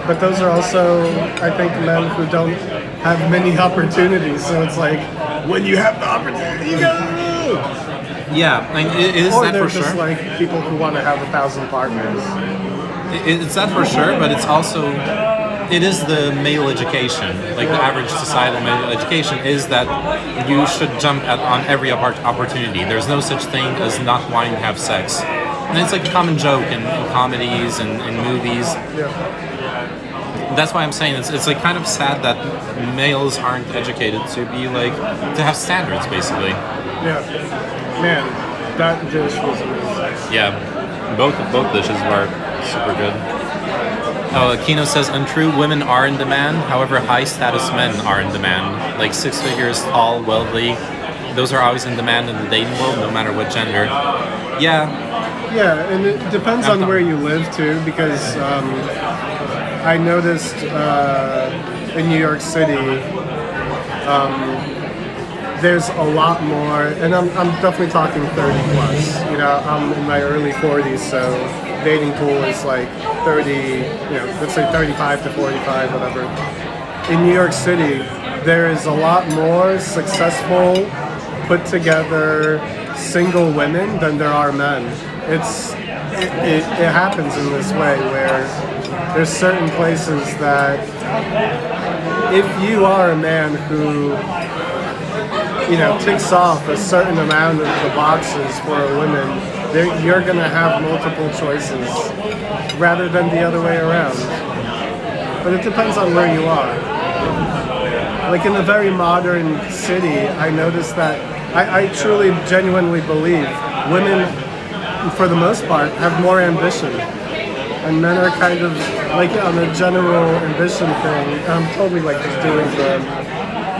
But those are also, I think, men who don't have many opportunities. So it's like, when you have the opportunity, you gotta do. Yeah, I mean, it is Or that they're for just sure. like people who want to have 1,000 partners. It's that for sure, but it's also, it is the male education, like the average societal male education is that you should jump on every opportunity. There's no such thing as not wanting to have sex. And it's like a common joke in comedies and in movies. Yeah. That's why I'm saying it's like kind of sad that males aren't educated to be like, to have standards basically. Yeah. Man, that dish was amazing. Yeah, both dishes were. Super good. Oh, Kino says, untrue, women are in demand. However, high-status men are in demand. Like 6 figures, tall, wealthy. Those are always in demand in the dating world, no matter what gender. Yeah. Yeah, and it depends on where you live too, because I noticed in New York City, there's a lot more, and I'm definitely talking 30 plus. You know, I'm in my early 40s, so dating pool is like 30, let's say 35 to 45, whatever. In New York City, there is a lot more successful, put together single women than there are men. It happens in this way where there's certain places that if you are a man who ticks off a certain amount of the boxes for a woman, you're going to have multiple choices rather than the other way around. But it depends on where you are. Like in a very modern city, I noticed that I truly, genuinely believe women, for the most part, have more ambition. And men are kind of, like on a general ambition thing, I'm totally like just doing this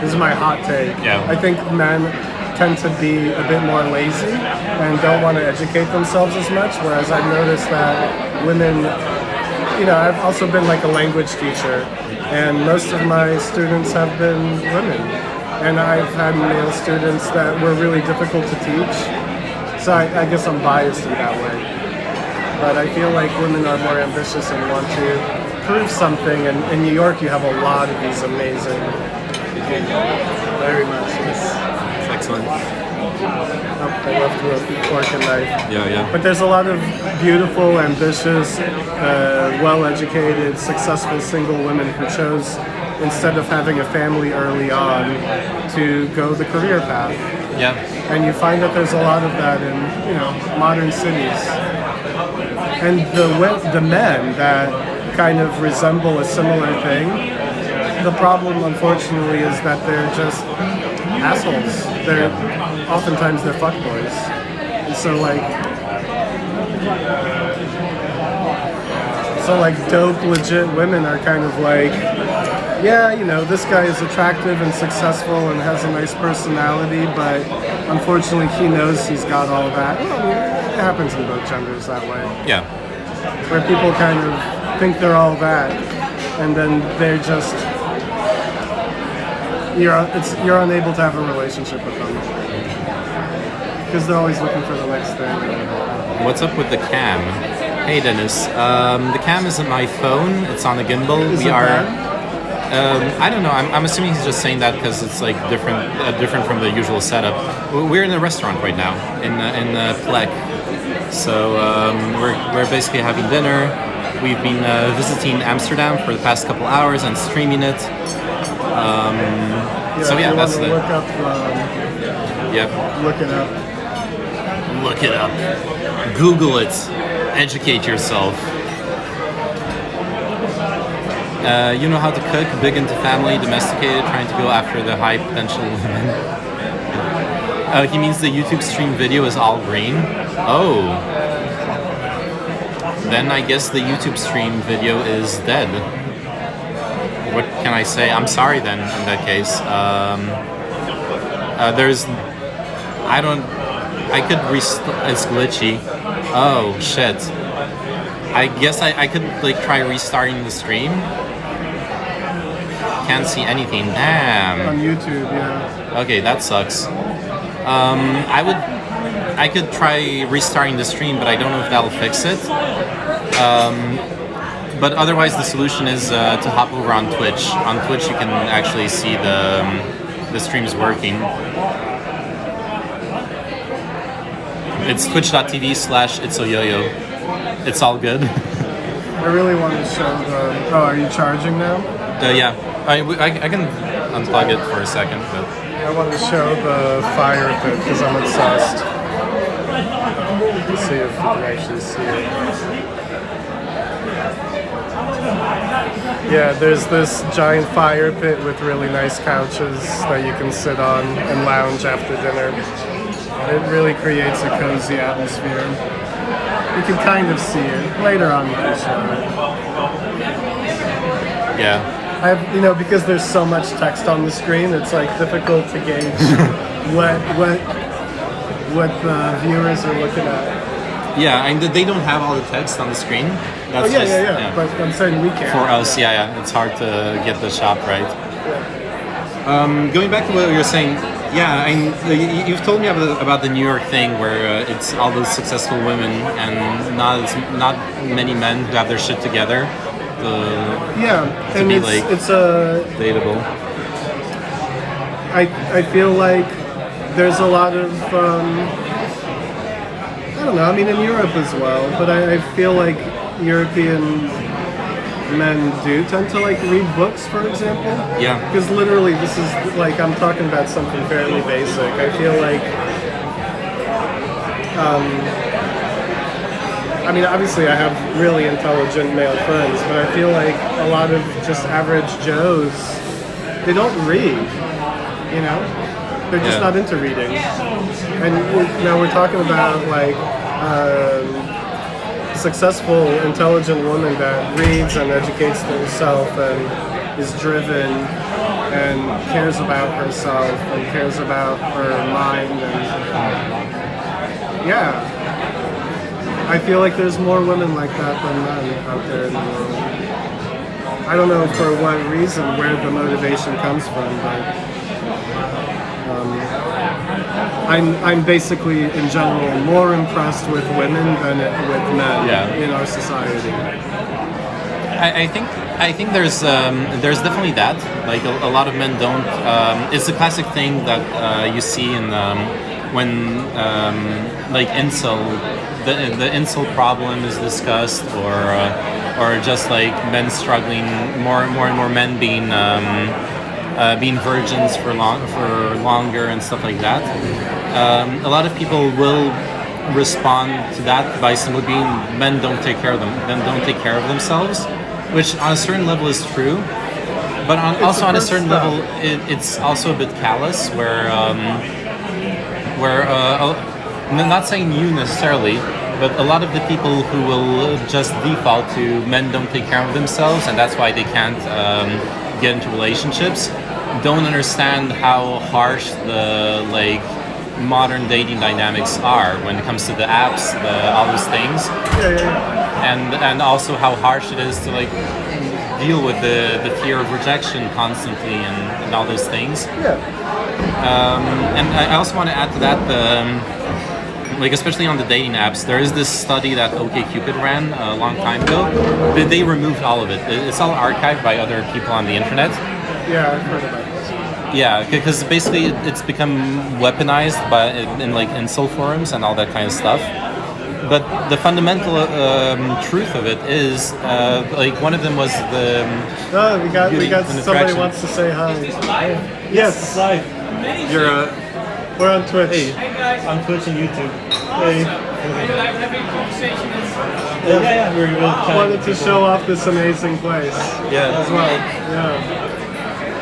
is my hot take. Yeah. I think men tend to be a bit more lazy and don't want to educate themselves as much, whereas I've noticed that women, I've also been like a language teacher, and most of my students have been women. And I've had male students that were really difficult to teach. So I guess I'm biased in that way. But I feel like women are more ambitious and want to prove something. And in New York, you have a lot of these amazing people. Very much, yes. Excellent. Oh, I love to fork and knife. Yeah. But there's a lot of beautiful, ambitious, well-educated, successful single women who chose, instead of having a family early on, to go the career path. Yeah. And you find that there's a lot of that in, modern cities. And the men that kind of resemble a similar thing, the problem, unfortunately, is that they're just assholes. Oftentimes they're fuckboys. And so dope, legit women are kind of like, yeah, this guy is attractive and successful and has a nice personality, but unfortunately he knows he's got all that. Well, it happens in both genders that way. Yeah. Where people kind of think they're all that, and then they're just, you're unable to have a relationship with them. Because they're always looking for the next thing. What's up with the cam? Hey Dennis, the cam isn't my phone, it's on a gimbal. I don't know. I'm assuming he's just saying that because it's like different from the usual setup. We're in a restaurant right now in Plek, so we're basically having dinner. We've been visiting Amsterdam for the past couple hours and streaming it. That's the. Look up. Yep. Look it up. Look it up. Google it. Educate yourself. You know how to cook, big into family, domesticated, trying to go after the high potential women. He means the YouTube stream video is all green. Oh. Then I guess the YouTube stream video is dead. What can I say? I'm sorry then, in that case. It's glitchy. Oh, shit. I guess I could try restarting the stream. Can't see anything. Damn. On YouTube, yeah. Okay, that sucks. I could try restarting the stream, but I don't know if that'll fix it. But otherwise, the solution is to hop over on Twitch. On Twitch, you can actually see the streams working. It's twitch.tv/itsoyoyo. It's all good. I really want to show the... Oh, are you charging now? Yeah. I can unplug it for a second, but... I want to show the fire pit because I'm obsessed. Let's see if you can actually see it. Yeah, there's this giant fire pit with really nice couches that you can sit on and lounge after dinner. It really creates a cozy atmosphere. You can kind of see it later on. You can show it. Yeah. I have, because there's so much text on the screen, it's like difficult to gauge what the viewers are looking at. Yeah, and they don't have all the text on the screen. That's Yeah. But I'm saying we can. For us, yeah, it's hard to get the shot right. Going back to what you were saying, yeah, you've told me about the New York thing where it's all those successful women and not many men who have their shit together. And be it's a dateable. I feel like there's a lot of I don't know. I mean, in Europe as well, but I feel like European men do tend to like read books, for example. Yeah. Because literally, this is like I'm talking about something fairly basic. I feel like, I mean, obviously, I have really intelligent male friends, but I feel like a lot of just average Joes, they don't read. They're just not into reading. And we're talking about like successful, intelligent woman that reads and educates herself and is driven and cares about herself and cares about her mind. And I feel like there's more women like that than men out there in the world. I don't know for what reason, where the motivation comes from, but I'm basically, in general, more impressed with women than with men in our society. I think there's definitely that. Like a lot of men don't. It's a classic thing that you see in when like incel, the incel problem is discussed, or just like men struggling, more and more men being virgins for longer and stuff like that. A lot of people will respond to that by simply being men don't take care of themselves, which on a certain level is true, but also on a certain level it's also a bit callous, where I'm not saying you necessarily, but a lot of the people who will just default to men don't take care of themselves and that's why they can't get into relationships don't understand how harsh the modern dating dynamics are when it comes to the apps, all those things, and also how harsh it is to deal with the fear of rejection constantly and all those things. And I also want to add to that especially on the dating apps, there is this study that OkCupid ran a long time ago. They removed all of it. It's all archived by other people on the internet. Yeah, I've heard about this. Yeah, because basically it's become weaponized in incel forums and all that kind of stuff. But the fundamental truth of it is, one of them was the. Oh, we got somebody wants to say hi. Yes, live. we're on Twitch. Hey guys, on Twitch and YouTube. Hey. Are you like having conversations? Yeah. We're wanted to show off this amazing place. Yeah. As well. Yeah.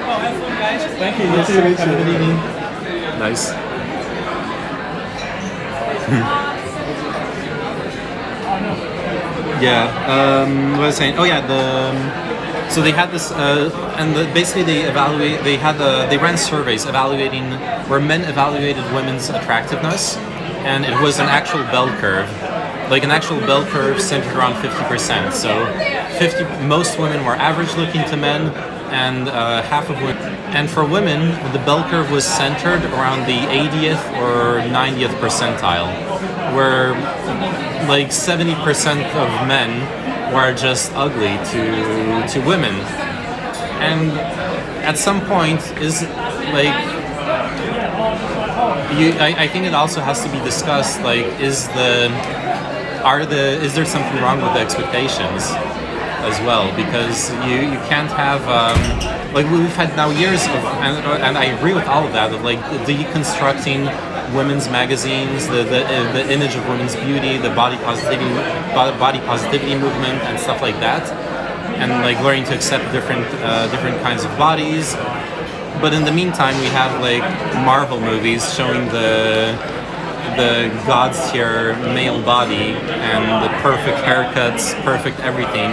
Oh, have fun, guys. Thank you. Nice to meet you. Good evening. Nice. What was I saying? Oh yeah, so they had this, basically they ran surveys where men evaluated women's attractiveness, and it was an actual bell curve, centered around 50%. So most women were average looking to men, and half of women. And for women, the bell curve was centered around the 80th or 90th percentile, where 70% of men were just ugly to women. And at some point I think it also has to be discussed, is there something wrong with the expectations as well, because you can't have we've had now years of, and I agree with all of that, of deconstructing women's magazines, the image of women's beauty, the body positivity movement and stuff like that, and learning to accept different kinds of bodies. But in the meantime, we have Marvel movies showing the god's tier male body and the perfect haircuts, perfect everything,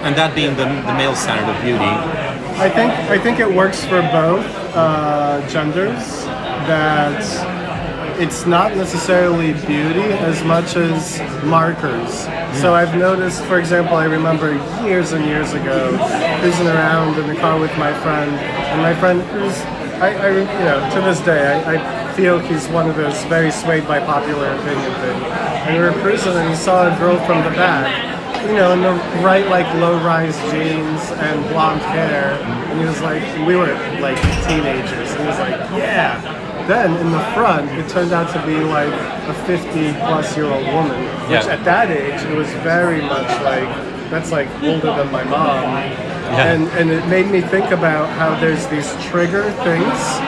and that being the male standard of beauty. I think it works for both genders. That it's not necessarily beauty as much as markers. So I've noticed, for example, I remember years and years ago cruising around in the car with my friend, and my friend who's, you know, to this day, I feel he's one of those very swayed by popular opinion thing. And we were cruising, and he saw a girl from the back, you know, in the right, like, low-rise jeans and blonde hair, and he was like, we were like teenagers, and he was like, yeah. Then in the front, it turned out to be like a 50-plus-year-old woman, which at that age, it was very much like, that's like older than my mom. Yeah. And it made me think about how there's these trigger things.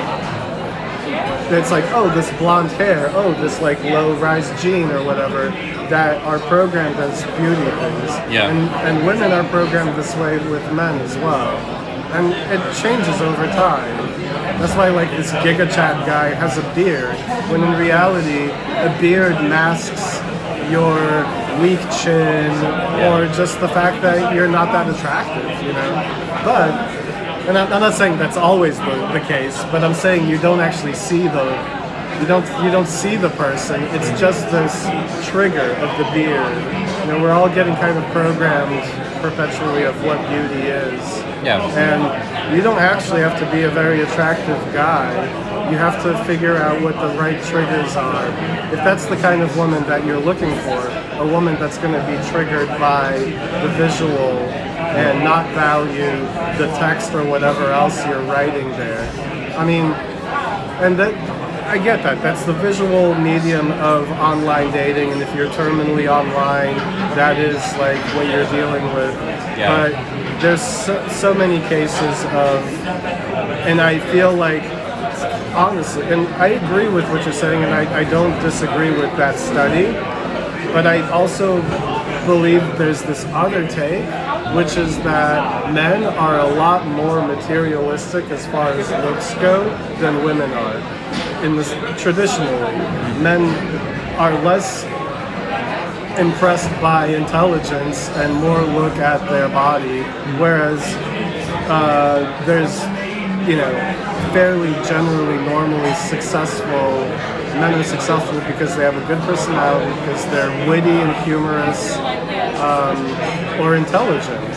That's like, oh, this blonde hair, oh, this like low-rise jean or whatever, that are programmed as beauty things. Yeah. And women are programmed this way with men as well. And it changes over time. That's why like this Giga Chat guy has a beard, when in reality, a beard masks your weak chin or just the fact that you're not that attractive, you know? But, and I'm not saying that's always the case, but I'm saying you don't actually see you don't see the person. It's just this trigger of the beard. You know, we're all getting kind of programmed perpetually of what beauty is. Yeah. And you don't actually have to be a very attractive guy. You have to figure out what the right triggers are. If that's the kind of woman that you're looking for, a woman that's going to be triggered by the visual and not value the text or whatever else you're writing there. I mean, and that, I get that. That's the visual medium of online dating, and if you're terminally online, that is like what you're dealing with. Yeah. But there's so many cases of, and I feel like, honestly, and I agree with what you're saying, and I don't disagree with that study, but I also believe there's this other take, which is that men are a lot more materialistic as far as looks go than women are. Traditionally, men are less impressed by intelligence and more look at their body, whereas there's, you know, fairly generally normally successful men are successful because they have a good personality, because they're witty and humorous, or intelligent.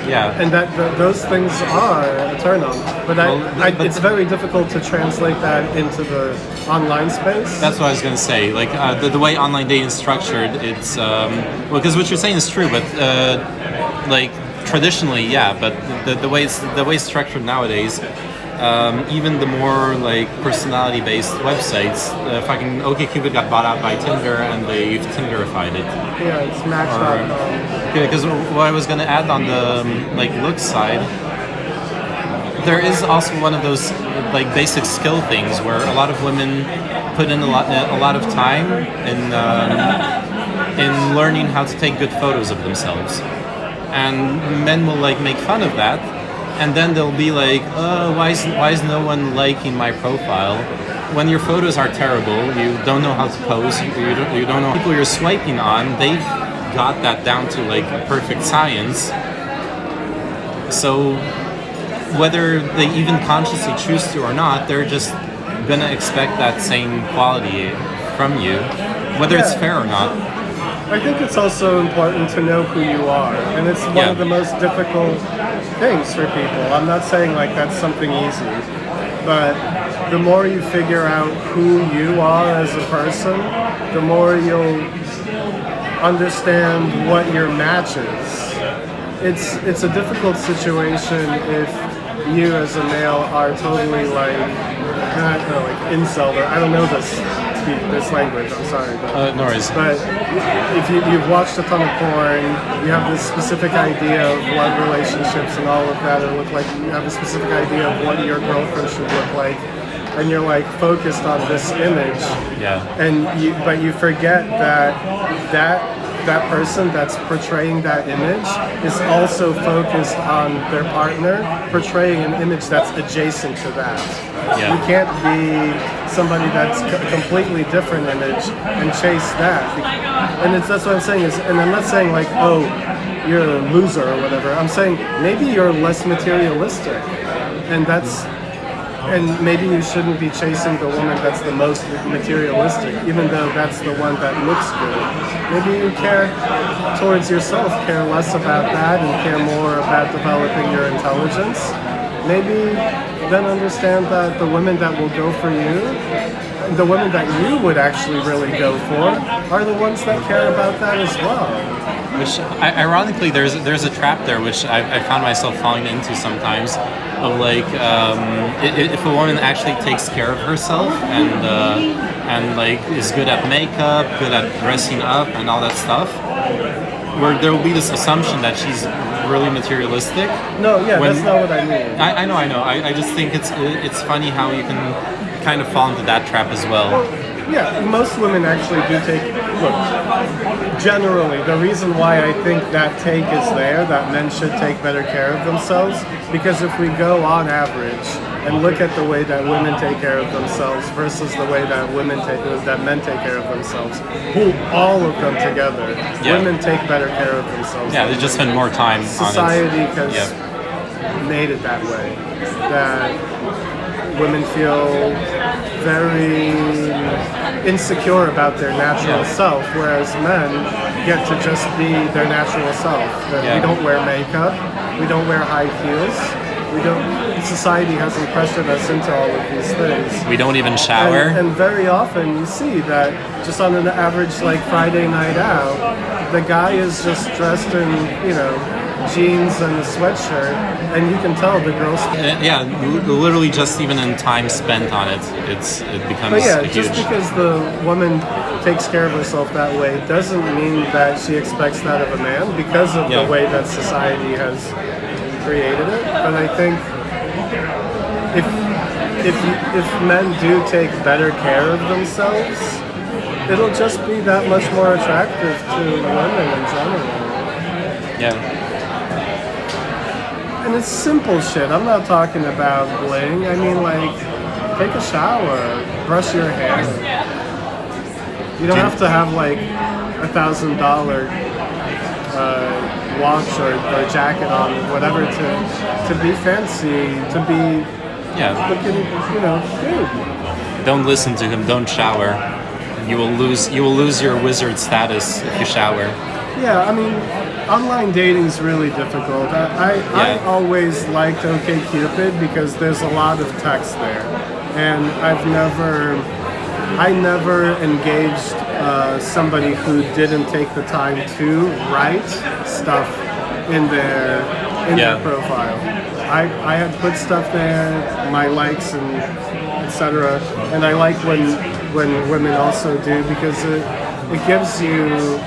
Yeah. And that those things are a turn on. But it's very difficult to translate that into the online space. That's what I was going to say. Like the way online dating is structured, it's well, because what you're saying is true, but like traditionally, yeah. But the way it's structured nowadays, even the more like personality-based websites, fucking OkCupid got bought out by Tinder, and they've Tinderified it. Yeah, it's Match.com. Because what I was going to add on the like looks side, there is also one of those like basic skill things where a lot of women put in a lot of time in learning how to take good photos of themselves, and men will like make fun of that, and then they'll be like, oh, why is no one liking my profile? When your photos are terrible, you don't know how to pose, you don't know people you're swiping on, they've got that down to like perfect science. So whether they even consciously choose to or not, they're just gonna expect that same quality from you, whether it's fair or not. I think it's also important to know who you are, and it's one of the most difficult things for people. I'm not saying like that's something easy, but the more you figure out who you are as a person, the more you'll understand what your match is. It's a difficult situation if you as a male are totally like, I don't know, like incel, or I don't know this language, I'm sorry. But, no worries. But if you've watched a ton of porn, you have this specific idea of what relationships and all of that look like, you have a specific idea of what your girlfriend should look like, and you're like focused on this image, Yeah. but you forget that person that's portraying that image is also focused on their partner portraying an image that's adjacent to that. Yeah. You can't be somebody that's completely different image and chase that. And that's what I'm saying is, and I'm not saying like, oh, you're a loser or whatever. I'm saying maybe you're less materialistic, and maybe you shouldn't be chasing the woman that's the most materialistic, even though that's the one that looks good. Maybe you care towards yourself, care less about that, and care more about developing your intelligence. Maybe then understand that the women that will go for you, the women that you would actually really go for, are the ones that care about that as well. Which, ironically, there's a trap there, which I found myself falling into sometimes, of like, if a woman actually takes care of herself and like is good at makeup, good at dressing up, and all that stuff, where there will be this assumption that she's really materialistic. No, yeah, that's not what I mean. I know. I just think it's funny how you can kind of fall into that trap as well. Yeah, most women actually do take, look, generally, the reason why I think that take is there, that men should take better care of themselves, because if we go on average and look at the way that women take care of themselves versus the way that men take care of themselves, pull all of them together, women take better care of themselves. Yeah, they just spend more time Society on it. has made it that way, that women feel very insecure about their natural self, whereas men get to just be their natural self. We don't wear makeup, we don't wear high heels, society hasn't pressured us into all of these things. We don't even shower. And very often you see that just on an average like Friday night out, the guy is just dressed in, jeans and a sweatshirt, and you can tell the girls. Literally just even in time spent on it, it becomes huge. Just because the woman takes care of herself that way doesn't mean that she expects that of a man because of the way that society has created it. But I think if men do take better care of themselves, it'll just be that much more attractive to women in general. Yeah. And it's simple shit. I'm not talking about bling. I mean, like, take a shower, brush your hair. You don't have to have like $1,000 watch or jacket on, whatever, to be fancy, to be looking, good. Don't listen to him. Don't shower. You will lose your wizard status if you shower. Yeah, I mean, online dating is really difficult. I always liked OkCupid because there's a lot of text there, and I never engaged somebody who didn't take the time to write stuff in their profile. I had put stuff there, my likes and etc. And I like when women also do, because it gives you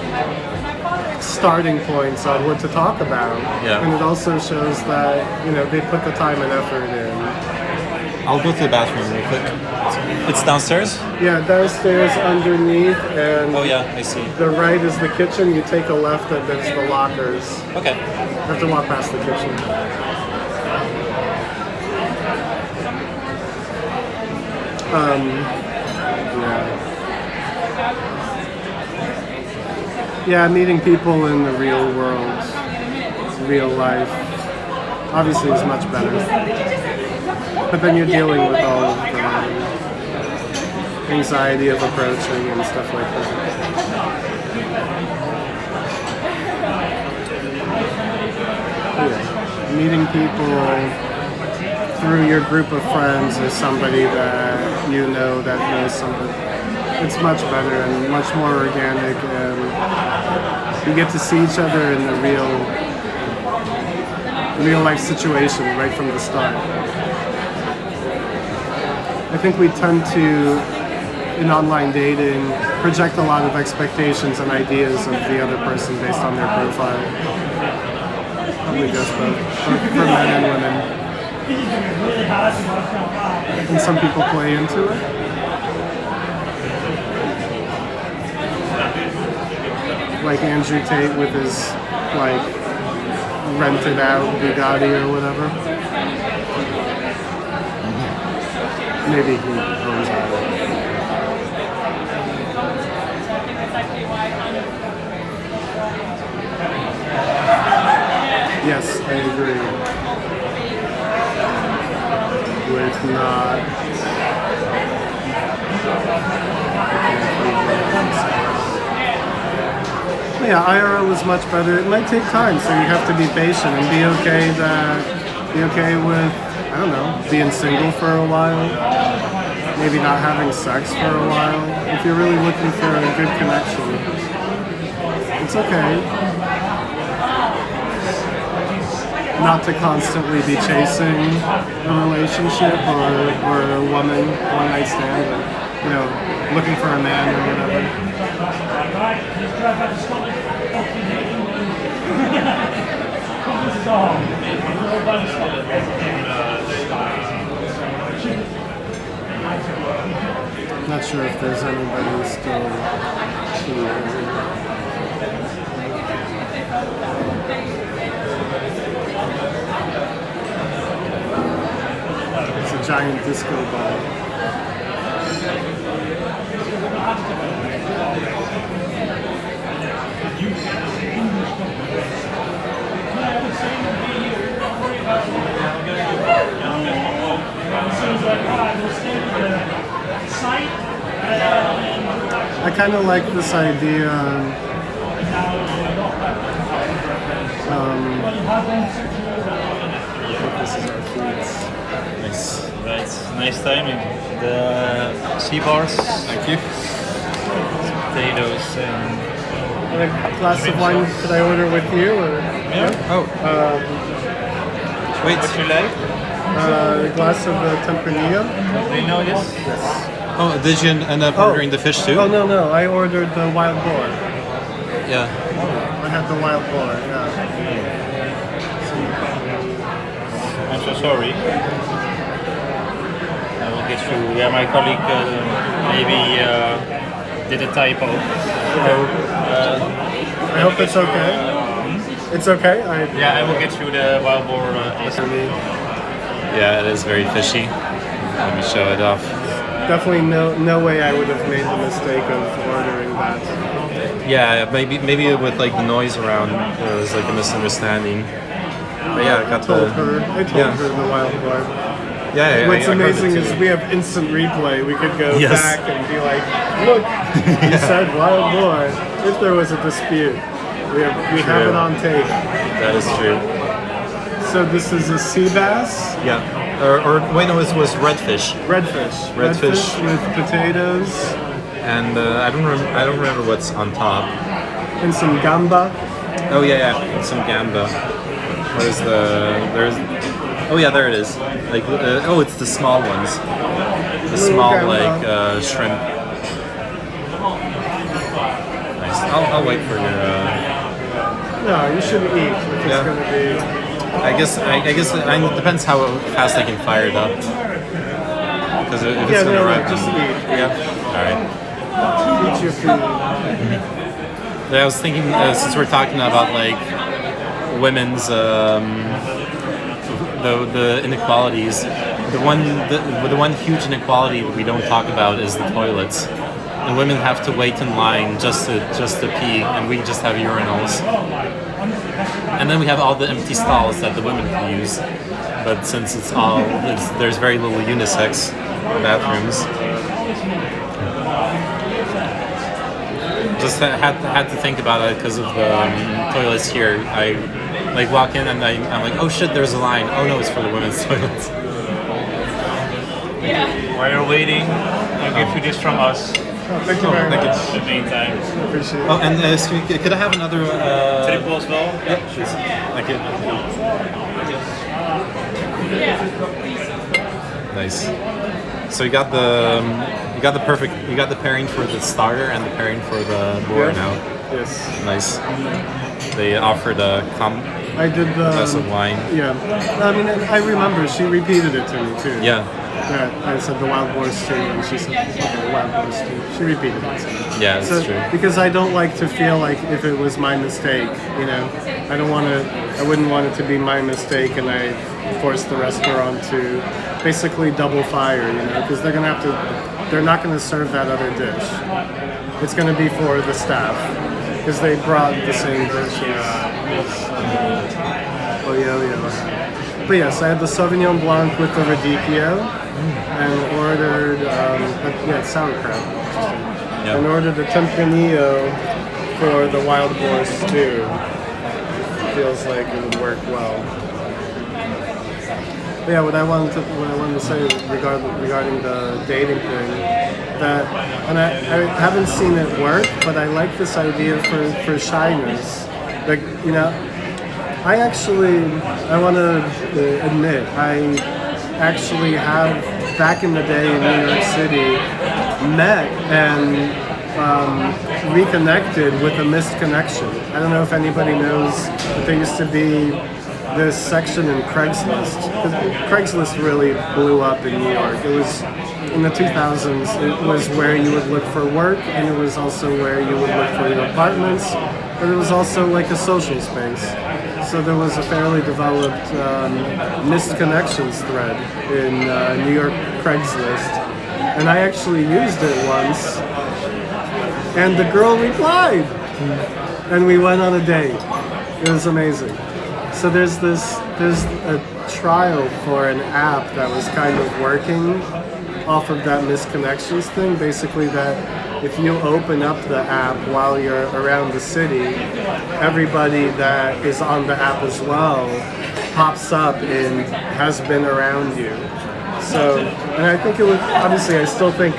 starting points on what to talk about. And it also shows that, they put the time and effort in. I'll go to the bathroom real quick. It's downstairs? Yeah, downstairs underneath, and I see. the right is the kitchen. You take a left and there's the lockers. Okay. You have to walk past the kitchen. Yeah, meeting people in the real world, real life, obviously is much better. But then you're dealing with all of the anxiety of approaching and stuff like that. Yeah. Meeting people through your group of friends or somebody that you know that knows somebody. It's much better and much more organic, and you get to see each other in the real life situation right from the start. I think we tend to, in online dating, project a lot of expectations and ideas of the other person based on their profile. Probably goes both for men and women. And some people play into it. Like Andrew Tate with his like rented out Bugatti or whatever. Maybe he owns that. Yes, I agree. With not. Yeah, IRL is much better. It might take time, so you have to be patient and be okay with, I don't know, being single for a while. Maybe not having sex for a while. If you're really looking for a good connection, it's okay. Not to constantly be chasing a relationship or a woman, one night stand, but, you know, looking for a man or whatever. Not sure if there's anybody still here. It's a giant disco ball. I kind of like this idea. This is our foods. Nice. Right. Nice timing. The sea bars. Thank you. Potatoes and A glass of wine could I order with you? Or, yeah. Oh, wait. What you like? a glass of Tempranillo. Do you know this? Oh, did you end up ordering the fish too? Oh no, I ordered the wild boar. Yeah. I had the wild boar. Yeah. I'm so sorry. I will get through. Yeah, my colleague maybe did a typo. I hope it's okay. It's okay. Yeah, I will get you the wild boar ASAP. Yeah, it is very fishy. Let me show it off. Definitely no way I would have made the mistake of ordering that. Yeah, maybe with like the noise around, there was like a misunderstanding. But yeah, I got I told her the wild boar. Yeah, What's I heard it amazing too. is we have instant replay. We could go Yes. back and be like, look, you said wild boar. If there was a dispute, we have it on tape. That is true. So this is a sea bass, Yeah. Or wait, no, it was redfish. redfish. Redfish. with potatoes And I don't remember what's on top. and some gamba. Oh yeah, and some gamba. Where's oh yeah, there it is. Like oh, it's the small ones. The small gamba. like shrimp. Nice. I'll wait for your. No, you shouldn't eat. If it's Yeah. gonna be. I guess it depends how fast I can fire it up. Because if it's Yeah, gonna no, run, just eat. yeah. All right. Eat your food. Yeah, I was thinking since we're talking about like women's the inequalities, the one huge inequality that we don't talk about is the toilets. The women have to wait in line just to pee, and we just have urinals. And then we have all the empty stalls that the women can use. But since there's very little unisex bathrooms. Just had to think about it because of the toilets here. I like walk in and I'm like, oh shit, there's a line. Oh no, it's for the women's toilets. While you're waiting, I'll give you this from us. Oh, thank you very much. In the meantime. Appreciate it. Oh, and could I have another? Triple as well? Yeah, please. Thank you. Nice. So you got the pairing for the starter and the pairing for the boar Yeah. now. Yes. Nice. They offered a I did the glass of wine. Yeah, I mean, I remember she repeated it to me too. Yeah. I said the wild boar stew, and she said, okay, wild boar stew. She repeated it to me. Yeah, that's true. Because I don't like to feel like if it was my mistake, you know, I wouldn't want it to be my mistake, and I forced the restaurant to basically double fire, you know, because they're not gonna serve that other dish. It's gonna be for the staff, because they brought the same dishes. Oh yeah. But yes, I had the Sauvignon Blanc with the radicchio, and ordered sauerkraut. Yeah. And ordered the tempranillo for the wild boar stew. Feels like it would work well. But yeah, what I wanted to say regarding the dating thing, and I haven't seen it work, but I like this idea for shyness. Like, you know, I want to admit, I actually have, back in the day in New York City, met and reconnected with a missed connection. I don't know if anybody knows, but there used to be this section in Craigslist. Craigslist really blew up in New York. It was, in the 2000s, it was where you would look for work, and it was also where you would look for your apartments, but it was also like a social space. So there was a fairly developed missed connections thread in New York Craigslist. And I actually used it once, and the girl replied, and we went on a date. It was amazing. So there's a trial for an app that was kind of working off of that misconnections thing. Basically, that if you open up the app while you're around the city, everybody that is on the app as well pops up and has been around you. So, and I think it would, obviously I still think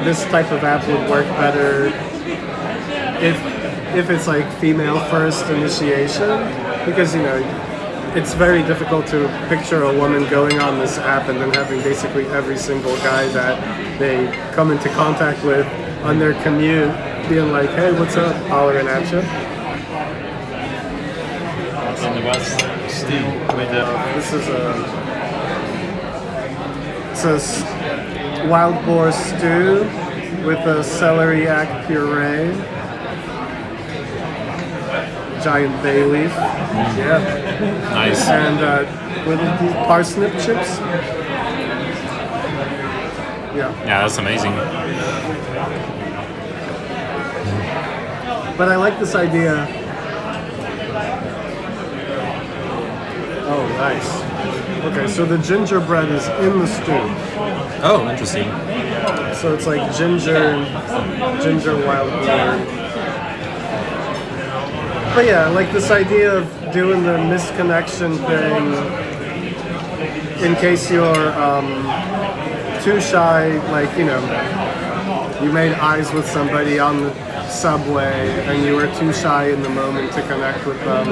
this type of app would work better if it's like female first initiation, because, you know, it's very difficult to picture a woman going on this app and then having basically every single guy that they come into contact with on their commute being like, hey, what's up, hollering at you. And it was stew with This is a wild boar stew with a celeriac puree, giant bay leaf, yeah, Nice. and little parsnip chips. Yeah, Yeah, that's amazing. but I like this idea. Oh, nice. Okay, so the gingerbread is in the stew. Oh, interesting. So it's like ginger wild boar. But yeah, like this idea of doing the misconnection thing in case you're too shy, like, you know, you made eyes with somebody on the subway and you were too shy in the moment to connect with them,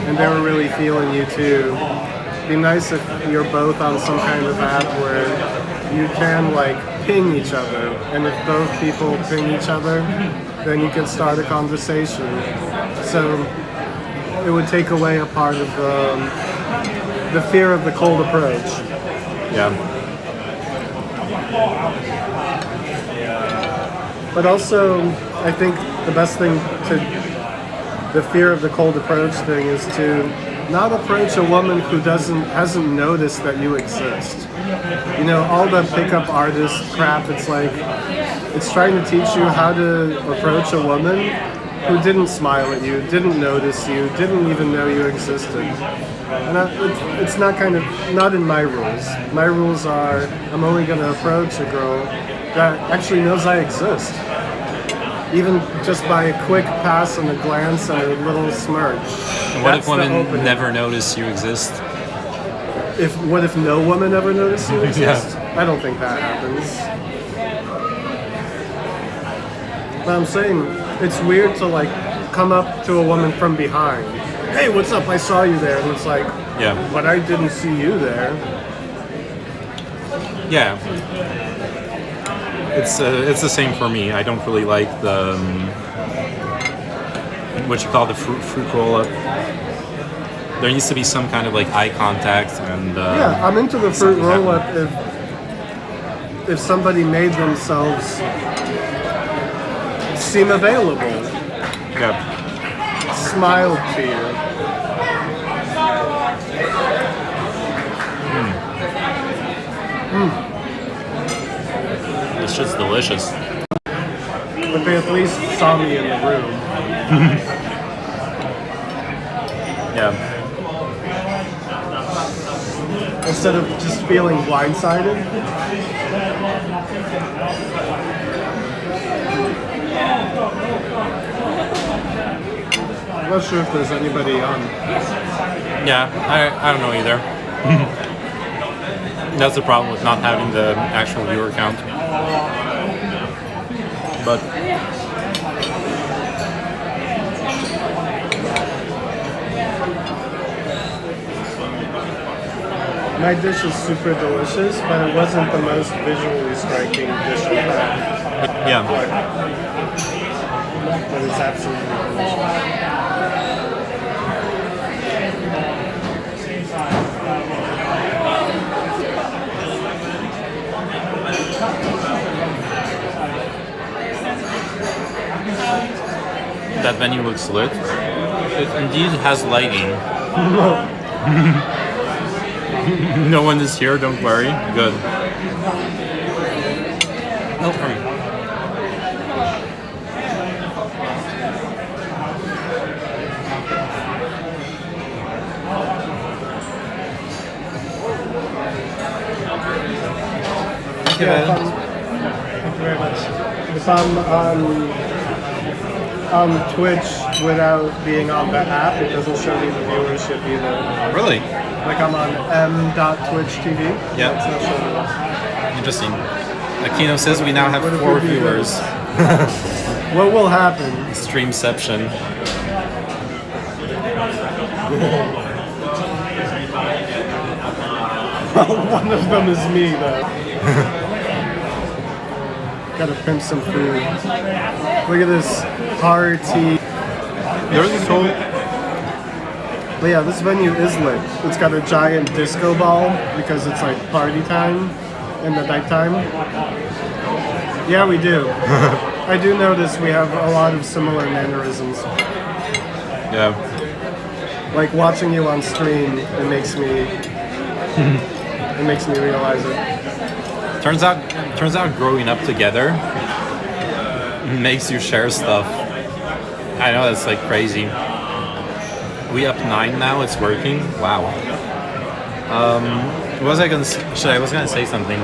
and they were really feeling you too. It'd be nice if you're both on some kind of app where you can like ping each other, and if both people ping each other, then you can start a conversation. So it would take away a part of the fear of the cold approach. Yeah. But also, I think the best thing the fear of the cold approach thing is to not approach a woman who hasn't noticed that you exist. You know, all the pickup artist crap, it's like, it's trying to teach you how to approach a woman who didn't smile at you, didn't notice you, didn't even know you existed. And it's not in my rules. My rules are, I'm only going to approach a girl that actually knows I exist. Even just by a quick pass and a glance and a little smirk. And what if women never notice you exist? What if no woman ever noticed you exist? I don't think that happens. But I'm saying, it's weird to like come up to a woman from behind. Hey, what's up? I saw you there. And it's like, Yeah. but I didn't see you there. Yeah. It's the same for me. I don't really like the what you call the fruit roll up. there needs to be some kind of like eye contact and. Yeah, I'm into the fruit something roll up happening. if somebody made themselves seem available, Yeah. smiled to you. It's just delicious. But they at least saw me in the room. Yeah. Instead of just feeling blindsided. I'm not sure if there's anybody on. Yeah, I don't know either. That's the problem with not having the actual viewer count. But My dish is super delicious, but it wasn't the most visually striking dish I've had. yeah, But it's absolutely delicious. that venue looks lit. It indeed has lighting. No one is here, don't worry. Good. No problem. Yeah, thank you very much. If I'm on Twitch without being on the app, it doesn't show me the viewership either. Really? Like I'm on m.twitch.tv. Yeah. It's not showing me. Interesting. Aquino says we now have What if 4 we do viewers. What will happen? Streamception. One of them is me, though. Gotta pimp some food. Look at this hearty. There's so But yeah, this venue is lit. It's got a giant disco ball because it's like party time in the nighttime. Yeah, we do. I do notice we have a lot of similar mannerisms. yeah. Like watching you on stream, it makes me realize it. Turns out growing up together makes you share stuff. I know that's like crazy. We up 9 now, it's working. Wow. What was I gonna say? I was gonna say something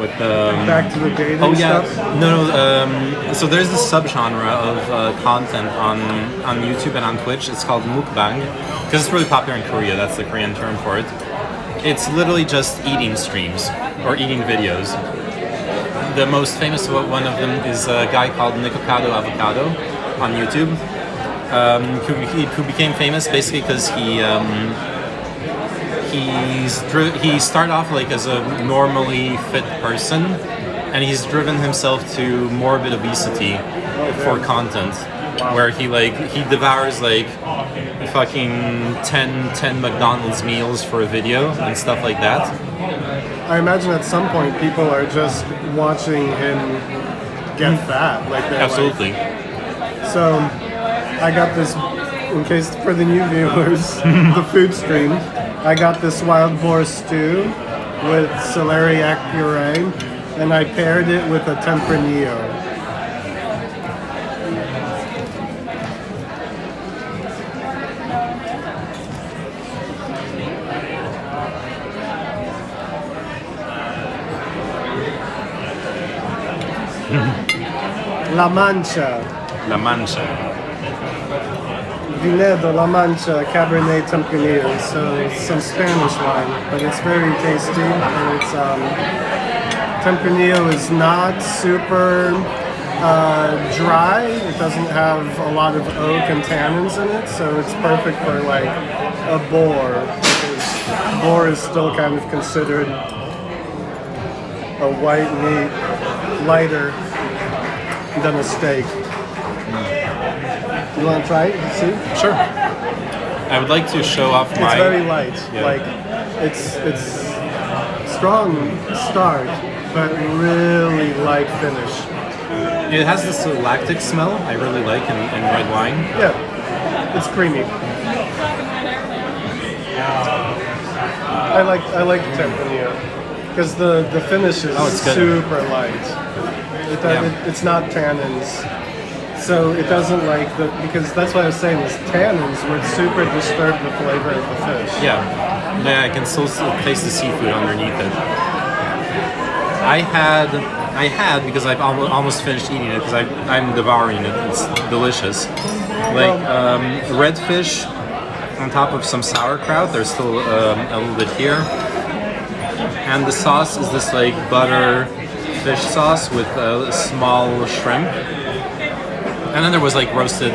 with Back to the dating oh yeah, stuff. no. So there's this subgenre of content on YouTube and on Twitch. It's called mukbang because it's really popular in Korea. That's the Korean term for it. It's literally just eating streams or eating videos. The most famous one of them is a guy called Nikocado Avocado on YouTube, who became famous basically because he started off like as a normally fit person, and he's driven himself to morbid obesity for content, where he devours like fucking 10 McDonald's meals for a video and stuff like that. I imagine at some point people are just watching him get fat. Like they're Absolutely. So I got this, in case for the new viewers, the food stream. I got this wild boar stew with celeriac puree, and I paired it with a tempranillo. La Mancha. La Mancha. Vinedo, La Mancha, Cabernet Tempranillo, so some Spanish wine, but it's very tasty, and it's Tempranillo is not super dry. It doesn't have a lot of oak and tannins in it, so it's perfect for like a boar, because boar is still kind of considered a white meat, lighter than a steak. You want to try it? See? Sure. I would like to show off It's my. very light. Yeah. Like it's strong start, but really light finish. It has this lactic smell I really like in red wine. Yeah, it's creamy. I like Tempranillo because the finish is it's good. super light. It's not tannins, so it doesn't like the because that's what I was saying is tannins would super disturb the flavor of the fish. Yeah, I can still taste the seafood underneath it. I had because I've almost finished eating it because I'm devouring it. It's delicious. Like redfish on top of some sauerkraut. There's still a little bit here, and the sauce is this like butter fish sauce with small shrimp, and then there was like roasted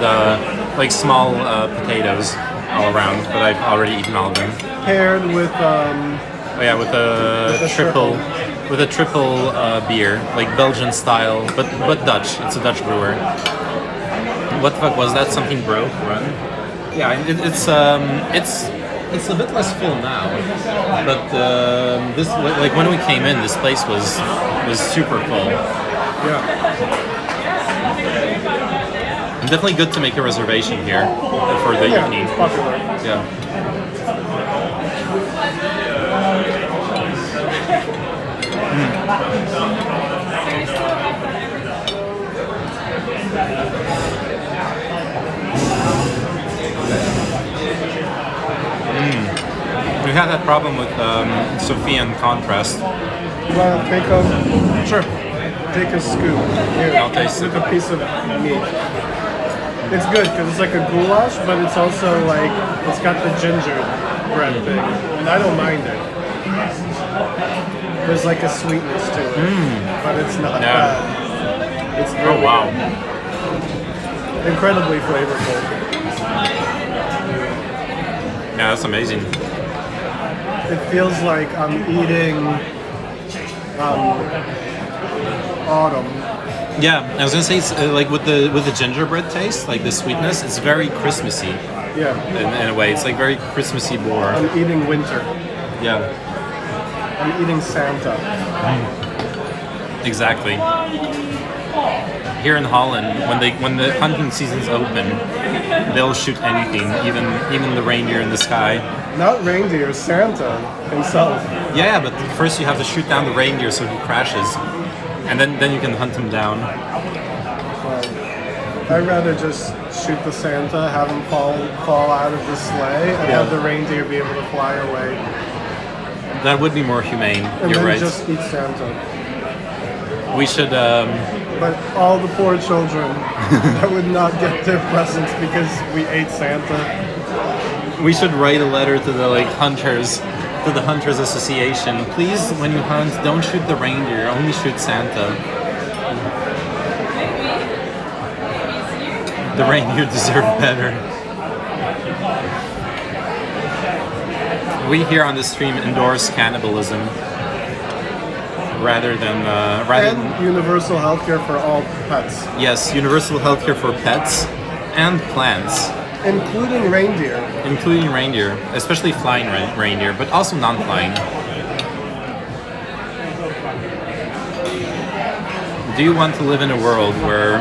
like small potatoes all around. But I've already eaten all of them. Paired with Oh yeah, with a triple. With a triple beer, like Belgian style, but Dutch. It's a Dutch brewer. What the fuck was that? Something broke. Run. Yeah, it's a bit less full now, but this like when we came in, this place was super full. yeah. And definitely good to make a reservation here for the evening. It's popular. Yeah. We had that problem with Sophia and Contrast. You want to take a Sure. take a scoop here I'll taste with a piece of meat. It's good because it's like a goulash, but it's also like it's got the ginger bread thing, and I don't mind it. There's like a sweetness to it, but it's not bad. It's really Oh wow. incredibly flavorful. Yeah, that's amazing. It feels like I'm eating autumn. Yeah, I was gonna say it's, like with the gingerbread taste, like the sweetness, it's very Christmassy Yeah, in a way. It's like very Christmassy boar. I'm eating winter. Yeah, I'm eating Santa. exactly. Here in Holland, when the hunting season's open, they'll shoot anything, even the reindeer in the sky. Not reindeer, Santa himself. Yeah, but first you have to shoot down the reindeer so he crashes, and then you can hunt him down. I'd rather just shoot the Santa, have him fall out of the sleigh, and have the reindeer be able to fly away. That would be more humane. And You're then right. just eat Santa. We should. But all the poor children that would not get their presents because we ate Santa. We should write a letter to the hunters, to the Hunters Association. Please, when you hunt, don't shoot the reindeer. Only shoot Santa. The reindeer deserve better. We here on the stream endorse cannibalism rather than And universal healthcare for all pets, yes, universal healthcare for pets and plants. including reindeer. Including reindeer, especially flying reindeer, but also non-flying. Do you want to live in a world where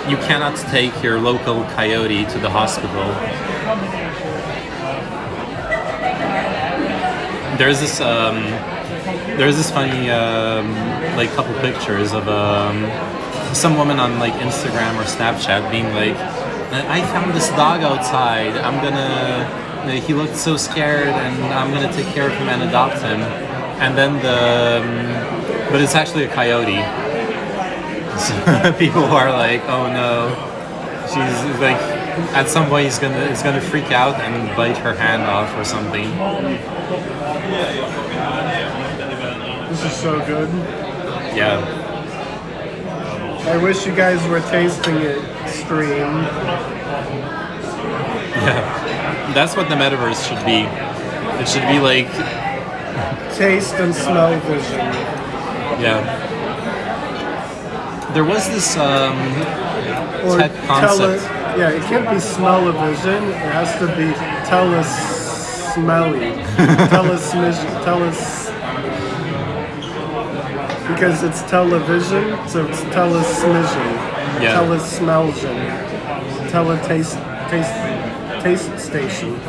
you cannot take your local coyote to the hospital? There's this funny couple pictures of some woman on Instagram or Snapchat being like, I found this dog outside. He looked so scared, and I'm gonna take care of him and adopt him. And then but it's actually a coyote. So people are like, oh no, she's like, at some point it's gonna freak out and bite her hand off or something. This is so good. Yeah. I wish you guys were tasting it stream. Yeah. That's what the metaverse should be. It should be like, Taste and smell vision. yeah. There was this Or tech concept. Yeah, it can't be smell-o-vision. It has to be tele-smelly. Because it's television, so it's telesmizsion. Yeah. Telesmelsion. Taste station.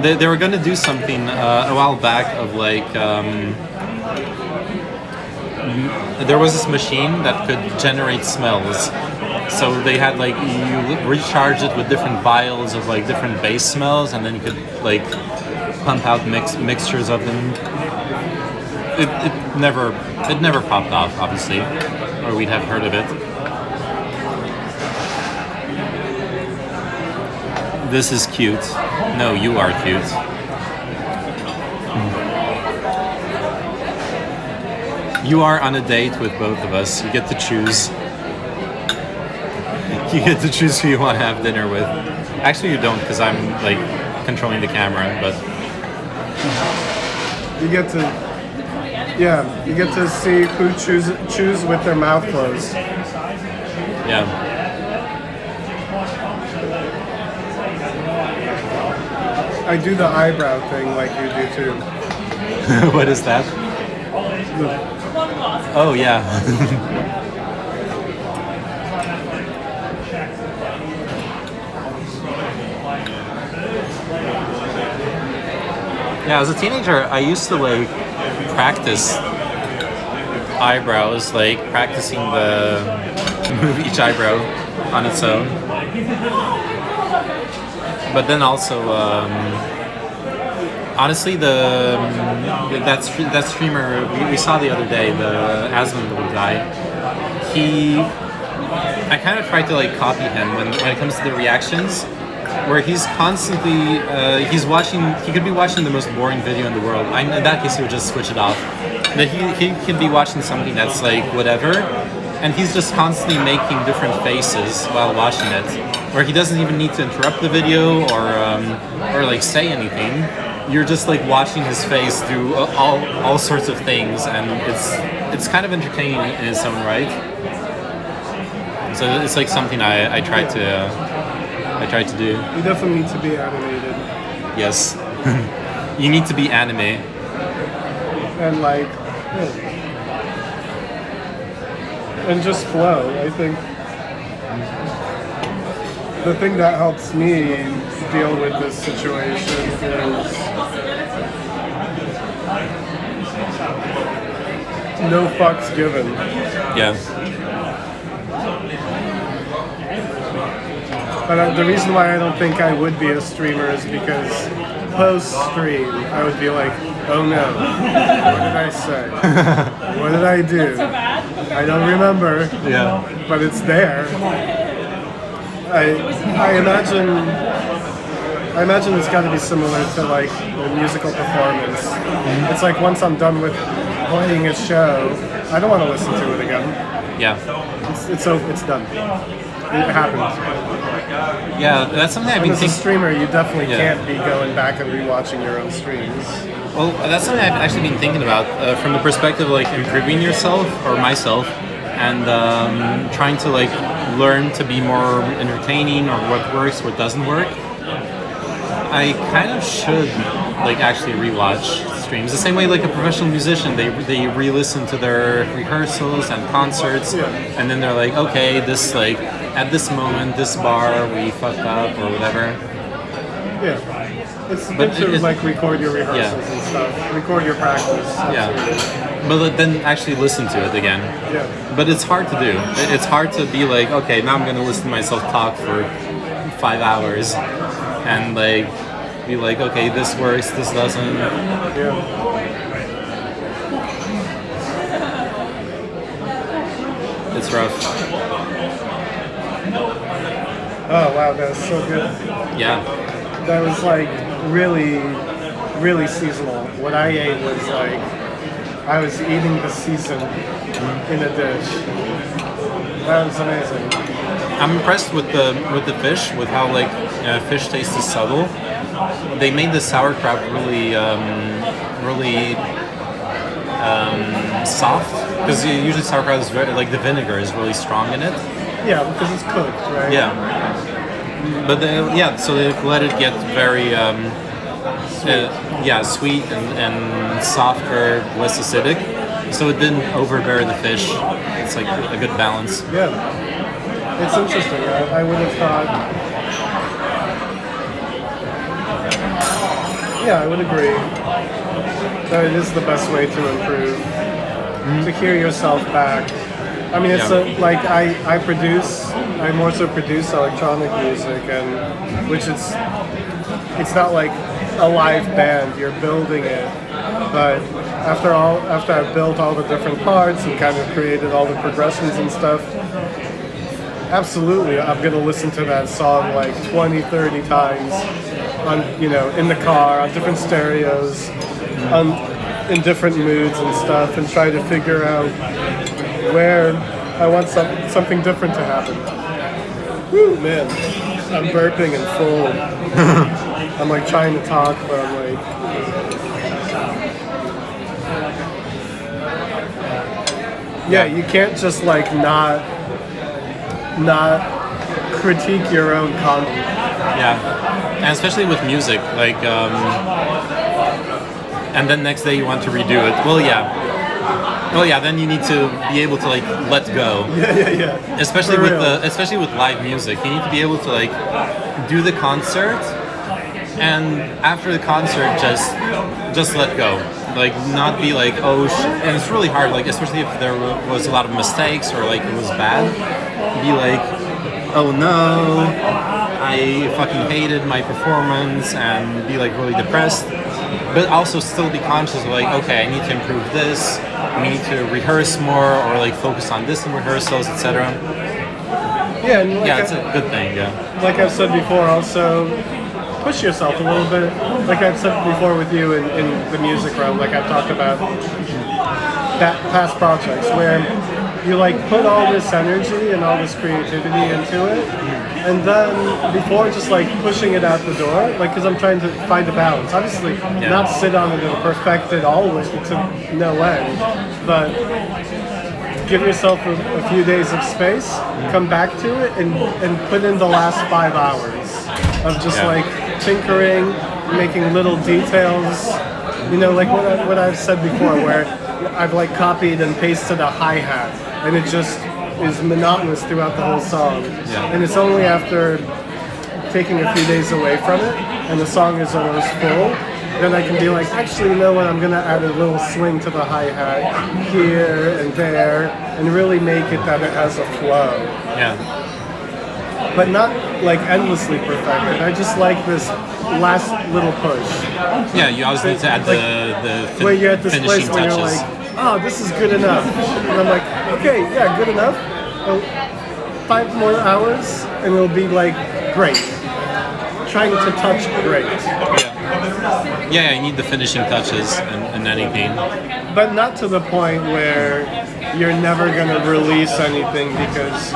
They were going to do something a while back of like there was this machine that could generate smells. So they had like you recharge it with different vials of like different base smells, and then you could like pump out mixtures of them. It never popped off, obviously, or we'd have heard of it. This is cute. No, you are cute. You are on a date with both of us. You get to choose. You get to choose who you want to have dinner with. Actually, you don't, because I'm like controlling the camera. But you get to see who choose with their mouth closed. Yeah. I do the eyebrow thing like you do too. What is that? Oh yeah. Yeah, as a teenager, I used to like practice eyebrows, like practicing the move each eyebrow on its own. But then also, honestly, that streamer we saw the other day, the Asmund little guy, I kind of tried to like copy him when it comes to the reactions, where he's constantly he could be watching the most boring video in the world. In that case, he would just switch it off. But he could be watching something that's like whatever, and he's just constantly making different faces while watching it, where he doesn't even need to interrupt the video or like say anything. You're just like watching his face do all sorts of things, and it's kind of entertaining in its own right. So it's like something I tried to do. You definitely need to be animated. Yes, you need to be anime. And like, and just flow. I think the thing that helps me deal with this situation is no fucks given. Yeah. But the reason why I don't think I would be a streamer is because post-stream, I would be like, oh no, what did I say? What did I do? I don't remember, Yeah. but it's there. I imagine it's got to be similar to like a musical performance. It's like once I'm done with playing a show, I don't want to listen to it again. Yeah. It's done. It happened. Yeah, that's something I've been As a thinking. streamer, you definitely Yeah. can't be going back and rewatching your own streams. Well, that's something I've actually been thinking about from the perspective of like improving yourself or myself, and trying to like learn to be more entertaining or what works, what doesn't work. I kind of should like actually rewatch streams the same way like a professional musician. They re-listen to their rehearsals and concerts, and then they're like, okay, this like at this moment, this bar we fucked up or whatever. Yeah. It's good to like record your rehearsals and stuff. Record your practice. Yeah. But then actually listen to it again. Yeah. But it's hard to do. It's hard to be like, okay, now I'm gonna listen to myself talk for 5 hours and like be like, okay, this works, this doesn't. Yeah. It's rough. Oh wow, that was so good. Yeah. That was like really seasonal. What I ate was like I was eating the season in a dish. That was amazing. I'm impressed with the fish, with how like fish taste is subtle. They made the sauerkraut really soft, because usually sauerkraut is very, like the vinegar is really strong in it. Yeah, because it's cooked, right? Yeah. But so they let it get very sweet and softer, less acidic. So it didn't overbear the fish. It's like a good balance. Yeah. It's interesting. I would have thought. Yeah, I would agree. That it is the best way to improve. To hear yourself back. I mean, it's like I also produce electronic music, and which it's not like a live band. You're building it, but after I've built all the different parts and kind of created all the progressions and stuff, absolutely, I'm gonna listen to that song like 20, 30 times on in the car on different stereos, in different moods and stuff, and try to figure out where I want something different to happen. Woo, man. I'm burping and full. I'm like trying to talk, but I'm like... Yeah, you can't just like not critique your own content. Yeah, and especially with music, like, and then next day you want to redo it. Well, yeah, then you need to be able to like let go. Yeah. Especially especially with live music, you need to be able to like do the concert, and after the concert, just let go. Like not be like, oh, and it's really hard. Like especially if there was a lot of mistakes or like it was bad, be like, oh no, I fucking hated my performance, and be like really depressed. But also still be conscious of like, okay, I need to improve this. We need to rehearse more, or like focus on this in rehearsals, etc. Yeah, and like It's a good thing. Yeah. Like I've said before, also push yourself a little bit. Like I've said before with you in the music realm, like I've talked about that past projects where you like put all this energy and all this creativity into it, and then before just like pushing it out the door, like because I'm trying to find a balance. Obviously, not sit on it and perfect it always to no end, but give yourself a few days of space, come back to it, and put in the last 5 hours of just like tinkering, making little details. Like what I've said before, where I've like copied and pasted a hi-hat, and it just is monotonous throughout the whole song. Yeah. And it's only after taking a few days away from it, and the song is almost full, then I can be like, actually, you know what, I'm gonna add a little swing to the hi-hat here and there, and really make it that it has a flow. Yeah. But not like endlessly perfected. I just like this last little push. Yeah, you always need to add Where you're at this finishing place where you're touches. like, oh, this is good enough. And I'm like, okay, yeah, good enough. 5 more hours, and it'll be like, great. Trying to touch great. Yeah, you need the finishing touches in anything. But not to the point where you're never going to release anything because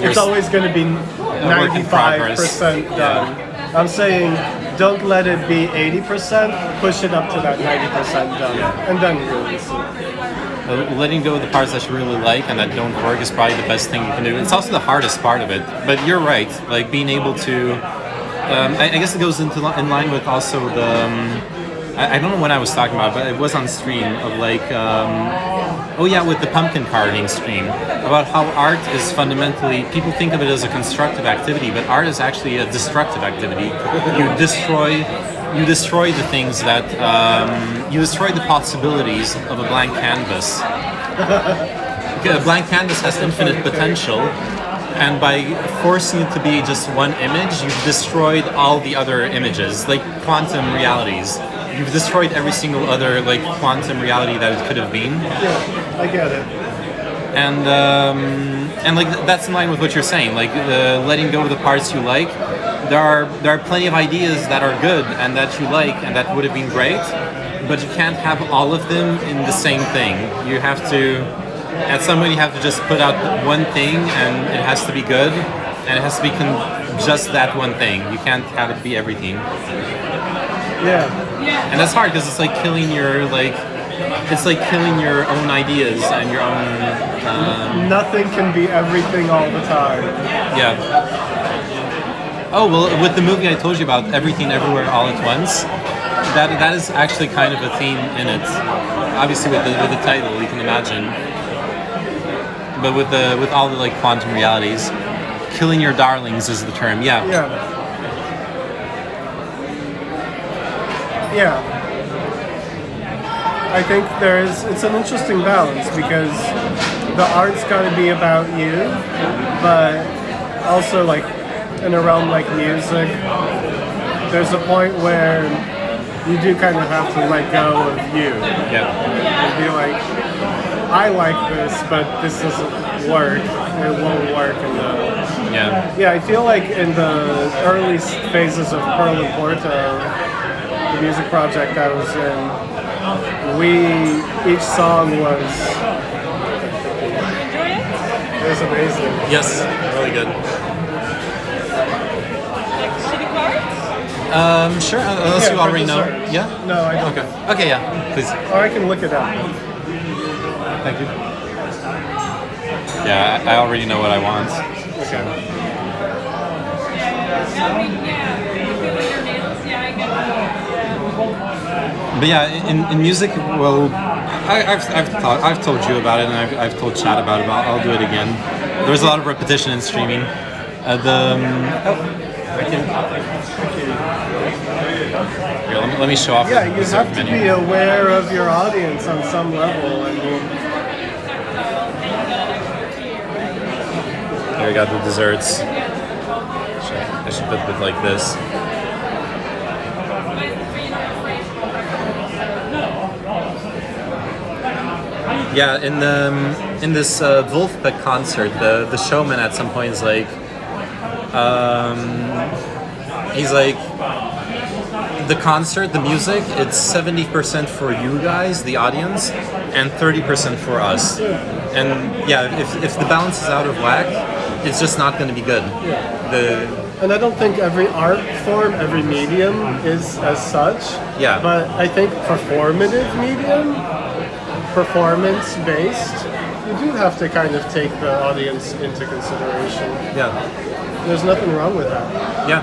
it's always going to be 95% done. I'm saying don't let it be 80%, push it up to that 90% done, and then release it. Letting go of the parts that you really like and that don't work is probably the best thing you can do. It's also the hardest part of it. But you're right, like being able to, I guess it goes in line with also the, I don't know what I was talking about, but it was on stream of like, with the pumpkin carving stream, about how art is fundamentally, people think of it as a constructive activity, but art is actually a destructive activity. You destroy the things that, you destroy the possibilities of a blank canvas. A blank canvas has infinite potential, and by forcing it to be just one image, you've destroyed all the other images, like quantum realities. You've destroyed every single other like quantum reality that it could have been. Yeah, I get it. And like that's in line with what you're saying. Like letting go of the parts you like. There are plenty of ideas that are good and that you like and that would have been great, but you can't have all of them in the same thing. You have to, at some point, you have to just put out one thing, and it has to be good, and it has to be just that one thing. You can't have it be everything. Yeah. And that's hard because it's like killing your like it's like killing your own ideas and your own. Nothing can be everything all the time. Yeah. Oh well, with the movie I told you about, Everything Everywhere All at Once, that is actually kind of a theme in it. Obviously, with the title, you can imagine. But with all the like quantum realities, killing your darlings is the term. Yeah. Yeah. I think it's an interesting balance because the art's got to be about you, but also like in a realm like music, there's a point where you do kind of have to let go of you. Yeah. And be like, I like this, but this doesn't work. It won't work in the... Yeah, I feel like in the early phases of Pearl and Porto, the music project I was in, each song was... It was amazing. Yes, really good. Sure, unless you already know. Yeah? No, I don't. Okay, yeah, please. Or I can look it up. Thank you. Yeah, I already know what I want. Okay. But yeah, in music, well, I've told you about it, and I've told Chad about it. But I'll do it again. There's a lot of repetition in streaming. Here, let me show off. Yeah, you have to be aware of your audience on some level. I mean, here we got the desserts. I should put it like this. Yeah, in this Wolfpack concert, the showman at some point is like, he's like, the concert, the music, it's 70% for you guys, the audience, and 30% for us. And yeah, if the balance is out of whack, it's just not going to be good. And I don't think every art form, every medium is as such. Yeah. But I think performative medium, performance-based, you do have to kind of take the audience into consideration. Yeah. There's nothing wrong with that. Yeah.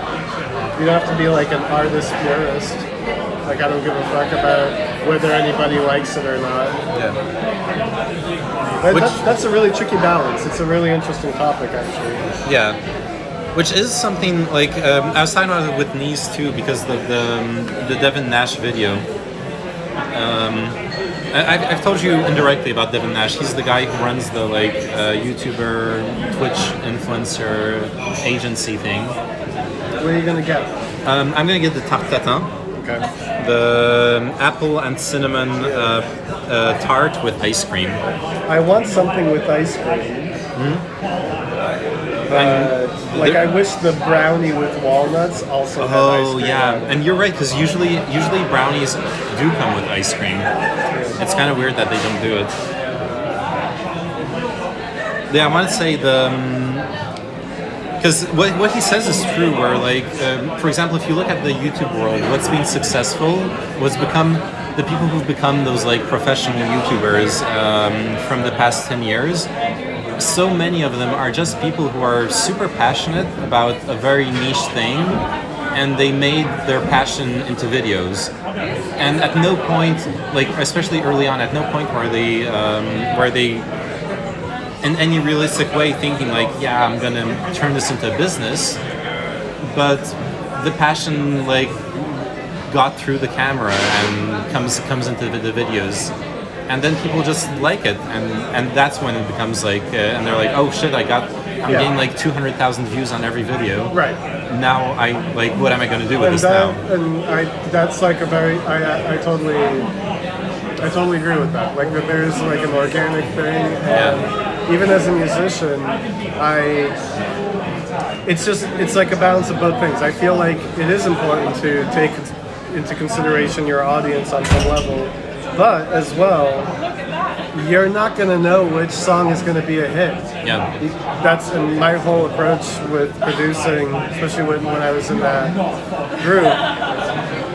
You don't have to be like an artist purist. Like, I don't give a fuck about whether anybody likes it or not. Yeah. But that's a really tricky balance. It's a really interesting topic, actually. Yeah. Which is something like I was talking about it with Nice too, because the Devin Nash video. I've told you indirectly about Devin Nash. He's the guy who runs the like YouTuber, Twitch influencer agency thing. What are you gonna get? I'm gonna get the tarte tatin. Okay. The apple and cinnamon tart with ice cream. I want something with ice cream. Like I wish the brownie with walnuts also had ice cream. Oh yeah, and you're right, because usually brownies do come with ice cream. It's kind of weird that they don't do it. Yeah, I want to say because what he says is true. Where like, for example, if you look at the YouTube world, what's been successful was the people who've become those like professional YouTubers from the past 10 years. So many of them are just people who are super passionate about a very niche thing, and they made their passion into videos. And at no point, like especially early on, at no point were they in any realistic way thinking like, yeah, I'm gonna turn this into a business. But the passion like got through the camera and comes into the videos. And then people just like it, and that's when it becomes like, and they're like, oh shit, I'm getting like 200,000 views on every video. Right. Now what am I going to do with this now? And that's like a very, I totally agree with that. Like that there's like an organic thing, and even as a musician, it's like a balance of both things. I feel like it is important to take into consideration your audience on some level. But as well, you're not going to know which song is going to be a hit. Yeah. That's my whole approach with producing, especially when I was in that group.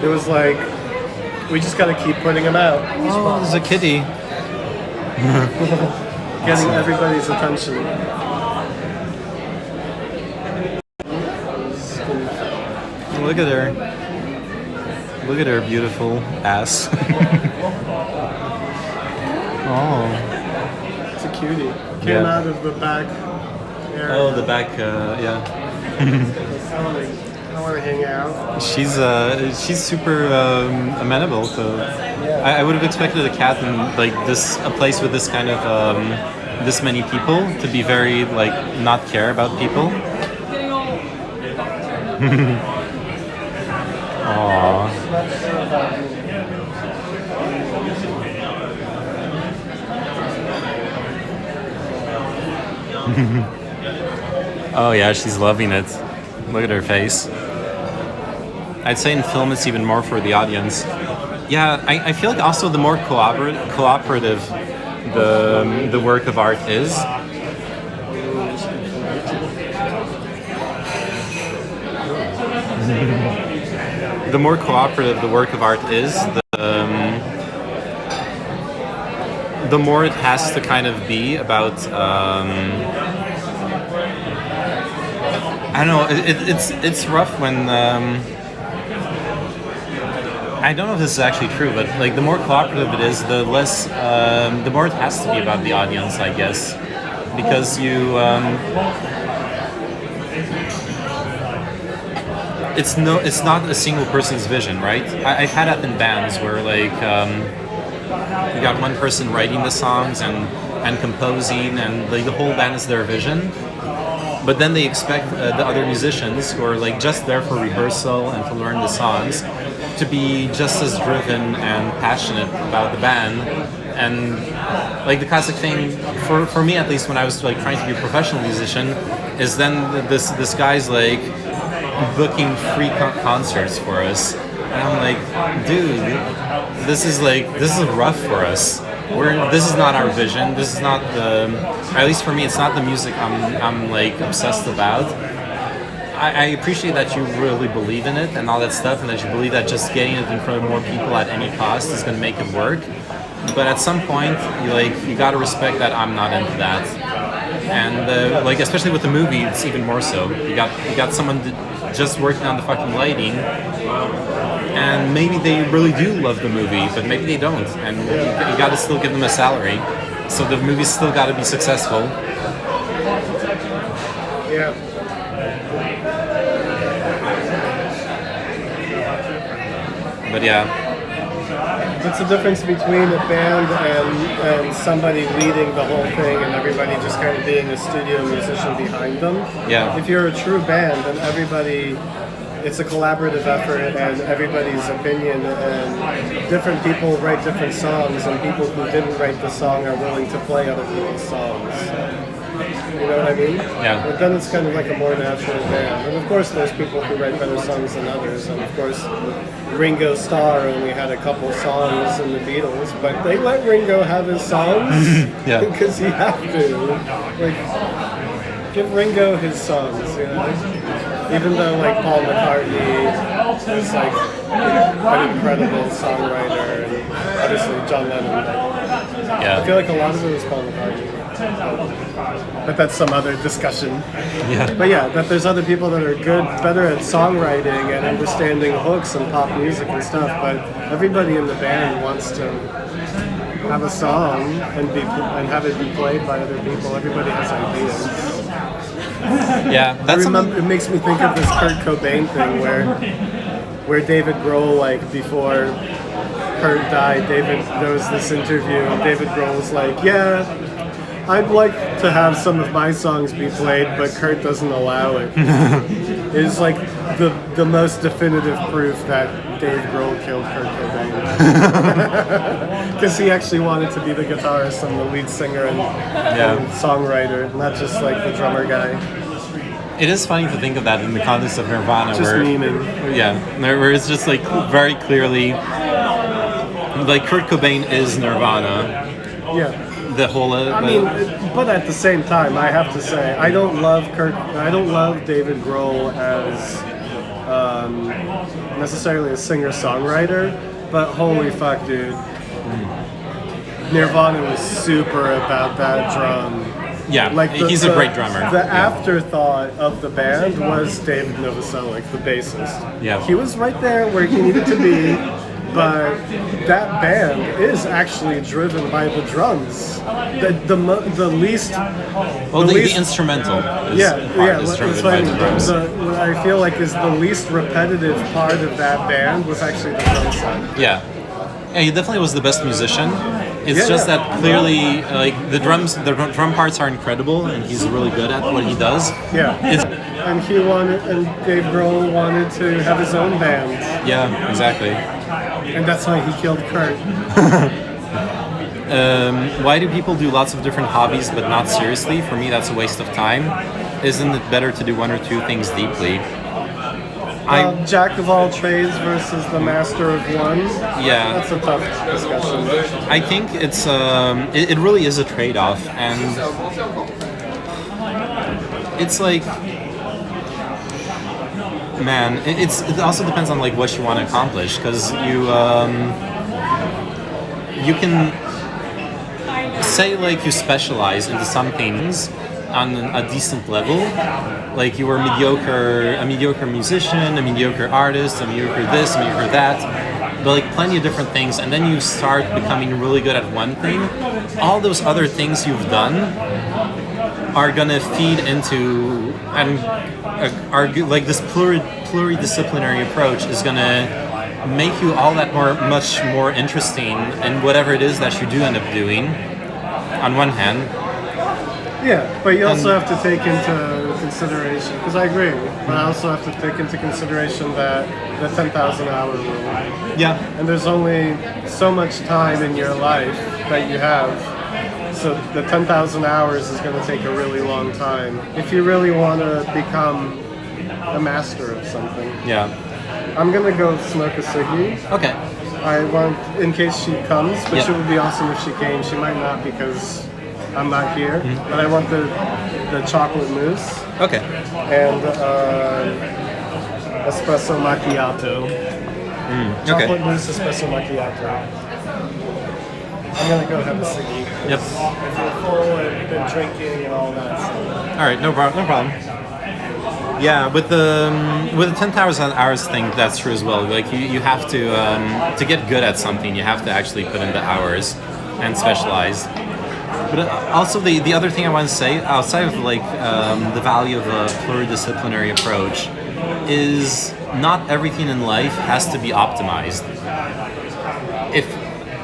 It was like, We just gotta keep putting them out. Oh, there's a kitty. Getting everybody's attention. Look at her. Look at her beautiful ass. Oh. It's a cutie. Came out of the back area. Oh, the back, yeah. I want to hang out. She's super amenable. So I would have expected a cat in like a place with this kind of this many people to be very like not care about people. Aww. Oh yeah, she's loving it. Look at her face. I'd say in film it's even more for the audience. Yeah, I feel like also the more cooperative the work of art is, the more cooperative the work of art is, the more it has to kind of be about. I don't know. It's rough when. I don't know if this is actually true, but like the more cooperative it is, the less, the more it has to be about the audience, I guess, because you. It's not a single person's vision, right? I've had that in bands where like you got one person writing the songs and composing, and like the whole band is their vision. But then they expect the other musicians who are like just there for rehearsal and to learn the songs to be just as driven and passionate about the band. And like the classic thing for me, at least when I was like trying to be a professional musician, is then this guy's like booking free concerts for us, and I'm like, dude, this is rough for us. This is not our vision. This is not at least for me, it's not the music I'm like obsessed about. I appreciate that you really believe in it and all that stuff, and that you believe that just getting it in front of more people at any cost is going to make it work. But at some point, you got to respect that I'm not into that. And like especially with the movie, it's even more so. You got someone just working on the fucking lighting. And maybe they really do love the movie, but maybe they don't. And you got to still give them a salary. So the movie's still got to be successful. Yeah. But yeah. It's the difference between a band and somebody leading the whole thing and everybody just kind of being a studio musician behind them. Yeah. If you're a true band, then it's a collaborative effort, and everybody's opinion, and different people write different songs, and people who didn't write the song are willing to play other people's songs. You know what I mean? Yeah. But then it's kind of like a more natural band. And of course there's people who write better songs than others, and of course Ringo Starr only had a couple songs in the Beatles, but they let Ringo have his songs because he had to. Like, give Ringo his songs, you know? Even though like Paul McCartney is like an incredible songwriter, and obviously John Lennon. Yeah. I feel like a lot of it was Paul McCartney. But that's some other discussion. Yeah. But yeah, that there's other people that are better at songwriting and understanding hooks and pop music and stuff, but everybody in the band wants to have a song and have it be played by other people. Everybody has ideas. Yeah, that's it makes me think of this Kurt Cobain thing where David Grohl, like before Kurt died, there was this interview and David Grohl was like, yeah, I'd like to have some of my songs be played, but Kurt doesn't allow it. It's like the most definitive proof that Dave Grohl killed Kurt Cobain. Because he actually wanted to be the guitarist and the lead singer and songwriter, not just like the drummer guy. It is funny to think of that in the context of Nirvana, Just memeing. Where it's just like very clearly, like Kurt Cobain is Nirvana. Yeah. The whole. But at the same time, I have to say, I don't love David Grohl as necessarily a singer-songwriter, But holy fuck, dude. Nirvana was super about that drum. Yeah, he's a great drummer. The afterthought of the band was David Novoselic, the bassist. Yeah. He was right there where he needed to be, but that band is actually driven by the drums. The least... The instrumental is driven by the drums. What I feel like is the least repetitive part of that band was actually the drum set. Yeah, he definitely was the best musician. It's just that clearly, like the drum parts are incredible, and he's really good at what he does. Yeah, and Dave Grohl wanted to have his own band. Yeah, exactly. And that's why he killed Kurt. Why do people do lots of different hobbies but not seriously? For me, that's a waste of time. Isn't it better to do one or two things deeply? Jack of all trades versus the master of one. Yeah, that's a tough discussion. I think it's it really is a trade-off, and it's like, man, it also depends on like what you want to accomplish, because you can say like you specialize into some things on a decent level, like you were a mediocre musician, a mediocre artist, a mediocre this, a mediocre that, but like plenty of different things, and then you start becoming really good at one thing. All those other things you've done are gonna feed into and are like this pluridisciplinary approach is gonna make you all that much more interesting in whatever it is that you do end up doing. On one hand. Yeah, but you also have to take into consideration, because I agree, but I also have to take into consideration that the 10,000 hour rule. Yeah. And there's only so much time in your life that you have. So the 10,000 hours is going to take a really long time. If you really want to become a master of something. Yeah. I'm going to go smoke a ciggy. Okay. I want, in case she comes, but it would be awesome if she came. She might not because I'm not here, but I want the chocolate mousse. Okay. And espresso macchiato. Chocolate mousse espresso macchiato. I'm gonna go have a ciggy. Yep. If you're full and been drinking and all that stuff. All right, no problem. Yeah, with the 10,000 hours thing, that's true as well. Like you have to get good at something, you have to actually put in the hours and specialize. But also the other thing I want to say, outside of like the value of a pluridisciplinary approach, is not everything in life has to be optimized.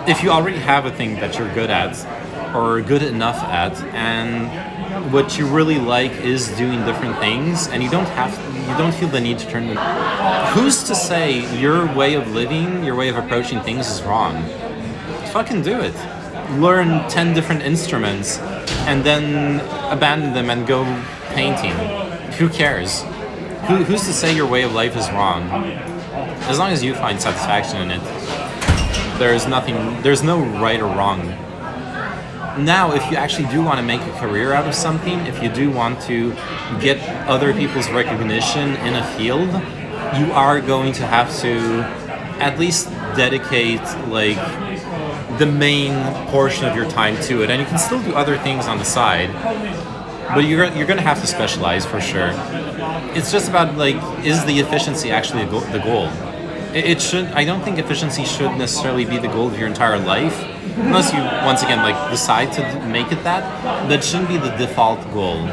If you already have a thing that you're good at or good enough at, and what you really like is doing different things, and you don't feel the need to turn them. Who's to say your way of living, your way of approaching things is wrong? Fucking do it. Learn 10 different instruments and then abandon them and go painting. Who cares? Who's to say your way of life is wrong? As long as you find satisfaction in it, there's no right or wrong. Now, if you actually do want to make a career out of something, if you do want to get other people's recognition in a field, you are going to have to at least dedicate like the main portion of your time to it. And you can still do other things on the side, but you're going to have to specialize for sure. It's just about like, is the efficiency actually the goal? It should. I don't think efficiency should necessarily be the goal of your entire life, unless you once again like decide to make it that. That shouldn't be the default goal.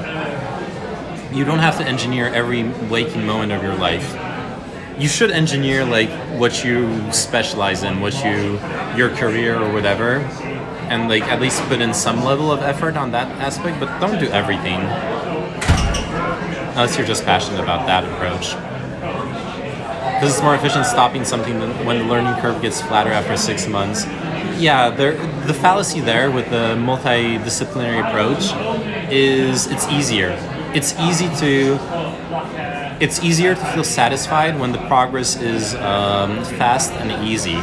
You don't have to engineer every waking moment of your life. You should engineer like what you specialize in, your career or whatever, and like at least put in some level of effort on that aspect. But don't do everything, unless you're just passionate about that approach. Because it's more efficient stopping something when the learning curve gets flatter after 6 months. Yeah, the fallacy there with the multidisciplinary approach is it's easier. It's easier to feel satisfied when the progress is fast and easy.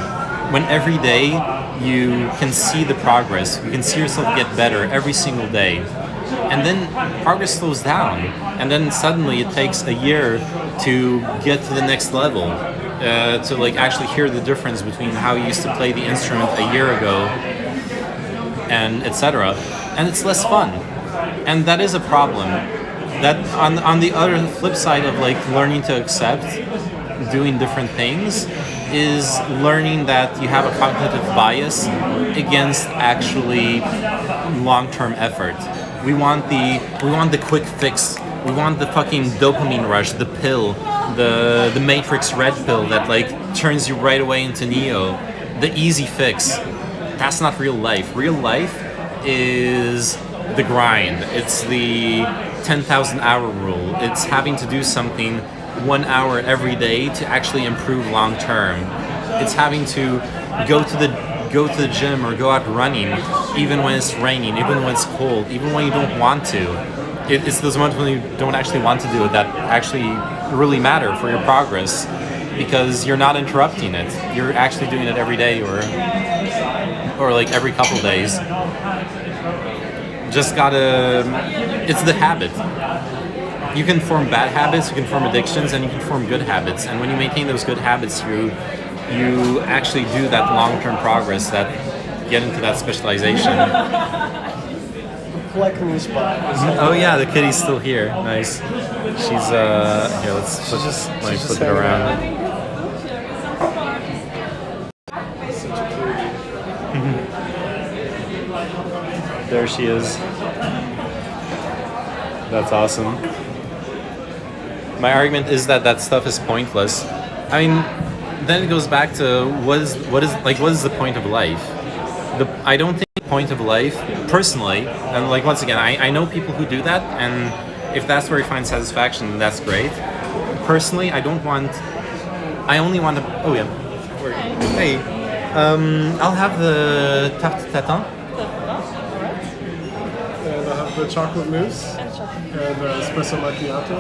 When every day you can see the progress, you can see yourself get better every single day. and then progress slows down, and then suddenly it takes a year to get to the next level, to like actually hear the difference between how you used to play the instrument a year ago, and etc. And it's less fun, and that is a problem. That on the other flip side of like learning to accept doing different things is learning that you have a cognitive bias against actually long-term effort. We want the quick fix. We want the fucking dopamine rush, the pill, the Matrix red pill that like turns you right away into Neo. The easy fix. That's not real life. Real life is the grind. It's the 10,000 hour rule. It's having to do something 1 hour every day to actually improve long term. It's having to go to the gym or go out running even when it's raining, even when it's cold, even when you don't want to. It's those moments when you don't actually want to do it that actually really matter for your progress, because you're not interrupting it. You're actually doing it every day or like every couple days. Just gotta, it's the habit. You can form bad habits, you can form addictions, and you can form good habits. And when you maintain those good habits, you actually do that long-term progress, that get into that specialization. Collecting spot. Oh yeah, the kitty's still here. Nice. She's here. Let's flip it around. There she is. That's awesome. My argument is that stuff is pointless. I mean, then it goes back to what is the point of life? I don't think the point of life, personally, and like once again, I know people who do that, and if that's where you find satisfaction, then that's great. Personally, I only want to. Oh yeah. Hey, I'll have the tarte tatin. And I have the chocolate mousse and espresso macchiato.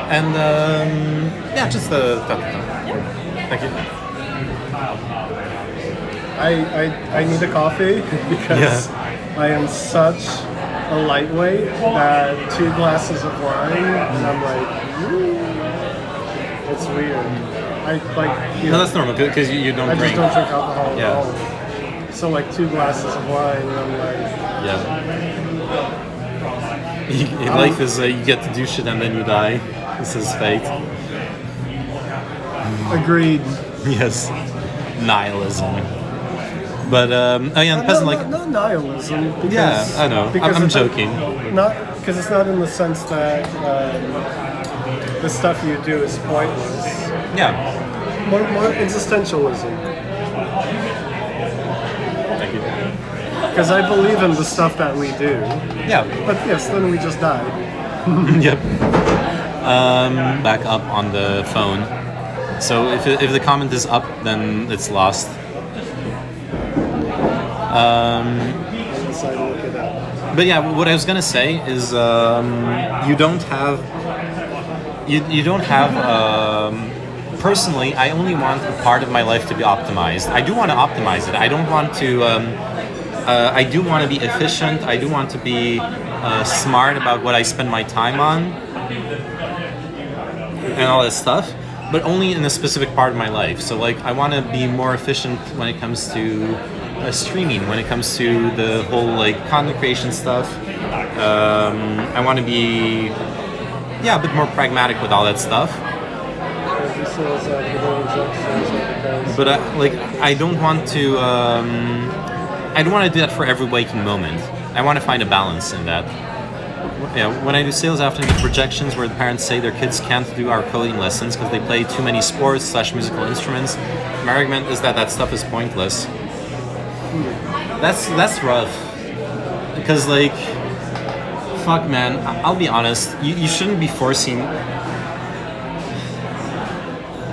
And yeah, just the tarte tatin. Thank you. I need a coffee because I am such a lightweight that 2 glasses of wine and I'm like, woo. It's weird. No, that's normal because you don't I drink. just don't drink alcohol at Yeah. all. So like 2 glasses of wine and I'm like, Yeah. Life is you get to do shit and then you die. This is fate. agreed. Yes. Nihilism. But oh yeah, the peasant like. Not nihilism. Because, Yeah, I know. because I'm it's joking. Not because it's not in the sense that the stuff you do is pointless. Yeah. More existentialism. Thank you. Because I believe in the stuff that we do. Yeah. But yes, then we just die. Yep. Back up on the phone. So if the comment is up, then it's lost. So I look it up. But yeah, what I was gonna say is you don't have. Personally, I only want a part of my life to be optimized. I do want to optimize it. I don't want to. I do want to be efficient. I do want to be smart about what I spend my time on and all that stuff, but only in a specific part of my life. So like, I want to be more efficient when it comes to streaming, when it comes to the whole like content creation stuff. I want to be, a bit more pragmatic with all that stuff. But I don't want to. I don't want to do that for every waking moment. I want to find a balance in that. Yeah, when I do sales afternoon projections where the parents say their kids can't do our coding lessons because they play too many sports / musical instruments, my argument is that stuff is pointless. That's rough. Because like, fuck man, I'll be honest, you shouldn't be forcing.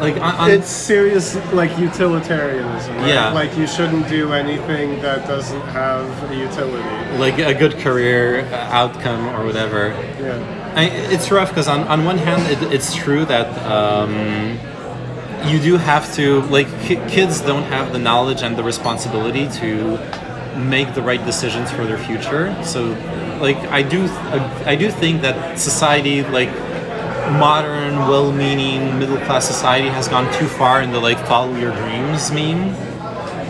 Like it's serious, like utilitarianism. Right? Yeah. Like you shouldn't do anything that doesn't have a utility. Like a good career outcome or whatever. Yeah. It's rough because on one hand, it's true that you do have to, like, kids don't have the knowledge and the responsibility to make the right decisions for their future. So, like, I do think that society, like modern, well-meaning, middle-class society, has gone too far in the like follow your dreams meme,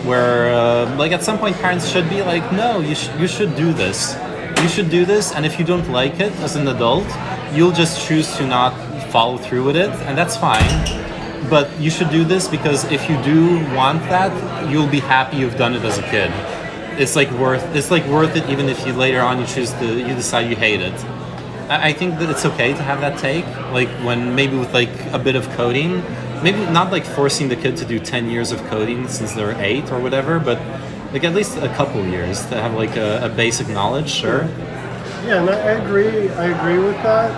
where like at some point parents should be like, no, you should do this. You should do this, and if you don't like it as an adult, you'll just choose to not follow through with it, and that's fine. But you should do this because if you do want that, you'll be happy you've done it as a kid. It's like worth it, even if you later on you decide you hate it. I think that it's okay to have that take, like when maybe with like a bit of coding, maybe not like forcing the kid to do 10 years of coding since they're 8 or whatever, but like at least a couple years to have like a basic knowledge, sure. Yeah, and I agree with that,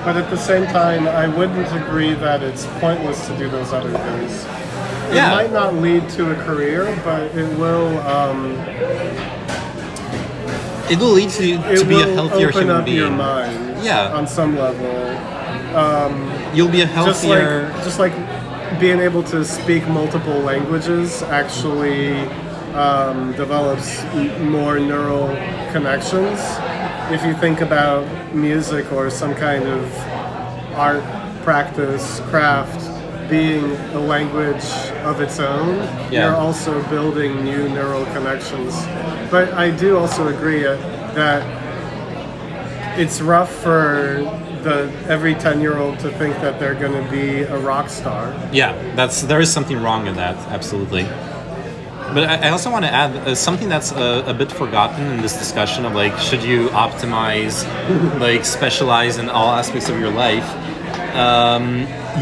but at the same time, I wouldn't agree that it's pointless to do those other things. It Yeah. might not lead to a career, but it will. It will lead to be a healthier open human up being. your mind. Yeah. On some level. You'll be a healthier. Just like being able to speak multiple languages actually develops more neural connections. If you think about music or some kind of art practice, craft being a language of its own, you're also building new neural connections. But I do also agree that it's rough for every 10-year-old to think that they're going to be a rock star. Yeah, there is something wrong in that, absolutely. But I also want to add something that's a bit forgotten in this discussion of like, should you optimize, like specialize in all aspects of your life?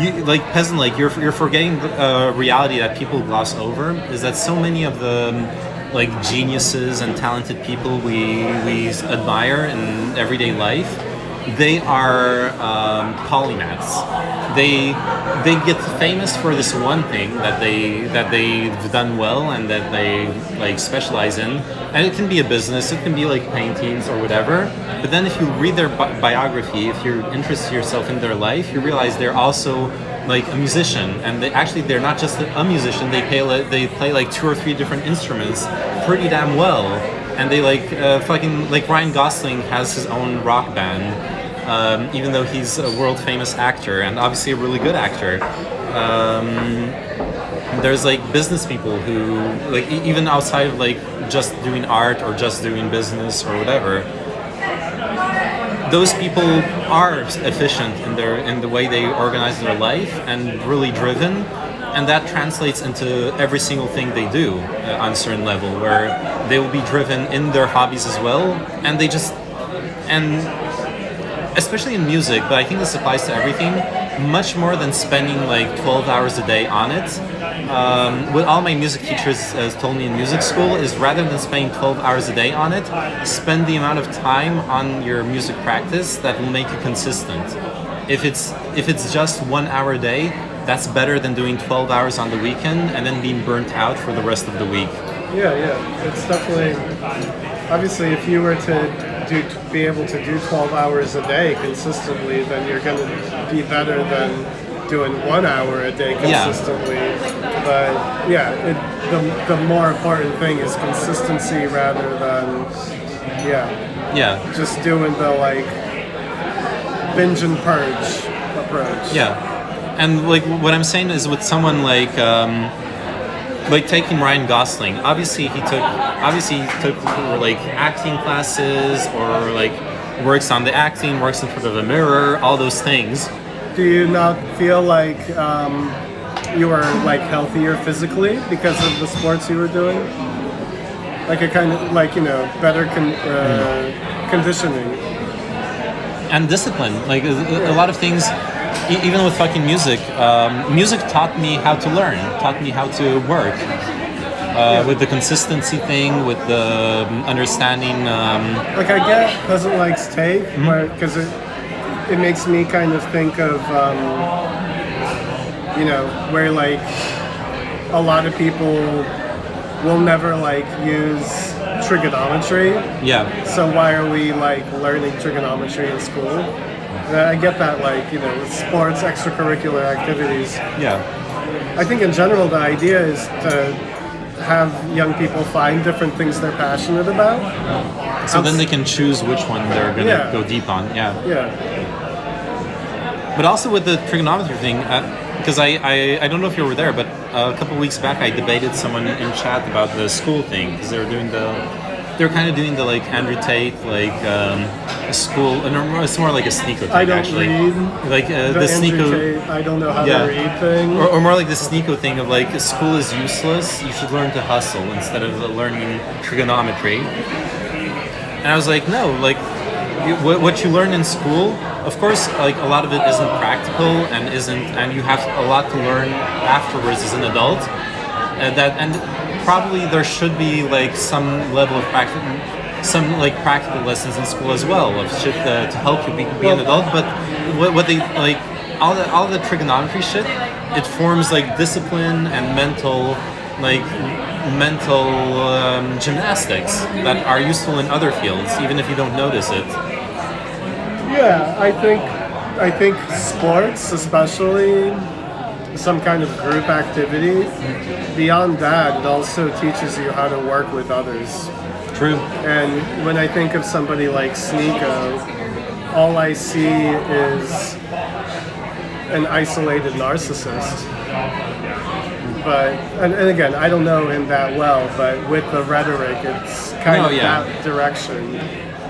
You like peasant, like you're forgetting the reality that people gloss over is that so many of the like geniuses and talented people we admire in everyday life, they are polymaths. They get famous for this one thing that they've done well and that they like specialize in, and it can be a business, it can be like paintings or whatever. But then if you read their biography, if you interest yourself in their life, you realize they're also like a musician, and they're not just a musician. They play like 2 or 3 different instruments pretty damn well, and they like fucking like Ryan Gosling has his own rock band. Even though he's a world famous actor and obviously a really good actor. There's like business people who like even outside of like just doing art or just doing business or whatever, those people are efficient in the way they organize their life and really driven, and that translates into every single thing they do on a certain level, where they will be driven in their hobbies as well, and especially in music, but I think this applies to everything, much more than spending like 12 hours a day on it. What all my music teachers told me in music school is rather than spending 12 hours a day on it, spend the amount of time on your music practice that will make you consistent. If it's just 1 hour a day, that's better than doing 12 hours on the weekend and then being burnt out for the rest of the week. Yeah, it's definitely, obviously if you were to be able to do 12 hours a day consistently, then you're going to be better than doing 1 hour a day consistently. Yeah. But yeah, the more important thing is consistency rather than just doing the like binge and purge approach. Yeah, and like what I'm saying is with someone like taking Ryan Gosling, obviously he took like acting classes or like works on the acting, works in front of a mirror, all those things. Do you not feel like you are like healthier physically because of the sports you were doing? Like a kind of like, better conditioning and discipline. Like a lot of things. Even with fucking music, music taught me how to learn, taught me how to work. With the consistency thing, with the understanding. Like I get Peasant Likes take, because it makes me kind of think of, where like a lot of people will never like use trigonometry. Yeah. So why are we like learning trigonometry in school? I get that, like, with sports, extracurricular activities. Yeah. I think in general the idea is to have young people find different things they're passionate about. So then they can choose which one they're gonna Yeah. go deep on. Yeah. Yeah. But also with the trigonometry thing, because I don't know if you were there, but a couple of weeks back I debated someone in chat about the school thing because they were kind of doing the like Andrew Tate a school. It's more like a sneaker thing I don't actually. read Like the the Andrew sneaker. Tate, I don't know how Yeah. to read thing. Or more like the Sneeko thing of like school is useless. You should learn to hustle instead of learning trigonometry. And I was like, no, like what you learn in school, of course, like a lot of it isn't practical and you have a lot to learn afterwards as an adult. And probably there should be like some level of practical lessons in school as well of shit to help you be an adult. But what they like all the trigonometry shit, it forms like discipline and mental gymnastics that are useful in other fields, even if you don't notice it. Yeah, I think sports, especially some kind of group activity, beyond that, it also teaches you how to work with others. True. And when I think of somebody like Sneeko, all I see is an isolated narcissist. But and again, I don't know him that well, but with the rhetoric, it's kind of yeah. that direction.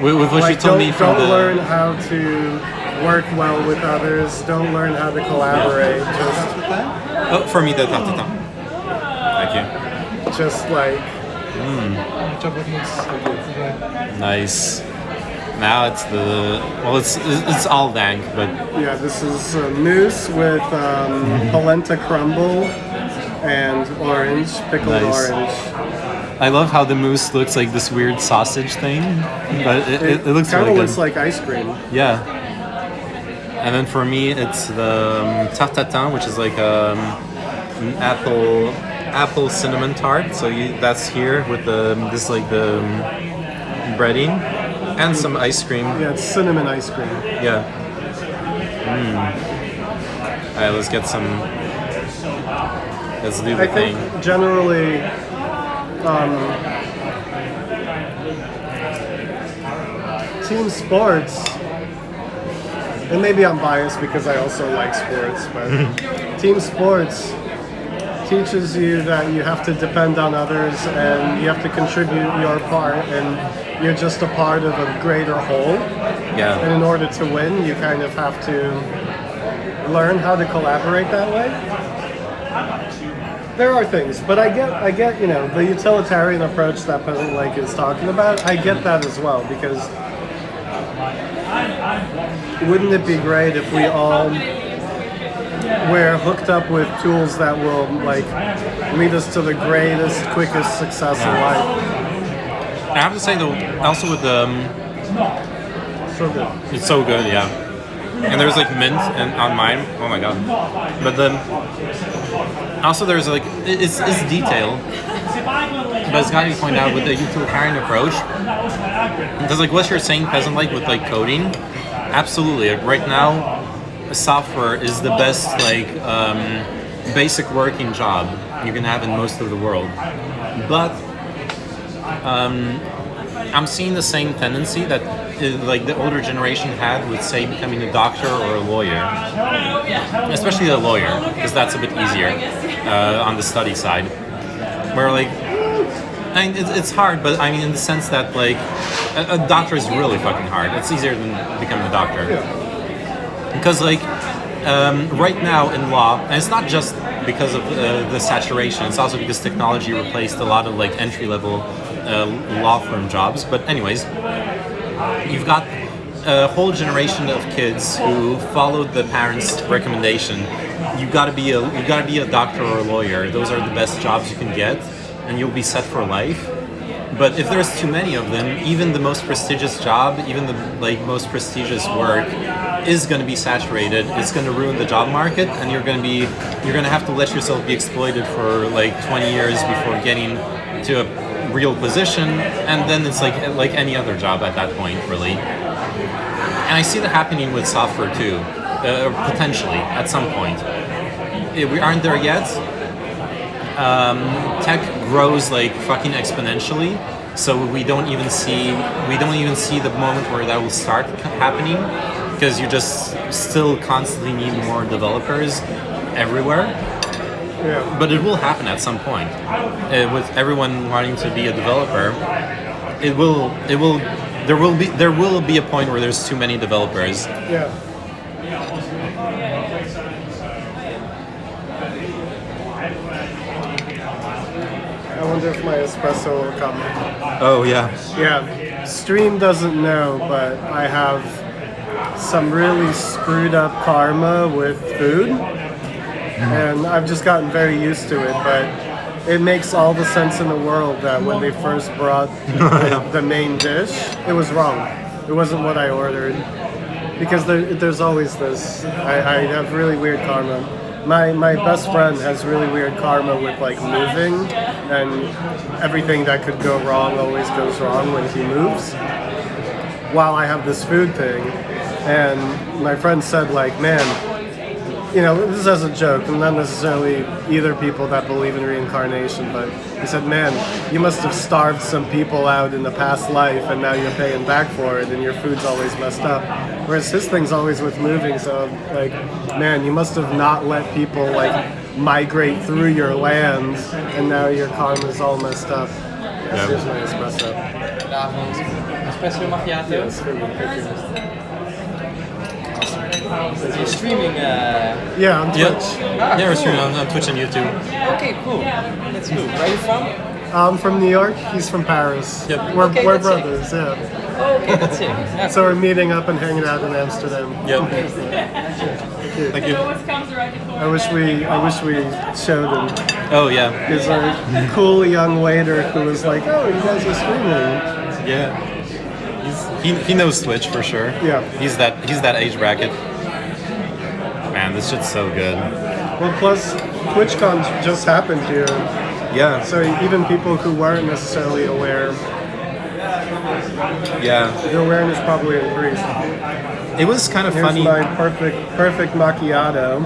With what you told me from don't the learn how to work well with others. Don't learn how to collaborate. for me that's not the time. Thank you. Just like Nice. Now it's all dank, but yeah, this is mousse with polenta crumble and orange, pickled Nice. orange. I love how the mousse looks like this weird sausage thing, but it looks kind really of good. looks like ice cream. Yeah. And then for me, it's the tarte tatin, which is like an apple cinnamon tart. So that's here with this like the breading and some ice cream. Yeah, it's cinnamon ice cream. Yeah. All right, let's get some. Let's do the I thing. think generally, team sports, and maybe I'm biased because I also like sports, but team sports teaches you that you have to depend on others and you have to contribute your part, and you're just a part of a greater whole. Yeah. And in order to win, you kind of have to learn how to collaborate that way. There are things, but I get, the utilitarian approach that Peasant Lake is talking about. I get that as well, because wouldn't it be great if we all were hooked up with tools that will lead us to the greatest, quickest success in life? I have to say though, also with the So good. it's so good, yeah. And there's like mint and on mine. Oh my god! But then also there's like it's detail, but it's got to be pointed out with the utilitarian approach. Because like what you're saying, Peasant Lake, with like coding, absolutely. Like right now, software is the best basic working job you can have in most of the world. But I'm seeing the same tendency that the older generation had with, say, becoming a doctor or a lawyer, especially a lawyer, because that's a bit easier on the study side. Where it's hard, but I mean in the sense that a doctor is really fucking hard. It's easier than becoming a doctor. Because right now in law, and it's not just because of the saturation, it's also because technology replaced a lot of entry-level law firm jobs. But anyways, you've got a whole generation of kids who followed the parents' recommendation. You gotta be a doctor or a lawyer. Those are the best jobs you can get, and you'll be set for life. But if there's too many of them, even the most prestigious job, even the most prestigious work, is going to be saturated. It's going to ruin the job market, and you're going to have to let yourself be exploited for 20 years before getting to a real position, and then it's like any other job at that point, really. And I see that happening with software too, potentially at some point. We aren't there yet, tech grows like fucking exponentially. So we don't even see the moment where that will start happening, because you just still constantly need more developers everywhere. Yeah. But it will happen at some point. With everyone wanting to be a developer, there will be a point where there's too many developers. Yeah. I wonder if my espresso will come. Oh yeah. Yeah. Stream doesn't know, but I have some really screwed up karma with food. And I've just gotten very used to it, but it makes all the sense in the world that when they first brought the main dish, it was wrong. It wasn't what I ordered. Because there's always this. I have really weird karma. My best friend has really weird karma with like moving, and everything that could go wrong always goes wrong when he moves. While I have this food thing, and my friend said like, man, you know, this is as a joke, and not necessarily either people that believe in reincarnation, but he said, man, you must have starved some people out in the past life, and now you're paying back for it, and your food's always messed up. Whereas his thing's always with moving, so like, man, you must have not let people like migrate through your land, and now your karma's all messed up. Yeah. Here's my espresso. Espresso macchiato. Yes, thank you. You're streaming. Yeah, on Twitch. Yeah, we're streaming on Twitch and YouTube. Okay, cool. That's cool. Where are you from? I'm from New York. He's from Paris. Yep. We're Okay, we're that's it. brothers. Yeah. Oh, okay, that's it. Yeah. So we're meeting up and hanging out in Amsterdam. Yep. Thank you. I wish we showed him. Oh yeah. He's a cool young waiter who was like, "Oh, you guys are streaming." Yeah. He knows Twitch for sure. Yeah. He's that age bracket. Man, this shit's so good. Well, plus TwitchCon just happened here, Yeah. so even people who weren't necessarily aware, Yeah. the awareness probably increased. It was kind of Here's funny. my perfect macchiato.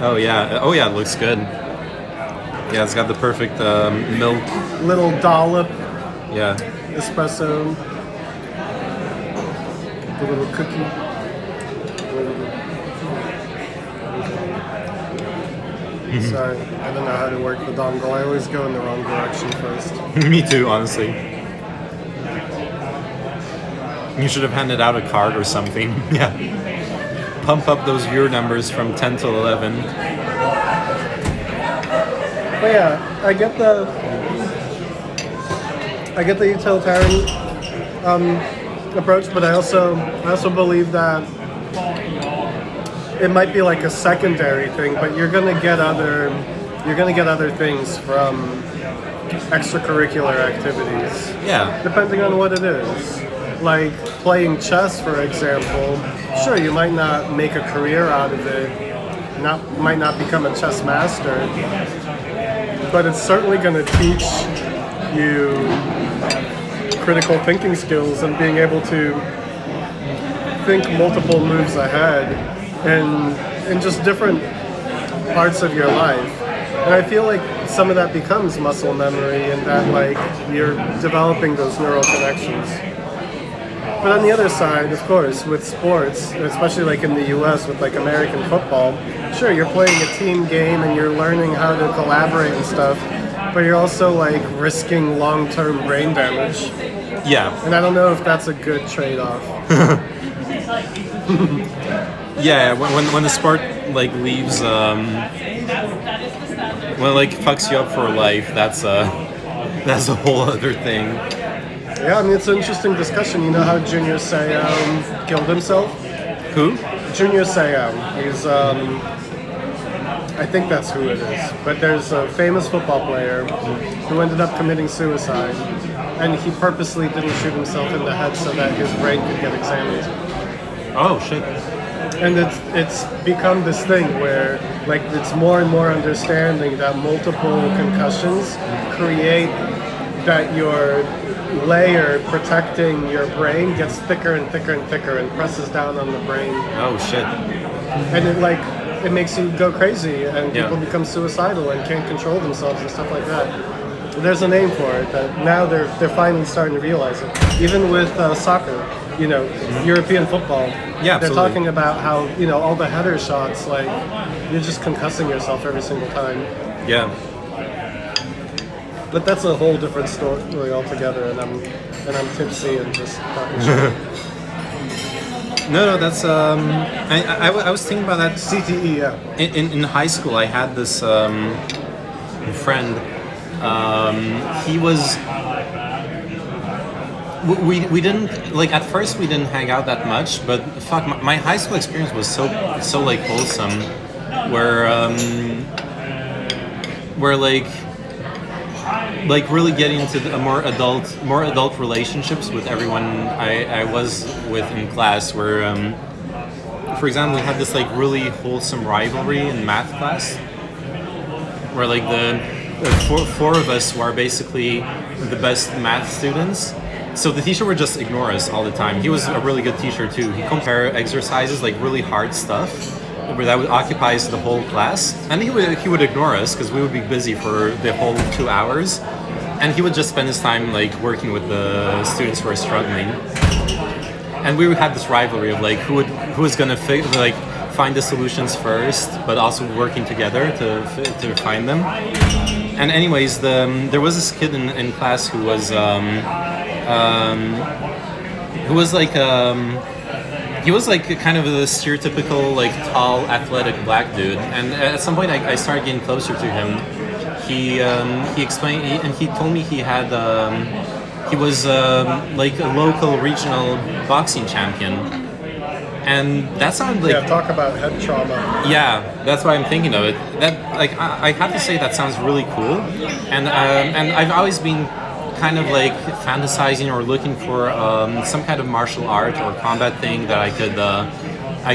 Oh yeah. Oh yeah, it looks good. Yeah, it's got the perfect milk. Little dollop Yeah. espresso. A little cookie. Sorry, I don't know how to work the dongle. I always go in the wrong direction first. Me too, honestly. You should have handed out a card or something. Yeah. Pump up those viewer numbers from 10 to 11. But yeah, I get the utilitarian approach, but I also believe that it might be like a secondary thing, but you're gonna get other things from extracurricular activities. Yeah. Depending on what it is. Like playing chess, for example, sure, you might not make a career out of it, might not become a chess master, but it's certainly going to teach you critical thinking skills and being able to think multiple moves ahead in just different parts of your life. And I feel like some of that becomes muscle memory and that like you're developing those neural connections. But on the other side, of course, with sports, especially like in the US with like American football, sure, you're playing a team game and you're learning how to collaborate and stuff, but you're also like risking long-term brain damage. Yeah. And I don't know if that's a good trade-off. Yeah, when the sport like leaves, when it like fucks you up for life, that's a whole other thing. Yeah, I mean, it's an interesting discussion. You know how Junior Seau killed himself? Who? Junior Seau. He's, I think that's who it is. But there's a famous football player who ended up committing suicide, and he purposely didn't shoot himself in the head so that his brain could get examined. Oh shit. And it's become this thing where like it's more and more understanding that multiple concussions create that your layer protecting your brain gets thicker and thicker and thicker and presses down on the brain. Oh shit. And it like it makes you go crazy, and Yeah. people become suicidal and can't control themselves and stuff like that. There's a name for it that now they're finally starting to realize it. Even with soccer, European football. Yeah, They're absolutely. talking about how all the header shots, like you're just concussing yourself every single time. Yeah. But that's a whole different story altogether, and I'm tipsy and just talking shit. No, that's I was thinking about that. CTE, yeah. In high school, I had this friend. He was. We didn't like at first. We didn't hang out that much, but fuck, my high school experience was so like wholesome, where like really getting into the more adult relationships with everyone I was with in class. Where, for example, we had this like really wholesome rivalry in math class, where like the four of us were basically the best math students. So the teacher would just ignore us all the time. He was a really good teacher too. He compare exercises, like really hard stuff, where that would occupy the whole class, and he would ignore us because we would be busy for the whole 2 hours, and he would just spend his time like working with the students who are struggling. And we had this rivalry of like who was gonna find the solutions first, but also working together to find them. And anyways, there was this kid in class who was like he was like kind of a stereotypical like tall athletic black dude, and at some point I started getting closer to him. He explained and he told me he was like a local regional boxing champion, and that sounded like Talk about head trauma. yeah, that's why I'm thinking of it. That like I have to say that sounds really cool, and I've always been kind of like fantasizing or looking for some kind of martial art or combat thing that I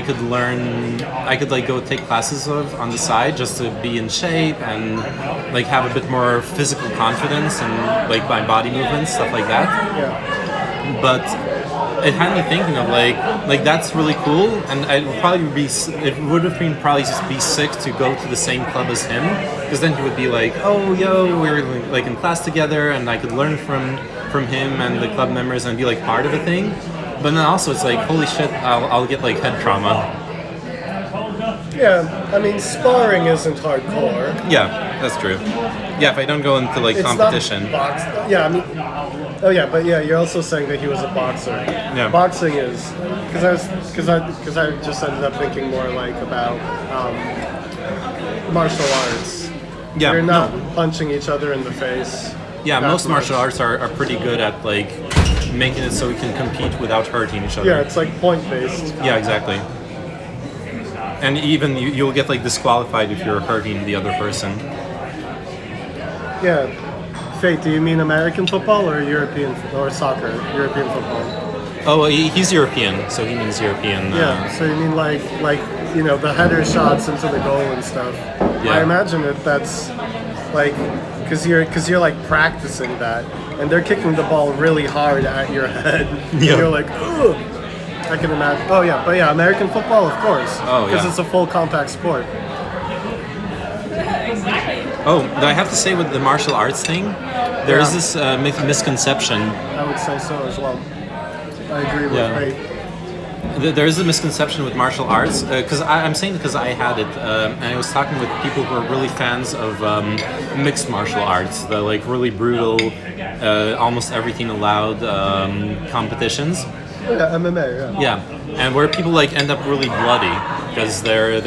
could learn. I could like go take classes of on the side just to be in shape and like have a bit more physical confidence and like my body movements, stuff like that. Yeah. But it had me thinking of like that's really cool, and it would have been probably just be sick to go to the same club as him, because then he would be like, oh yo, we were like in class together, and I could learn from him and the club members and be like part of a thing. But then also it's like, holy shit, I'll get like head trauma. Yeah, I mean, sparring isn't hardcore. Yeah, that's true. Yeah, if I don't go into like It's competition. not yeah, I mean, oh yeah, but yeah, you're also saying that he was a boxer. Yeah. Boxing is because I just ended up thinking more like about martial arts. Yeah, You're not no. punching each other in the face. Yeah, that most much. martial arts are pretty good at like making it so we can compete without hurting each other. Yeah, it's like point based. Yeah, exactly. And even you'll get like disqualified if you're hurting the other person. Yeah. Fate, do you mean American football or European or soccer? European football. Oh, well, he's European, so he means European. Yeah. So you mean like the header shots into the goal and stuff. Yeah. I imagine that's like because you're like practicing that, and they're kicking the ball really hard at your head. Yeah. And you're like, ugh. I can imagine. Oh yeah, but yeah, American football, of course. Oh, Because yeah. it's a full contact sport. Oh, I have to say with the martial arts thing, there is this misconception. I would say so as well. I agree with Yeah. Fate. There is a misconception with martial arts, because I'm saying because I had it, and I was talking with people who are really fans of mixed martial arts, the like really brutal, almost everything allowed competitions. Yeah, MMA. Yeah. Yeah, and where people like end up really bloody because they're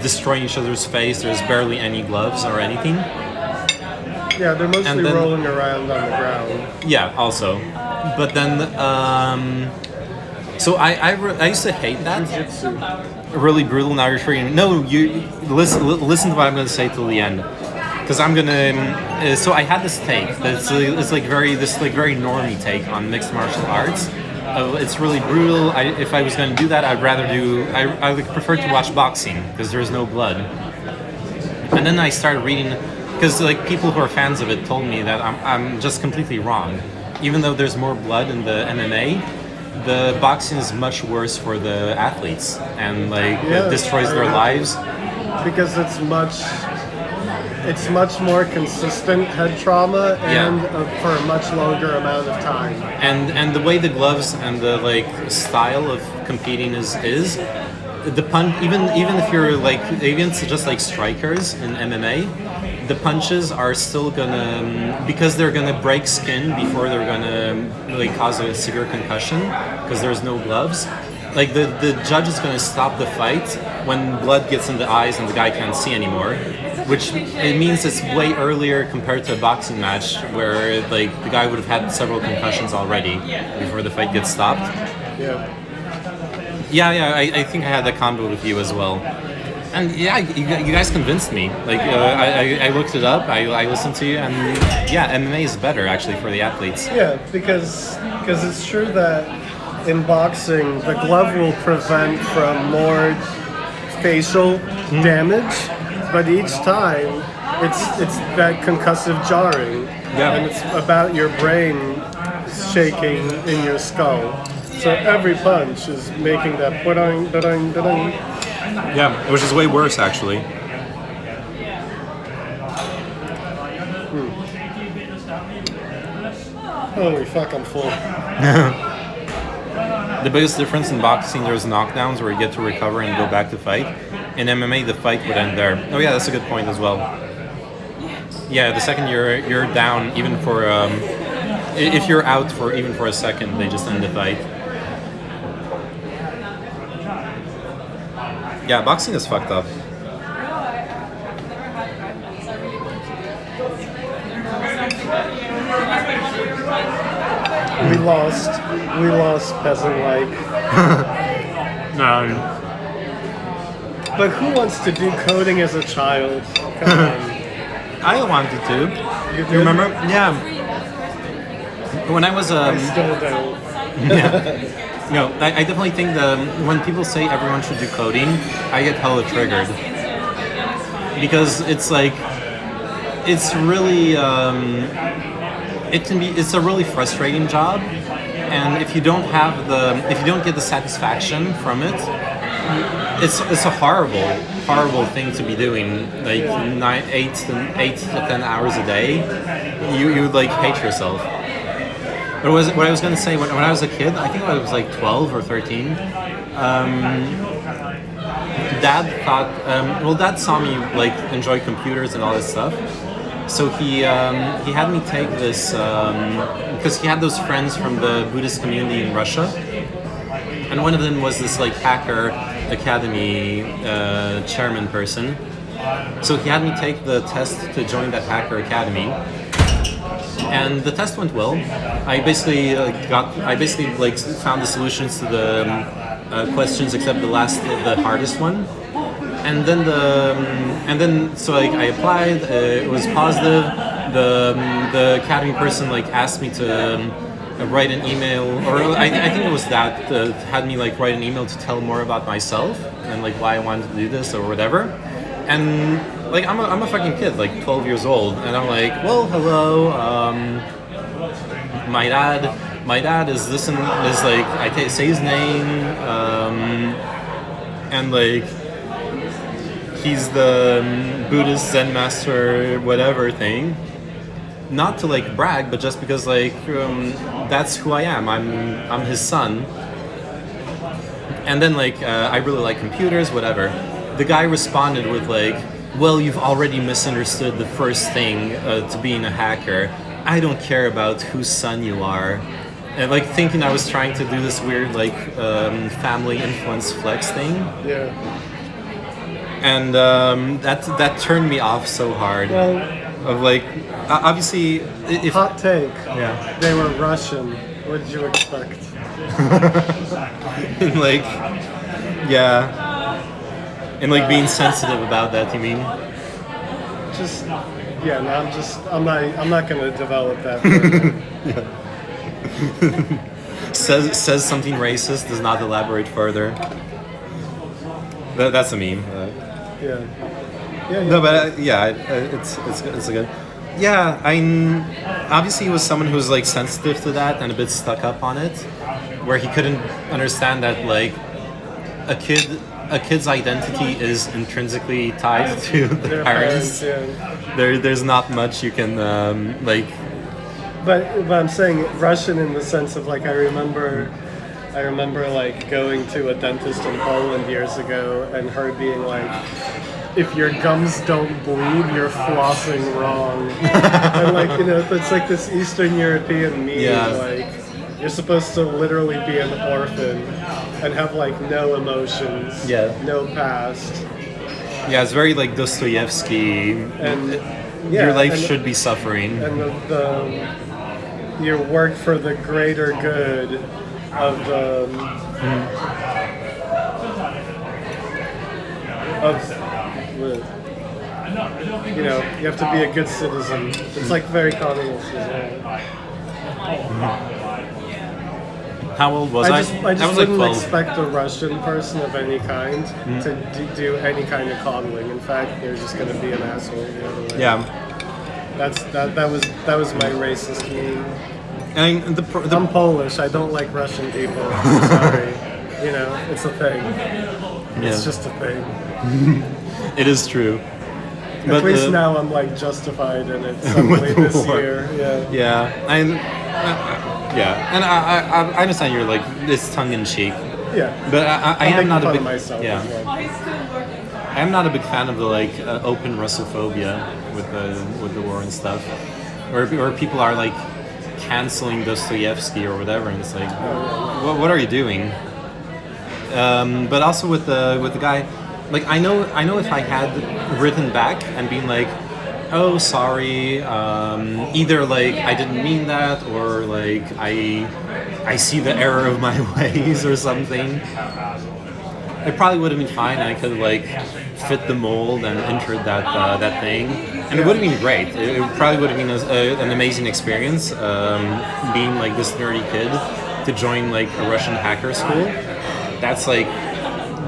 destroying each other's face. There's barely any gloves or anything. Yeah, they're mostly And then- rolling around on the ground. Yeah, also, but then so I used to hate that. Jiu-jitsu. Really brutal. Now you're treating. No, you listen to what I'm going to say till the end. Because I'm gonna. So I had this take that's it's like very normie take on mixed martial arts. It's really brutal. If I was gonna do that, I'd rather do. I would prefer to watch boxing because there's no blood. And then I started reading, because like people who are fans of it told me that I'm just completely wrong. Even though there's more blood in the MMA, the boxing is much worse for the athletes and like Yeah, it destroys I their agree. lives. Because it's much more consistent head trauma and for a much longer amount of time. And the way the gloves and the like style of competing is the punch, even if you're like, even just like strikers in MMA, the punches are still gonna, because they're gonna break skin before they're gonna really cause a severe concussion because there's no gloves. Like the judge is gonna stop the fight when blood gets in the eyes and the guy can't see anymore, which it means it's way earlier compared to a boxing match where like the guy would have had several concussions already before the fight gets stopped. Yeah. Yeah, I think I had that combo with you as well. And yeah, you guys convinced me. Like, I looked it up, I listened to you, and yeah, MMA is better actually for the athletes. Yeah, because it's true that in boxing, the glove will prevent from more facial damage, but each time it's that concussive jarring, and it's about your brain shaking in your skull. So every punch is making that ba-dang, ba-dang, ba-dang. Yeah, which is way worse actually. Holy fuck, I'm full. The biggest difference in boxing, there's knockdowns where you get to recover and go back to fight. In MMA, the fight would end there. Oh yeah, that's a good point as well. Yeah, the second you're down, even for if you're out for even for a second, they just end the fight. Yeah, boxing is fucked up. We lost peasant-like. No. But who wants to do coding as a child? Come on. I wanted to. You did? You remember? Yeah. When I was I still don't. yeah. No, I definitely think when people say everyone should do coding, I get hella triggered. Because it's like, it's really, it's a really frustrating job. And if you don't get the satisfaction from it, it's a horrible thing to be doing. Like 8 to 10 hours a day, you would like hate yourself. But what I was gonna say when I was a kid, I think I was like 12 or 13. Dad thought, Dad saw me like enjoy computers and all this stuff. So he had me take this because he had those friends from the Buddhist community in Russia, and one of them was this like hacker academy chairman person. So he had me take the test to join that hacker academy, and the test went well. I basically found the solutions to the questions except the hardest one. And then so like I applied. It was positive. The academy person like asked me to write an email, or I think it was that had me like write an email to tell more about myself and like why I wanted to do this or whatever. And like I'm a fucking kid, like 12 years old, and I'm like, well, hello. My dad is this and is like say his name, and like. He's the Buddhist Zen master, whatever thing. Not to like brag, but just because like that's who I am. I'm his son. And then like I really like computers, whatever. The guy responded with like, "Well, you've already misunderstood the first thing to being a hacker. I don't care about whose son you are." And like thinking I was trying to do this weird like family influence flex thing. Yeah. And that turned me off so hard. Well, of like, obviously, if hot take. yeah, They were Russian. What did you expect? and like, yeah, and like being sensitive about that. You mean? Just yeah. No, I'm not gonna develop that. says something racist, does not elaborate further. That's a meme. Yeah. Yeah. No, but it's a good. Yeah, obviously he was someone who was like sensitive to that and a bit stuck up on it. where he couldn't understand that like a kid's identity is intrinsically tied to the Their parents. yeah. There's not much you can like. But I'm saying Russian in the sense of like I remember like going to a dentist in Poland years ago and her being like, if your gums don't bleed, you're flossing wrong. And like, you know, it's like this Eastern European meme, Yeah. like you're supposed to literally be an orphan and have like no emotions, Yeah. no past. Yeah, it's very like Dostoevsky. And Your life and- should be suffering. and your work for the greater good of the you know, you have to be a good citizen. It's like very communist as well. How old was I? I just was like wouldn't 12. expect a Russian person of any kind to do any kind of coddling. In fact, they're just going to be an asshole the other way. Yeah. That was my racist meme. I mean, I'm Polish. I don't like Russian people. I'm sorry. You know, it's a thing. It's just a thing. It is true. At least now I'm like justified in it suddenly this war. year. Yeah. Yeah, and I understand you're like it's tongue in cheek, Yeah. but I I'm am making not a fun big of myself yeah. as well. I am not a big fan of the like open Russophobia with the war and stuff, where people are like canceling Dostoevsky or whatever, and it's like, what are you doing? But also with the guy, like I know if I had written back and been like, oh sorry, either like I didn't mean that, or like I see the error of my ways or something, it probably would have been fine. I could like fit the mold and entered that thing, and it would have been great. It probably would have been an amazing experience, being like this nerdy kid to join like a Russian hacker school. That's like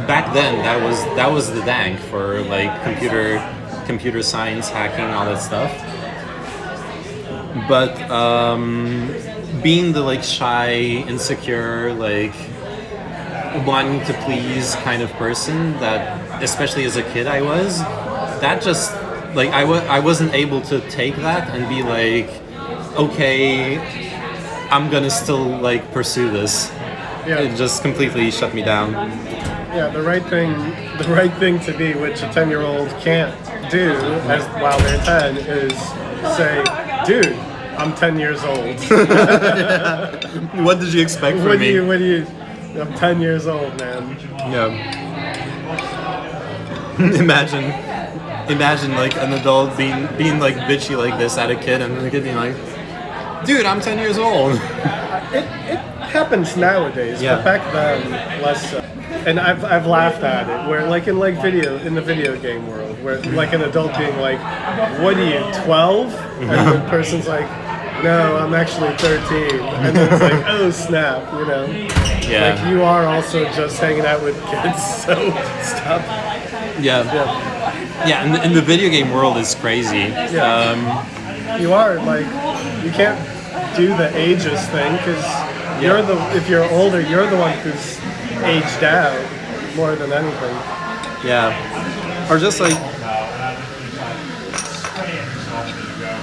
back then that was the dank for like computer science, hacking, all that stuff. But being the like shy, insecure, like wanting to please kind of person that, especially as a kid, I was, that just like I wasn't able to take that and be like, okay, I'm gonna still like pursue this. Yeah. It just completely shut me down. Yeah, the right thing to be, which a 10-year-old can't do as while they're 10, is say, dude, I'm 10 years old. What did you expect from me? I'm 10 years old, man. Yeah. Imagine like an adult being like bitchy like this at a kid, and the kid being like, dude, I'm 10 years old. It happens nowadays, Yeah. but back then, less so. And I've laughed at it, where like in the video game world, where like an adult being like, what are you, 12? And the person's like, no, I'm actually 13. And then it's like, oh snap, you know? Yeah. Like you are also just hanging out with kids, so stop. Yeah. Yeah, and the video game world is crazy. You are, like, you can't do the ages thing, because if you're older, you're the one who's aged out more than anything. Yeah. Or just like,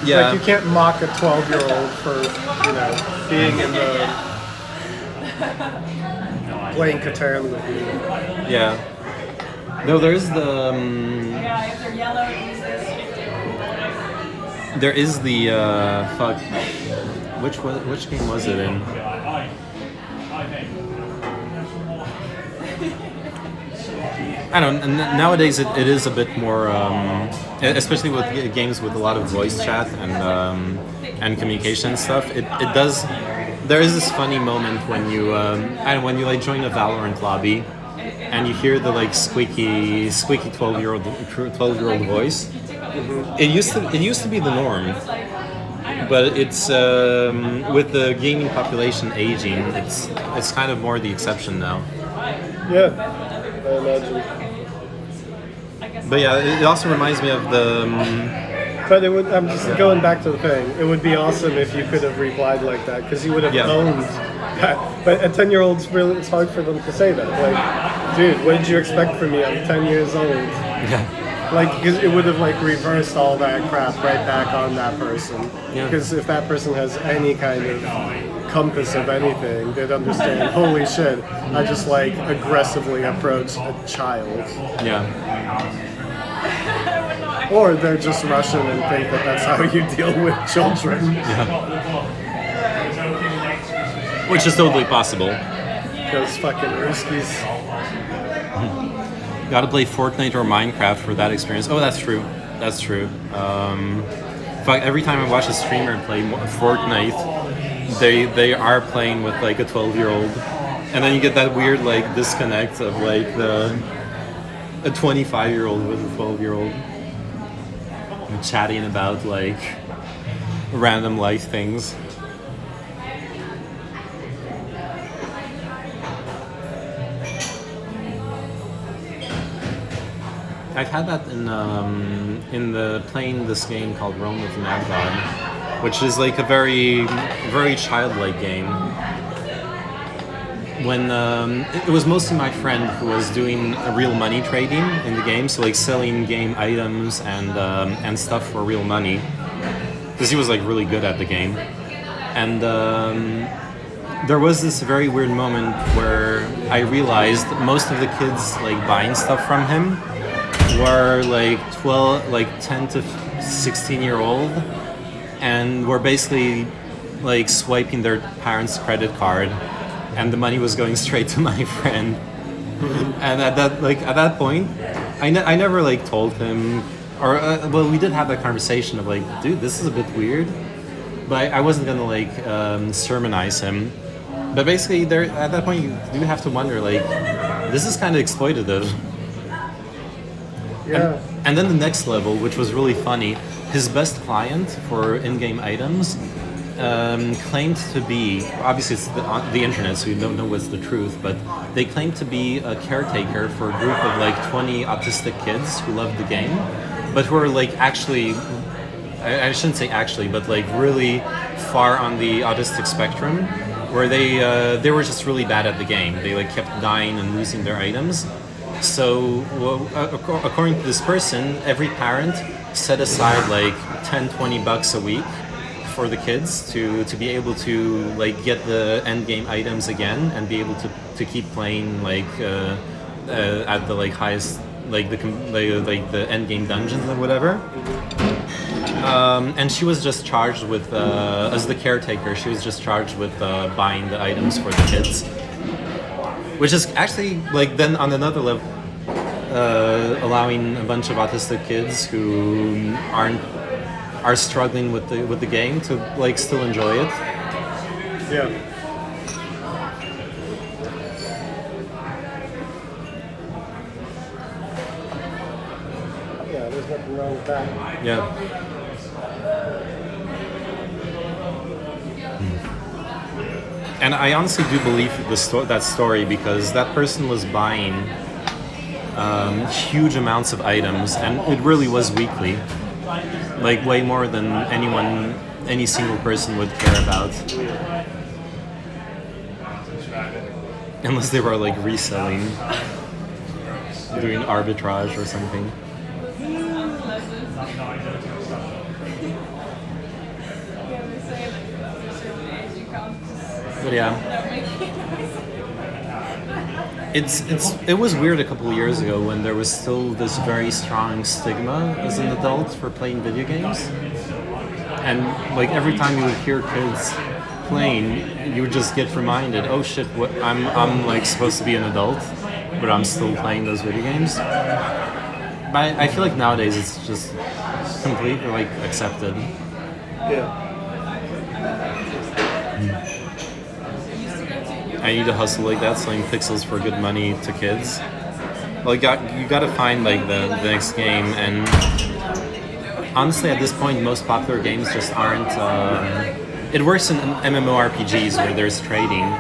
yeah. Like you can't mock a 12-year-old for, you know, being in the playing Catan with you. Yeah. No, there's the there is the fuck. Which game was it in? I don't know. Nowadays, it is a bit more, especially with games with a lot of voice chat and communication stuff. It does. There is this funny moment when you when you like join a Valorant lobby, and you hear the like squeaky 12-year-old voice. Mm-hmm. It used to be the norm, but it's with the gaming population aging, it's kind of more the exception now. Yeah, I imagine. But yeah, it also reminds me of But it would. I'm just going back to the thing. It would be awesome if you could have replied like that because you would have owned that. But a 10-year-old's really. It's hard for them to say that. Like, dude, what did you expect from me? I'm 10 years old. Yeah. Like, because it would have like reversed all that crap right back on that person. Yeah. Because if that person has any kind of compass of anything, they'd understand. Holy shit! I just like aggressively approached a child. Yeah. Or they're just Russian and think that that's how you deal with children. Which is totally possible. Those fucking Ruskies. Gotta play Fortnite or Minecraft for that experience. Oh, that's true. That's true. In fact, every time I watch a streamer play Fortnite, they are playing with like a 12-year-old, and then you get that weird like disconnect of like a 25-year-old with a 12-year-old chatting about like random life things. I've had that in the playing this game called Rome with the Mad God, which is like a very, very childlike game. When it was mostly my friend who was doing real money trading in the game, so like selling game items and stuff for real money, because he was like really good at the game. And there was this very weird moment where I realized most of the kids like buying stuff from him were like 10 to 16-year-old, and were basically like swiping their parents' credit card, and the money was going straight to my friend. And at that point, I never like told him, or well, we did have that conversation of like, dude, this is a bit weird, but I wasn't gonna like sermonize him. But basically, there at that point, you do have to wonder like, this is kind of exploitative. Yeah. And then the next level, which was really funny, his best client for in-game items claimed to be, obviously it's the internet, so you don't know what's the truth, but they claimed to be a caretaker for a group of like 20 autistic kids who loved the game, but who are like actually, I shouldn't say actually, but like really far on the autistic spectrum, where they were just really bad at the game. They like kept dying and losing their items. So, according to this person, every parent set aside like 10, 20 bucks a week for the kids to be able to like get the end game items again and be able to keep playing like at the like highest like the end game dungeons or whatever. And she was just charged with as the caretaker. She was just charged with buying the items for the kids. Which is actually like then on another level, allowing a bunch of autistic kids who are struggling with the game to like still enjoy it. Yeah. Yeah, there's nothing wrong with that. Yeah. And I honestly do believe that story, because that person was buying huge amounts of items, and it really was weekly, like way more than any single person would care about, unless they were like reselling, doing arbitrage or something. But yeah, it was weird a couple of years ago when there was still this very strong stigma as an adult for playing video games, and like every time you would hear kids playing, you would just get reminded, oh shit, what I'm like supposed to be an adult, but I'm still playing those video games. But I feel like nowadays it's just completely like accepted. Yeah. I need to hustle like that, selling pixels for good money to kids. Well, you got to find like the next game, and honestly, at this point, most popular games just aren't. It works in MMORPGs where there's trading.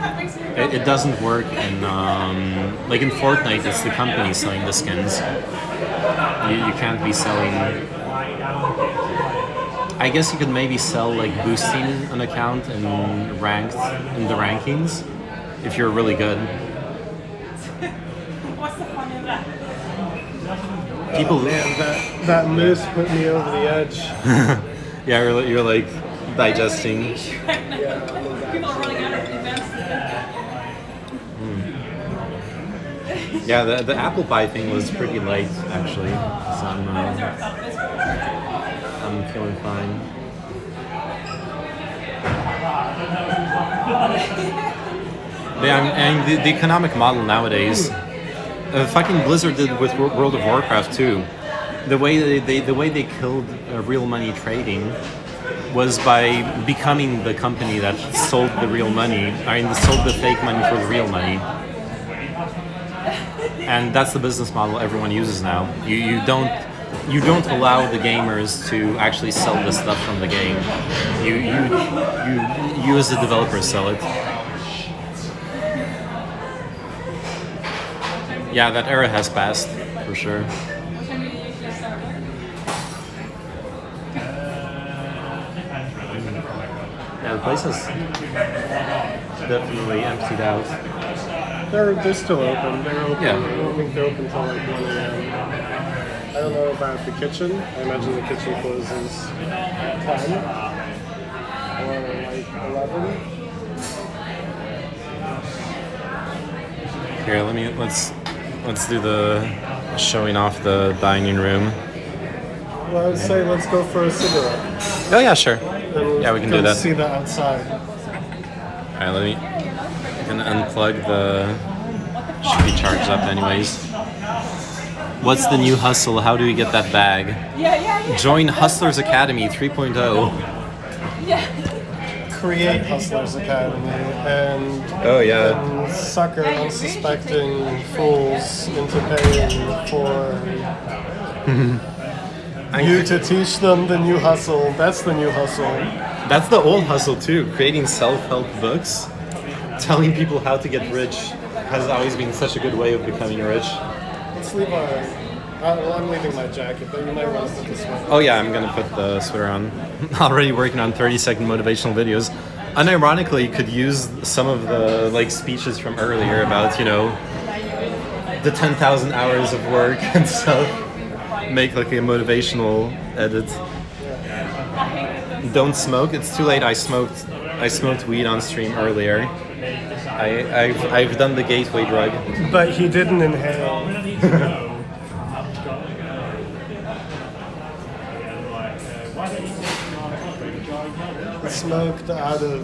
It doesn't work in like in Fortnite. It's the company selling the skins. You can't be selling. I guess you could maybe sell like boosting an account and ranked in the rankings if you're really good. People, Man, that moose put me over the edge. yeah, you're like digesting. People are running out of events. Yeah, the apple pie thing was pretty light actually. So I'm feeling fine. But yeah, and the economic model nowadays, fucking Blizzard did with World of Warcraft too. The way they killed real money trading was by becoming the company that sold the real money. I mean, sold the fake money for the real money. And that's the business model everyone uses now. You don't allow the gamers to actually sell the stuff from the game. You as the developer sell it. Yeah, that era has passed for sure. Yeah, the place is definitely emptied out. They're still open. They're open. Yeah. I don't think they're open until like 1 a.m. I don't know about the kitchen. I imagine the kitchen closes 10 or like 11. Here, let's do the showing off the dining room. Well, I would say let's go for a cigarette. Oh yeah, sure. And Yeah, we can go do that. See the outside. All right, let me. Gonna unplug the. Should be charged up anyways. What's the new hustle? How do we get that bag? Yeah. Join Hustlers Academy 3.0. Create Hustlers Academy and, Oh yeah. and sucker unsuspecting fools into paying for you to teach them the new hustle. That's the new hustle. That's the old hustle too. Creating self-help books, telling people how to get rich has always been such a good way of becoming rich. Let's leave I'm leaving my jacket, but you might want to put this one. Oh yeah, I'm gonna put the sweater on. Already working on 30-second motivational videos. Unironically, you could use some of the like speeches from earlier about, you know, the 10,000 hours of work and stuff. Make like a motivational edit. Don't smoke. It's too late. I smoked weed on stream earlier. I've done the gateway drug. But he didn't inhale. Smoked out of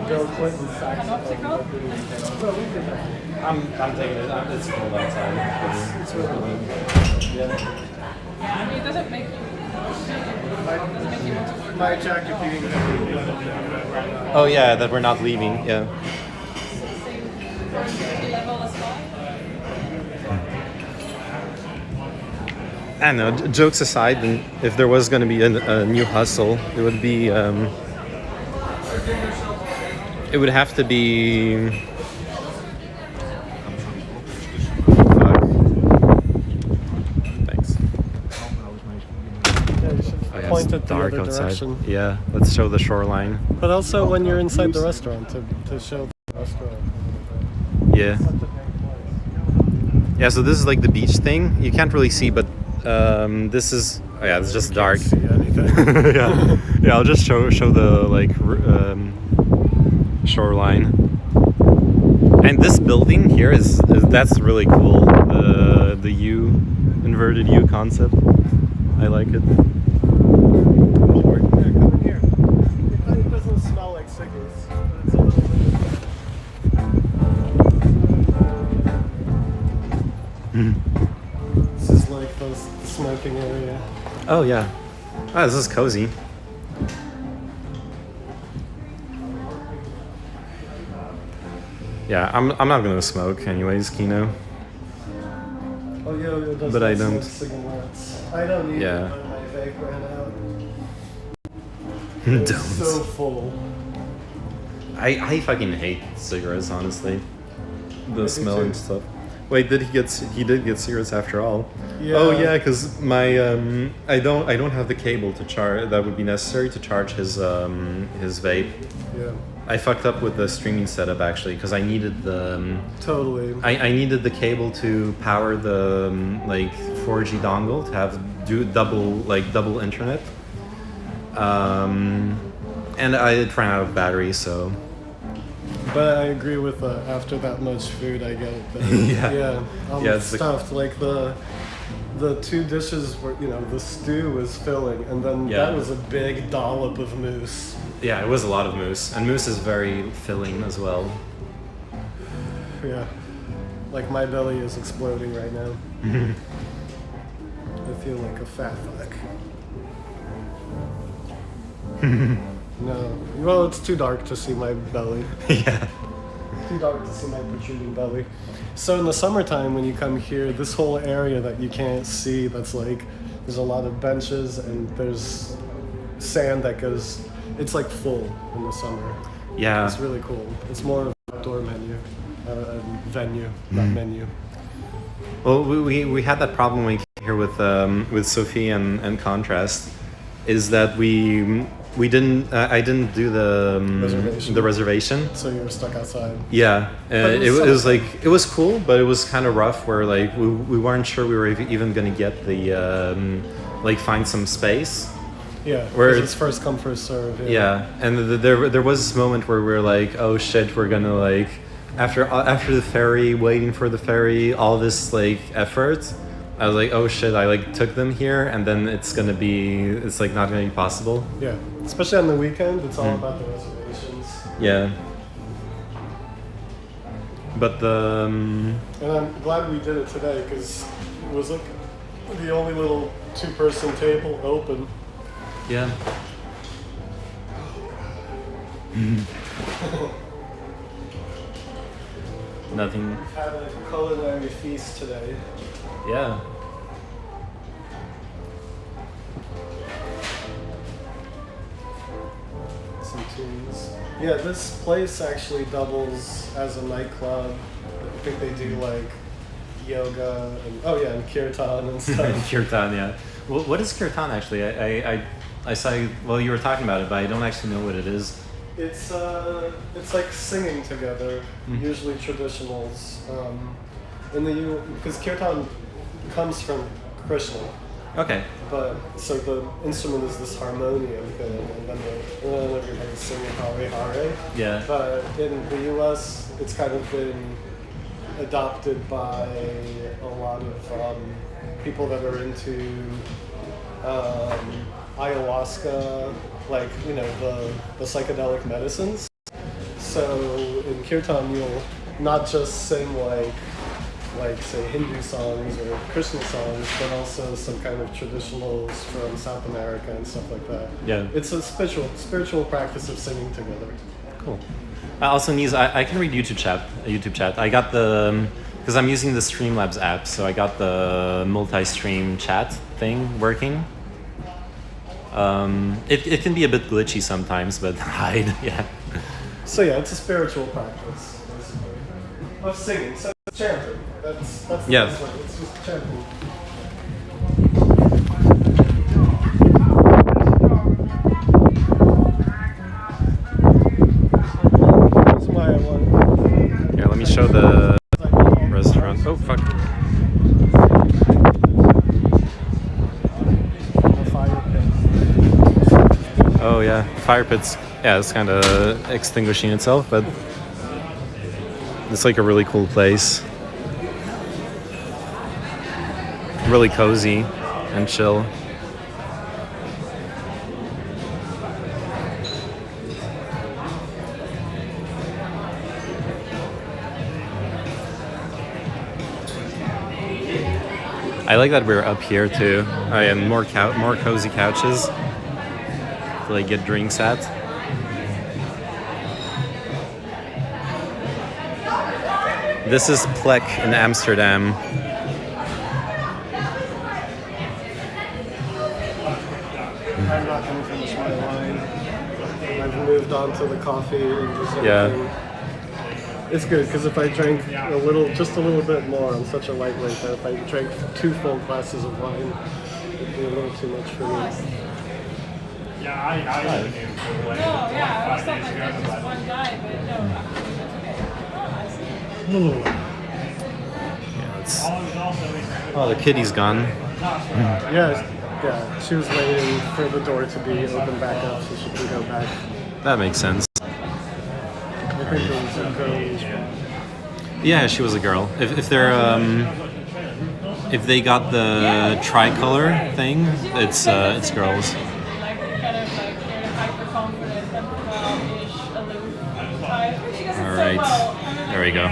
Bill Clinton's saxophone. I'm taking it. It's cold outside. It's really It doesn't make you. My jacket being Oh yeah, that we're not leaving. Yeah. I don't know. Jokes aside, then if there was going to be a new hustle, it would be. It would have to be. Fuck. Thanks. Yeah, you should Oh, yeah, point it's it the dark other outside. direction. Yeah, let's show the shoreline. But also when you're inside the restaurant to show the restaurant. Yeah. Yeah, so this is like the beach thing. You can't really see, but this is. Oh yeah, it's just dark. See anything. Yeah. I'll just show the like shoreline. And this building here is that's really cool. The U, inverted U concept. I like it. Yeah, come in here. It doesn't smell like cigarettes. It's a little This is like the smoking area. Oh yeah. Oh, this is cozy. Yeah, I'm not gonna smoke anyways, Kino. Oh yeah, it does. But I also don't. Cigarettes. I don't need Yeah. it when my vape ran out. Don't. It's so full. I fucking hate cigarettes, honestly. The do smell too. and stuff. Wait, he did get serious after all? Yeah. Oh yeah, because my I don't have the cable to charge that would be necessary to charge his vape. Yeah. I fucked up with the streaming setup actually because I needed the Totally. I needed the cable to power the like 4G dongle to have double internet. And I ran out of battery, so. But I agree with after that much food, I get it. But Yeah. I'm Yeah, it's stuffed. Like the two dishes were, the stew was filling, and then Yeah. that was a big dollop of mousse. Yeah, it was a lot of mousse, and mousse is very filling as well. Yeah. Like my belly is exploding right now. I feel like a fat fuck. No. Well, it's too dark to see my belly. Yeah. Too dark to see my protruding belly. So in the summertime when you come here, this whole area that you can't see, that's like, there's a lot of benches and there's sand that goes, it's like full in the summer. Yeah. It's really cool. It's more of an outdoor venue, not menu. Well, we had that problem when we came here with Sophie and Contrast, is that we didn't I didn't do the reservation. So you were stuck outside. Yeah, it it was was like it was cool, but it was kind of rough. Where like we weren't sure we were even gonna get the like find some space. Yeah, Where it's first come first serve. Yeah, and there was this moment where we were like, oh shit, we're gonna like after the ferry, waiting for the ferry, all this like effort. I was like, oh shit, I like took them here, and then it's like not gonna be possible. Yeah, especially on the weekend, it's all about the reservations. Yeah. But And I'm glad we did it today because it was like the only little two-person table open. yeah. Nothing. Had a culinary feast today. Yeah. Some tunes. Yeah, this place actually doubles as a nightclub. I think they do like yoga and and kirtan and stuff. Kirtan, yeah. Well, what is kirtan actually? I saw you, well, you were talking about it, but I don't actually know what it is. It's like singing together, usually traditionals. Because kirtan comes from Krishna. Okay. But so the instrument is this harmonium thing, and then everybody's singing Hare Hare. Yeah. But in the U.S., it's kind of been adopted by a lot of people that are into ayahuasca, like the psychedelic medicines. So in kirtan, you'll not just sing like say Hindu songs or Christian songs, but also some kind of traditionals from South America and stuff like that. Yeah. It's a spiritual practice of singing together. Cool. Also, Niz, I can read YouTube chat. I got because I'm using the Streamlabs app, so I got the multi-stream chat thing working. It can be a bit glitchy sometimes, but hide, yeah. So yeah, it's a spiritual practice of singing. So it's chanting. That's the Yes. best way. It's just chanting. That's why I want. Here, let me show the restaurant. Oh fuck. The fire pit. Oh yeah, fire pits. Yeah, it's kind of extinguishing itself, but it's like a really cool place. Really cozy and chill. I like that we're up here too. And more cozy couches to like get drinks at. This is Plek in Amsterdam. I'm not going to finish my wine. I've moved on to the coffee and dessert. Yeah. thing. I like that we're up here too. And more cozy couches to like get drinks at. This is Plek in Amsterdam. I'm not going to finish my wine. I've moved on to the coffee and dessert. thing. Yeah. It's good because if I drank just a little bit more, I'm such a lightweight that if I drank 2 full glasses of wine, it'd be a little too much for me. Yeah, I was thought like there's just one guy, but no. Yeah, it's... Oh, the kitty's gone. Yeah, she was waiting for the door to be opened back up so she can go back. That makes sense. I think it was a girl. Yeah, she was a girl. If they're if they got the tricolor thing, it's girls. Like kind of like hyper confident and ish aloof type. All right, there we go.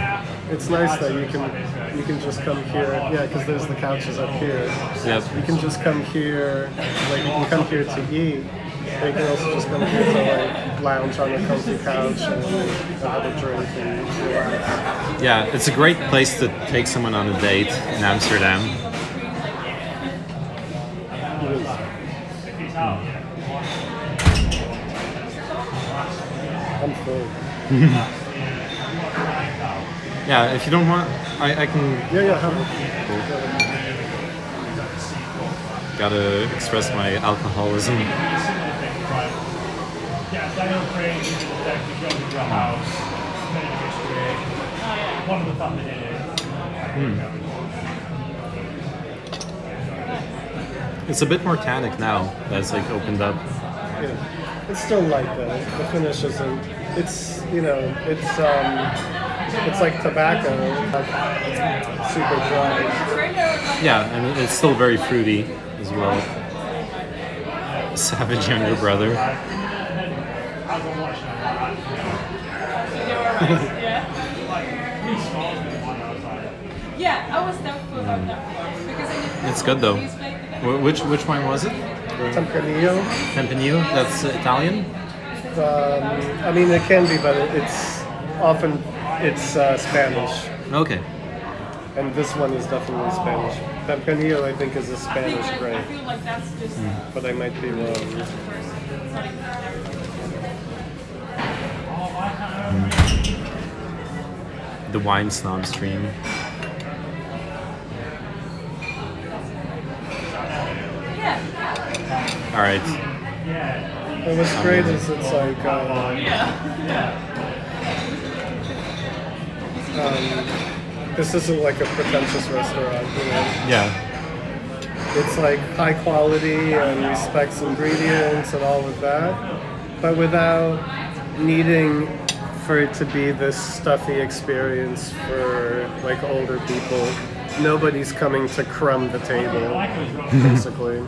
It's nice that you can just come here. Yeah, because there's the couches up here. Yep. You can just come here. Like you can come here to eat. They can also just come here to like lounge on a comfy couch and have a drink and relax. Yeah, it's a great place to take someone on a date in Amsterdam. I'm full. Yeah, if you don't want, I can. Yeah, have it. Gotta express my alcoholism. It's a bit more tannic now that it's like opened up. Yeah. It's still light though. The finish isn't. It's it's like tobacco, like super dry. Yeah, and it's still very fruity as well. Savage younger brother. Yeah, I was doubtful about that one because It's good though. Which wine was it? Tempranillo. Tempranillo. That's Italian. I mean, it can be, but it's often Spanish. Okay. And this one is definitely Spanish. Tempranillo, I think, is a Spanish I grape, feel like that's just but I might be wrong. The wine snob stream. All right. And what's great is it's like this isn't like a pretentious restaurant, you know. Yeah. It's like high quality and respects ingredients and all of that, but without needing for it to be this stuffy experience for like older people. Nobody's coming to crumb the table, basically.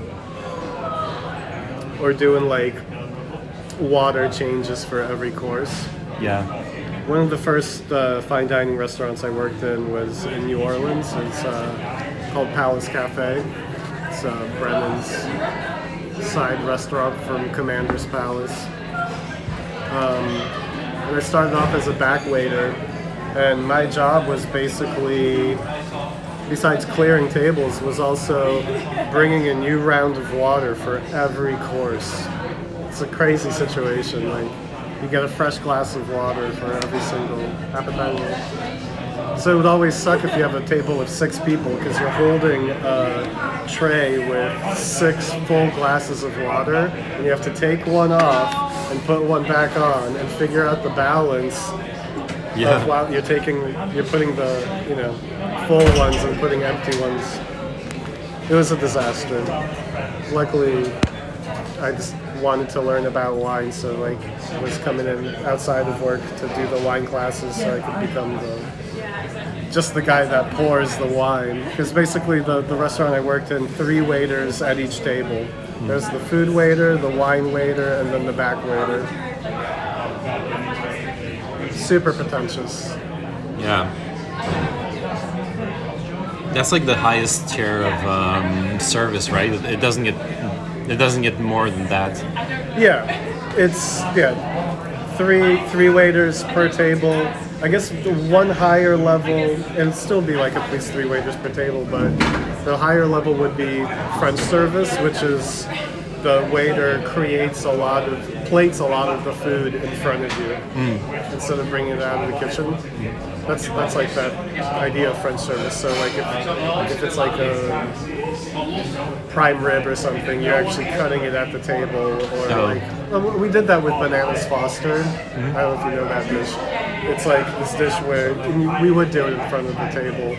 Or doing like water changes for every course. Yeah. One of the first fine dining restaurants I worked in was in New Orleans. It's called Palace Cafe. It's Brennan's side restaurant from Commander's Palace. And I started off as a back waiter, and my job was basically, besides clearing tables, was also bringing a new round of water for every course. It's a crazy situation. Like, you get a fresh glass of water for every single appetizer. So it would always suck if you have a table of 6 people because you're holding a tray with 6 full glasses of water, and you have to take one off and put one back on and figure out the balance. Yeah. While you're putting the full ones and putting empty ones. It was a disaster. Luckily, I just wanted to learn about wine, so like I was coming in outside of work to do the wine classes, so I could become just the guy that pours the wine. Because basically, the restaurant I worked in, 3 waiters at each table. There's the food waiter, the wine waiter, and then the back waiter. Super pretentious. Yeah. That's like the highest tier of service, right? It doesn't get more than that. Yeah, it's three waiters per table. I guess the one higher level, it'd still be like at least 3 waiters per table, but the higher level would be French service, which is the waiter creates a lot of plates a lot of the food in front of you instead of bringing it out of the kitchen. That's like that idea of French service. So like if it's like a prime rib or something, you're actually cutting it at the table, or we did that with bananas Foster. I don't know if you know that dish. It's like this dish where we would do it in front of the table,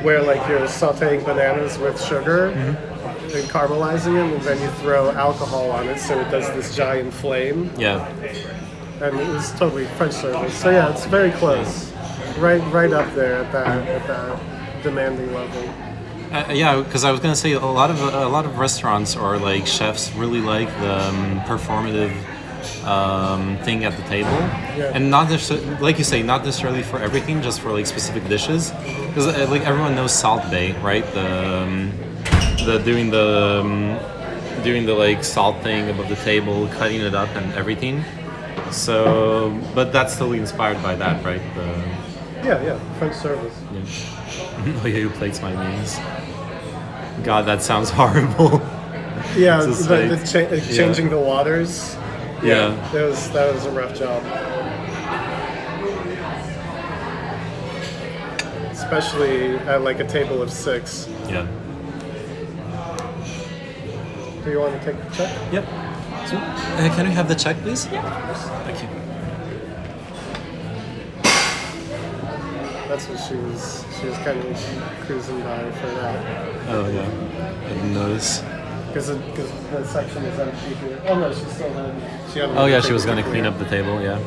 where like you're sautéing bananas with sugar and caramelizing them, and then you throw alcohol on it so it does this giant flame. Yeah. And it was totally French service. So yeah, it's very close, right up there at that demanding level. Yeah, because I was gonna say a lot of restaurants or like chefs really like the performative thing at the table, and not necessarily, like you say, not necessarily for everything, just for like specific dishes. Because like everyone knows Salt Bay, right? The doing the like salt thing above the table, cutting it up and everything. So, but that's totally inspired by that, right? Yeah, French service. Yeah. Oh yeah, who plates my means? God, that sounds horrible. Yeah, It's just like- changing the waters. Yeah. That was a rough job. Especially at like a table of 6. Yeah. Do you want to take the check? Yep. So, can we have the check, please? Yeah, of course. Thank you. That's what she was kind of cruising by for that. Oh yeah, I didn't notice. Because the section is empty here. Oh no, she still had. Oh yeah, she was gonna clean up the table. Yeah.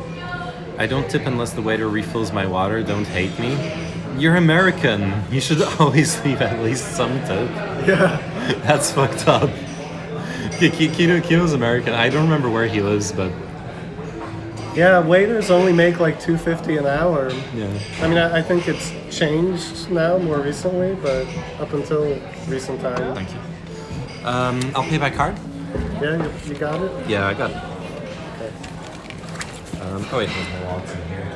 I don't tip unless the waiter refills my water. Don't hate me. You're American. You should always leave at least some tip. Yeah. That's fucked up. Kino's American. I don't remember where he lives, but Yeah, waiters only make like $2.50 an hour. yeah. I mean, I think it's changed now more recently, but up until recent time. Thank you. I'll pay by card. Yeah, you got it? Yeah, I got it. Okay. Oh wait, my wallet's in here.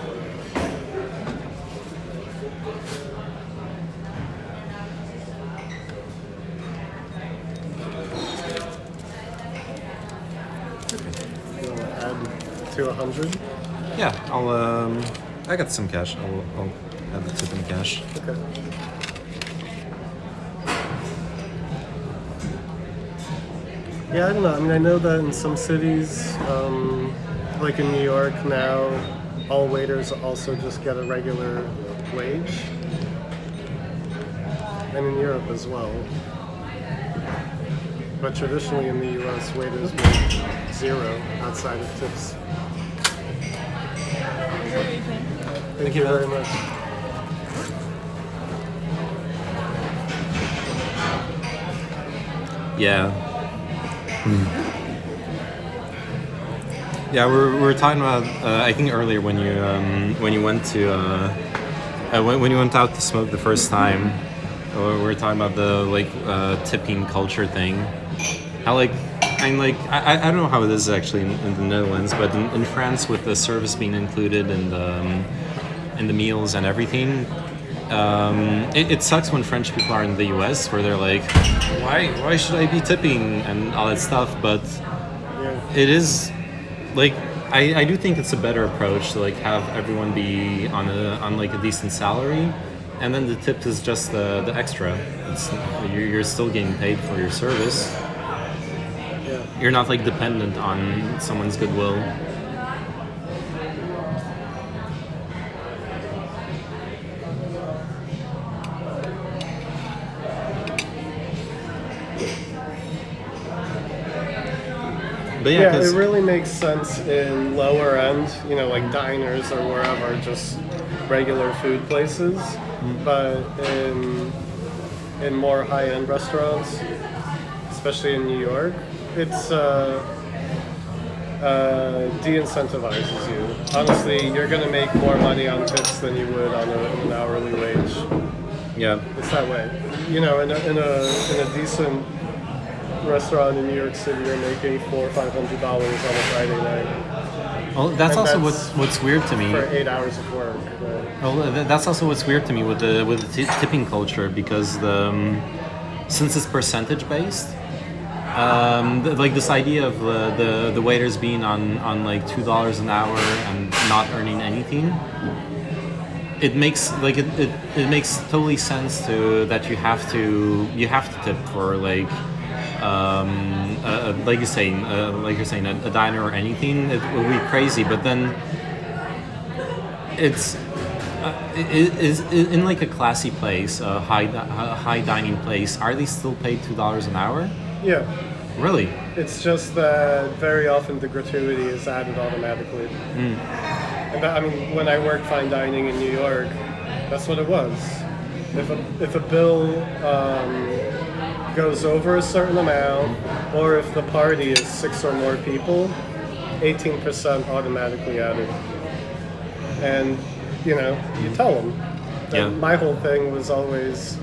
You want to add to 100? Yeah, I got some cash. I'll add the tip in cash. Okay. Yeah, I don't know. I mean, I know that in some cities, like in New York now, all waiters also just get a regular wage. And in Europe as well. But traditionally in the US, waiters make 0 outside of tips. Thank you very much. Yeah. Yeah, we were talking about. I think earlier when you went to when you went out to smoke the first time, we were talking about the tipping culture thing. How I don't know how it is actually in the Netherlands, but in France with the service being included in the meals and everything. It sucks when French people are in the US where they're like, why should I be tipping and all that stuff, but it is like I do think it's a better approach to like have everyone be on like a decent salary, and then the tip is just the extra. You're still getting paid for your service. You're not like dependent on someone's goodwill. But yeah, it really makes sense in lower end, like diners or wherever, just regular food places. But in more high-end restaurants, especially in New York, it's de-incentivizes you. Honestly, you're going to make more money on tips than you would on an hourly wage. Yeah, it's that way. In a decent restaurant in New York City, you're making $400 or $500 on a Friday night. Well, that's also what's weird to me. For 8 hours of work. Right? Well, that's also what's weird to me with the tipping culture, because since it's percentage based, Like this idea of the waiters being on like $2 an hour and not earning anything. It makes it makes totally sense to that you have to tip for like like you're saying a diner or anything. It would be crazy, but then it's it is in like a classy place, a high dining place. Are they still paid $2 an hour? Yeah. Really? It's just that very often the gratuity is added automatically. And I mean, when I worked fine dining in New York, that's what it was. If a bill goes over a certain amount, or if the party is 6 or more people, 18% automatically added. And you tell them. Yeah. And my whole thing was always,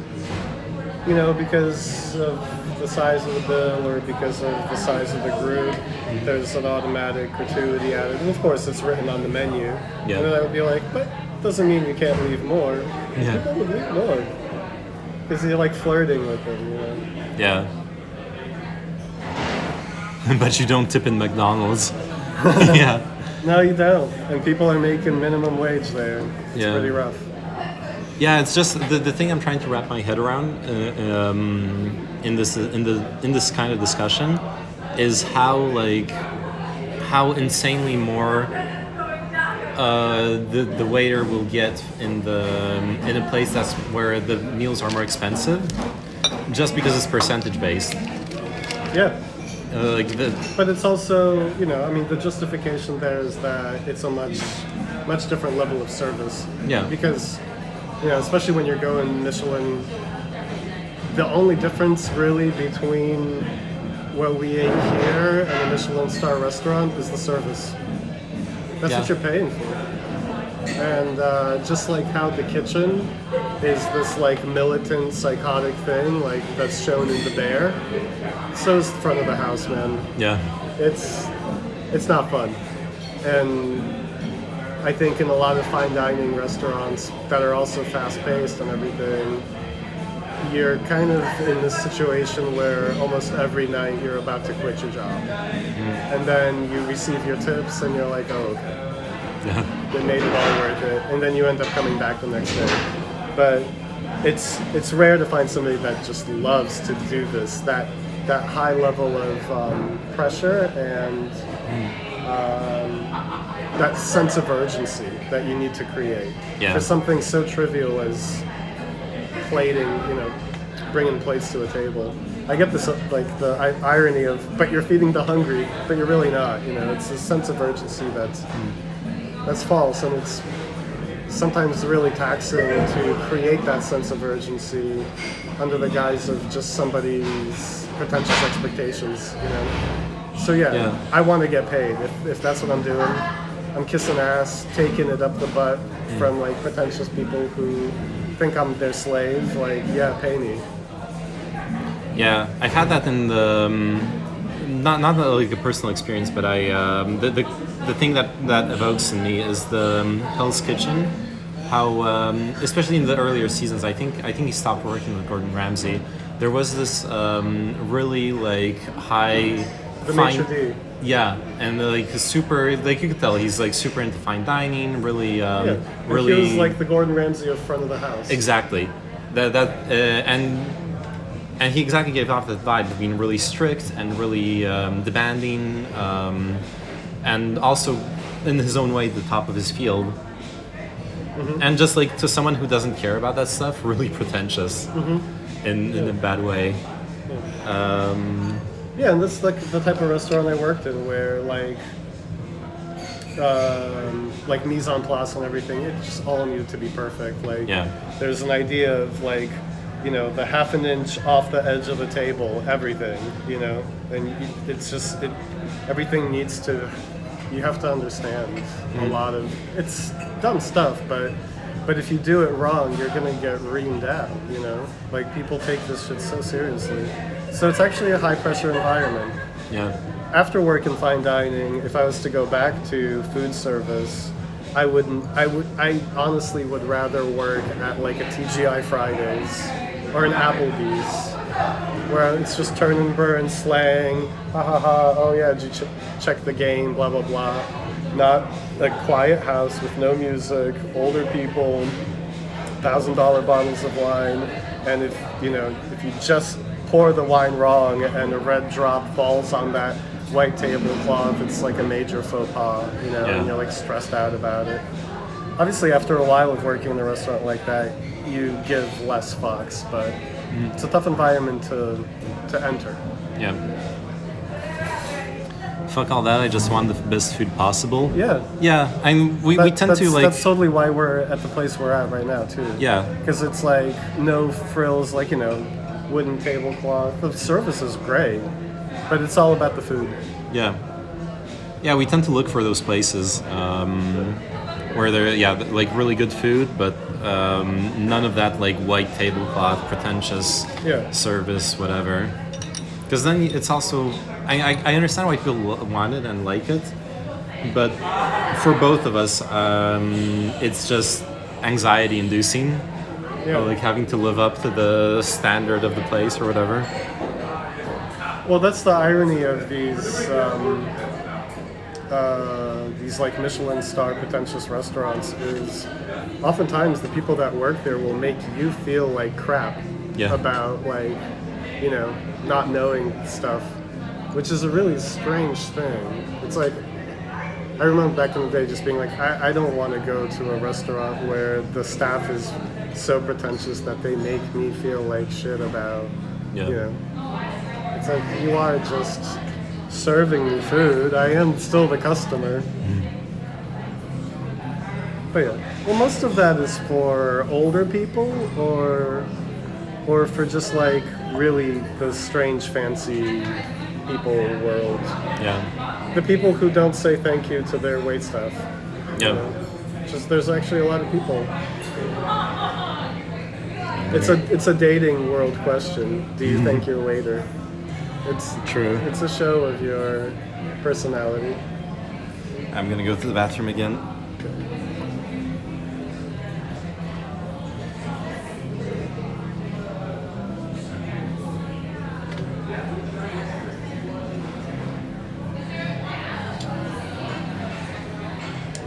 because of the size of the bill or because of the size of the group, there's an automatic gratuity added. And of course, it's written on the menu. Yeah. And then I would be like, but doesn't mean you can't leave more. Yeah. People would leave more. Because you're like flirting with them, Yeah. But you don't tip in McDonald's. Yeah. No, you don't. And people are making minimum wage there. It's Yeah. pretty rough. Yeah, it's just the thing I'm trying to wrap my head around in this kind of discussion is how insanely more the waiter will get in a place that's where the meals are more expensive, just because it's percentage based. Yeah. But it's also, the justification there is that it's a much different level of service. Yeah. Because, especially when you're going Michelin, the only difference really between what we ate here and a Michelin star restaurant is the service. That's what you're paying for. And just like how the kitchen is this like militant, psychotic thing, like that's shown in The Bear, so is the front of the house, man. Yeah. It's not fun. And I think in a lot of fine dining restaurants that are also fast-paced and everything, you're kind of in this situation where almost every night you're about to quit your job. And then you receive your tips and you're like, oh, okay. Yeah. They made it all worth it. And then you end up coming back the next day. But it's rare to find somebody that just loves to do this, that high level of pressure and that sense of urgency that you need to create for something so trivial as plating, bringing plates to a table. I get this like the irony of, but you're feeding the hungry, but you're really not. It's a sense of urgency that's false, and it's sometimes really taxing to create that sense of urgency under the guise of just somebody's pretentious expectations. So I want to get paid. If that's what I'm doing, I'm kissing ass, taking it up the butt from like pretentious people who think I'm their slave. Like, yeah, pay me. Yeah, I've had that in the not like a personal experience, but the thing that evokes in me is the Hell's Kitchen. How especially in the earlier seasons, I think he stopped working with Gordon Ramsay. There was this really like high. The maitre d'. Yeah, and like super, like you could tell he's like super into fine dining. Really, really. He was like the Gordon Ramsay of front of the house. Exactly, and he exactly gave off that vibe of being really strict and really demanding, and also in his own way the top of his field. Mm-hmm. And just like to someone who doesn't care about that stuff, really pretentious in a bad way. Yeah, and that's like the type of restaurant I worked in, where like mise en place and everything, it just all needed to be perfect. Like, there's an idea of like, the half an inch off the edge of the table, everything, and it's just everything needs to. You have to understand a lot of it's dumb stuff, but if you do it wrong, you're gonna get reamed out. Like people take this shit so seriously. So it's actually a high pressure environment. Yeah. After work in fine dining, if I was to go back to food service, I honestly would rather work at like a TGI Fridays or an Applebee's, where it's just turn and burn slang, ha ha ha, oh yeah, did you check the game, blah blah blah. Not a quiet house with no music, older people, $1,000 bottles of wine, and if you just pour the wine wrong and a red drop falls on that white tablecloth, it's like a major faux pas, and you're like stressed out about it. Obviously, after a while of working in a restaurant like that, you give less fucks, but it's a tough environment to enter. Yeah. Fuck all that. I just want the best food possible. Yeah. Yeah, and we tend to like. That's totally why we're at the place we're at right now too. Yeah. Because it's like no frills, like wooden tablecloth. The service is great, but it's all about the food. Yeah. Yeah, we tend to look for those places where they're like really good food, but none of that like white tablecloth, pretentious service, whatever. Because then it's also I understand why people want it and like it, but for both of us, it's just anxiety inducing. Yeah. Like having to live up to the standard of the place or whatever. Well, that's the irony of these like Michelin star pretentious restaurants is oftentimes the people that work there will make you feel like crap about like not knowing stuff, which is a really strange thing. It's like I remember back in the day just being like, I don't want to go to a restaurant where the staff is so pretentious that they make me feel like shit about it's like, you are just serving me food. I am still the customer. But yeah, well, most of that is for older people or for just like really the strange fancy people world. Yeah. The people who don't say thank you to their waitstaff. Yeah. Just there's actually a lot of people. It's a dating world question. Do you thank your waiter? It's true. It's a show of your personality. I'm gonna go to the bathroom again.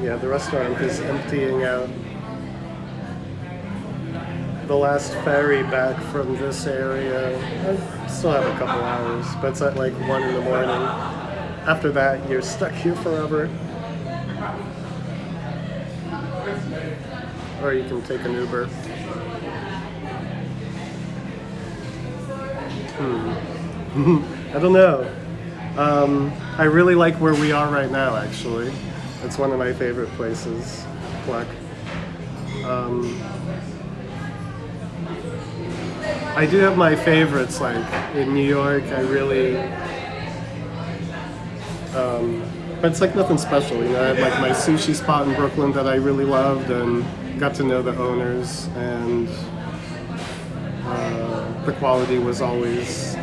Yeah, the restaurant is emptying out. The last ferry back from this area, I still have a couple hours, but it's at like 1 in the morning. After that, you're stuck here forever. Or you can take an Uber. I don't know. I really like where we are right now, actually. It's one of my favorite places, Plek. I do have my favorites, like in New York, I really, but it's like nothing special, I had like my sushi spot in Brooklyn that I really loved and got to know the owners, and the quality was always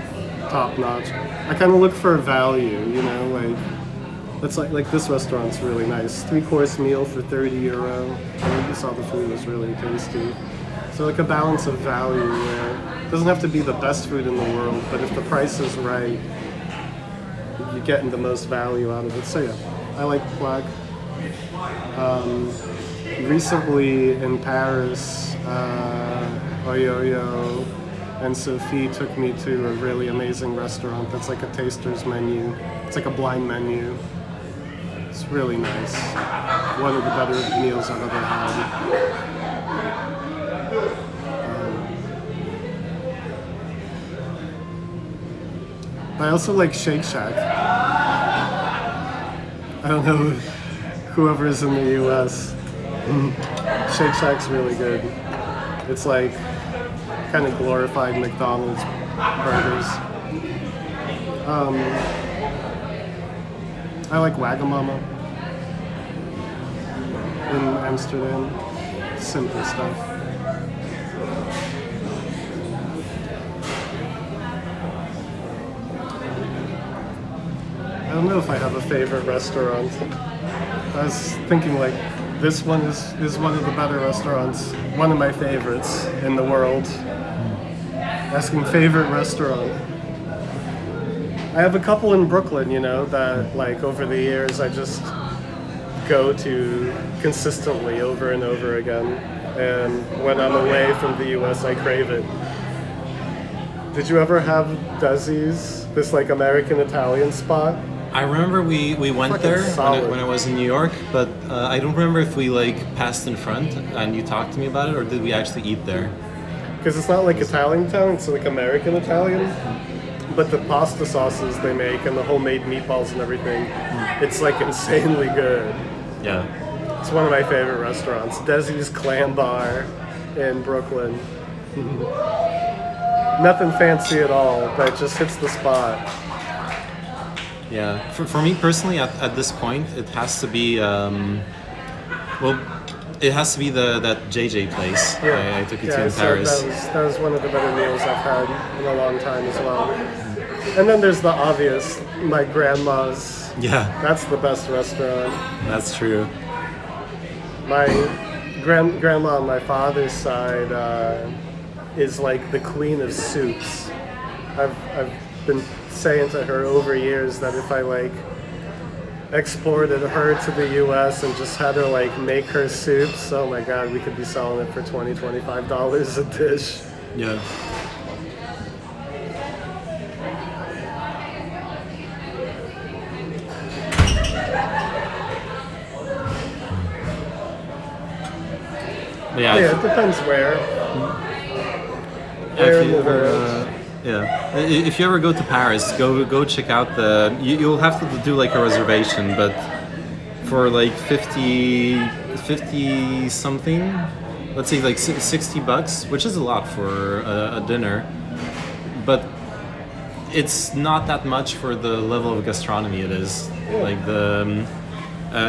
top notch. I kind of look for value, like, it's like this restaurant's really nice. 3-course meal for €30. I you saw the food was really tasty. So like a balance of value where it doesn't have to be the best food in the world, but if the price is right, you're getting the most value out of it. So yeah, I like Plek. Recently in Paris, Oyoyo and Sophie took me to a really amazing restaurant that's like a taster's menu. It's like a blind menu. It's really nice. One of the better meals I've ever had. I also like Shake Shack. I don't know whoever's in the US. Shake Shack's really good. It's like kind of glorified McDonald's burgers. I like Wagamama in Amsterdam. Simple stuff. I don't know if I have a favorite restaurant. I was thinking like this one is one of the better restaurants, one of my favorites in the world. Asking favorite restaurant. I have a couple in Brooklyn, you know, that like over the years I just go to consistently over and over again. And when I'm away from the US, I crave it. Did you ever have Desi's, this like American Italian spot? I remember we went Fucking there solid. when I was in New York, but I don't remember if we like passed in front and you talked to me about it, or did we actually eat there? Because it's not like Italian it's like American Italian. But the pasta sauces they make and the homemade meatballs and everything, it's like insanely good. Yeah. It's one of my favorite restaurants. Desi's Clam Bar in Brooklyn. Nothing fancy at all, but it just hits the spot. Yeah. For me personally, at this point, it has to be it has to be that JJ place I took you to in so Paris. that was one of the better meals I've had in a long time as well. And then there's the obvious, my grandma's. Yeah, That's the best restaurant. that's true. My grandma on my father's side is like the queen of soups. I've been saying to her over years that if I like exported her to the US and just had her like make her soups, oh my god, we could be selling it for $20-25 a dish. Yeah. Yeah, Yeah, it depends where. if in you the ever, world. if you ever go to Paris, go check out the. You'll have to do like a reservation, but for like 50 something, let's say like $60, which is a lot for a dinner, but it's not that much for the level of gastronomy it is. Like the.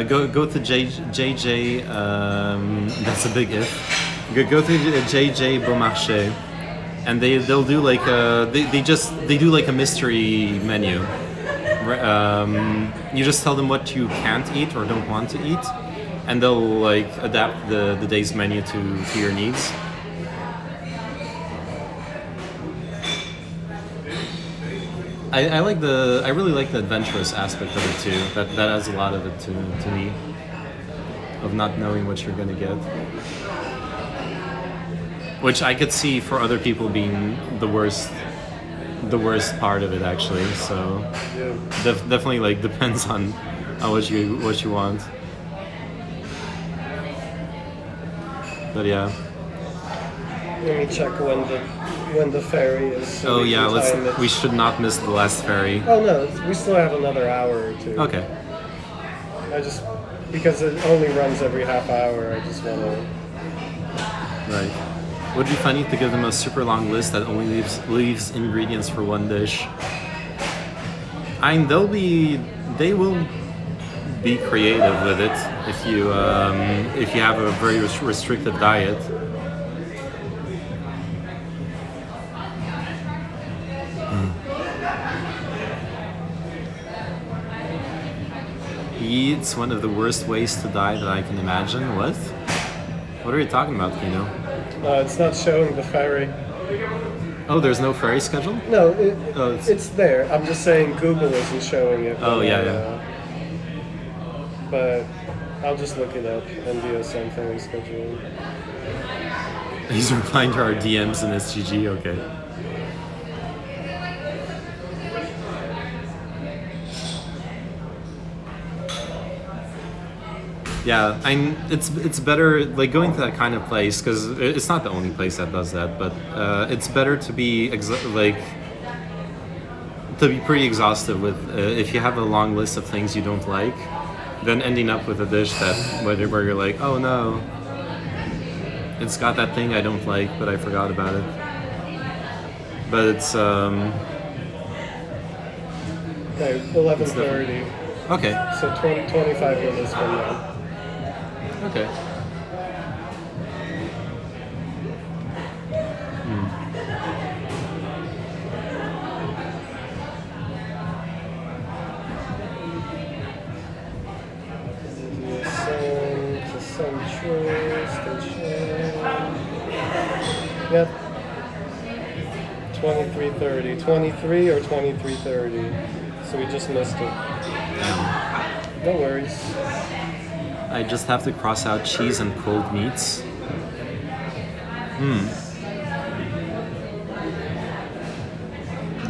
Go to JJ. That's a big if. Go to JJ Beaumarchais, and they'll do like they do like a mystery menu. You just tell them what you can't eat or don't want to eat, and they'll like adapt the day's menu to your needs. I really like the adventurous aspect of it too. That adds a lot of it to me, of not knowing what you're gonna get. Which I could see for other people being the worst part of it actually. So definitely like depends on what you want. But yeah. Let me check when the ferry is. So Oh we yeah, can time it. we should not miss the last ferry. Oh no, we still have another hour or two. Okay. Because it only runs every half hour, I just want to. Right. Would be funny to give them a super long list that only leaves ingredients for one dish. I mean, they will be creative with it if you have a very restricted diet. It's one of the worst ways to die that I can imagine. What? What are you talking about, Kino? It's not showing the ferry. Oh, there's no ferry schedule? No, Oh, it's there. I'm just saying Google isn't showing it. Oh, yeah. But I'll just look it up. NDSM ferry schedule. He's replying to our DMs in SGG. Okay. Yeah, it's better like going to that kind of place because it's not the only place that does that, but it's better to be pretty exhaustive with if you have a long list of things you don't like, than ending up with a dish where you're like, oh no, it's got that thing I don't like, but I forgot about it. But it's Okay, 11:30. okay. So 25 minutes from now. Okay. To Central Station. Yep. 23:30. 23 or 23:30. So we just missed it. No worries. I just have to cross out cheese and cold meats.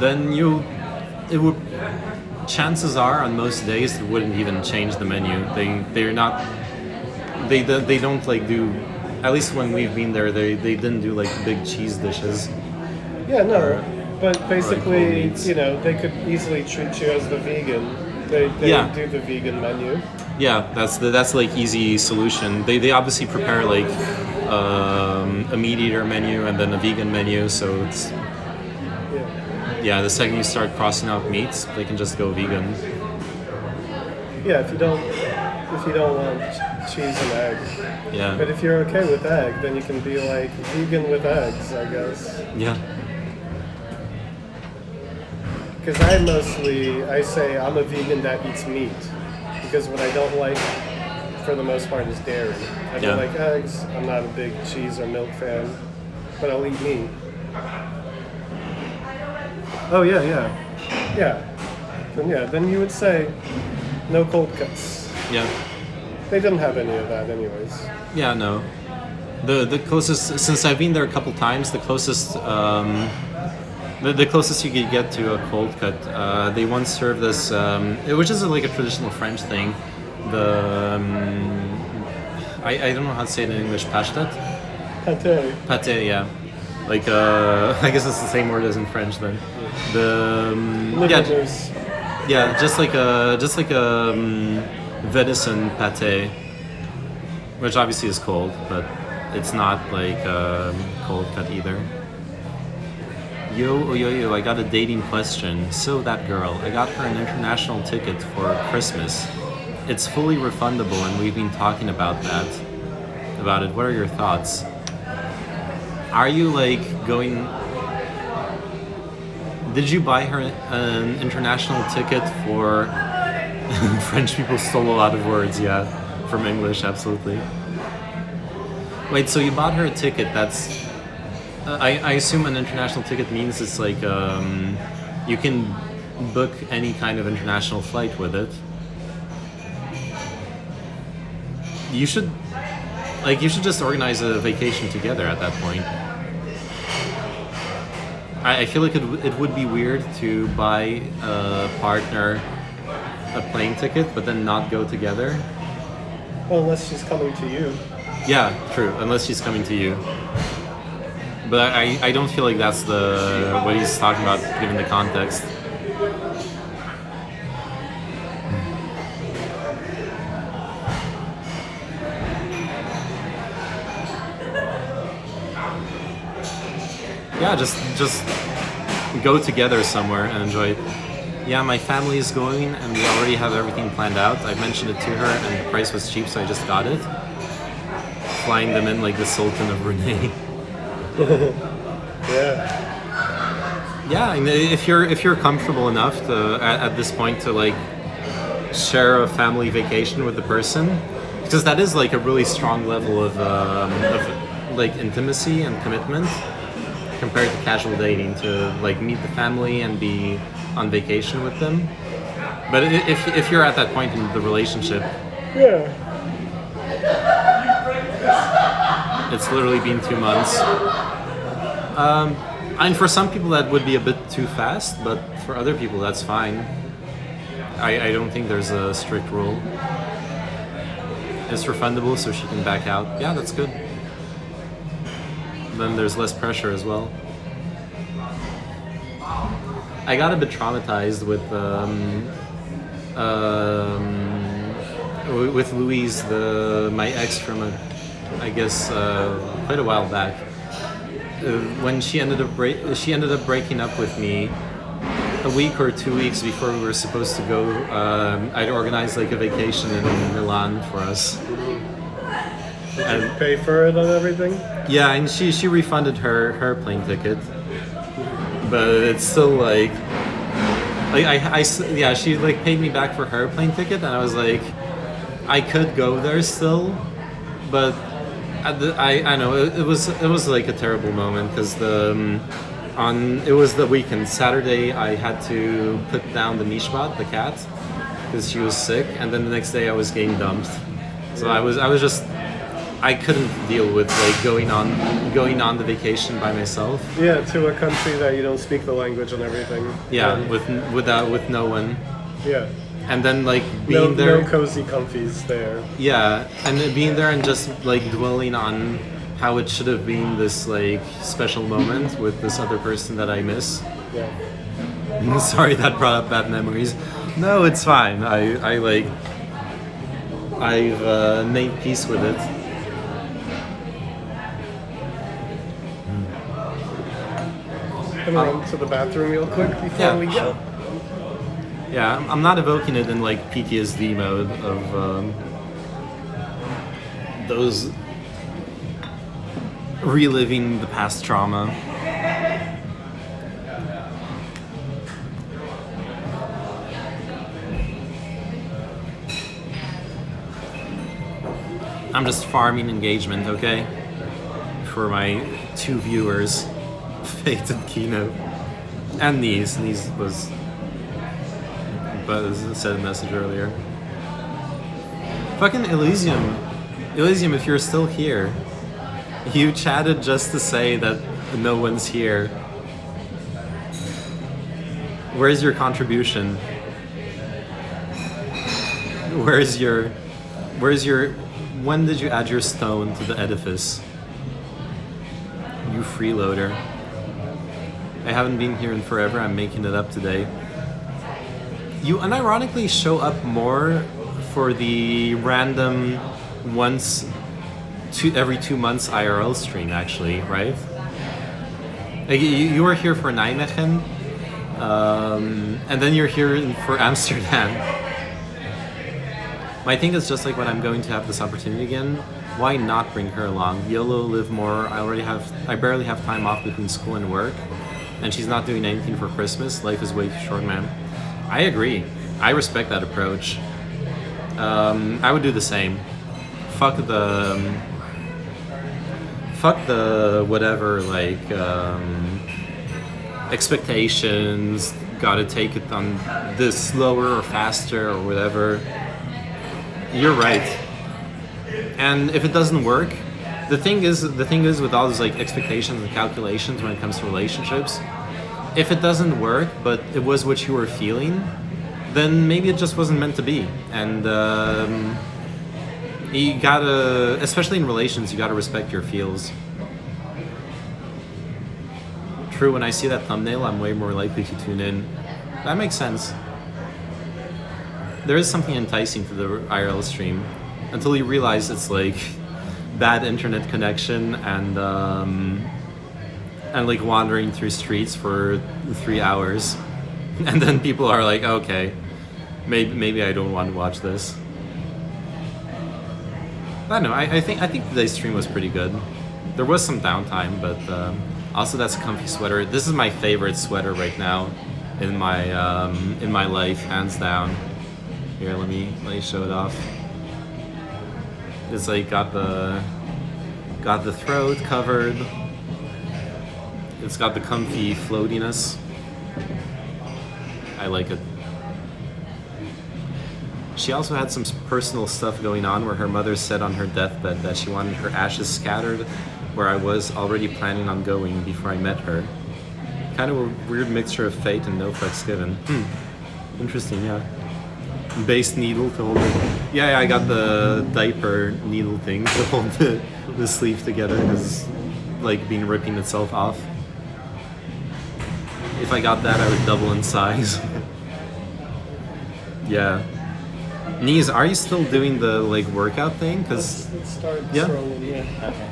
Then it would. Chances are, on most days, it wouldn't even change the menu. They're not. They don't like do. At least when we've been there, they didn't do like big cheese dishes. Yeah, no. But cold basically, meats. you know, they could easily treat you as the vegan. They Yeah. do the vegan menu. Yeah, that's like easy solution. They obviously prepare like a meat eater menu and then a vegan menu. So it's Yeah. the second you start crossing out meats, they can just go vegan. Yeah, if you don't want cheese and egg. Yeah. But if you're okay with egg, then you can be like vegan with eggs, I guess. Yeah. Because I say I'm a vegan that eats meat. Because what I don't like, for the most part, is dairy. I don't Yeah. like eggs. I'm not a big cheese or milk fan, but I'll eat meat. Oh yeah. Then you would say no cold cuts. Yeah. They didn't have any of that, anyways. Yeah, no. The closest, since I've been there a couple times, the closest the closest you could get to a cold cut, they once served this, which is like a traditional French thing. I don't know how to say it in English. Pashtet. Pate. Pate, yeah. Like I guess it's the same word as in French then. Livernoose. Yeah, just like a venison pate, which obviously is cold, but it's not like cold cut either. Yo, I got a dating question. So that girl, I got her an international ticket for Christmas. It's fully refundable, and we've been talking about it. What are your thoughts? Are you like going? Did you buy her an international ticket for? French people stole a lot of words, yeah, from English, absolutely. Wait, so you bought her a ticket? That's. I assume an international ticket means it's like you can book any kind of international flight with it. You should just organize a vacation together at that point. I feel like it would be weird to buy a partner a plane ticket but then not go together. Well, unless she's coming to you. Yeah, true. Unless she's coming to you. But I don't feel like that's what he's talking about given the context. Yeah, just go together somewhere and enjoy it. Yeah, my family is going and we already have everything planned out. I mentioned it to her and the price was cheap, so I just got it. Flying them in like the Sultan of Brunei. Yeah. Yeah, and if you're comfortable enough to at this point to like share a family vacation with the person, because that is like a really strong level of like intimacy and commitment compared to casual dating, to like meet the family and be on vacation with them. But if you're at that point in the relationship, Yeah. it's literally been 2 months. And for some people that would be a bit too fast, but for other people that's fine. I don't think there's a strict rule. It's refundable, so she can back out. Yeah, that's good. Then there's less pressure as well. I got a bit traumatized with Louise, my ex from quite a while back. When she ended up breaking up with me a week or 2 weeks before we were supposed to go. I'd organized like a vacation in Milan for us. And pay for it and everything? Yeah, and she refunded her plane ticket, but it's still like she like paid me back for her plane ticket, and I was like, I could go there still, but I know it was like a terrible moment because It was the weekend. Saturday, I had to put down the Mishpat, the cat, because she was sick, and then the next day I was getting dumped. So I was just, I couldn't deal with like going on the vacation by myself. Yeah, to a country that you don't speak the language and everything. Yeah, And, with no one. yeah. And then like being there. No cozy comfies there. Yeah, and then being there and just like dwelling on how it should have been this like special moment with this other person that I miss. Yeah. Sorry that brought up bad memories. No, it's fine. I've made peace with it. Can we run to the bathroom real quick before we go? Yeah, I'm not evoking it in like PTSD mode of those reliving the past trauma. I'm just farming engagement, okay? For my 2 viewers, Fate and Kino. And Nies was, but as I said in the message earlier. Fucking Elysium, if you're still here, you chatted just to say that no one's here. Where's your contribution? Where's your, when did you add your stone to the edifice? You freeloader. I haven't been here in forever, I'm making it up today. You unironically show up more for the random every 2 months IRL stream, actually, right? Like, you were here for Nijmegen, and then you're here for Amsterdam. My thing is just like when I'm going to have this opportunity again, why not bring her along? YOLO, live more. I barely have time off between school and work, and she's not doing anything for Christmas. Life is way too short, man. I agree. I respect that approach. I would do the same. Fuck the whatever, like, expectations, gotta take it on this slower or faster or whatever. You're right. And if it doesn't work, the thing is with all those like expectations and calculations when it comes to relationships, if it doesn't work but it was what you were feeling, then maybe it just wasn't meant to be. And you gotta, especially in relations, you gotta respect your feels. True, when I see that thumbnail, I'm way more likely to tune in. That makes sense. There is something enticing to the IRL stream until you realize it's like bad internet connection and like wandering through streets for 3 hours, and then people are like, okay, maybe I don't want to watch this. I don't know. I think today's stream was pretty good. There was some downtime, but also that's a comfy sweater. This is my favorite sweater right now in my life, hands down. Here, let me show it off. It's like got the throat covered. It's got the comfy floatiness. I like it. She also had some personal stuff going on where her mother said on her deathbed that she wanted her ashes scattered where I was already planning on going before I met her. Kind of a weird mixture of fate and no fucks given. Interesting, yeah. Base needle to hold it. Yeah, I got the diaper needle thing to hold the sleeve together because it's like being ripping itself off. If I got that, I would double in size. Yeah. Nies, are you still doing the like workout thing? Cause Let's start yeah. scrolling, yeah. Okay.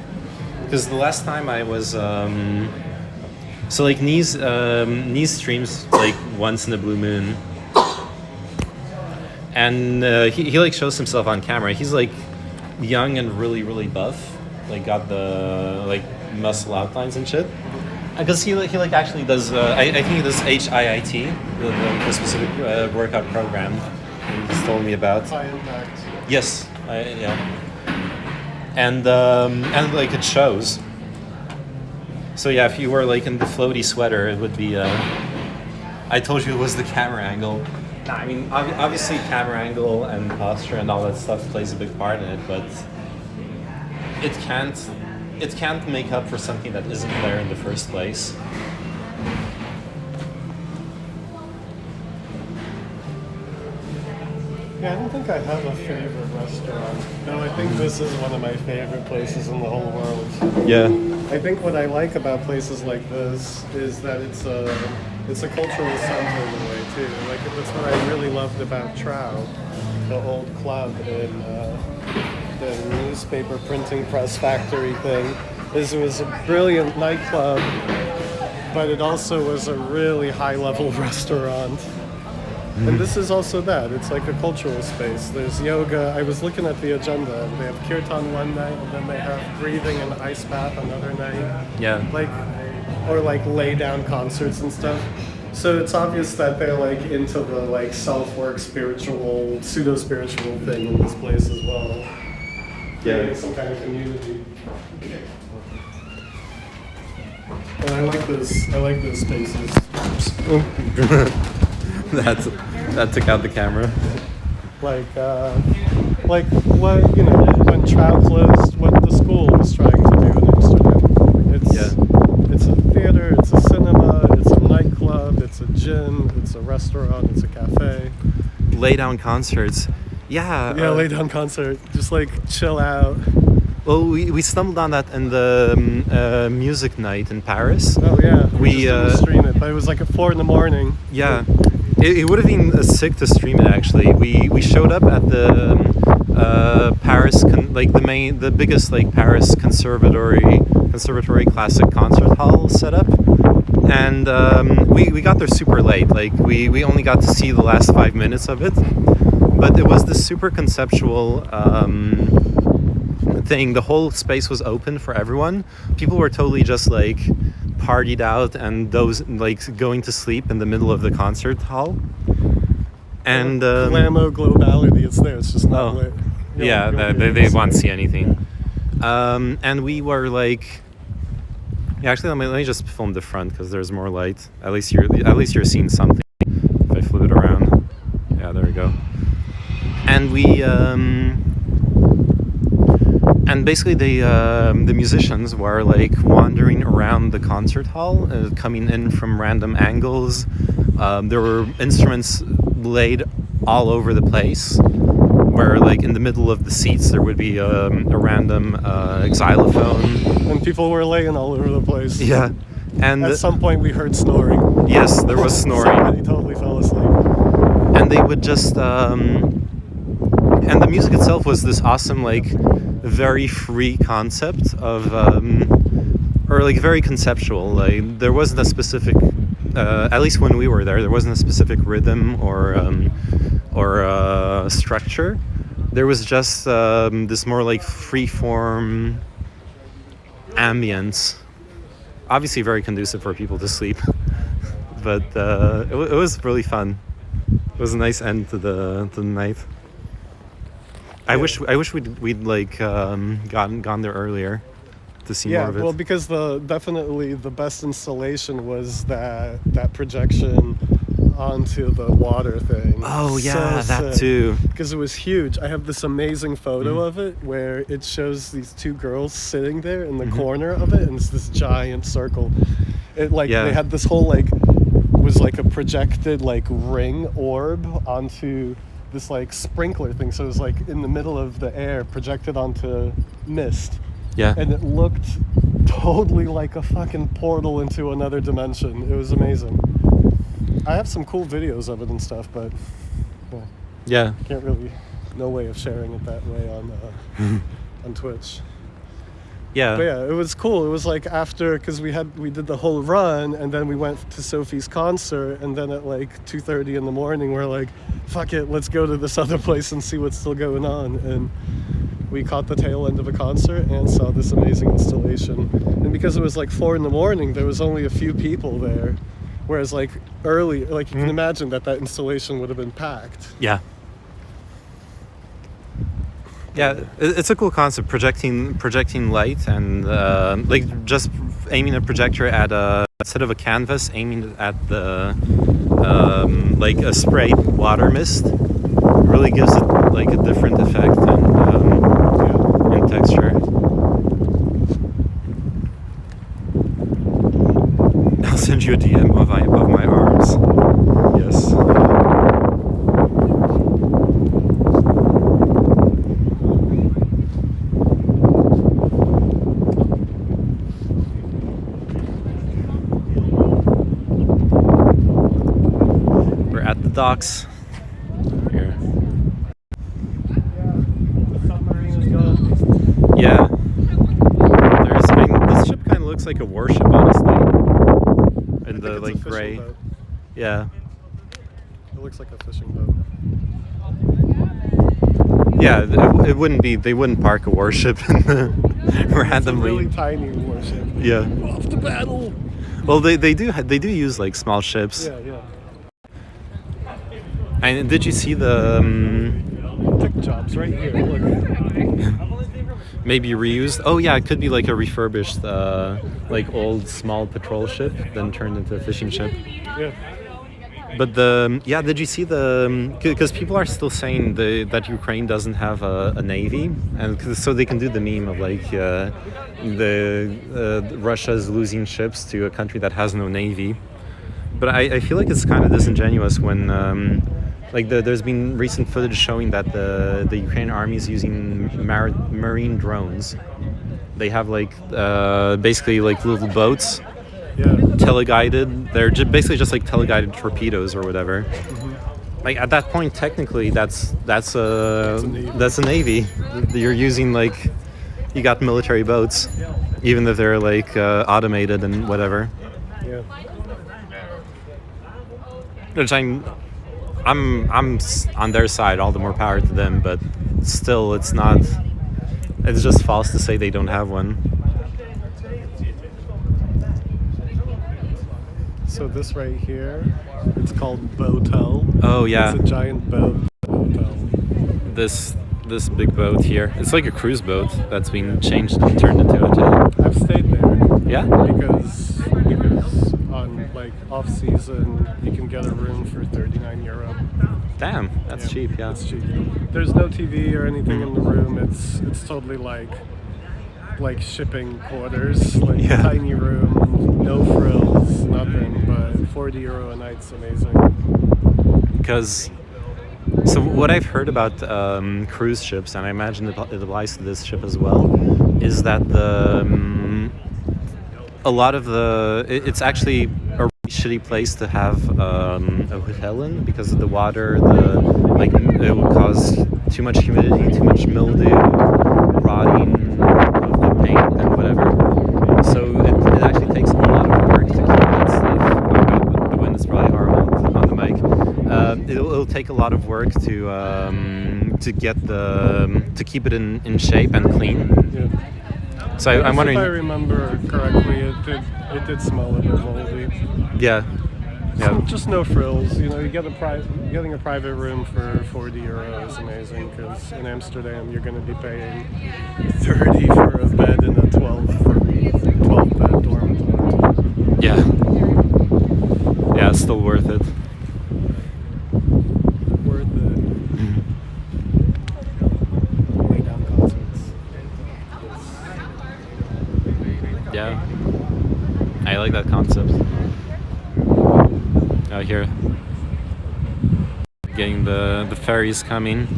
Because the last time I was so like Nies streams like once in a blue moon. And he like shows himself on camera. He's like young and really buff. Like got the like muscle outlines and shit. Because he like actually does. I think he does HIIT, the specific workout program. He's told me about. High impact. Yes. Yeah. And like it shows. So yeah, if you were like in the floaty sweater, it would be. I told you it was the camera angle. Nah, I mean obviously camera angle and posture and all that stuff plays a big part in it, but it can't make up for something that isn't there in the first place. Yeah, I don't think I have a favorite restaurant. No, I think this is one of my favorite places in the whole world. Yeah. I think what I like about places like this is that it's a cultural center in a way too. Like that's what I really loved about Trow, the old club in the newspaper printing press factory thing. Is it was a brilliant nightclub, but it also was a really high level restaurant. And this is also that. It's like a cultural space. There's yoga. I was looking at the agenda. They have kirtan one night, and then they have breathing and ice bath another night. Yeah. Or lay down concerts and stuff. So it's obvious that they're like into the like self-work, spiritual, pseudo-spiritual thing in this place as well. Yeah. Creating some kind of community. And I like those spaces. That took out the camera. Like what when Trout closed, what the school was trying to do in Amsterdam. It's a theater, it's a cinema, it's a nightclub, it's a gym, it's a restaurant, it's a cafe. Lay down concerts. Yeah. Yeah, lay down concert, just like chill out. Well, we stumbled on that in the music night in Paris. Oh yeah, We just didn't stream it, but it was like at 4 a.m. Yeah, it would have been sick to stream it actually. We showed up at the Paris the biggest like Paris conservatory classic concert hall setup, and we got there super late. Like we only got to see the last 5 minutes of it, but it was this super conceptual thing. The whole space was open for everyone. People were totally just like partied out and those like going to sleep in the middle of the concert hall. And Glamo globality, it's there. It's just not lit. Yeah, they won't see anything. And we were like, yeah, actually, let me just film the front because there's more light. At least you're seeing something. If I flip it around, yeah, there we go. And we and basically the musicians were like wandering around the concert hall, coming in from random angles. There were instruments laid all over the place, where like in the middle of the seats there would be a random xylophone. And people were laying all over the place. Yeah. And at some point we heard snoring. Yes, there was snoring. Somebody totally fell asleep. And they would just and the music itself was this awesome, like, very free concept of, or like very conceptual. Like there wasn't a specific, at least when we were there wasn't a specific rhythm or structure. There was just this more like free-form ambience. Obviously, very conducive for people to sleep, but it was really fun. It was a nice end to the night. I wish we'd like gone there earlier to see more of it. Well, because definitely the best installation was that projection onto the water thing. Oh yeah, that too. Because it was huge. I have this amazing photo of it where it shows these two girls sitting there in the corner of it, and it's this giant circle. It they had this whole was like a projected like ring orb onto this like sprinkler thing, so it was like in the middle of the air projected onto mist. Yeah. And it looked totally like a fucking portal into another dimension. It was amazing. I have some cool videos of it and stuff, but can't really, no way of sharing it that way on Twitch. Yeah. But yeah, it was cool. It was like after, because we did the whole run, and then we went to Sophie's concert, and then at like 2:30 in the morning, we're like, fuck it, let's go to this other place and see what's still going on. And we caught the tail end of a concert and saw this amazing installation. And because it was like 4 a.m, there was only a few people there. Whereas like early, like you can imagine that installation would have been packed. Yeah. Yeah, it's a cool concept, projecting light and like just aiming a projector at instead of a canvas, aiming it at the like a sprayed water mist. Really gives it like a different effect and in texture. I'll send you a DM of my arms. Yes. We're at the docks. Here. Yeah. This ship kind of looks like a warship, honestly. And the like gray. Boat. Yeah. It looks like a fishing boat. Yeah, it wouldn't be. They wouldn't park a warship randomly. It's a really tiny warship. Yeah. Off to battle. Well, they do use like small ships. Yeah, yeah. And did you see the Tech jobs right here. Look. maybe reused? Oh yeah, it could be like a refurbished, like old small patrol ship, then turned into a fishing ship. Yeah. But did you see because people are still saying that Ukraine doesn't have a navy, and so they can do the meme of like Russia's losing ships to a country that has no navy. But I feel like it's kind of disingenuous when there's been recent footage showing that the Ukrainian army is using marine drones. They have like basically like little boats. Yeah. Teleguided. They're basically just like teleguided torpedoes or whatever. Mm-hmm. Like at that point, technically, that's a navy. You're using like you got military boats, even if they're like automated and whatever. Yeah. Which I'm on their side. All the more power to them. But still, it's not. It's just false to say they don't have one. So this right here, it's called Boatel. Oh yeah. It's a giant boat. Boatel. This big boat here. It's like a cruise boat that's been changed and turned into a hotel. I've stayed there. Yeah? Because on like off season you can get a room for €39. Damn, that's cheap, yeah. It's cheap. There's no TV or anything in the room. It's totally like shipping quarters, like Yeah. tiny room, no frills, nothing, but €40 a night's amazing. Because so what I've heard about cruise ships, and I imagine it applies to this ship as well, is that a lot of it's actually a really shitty place to have a hotel in because of the water. It will cause too much humidity, too much mildew, rotting of the paint and whatever. So it actually takes a lot of work to keep that safe. The wind is probably horrible on the mic. It'll take a lot of work to get to keep it in shape and clean. Yeah. So I'm wondering. If I remember correctly, it did smell a bit moldy. Yeah. So just no frills. You know, getting a private room for €40 is amazing because in Amsterdam you're going to be paying 30 for a bed in a 12 bed dormitory. Yeah. Yeah, it's still worth it. Worth it. Lay down concerts. Yeah. I like that concept. Out here, getting the ferries coming.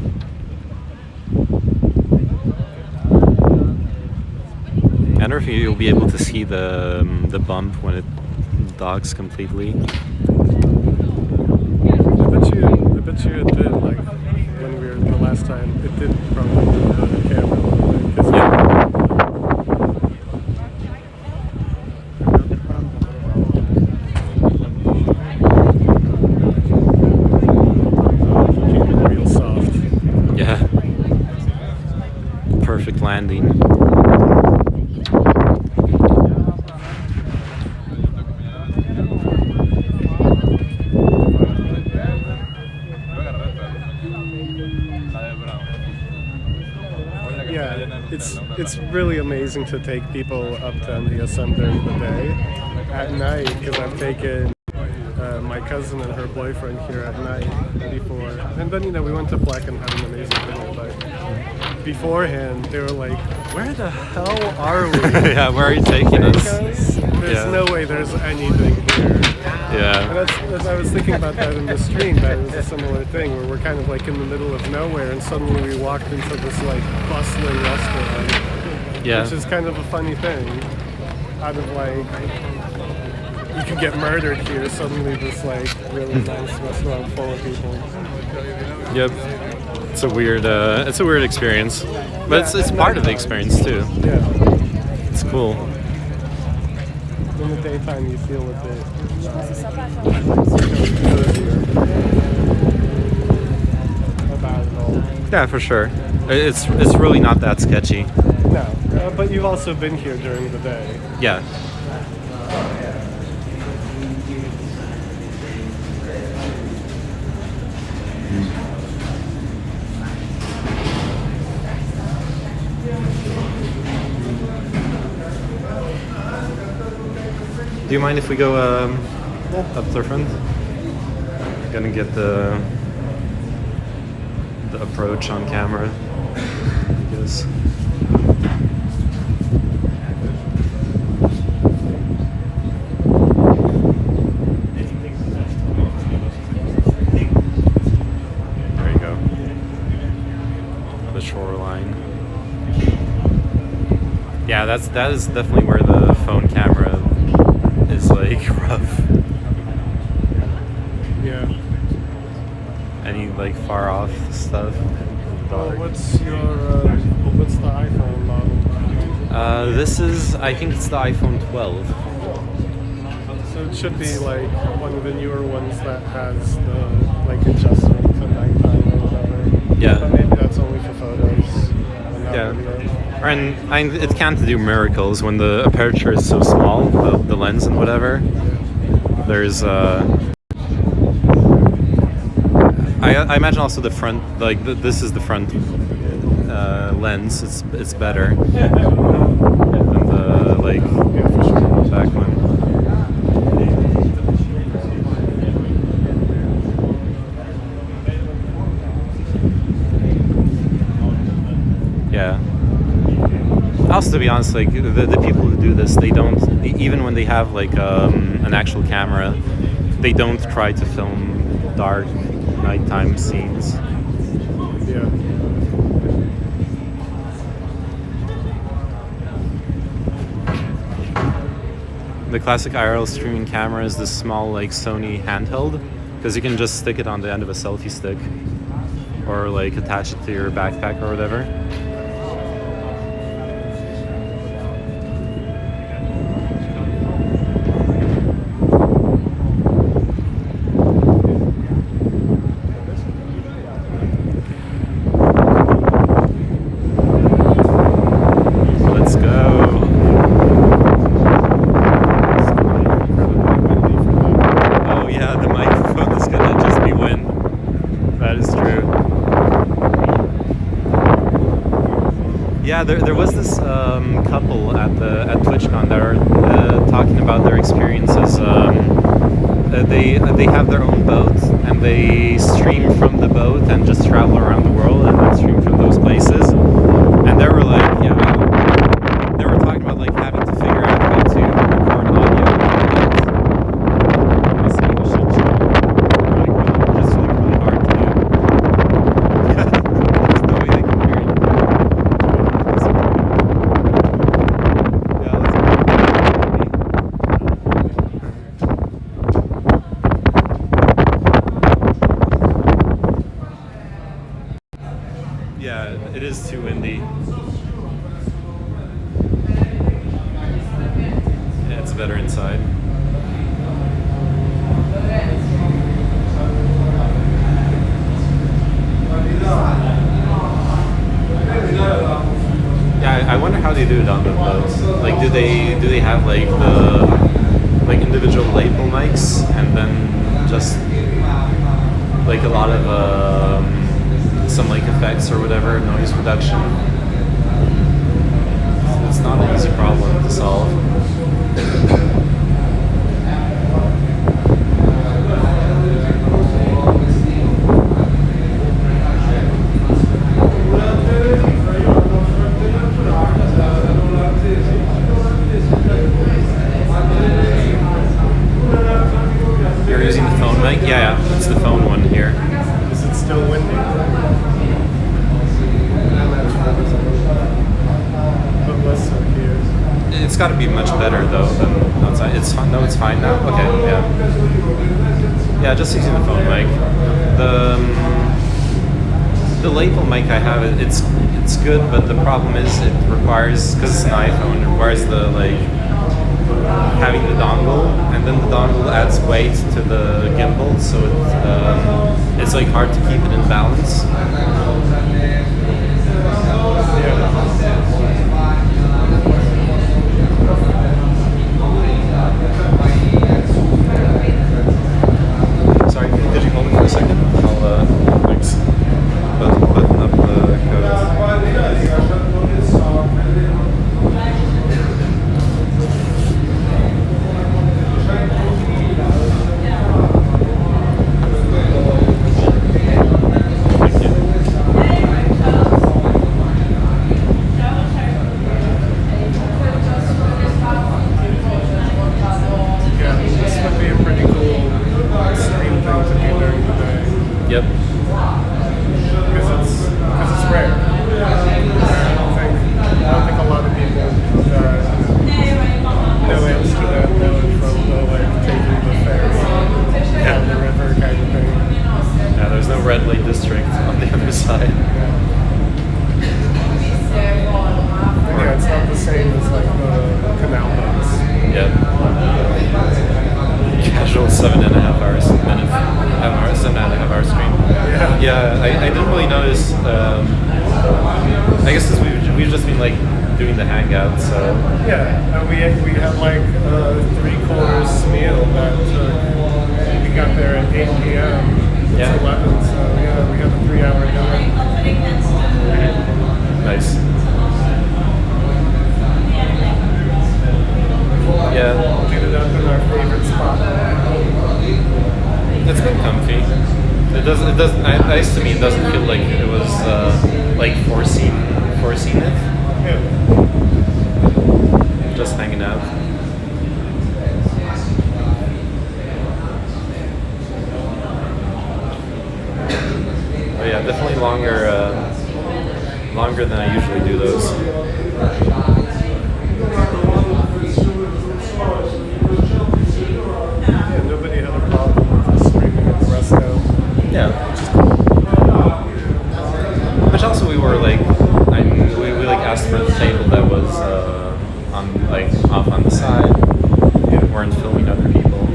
I don't know if you'll be able to see the bump when it docks completely. I bet you it did, like when we were the last time, it did probably do the camera a little bit. 'Cause Yeah. real soft. Yeah. Perfect landing. it's really amazing to take people up to NDSM during the day. At night, because I've taken my cousin and her boyfriend here at night before. And then, we went to Black and had an amazing dinner. But beforehand, they were like, where the hell are we? Yeah, where are you taking us? Because there's no way there's anything here. Yeah. And that's, I was thinking about that in the stream, that it was a similar thing, where we're kind of like in the middle of nowhere, and suddenly we walked into this like bustling restaurant. Yeah. Which is kind of a funny thing. Out of like, you could get murdered here, suddenly this like really nice restaurant full of people. Yep. It's a weird experience. But it's part of the experience too. Yeah. It's cool. In the daytime you feel a bit about it all. Yeah, for sure. It's really not that sketchy. No, but you've also been here during the day. Yeah. Do you mind if we go up to the front? I'm gonna get the approach on camera. I guess. There you go. The shoreline. Yeah, that is definitely where the phone camera is like rough. Yeah. Any like far off stuff. Dark. What's the iPhone model? This is, I think it's the iPhone 12. So it should be like one of the newer ones that has the like adjustment to nighttime or whatever. Yeah. But maybe that's only for photos. And not Yeah. video. And it can't do miracles when the aperture is so small, the lens and whatever. There's I imagine also the front, like this is the front lens. It's better than the like back one. Yeah. Also, to be honest, like the people who do this, they don't, even when they have like an actual camera, they don't try to film dark nighttime scenes. Yeah. The classic IRL streaming camera is this small like Sony handheld, because you can just stick it on the end of a selfie stick or like attach it to your backpack or whatever. Let's go. Oh yeah, the microphone is gonna just be wind. That is true. Yeah, there was this couple at TwitchCon that are talking about their experiences. They have their own boat and they stream from the boat and just travel around the world and then stream from those places. And they were like, yeah, they were talking about like having to figure out how to record audio. Honestly, the shit show. Like, just like really hard to do. Yeah, there's no way they can hear you. Yeah, let's go. Yeah, it is too windy. Yeah, it's better inside. Yeah, I wonder how they do it on the boats. Like, do they have like the like individual label mics and then just like a lot of some like effects or whatever, noise reduction? it's not an easy problem to solve. You're using the phone mic? Yeah, it's the phone one here. Is it still windy? But less so here. It's got to be much better though than outside. It's fine. No, it's fine now. Okay, yeah. Yeah, just using the phone mic. The label mic I have, it's good, but the problem is it requires, because it's an iPhone, it requires the having the dongle, and then the dongle adds weight to the gimbal, so it's like hard to keep it in balance. Sorry, did you hold it for a second? I'll button up the code. Yep. Because it's rare. I don't think a lot of people know Amsterdam, know it from the taking the ferry down the river kind of thing. Yeah, there's no red light district on the other side. Yeah, it's not the same as the canal boats. Yep. Casual 7.5 hours, 7.5 hour stream. Yeah, I didn't really notice. I guess because we've just been doing the hangout, so. Yeah, we had a 3-course meal that we got there at 8 p.m. Yeah. It's 11, so yeah, we had a 3-hour dinner. Nice. Yeah. Ended up in our favorite spot. It's been comfy. It doesn't. At least to me, it doesn't feel like it was foreseen it. Yeah. Just hanging out. Oh yeah, definitely longer than I usually do those. Nobody had a problem with streaming at the resto. Yeah. Which also we were we asked for the table that was off on the side. We weren't filming other people.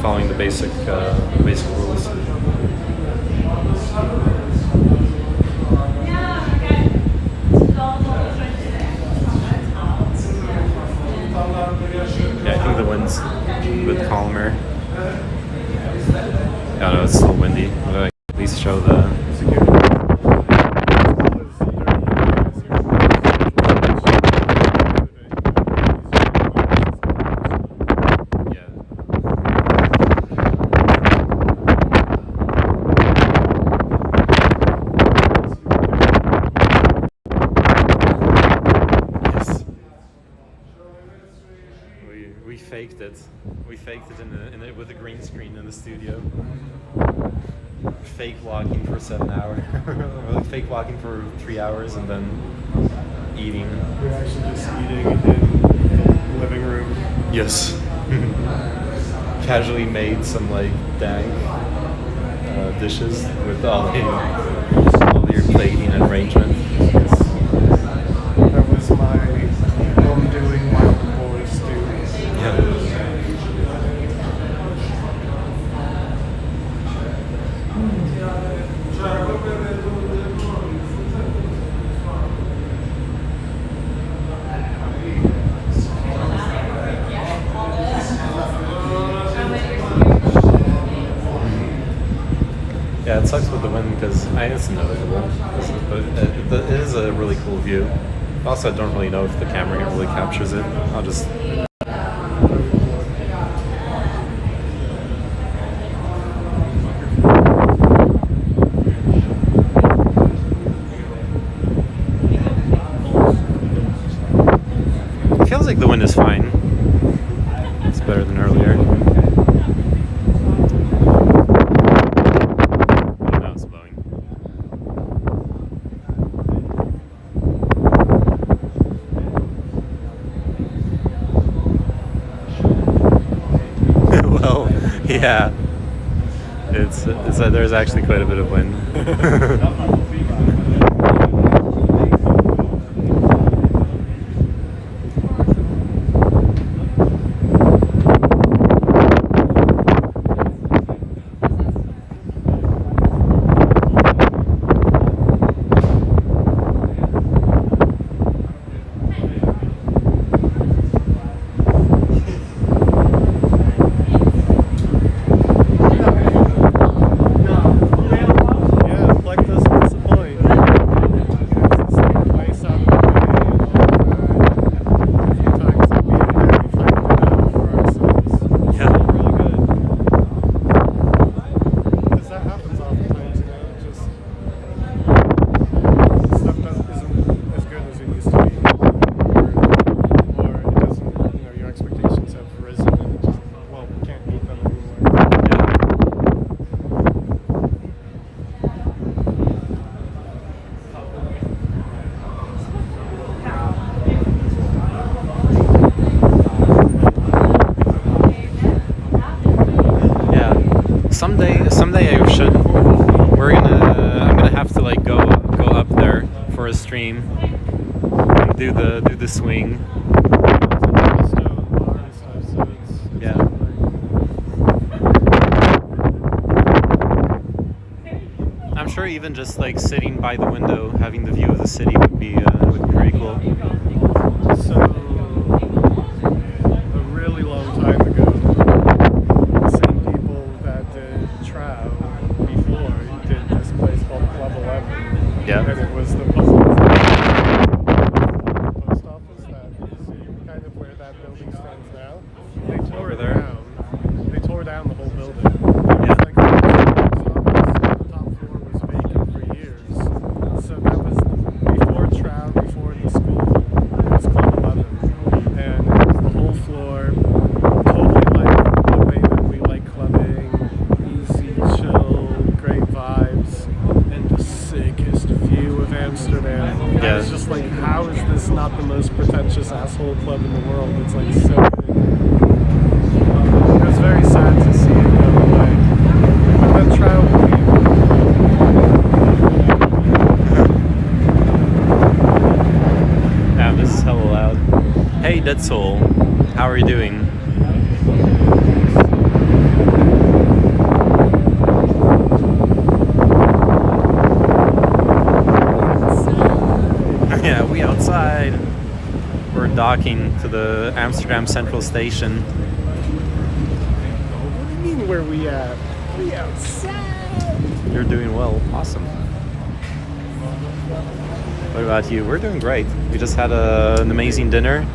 Following the basic rules. Yeah, I think the wind's a bit calmer. I don't know, it's still windy, but I can at least show the. We faked it with a green screen in the studio. Fake walking for 7 hours. Fake walking for 3 hours and then eating. We're actually just eating in the living room. Yes. Casually made some dank dishes with all your plating and arrangement. That was my home doing while the boys do. Yeah. Yeah, it sucks with the wind because it's inevitable. But it is a really cool view. Also, I don't really know if the camera here really captures it. I'll just. It feels like the wind is fine. It's better than earlier. Now it's blowing. Well, yeah. It's there's actually quite a bit of wind. Yeah, Plek doesn't disappoint. It's the same place out of the way and all that. A few times that we really typed it out for ourselves. Yeah. It's really good. Because that happens oftentimes, you know, just stuff that isn't as good as it used to be. Or it doesn't, you know, your expectations have risen and it just, well, can't meet them anymore. Yeah. Someday I should. I'm gonna have to like go up there for a stream and do the swing. Yeah. I'm sure even just like sitting by the window, having the view of the city would be pretty cool. So, a really long time ago, the same people that did Trow before did this place called Club 11. Yeah. And it was the post office that is kind of where that building stands now. They tore it there. down. They tore down the whole building. It was like the post office, the top floor was vacant for years. So that was before Trow, before the school. It was Club 11. And it was the whole floor, totally like the way that we like clubbing, easy, chill, great vibes, and the sickest view of Amsterdam. I was just like, how is this not the most pretentious asshole club in the world? It's like so big. It was very sad to see it go away. But then Trout Damn, this is hella loud. Hey, Dead Soul, how are you doing? Yeah, we outside. We're docking to the Amsterdam Central Station. What do you mean where we at? We outside. You're doing well. Awesome. What about you? We're doing great. We just had an amazing dinner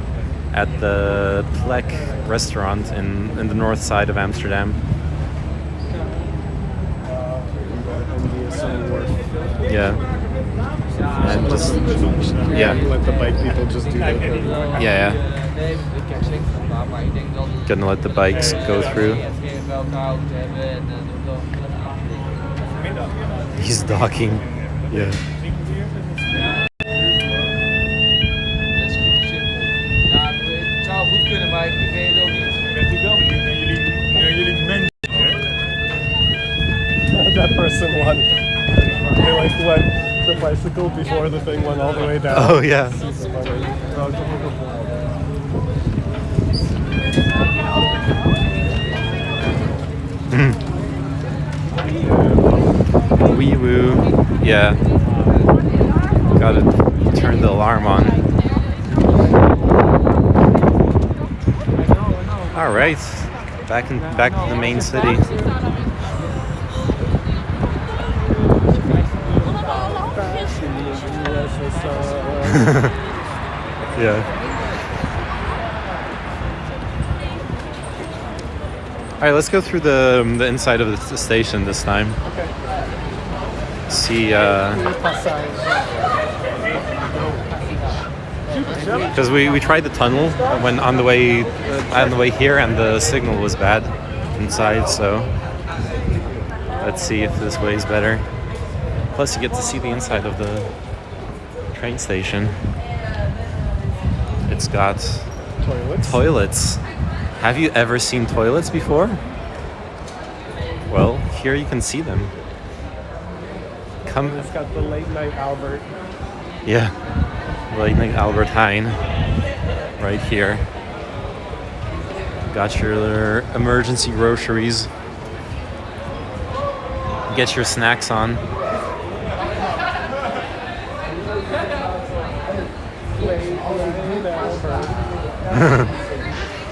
at the Plek restaurant in the north side of Amsterdam. Yeah. And just let the bike people just do their thing. yeah. Gonna let the bikes go through. He's docking. Yeah. Het zou goed kunnen, maar ik weet het ook niet. Ik ben natuurlijk wel benieuwd naar jullie mensen. That person won. They like went the bicycle before the thing went all the way down. Oh yeah. Super funny. Wee woo. Yeah. Gotta turn the alarm on. All right. Back to the main city. Yeah. All right, let's go through the inside of the station this time. Okay. See, because we tried the tunnel when on the way here, and the signal was bad inside. So let's see if this way is better. Plus, you get to see the inside of the train station. It's got toilets. Have you ever seen toilets before? Well, here you can see them. Come. It's got the late night Albert. Yeah, late night Albert Heijn. Right here. Got your emergency groceries. Get your snacks on.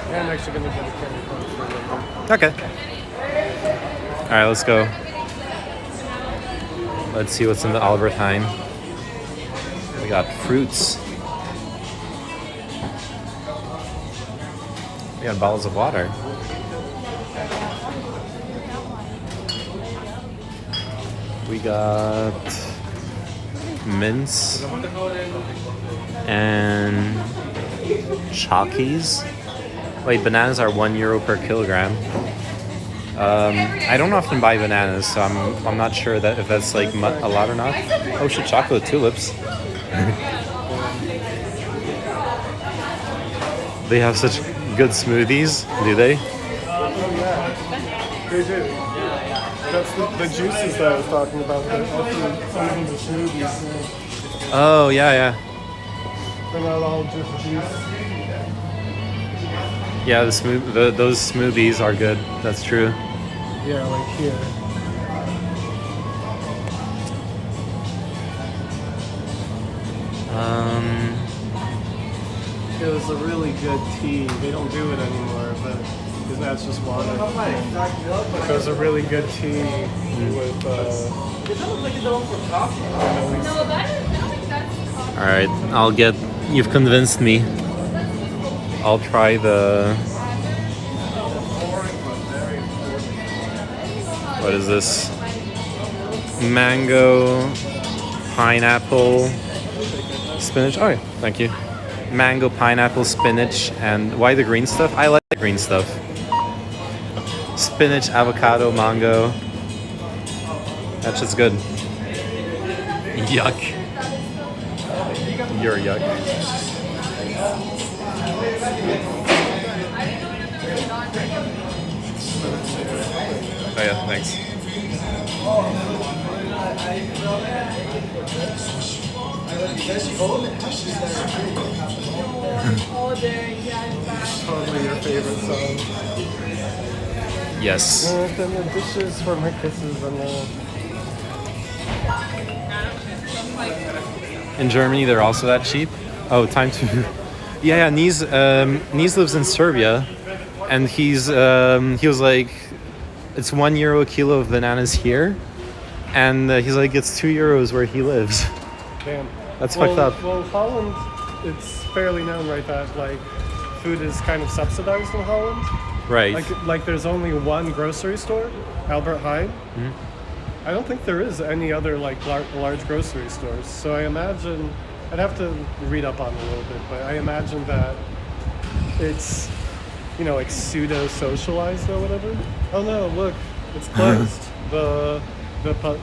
I'm actually gonna get a candy corn. Okay. All right, let's go. Let's see what's in the Albert Heijn. We got fruits. We got bottles of water. We got mints and Chalkies. Wait, bananas are €1 per kilogram. I don't often buy bananas, so I'm not sure that if that's like a lot or not. Oh shit, chocolate tulips. They have such good smoothies, do they? Oh yeah, they do. That's the juices that I was talking about. Some of the smoothies. Oh yeah. They're not all just juice. Yeah, those smoothies are good. That's true. Yeah, like here. It was a really good tea. They don't do it anymore, but because that's just water. It was a really good tea with. All right, you've convinced me. I'll try the. What is this? Mango, pineapple, spinach. Oh, yeah, thank you. Mango, pineapple, spinach, and why the green stuff? I like the green stuff. Spinach, avocado, mango. That's just good. Yuck. You're yuck. Oh yeah, thanks. Totally your favorite song. Yes. And then the dishes for my kisses and In Germany, they're also that cheap. Oh, time to. Yeah. Nies lives in Serbia, and he was like, it's €1 a kilo of bananas here, and he's like, it's €2 where he lives. Damn. That's fucked up. Well, Holland, it's fairly known, right, that like food is kind of subsidized in Holland. Right. Like there's only one grocery store, Albert Heijn. Mm-hmm. I don't think there is any other like large grocery stores. So I imagine, I'd have to read up on it a little bit, but I imagine that it's, like pseudo-socialized or whatever. Oh no, look, it's closed. the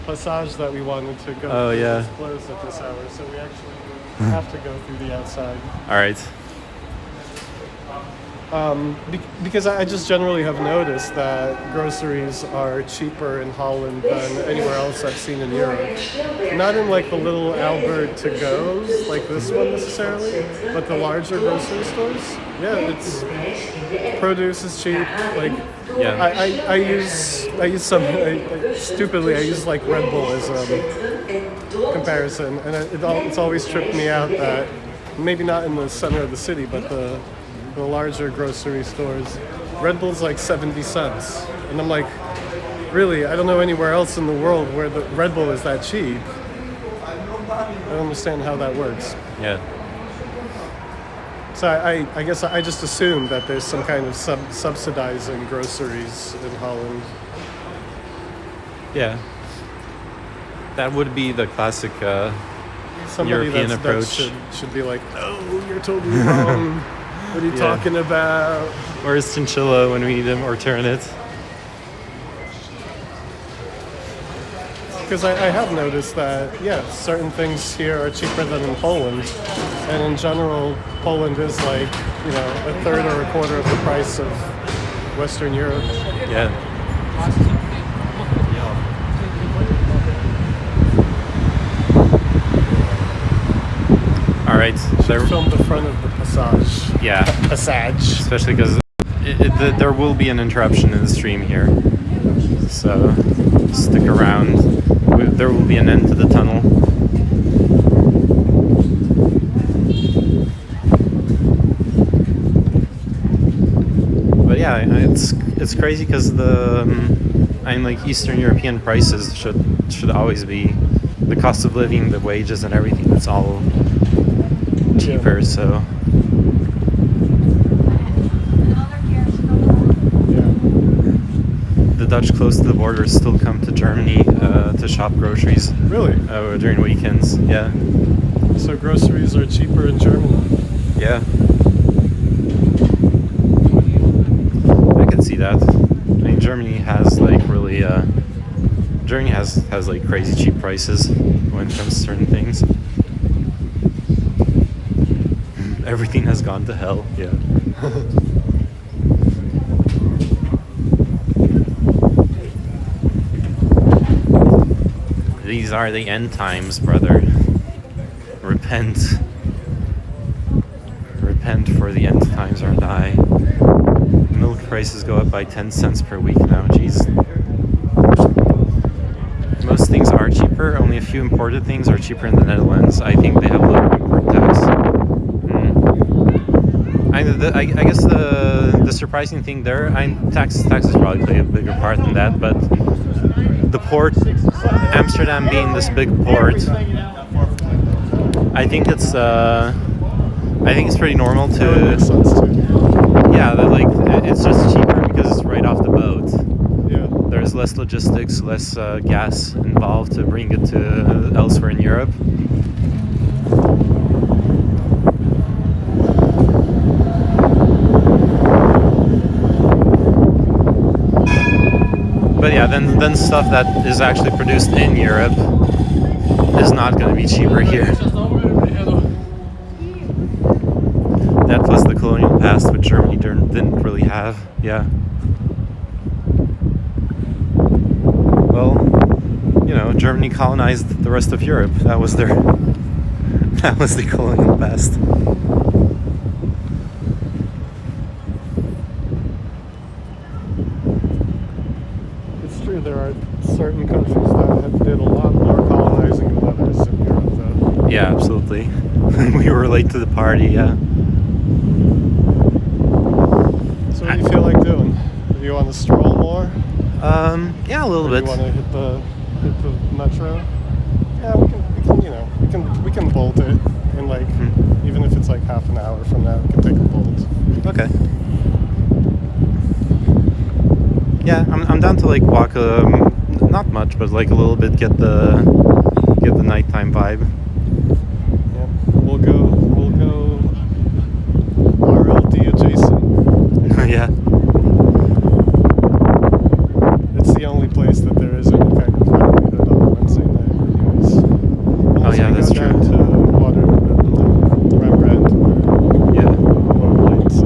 passage that we wanted to go through is closed at this hour, so we actually have to go through the outside. All right. Because I just generally have noticed that groceries are cheaper in Holland than anywhere else I've seen in Europe. Not in like the little Albert to-goes, like this one necessarily, but the larger grocery stores. Yeah, it's produce is cheap. Like, Yeah. I use stupidly I use like Red Bull as a comparison, and it's always tripped me out that maybe not in the center of the city, but the larger grocery stores, Red Bull's like 70 cents. And I'm like, really? I don't know anywhere else in the world where the Red Bull is that cheap. I don't understand how that works. Yeah. So I guess I just assumed that there's some kind of subsidizing groceries in Holland. Yeah. That would be the classic Somebody European that approach. should be like, no, you're totally wrong. What are you talking about? Where's chinchilla when we need him, or turn it? Because I have noticed that, certain things here are cheaper than in Poland. And in general, Poland is like, a third or a quarter of the price of Western Europe. Yeah. All right. Film the front of the passage. Yeah. Passage. Especially because there will be an interruption in the stream here. So stick around. There will be an end to the tunnel. But yeah, it's crazy because like Eastern European prices should always be the cost of living, the wages, and everything. It's all cheaper. So. The Dutch close to the border still come to Germany to shop groceries. Really? During weekends, yeah. So groceries are cheaper in Germany? Yeah. I can see that. I mean, Germany has like really, Germany has like crazy cheap prices when it comes to certain things. Everything has gone to hell, yeah. These are the end times, brother. Repent. Repent, for the end times are nigh. Milk prices go up by 10 cents per week now, jeez. Most things are cheaper, only a few imported things are cheaper in the Netherlands. I think they have lower import tax. I guess the surprising thing there, taxes probably play a bigger part in that, but the port, Amsterdam being this big port, I think it's pretty normal to. Yeah, that like it's just cheaper because it's right off the boat. Yeah. There's less logistics, less gas involved to bring it to elsewhere in Europe. But yeah, then stuff that is actually produced in Europe is not going to be cheaper here. That plus the colonial past, which Germany didn't really have. Yeah. Well, Germany colonized the rest of Europe. That was the colonial past. There are certain countries that did a lot more colonizing than others in Europe, though. Yeah, absolutely. We were late to the party, yeah. So what do you feel like doing? Do you want to stroll more? Yeah, a little bit. Do you want to hit the metro? Yeah, we can bolt it in like even if it's like half an hour from now, we can take a bolt. Okay. Yeah, I'm down to like walk not much, but like a little bit, get the nighttime vibe. Yeah, we'll go RLD adjacent. Yeah. It's the only place that there is any kind of livelihood on Wednesday night, anyways. Unless yeah, we that's go true. down to Rembrandt, Yeah. or Lights.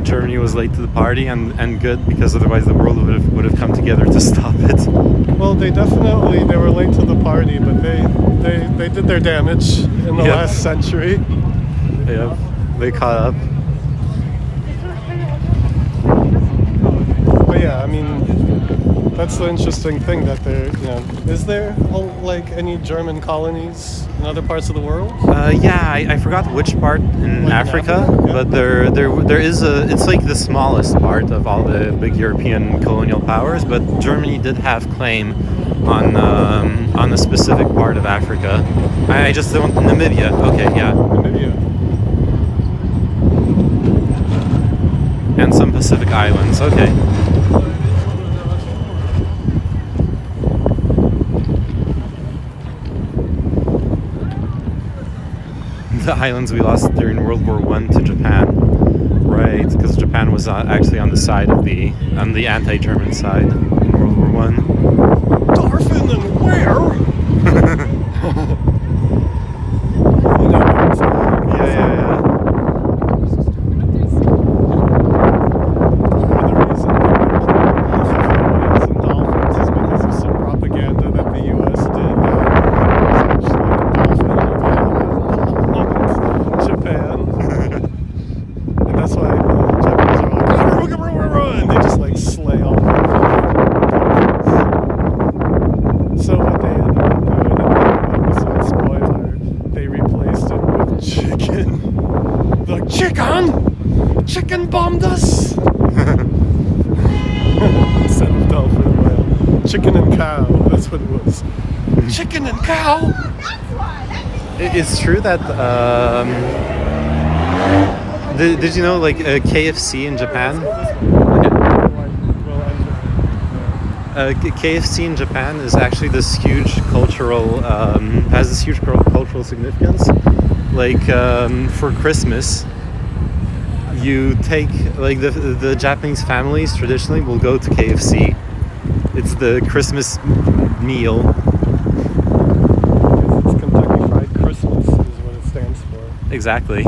Germany was late to the party and good, because otherwise the world would have come together to stop it. Well, they were late to the party, but they did their damage in the last century. Yeah, they caught up. But yeah, I mean, that's the interesting thing that is there like any German colonies in other parts of the world? Yeah, I forgot which part in Like Africa, yeah. but there is it's like the smallest part of all the big European colonial powers, but Germany did have claim on a specific part of Africa. I just don't. Namibia. Okay, yeah. Namibia. And some Pacific islands. Okay. The islands we lost during World War I to Japan. Right, because Japan was actually on the side of on the anti-German side in World War I. Dolphin and where? Yeah. The reason dolphins is because of some propaganda that the U.S. did that was actually a dolphin in Japan. And that's why the Japanese are like, and they just like slay all the dolphins. So what they ended up doing in the episode, spoiler, they replaced it with chicken. They're like, Chicken bombed us! Instead of dolphin and whale. Chicken and cow, that's what it was. Chicken and cow! It's true that. Did you know, like, KFC in Japan? KFC in Japan is actually this huge cultural, has this huge cultural significance. Like, for Christmas, you take, like, the Japanese families traditionally will go to KFC. It's the Christmas meal. It's Kentucky Fried Christmas is what it stands for. Exactly.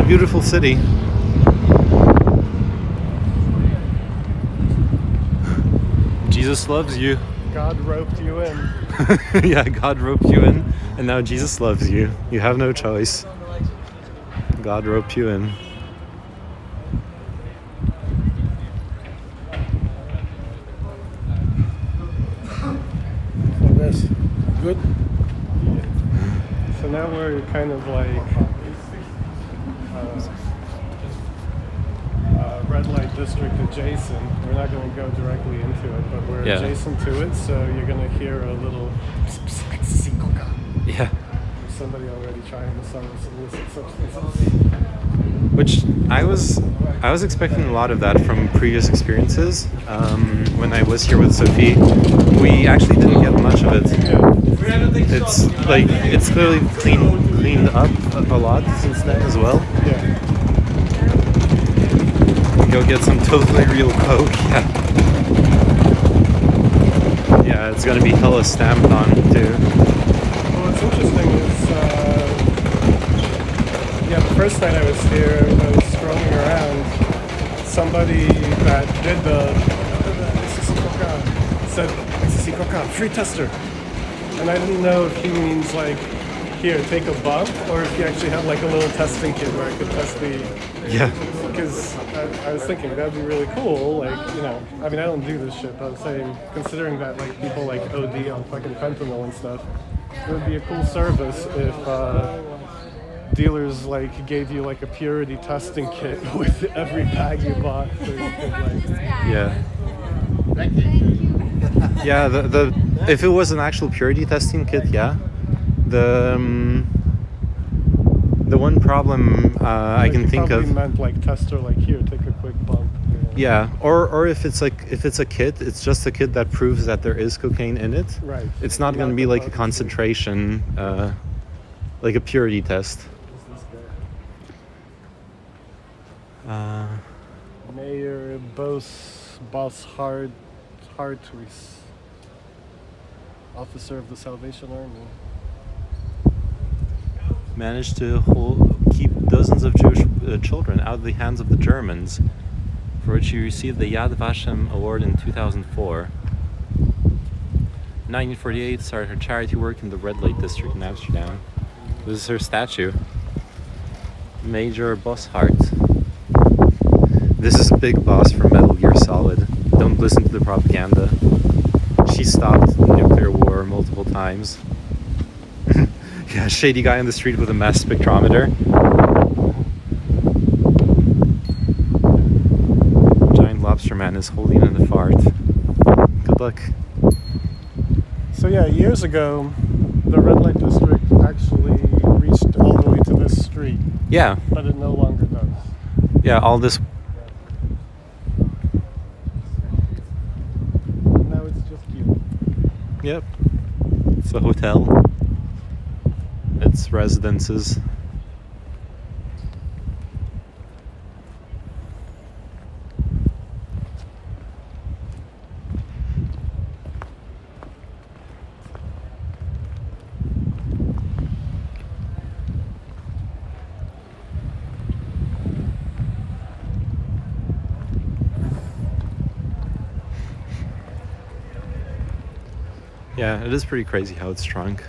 Beautiful city. Jesus loves you. God roped you in. Yeah, God roped you in, and now Jesus loves you. You have no choice. God roped you in. So that's good. So now we're kind of like red light district adjacent. We're not going to go directly into it, but we're adjacent to it, so you're going to hear a little yeah. Somebody already trying to sell us illicit substances. Which I was expecting a lot of that from previous experiences. When I was here with Sophie, we actually didn't get much of it. It's like it's clearly cleaned up a lot since then as well. Yeah. Go get some totally real Coke. Yeah, it's gonna be hella stamped on too. Well, what's interesting is, the first night I was here, I was strolling around. Somebody that did the said, free tester. And I didn't know if he means like, here, take a bump, or if he actually had like a little testing kit where I could test the... Yeah. Because I was thinking that'd be really cool, like, you know, I mean, I don't do this shit, but I was saying, considering that like people like OD on fucking fentanyl and stuff, it would be a cool service if dealers like gave you like a purity testing kit with every bag you bought, so you could like... Yeah. Yeah, the if it was an actual purity testing kit, yeah. The one problem I can think of meant like tester, like here, take a quick bump. Yeah, or if it's a kit, it's just a kit that proves that there is cocaine in it. Right. It's not going to be like a concentration, like a purity test. Mayor Boss Hartwies, officer of the Salvation Army. Managed to keep dozens of Jewish children out of the hands of the Germans, for which he received the Yad Vashem Award in 2004. 1948, started her charity work in the red light district in Amsterdam. This is her statue. Major Boshart. This is Big Boss from Metal Gear Solid. Don't listen to the propaganda. She stopped the nuclear war multiple times. Yeah, shady guy on the street with a mass spectrometer. Giant lobster man is holding in a fart. Good luck. So yeah, years ago, the red light district actually reached all the way to this street, Yeah, but it no longer does. yeah, all this. Now it's just you. Yep. It's a hotel. It's residences. Yeah, it is pretty crazy how it's shrunk.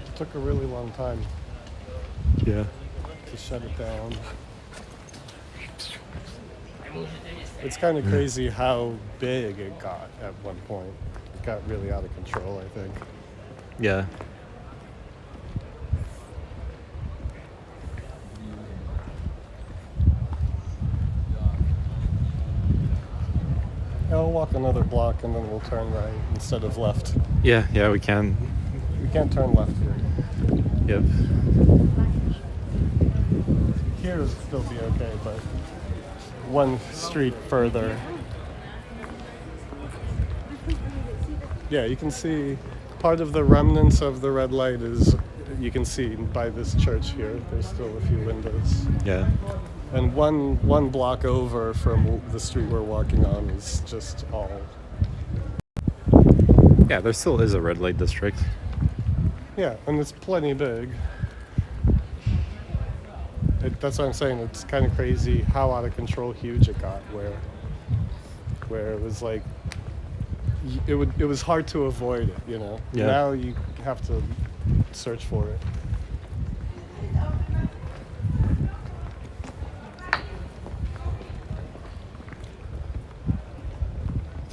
It took a really long time Yeah. to shut it down. It's kind of crazy how big it got at one point. It got really out of control, I think. Yeah. I'll walk another block and then we'll turn right instead of left. Yeah, yeah, we can. We can't turn left here. Yep. Here would still be okay, but one street further. Yeah, you can see part of the remnants of the red light is, you can see by this church here. There's still a few windows. Yeah. And one block over from the street we're walking on is just all. Yeah, there still is a red light district. Yeah, and it's plenty big. That's what I'm saying. It's kind of crazy how out of control huge it got. Where it was like, it was hard to avoid it. You know. Yeah. Now you have to search for it.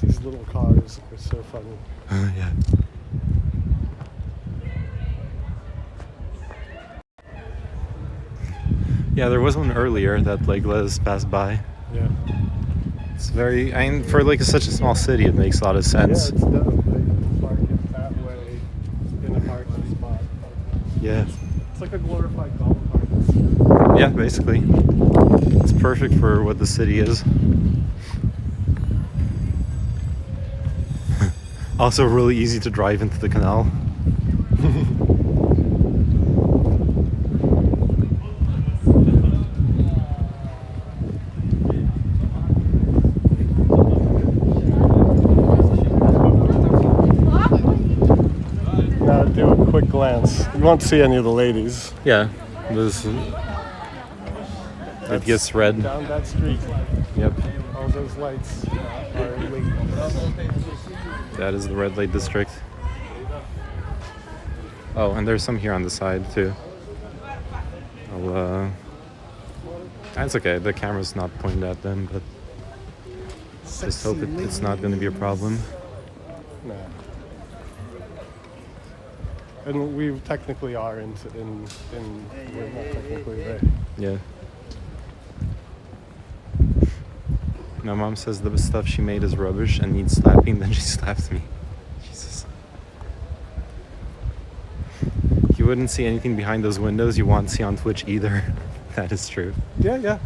These little cars are so funny. Yeah. Yeah, there was one earlier that like let us pass by. Yeah. It's very, I mean, for like such a small city, it makes a lot of Yeah, sense. it's dope. They can park it that way in a parking spot. Yeah. It's like a glorified golf cart. Yeah, basically. It's perfect for what the city is. Also really easy to drive into the canal. Now do a quick glance. You won't see any of the ladies. Yeah. This, it gets red. Down that street. Yep. All those lights are ladies. That is the red light district. Oh, and there's some here on the side too. That's okay. The camera's not pointed at them, but just hope it's not going to be a problem. Nah. And we technically are in we're not technically there. Yeah. My mom says the stuff she made is rubbish and needs slapping, then she slapped me. Jesus. You wouldn't see anything behind those windows you won't see on Twitch either. That is true. Yeah.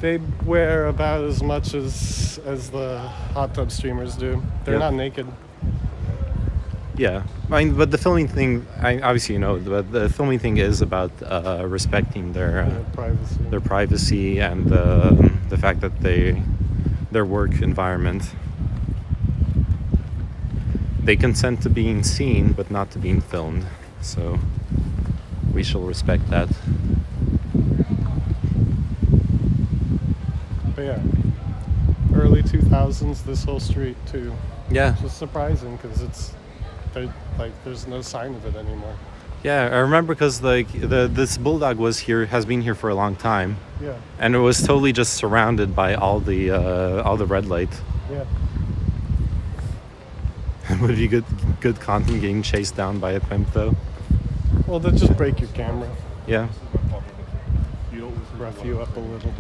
They wear about as much as the hot tub streamers do. They're Yep. not naked. Yeah, I mean, but the filming thing, obviously, you know, but the filming thing is about respecting their privacy and the fact that their work environment. They consent to being seen, but not to being filmed. So we shall respect that. But yeah, early 2000s, this whole street too. Yeah. Which is surprising because there's no sign of it anymore. Yeah, I remember because like this bulldog has been here for a long time. Yeah. And it was totally just surrounded by all the red light. Yeah. It would be good content getting chased down by a pimp though. Well, they'll just break your camera, Yeah. rough you up a little.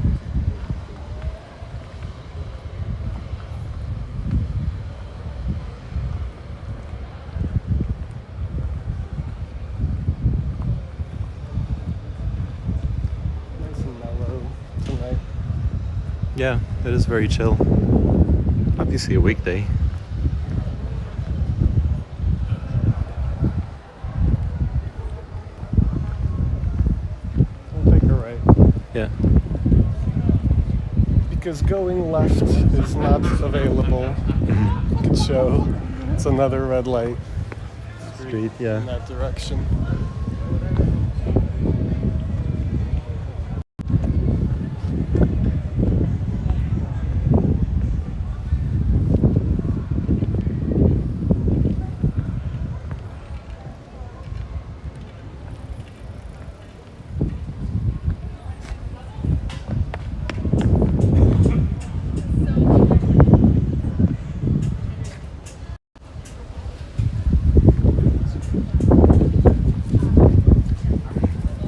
Nice and mellow tonight. Yeah, it is very chill. Obviously a weekday. We'll take a right. Yeah. Because going left is not available. You can show it's another red light Street, in yeah. that direction.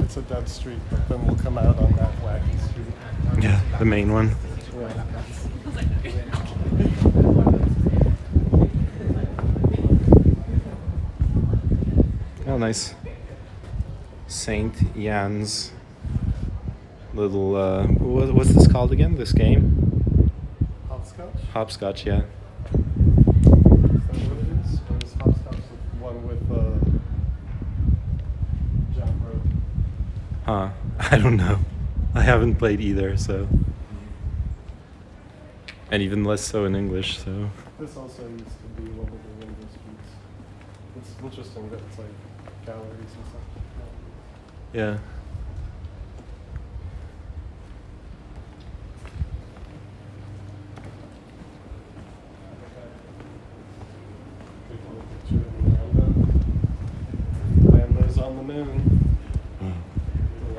It's a dead street, but then we'll come out on that wacky street. Yeah, the main one. Yeah. Oh, nice. Saint Jan's little what's this called again? This game? Hopscotch? Hopscotch, yeah. Is that what it is? Or is hopscotch the one with jump rope? Huh. I don't know. I haven't played either, so. And even less so in English, so. This also used to be one of the window streets. It's interesting that it's like galleries and stuff. Yeah. Take a little picture of the Lambo. Lambo's on the moon. The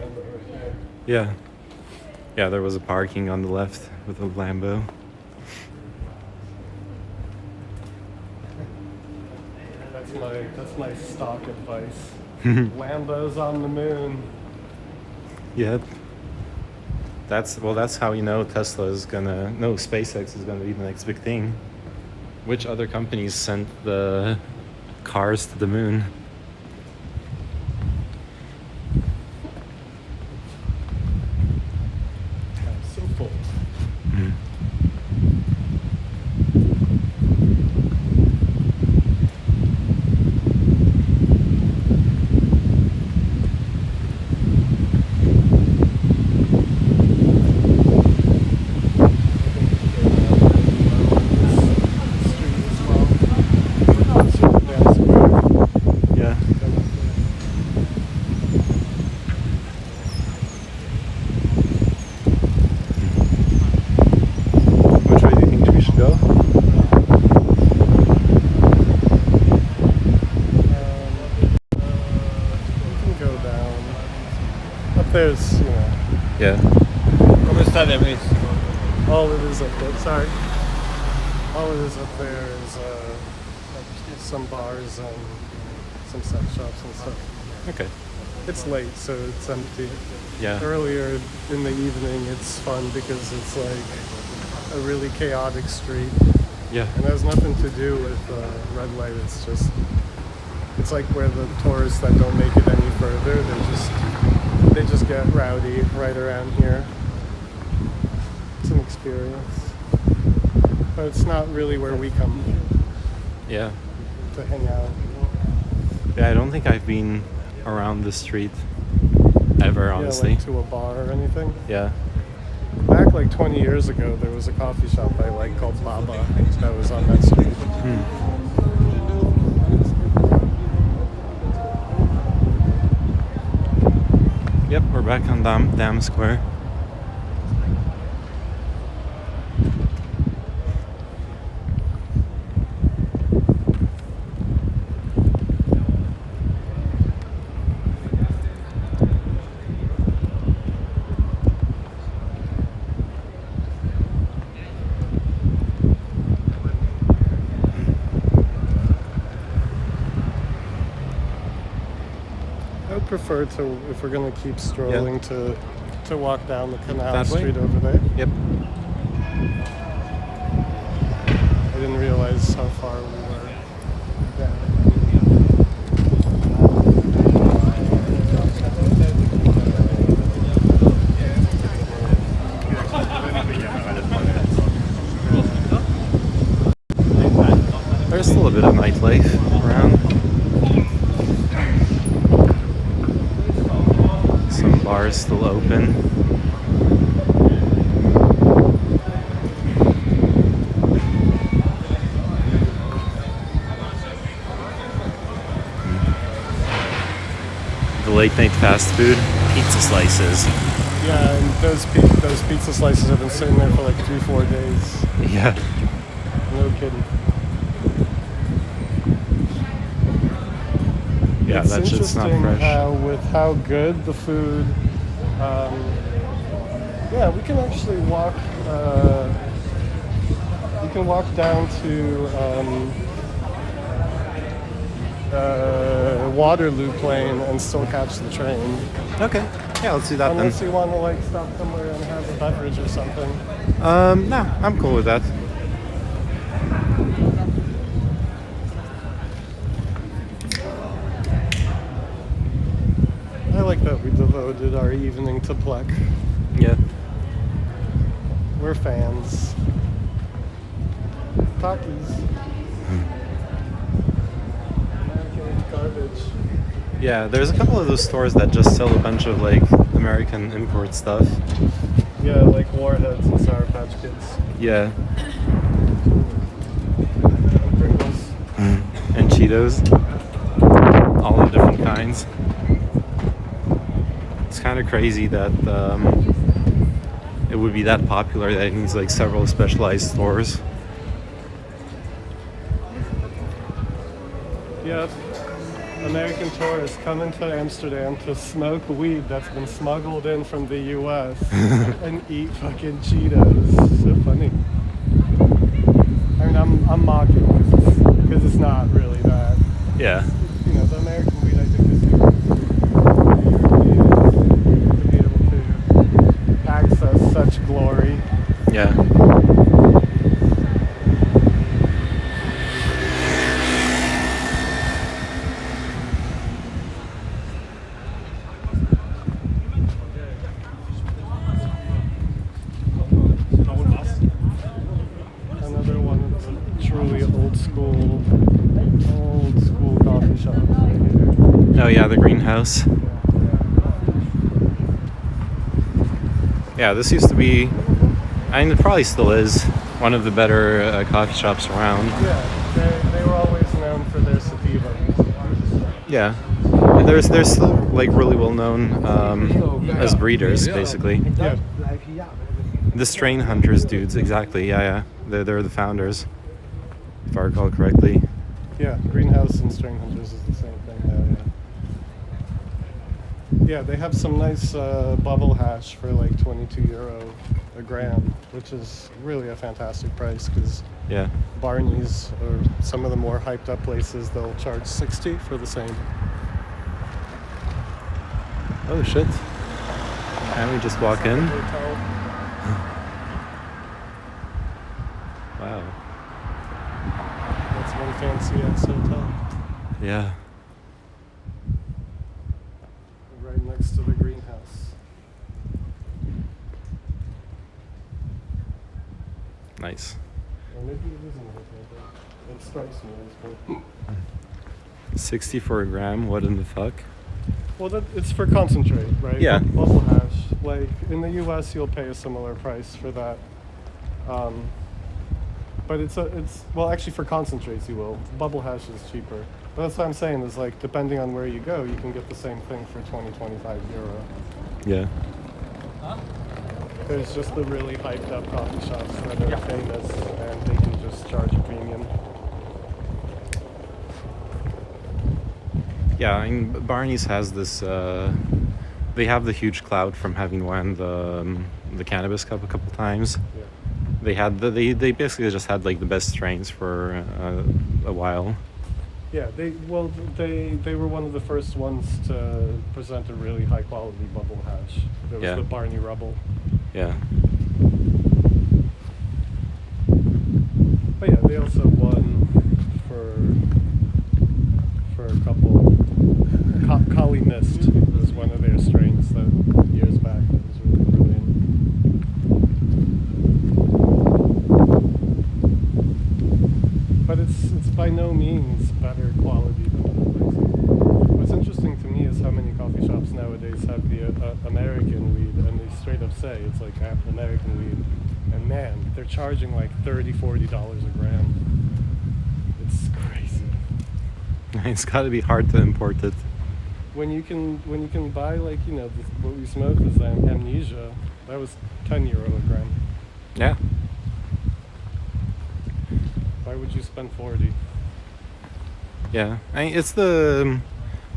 Lambo right there. Yeah. Yeah, there was a parking on the left with a Lambo. That's my stock advice. Lambo's on the moon. Yep. That's how you know SpaceX is gonna be the next big thing. Which other companies sent the cars to the moon? I'm so full. Yeah. Which way do you think we should go? We can go down. Up there's, Yeah. Come state, please? all it is up there. Sorry. All it is up there is like some bars and some sex shops and stuff. Okay. It's late, so it's empty. Yeah. Earlier in the evening, it's fun because it's like a really chaotic street. Yeah. And it has nothing to do with red light. It's like where the tourists that don't make it any further, they just get rowdy right around here. It's an experience, but it's not really where we come Yeah. to hang out. Yeah, I don't think I've been around the street ever, honestly. Yeah, like to a bar or anything. Yeah. Back like 20 years ago, there was a coffee shop I liked called Baba that was on that street. Yep, we're back on Dam Square. I would prefer to, if we're gonna keep strolling, to walk down the canal That way? street over there. Yep. I didn't realize how far we were down. There's still a bit of nightlife around. Some bars still open. The late night fast food, pizza slices. Yeah, and those pizza slices have been sitting there for like 3-4 days. Yeah. No kidding. Yeah, It's that shit's not interesting fresh. how, with how good the food, yeah, we can actually walk. You can walk down to Waterloo Plain and still catch the train. Okay. Yeah, let's do that then. Unless you want to like stop somewhere and have a beverage or something. No, I'm cool with that. I like that we devoted our evening to Plek. Yeah. We're fans. Takis. American garbage. Yeah, there's a couple of those stores that just sell a bunch of like American import stuff. Yeah, like Warheads and Sour Patch Kids. Yeah. And Pringles. And Cheetos. All the different kinds. It's kind of crazy that it would be that popular that it needs like several specialized stores. Yep. American tourists coming to Amsterdam to smoke weed that's been smuggled in from the US and eat fucking Cheetos. So funny. I mean, I'm mocking because it's not really that. Yeah. You know, the American weed I think is to be able to access such glory. Yeah. Another one of the truly old school coffee shops right here. Oh yeah, the greenhouse. Yeah, this used to be, I mean, it probably still is one of the better coffee shops around. Yeah, they were always known for their sativa. Yeah, and they're still like really well known as breeders, basically. Yeah. The strain hunters dudes, exactly. Yeah. They're the founders, if I recall correctly. Yeah, Greenhouse and Strain Hunters is the same thing now, yeah. Yeah, they have some nice bubble hash for like €22 a gram, which is really a fantastic price because Yeah. Barney's or some of the more hyped up places, they'll charge 60 for the same. Oh shit. Can we just walk in? Hotel. Wow. That's one fancy ex-hotel. Yeah. Right next to the greenhouse. Nice. Or maybe it isn't a hotel, but it strikes me as one. 60 for a gram. What in the fuck? Well, it's for concentrate, right? Yeah. Bubble hash. Like in the U.S., you'll pay a similar price for that. But it's well, actually for concentrates you will. Bubble hash is cheaper. But that's what I'm saying is like depending on where you go, you can get the same thing for 20-25 euro. Yeah. There's just the really hyped up coffee shops that are famous and they can just charge a premium. Yeah, I mean, Barney's has this. They have the huge clout from having won the Cannabis Cup a couple times. Yeah. They had they basically just had like the best strains for a while. Yeah, they were one of the first ones to present a really high quality bubble hash. There was Yeah. the Barney Rubble. Yeah. But yeah, they also won for a couple. Kali Mist was one of their strains that years back that was really brilliant. But it's by no means better quality than other places. What's interesting to me is how many coffee shops nowadays have the American weed, and they straight up say it's like American weed, and man, they're charging like $30-40 a gram. It's crazy. It's got to be hard to import it. When you can buy, like, you know, what we smoked was Amnesia. That was €10 a gram. Yeah. Why would you spend 40? Yeah. I mean, it's the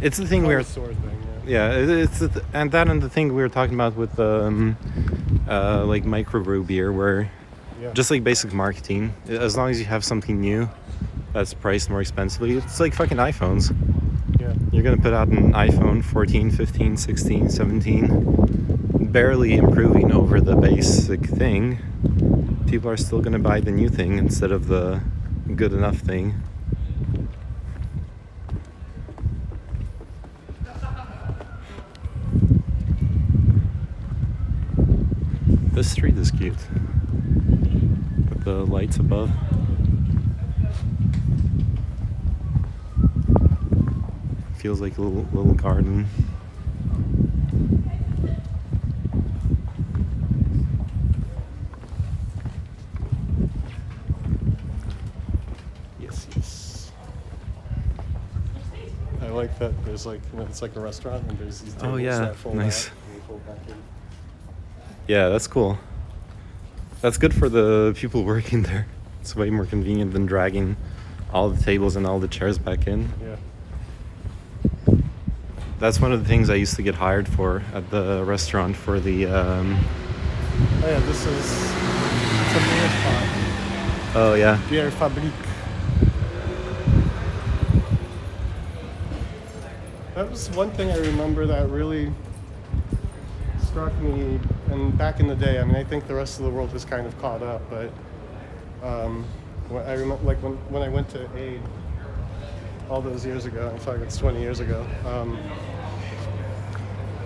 thing we're Connoisseur thing, yeah. And the thing we were talking about with like microbrew beer, where Yeah. just like basic marketing, as long as you have something new that's priced more expensively, it's like fucking iPhones. Yeah. You're gonna put out an iPhone 14, 15, 16, 17, barely improving over the basic thing. People are still gonna buy the new thing instead of the good enough thing. This street is cute. With the lights above. Feels like a little garden. Yes. I like that there's like, you know, it's like a restaurant and there's these tables yeah, that fold nice. out and you fold back in. Yeah, that's cool. That's good for the people working there. It's way more convenient than dragging all the tables and all the chairs back in. Yeah. That's one of the things I used to get hired for at the restaurant for the. Oh yeah, this is it's a beer spot. Oh yeah. Beer Fabrique. That was one thing I remember that really struck me, and back in the day, I mean, I think the rest of the world has kind of caught up, but I remember, like, when I went to AID all those years ago, in fact, it's 20 years ago,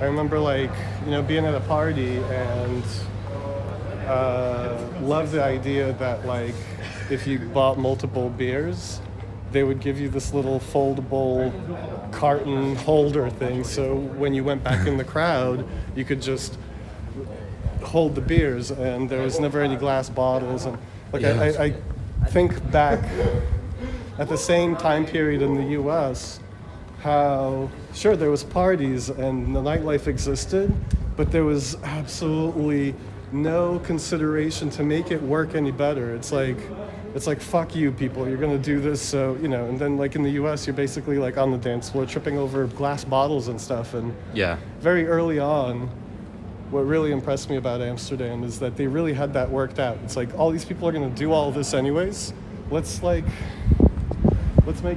I remember, like, you know, being at a party and love the idea that, like, if you bought multiple beers, they would give you this little foldable carton holder thing, so when you went back in the crowd, you could just hold the beers, and there was never any glass bottles. And like, I think back at the same time period in the U.S., how sure there was parties and the nightlife existed, but there was absolutely no consideration to make it work any better. It's like fuck you people, you're gonna do this, so you know. And then like in the US, you're basically like on the dance floor tripping over glass bottles and stuff. And Yeah. very early on, what really impressed me about Amsterdam is that they really had that worked out. It's like, all these people are gonna do all this anyways, let's make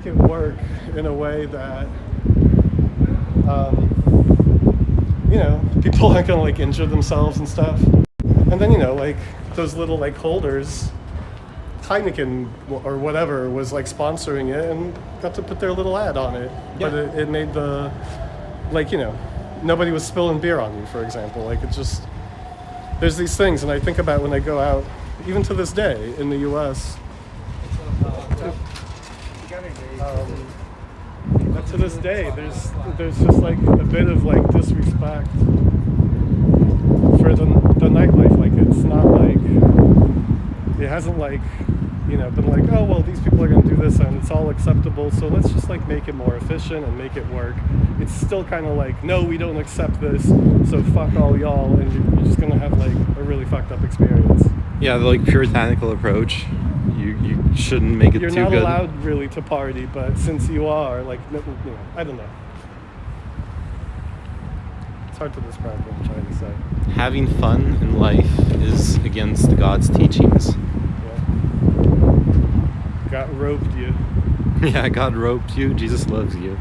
it work in a way that you know, people aren't gonna like injure themselves and stuff. And then, you know, like those little like holders, Heineken or whatever was like sponsoring it and got to put their little ad on it. Yeah. But it made the, like, you know, nobody was spilling beer on you, for example. Like, it just, there's these things, and I think about when I go out, even to this day in the US, but to this day, there's just like a bit of like disrespect for the nightlife. Like, it's not like, it hasn't like, you know, been like, oh well, these people are gonna do this and it's all acceptable, so let's just like make it more efficient and make it work. It's still kind of like, no, we don't accept this, so fuck all y'all, and you're just gonna have like a really fucked up experience. Yeah, the like puritanical approach. You shouldn't make it You're too not good. allowed really to party, but since you are, like, you know, I don't know. It's hard to describe what I'm trying to say. Having fun in life is against God's teachings. Yeah. Got roped you. Yeah, God roped you. Jesus loves you.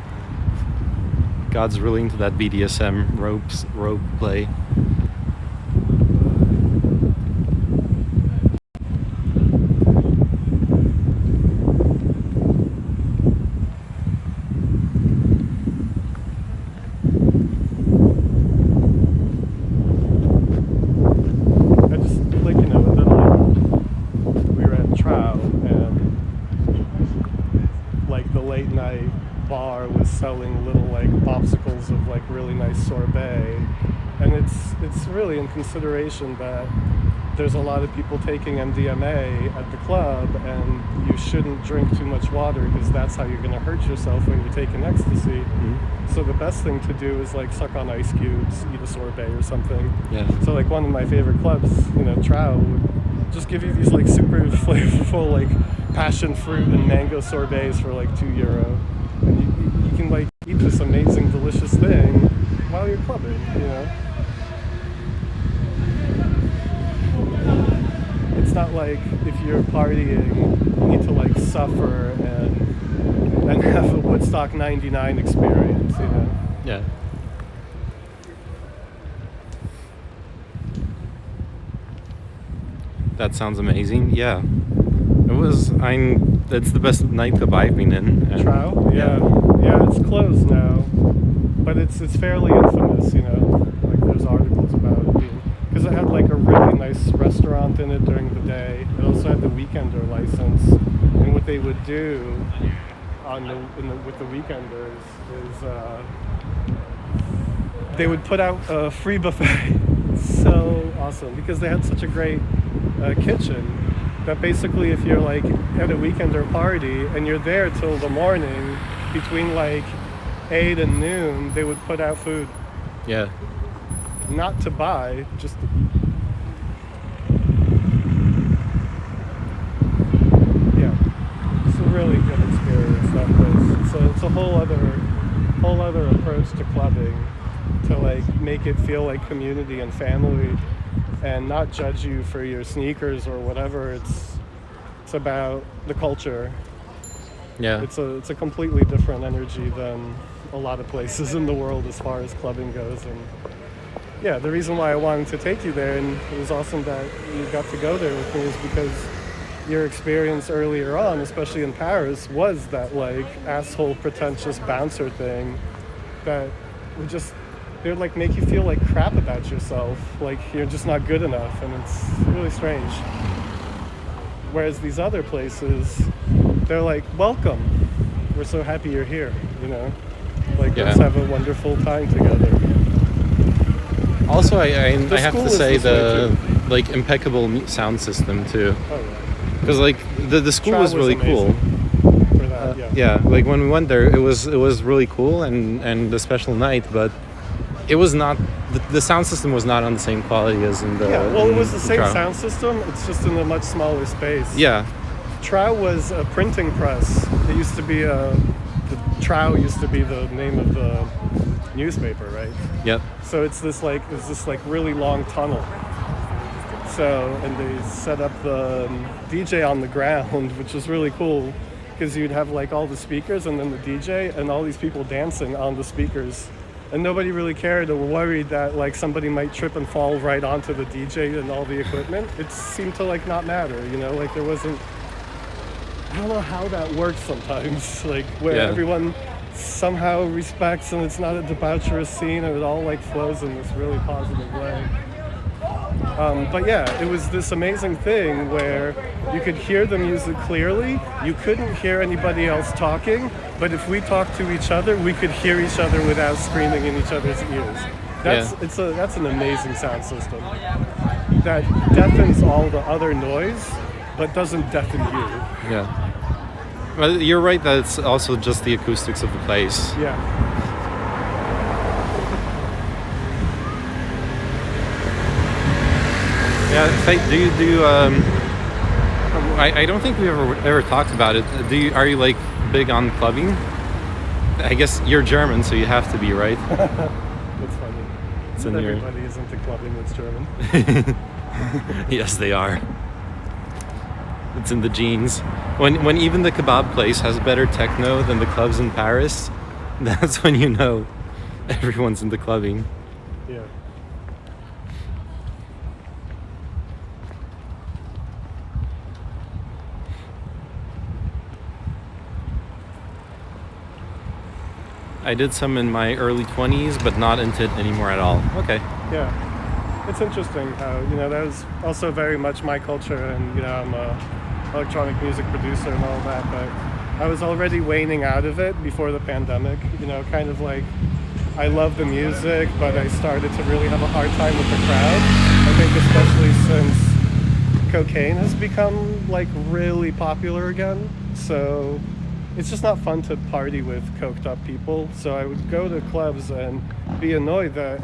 God's really into that BDSM rope play. I just like, you know, and then like we were at Trow, and like the late night bar was selling little like popsicles of like really nice sorbet, and it's really in consideration that there's a lot of people taking MDMA at the club, and you shouldn't drink too much water because that's how you're going to hurt yourself when you're taking ecstasy. So the best thing to do is like suck on ice cubes, eat a sorbet or something. Yeah. So like one of my favorite clubs, you know, Trow, would just give you these like super flavorful like passion fruit and mango sorbets for like €2, and you can like eat this amazing delicious thing while you're clubbing, you know. It's not like if you're partying, you need to like suffer and have a Woodstock '99 experience, you know. Yeah. That sounds amazing. Yeah. It's the best nightclub I've been in. And- Trow? Yeah, it's closed now, but it's fairly infamous, you know. Like there's articles about it being, because it had like a really nice restaurant in it during the day. It also had the weekender license, and what they would do with the weekenders is they would put out a free buffet. So awesome, because they had such a great kitchen that basically if you're like at a weekender party and you're there till the morning, between like 8 and noon, they would put out food. Yeah. Not to buy, just to eat. Yeah, it's a really good experience, that place. It's a whole other approach to clubbing, to like make it feel like community and family, and not judge you for your sneakers or whatever. It's about the culture. Yeah. It's a completely different energy than a lot of places in the world as far as clubbing goes. And yeah, the reason why I wanted to take you there, and it was awesome that you got to go there with me, is because your experience earlier on, especially in Paris, was that like asshole pretentious bouncer thing that would just, they would like make you feel like crap about yourself, like you're just not good enough, and it's really strange. Whereas these other places, they're like, welcome, we're so happy you're here, you know, like let's have a wonderful time together. Also, I have school to is say this way, the like impeccable sound system too, Oh yeah. because like the school Trow was really cool. amazing for that, Yeah, like when we went there, it was really cool and a special night, but it was not, the sound system was not on the same quality as in the. Yeah, well, it was the same Trow. sound system. It's just in a much smaller space. Yeah, Trow was a printing press. It used to be the Trow used to be the name of the newspaper, right? yep, So it's this like really long tunnel. So, and they set up the DJ on the ground, which was really cool, because you'd have like all the speakers and then the DJ and all these people dancing on the speakers. And nobody really cared or were worried that like somebody might trip and fall right onto the DJ and all the equipment. It seemed to like not matter, you know, like there wasn't, I don't know how that works sometimes, like where everyone somehow respects and it's not a debaucherous scene and it all like flows in this really positive way. But yeah, it was this amazing thing where you could hear the music clearly. You couldn't hear anybody else talking, but if we talked to each other, we could hear each other without screaming in each other's ears. That's an amazing sound system that deafens all the other noise, but doesn't deafen you. yeah. Well, you're right that it's also just the acoustics of the place. Yeah. Yeah, do you I don't think we ever talked about it. Are you like big on clubbing? I guess you're German, so you have to be, right? That's funny. It's in your... Everybody is into clubbing that's German. Yes, they are. It's in the genes. When even the kebab place has better techno than the clubs in Paris, that's when you know everyone's into clubbing. Yeah. I did some in my early 20s, but not into it anymore at all. Okay. Yeah. It's interesting how, that was also very much my culture, and, I'm a electronic music producer and all that, but I was already waning out of it before the pandemic, kind of like I love the music, but I started to really have a hard time with the crowd. I think especially since cocaine has become like really popular again. So it's just not fun to party with coked up people. So I would go to clubs and be annoyed that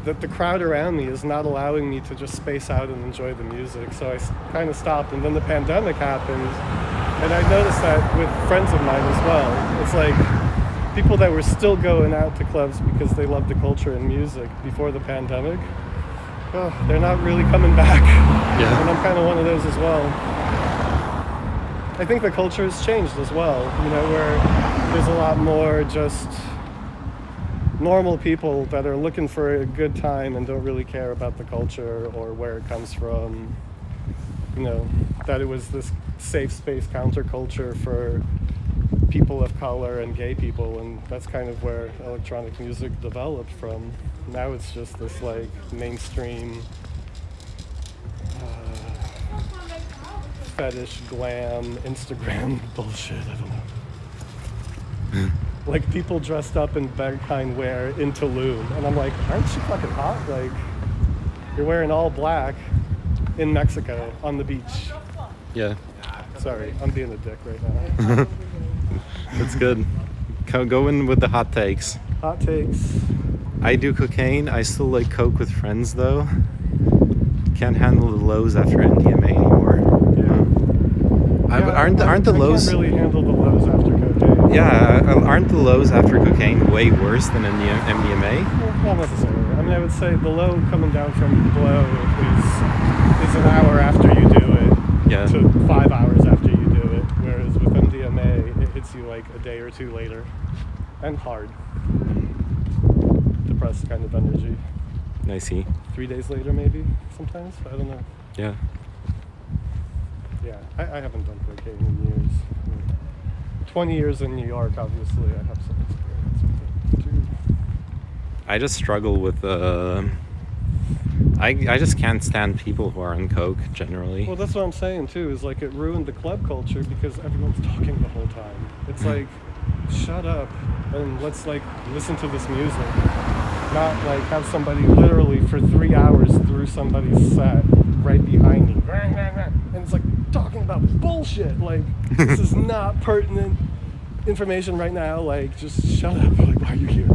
that the crowd around me is not allowing me to just space out and enjoy the music. So I kind of stopped, and then the pandemic happened, and I noticed that with friends of mine as well. It's like people that were still going out to clubs because they loved the culture and music before the pandemic, they're not really coming back. Yeah. And I'm kind of one of those as well. I think the culture has changed as well, where there's a lot more just normal people that are looking for a good time and don't really care about the culture or where it comes from. That it was this safe space counterculture for people of color and gay people, and that's kind of where electronic music developed from. Now it's just this like mainstream fetish, glam, Instagram bullshit. I don't know. Like people dressed up in Berghain wear in Tulum, and I'm like, aren't you fucking hot? Like, you're wearing all black in Mexico on the beach. Yeah. Sorry, I'm being a dick right now. That's good. Go in with the hot takes. Hot takes. I do cocaine. I still like coke with friends though. Can't handle the lows after MDMA anymore. Aren't the lows? I can't really handle the lows after cocaine. Yeah, aren't the lows after cocaine way worse than MDMA? Well, not necessarily. I mean, I would say the low coming down from blow is an hour after you do it to 5 hours after you do it. Whereas with MDMA, it hits you like a day or two later, and hard. Depressed kind of energy. I see. 3 days later, maybe sometimes. I don't know. Yeah. Yeah, I haven't done cocaine in years. 20 years in New York, obviously, I have some experience with it too. I just struggle with I just can't stand people who are on coke generally. Well, that's what I'm saying too, is like it ruined the club culture because everyone's talking the whole time. It's like, shut up and let's like listen to this music. Not like have somebody literally for 3 hours through somebody's set right behind me. And it's like talking about bullshit. Like, this is not pertinent information right now. Like, just shut up. Like, why are you here?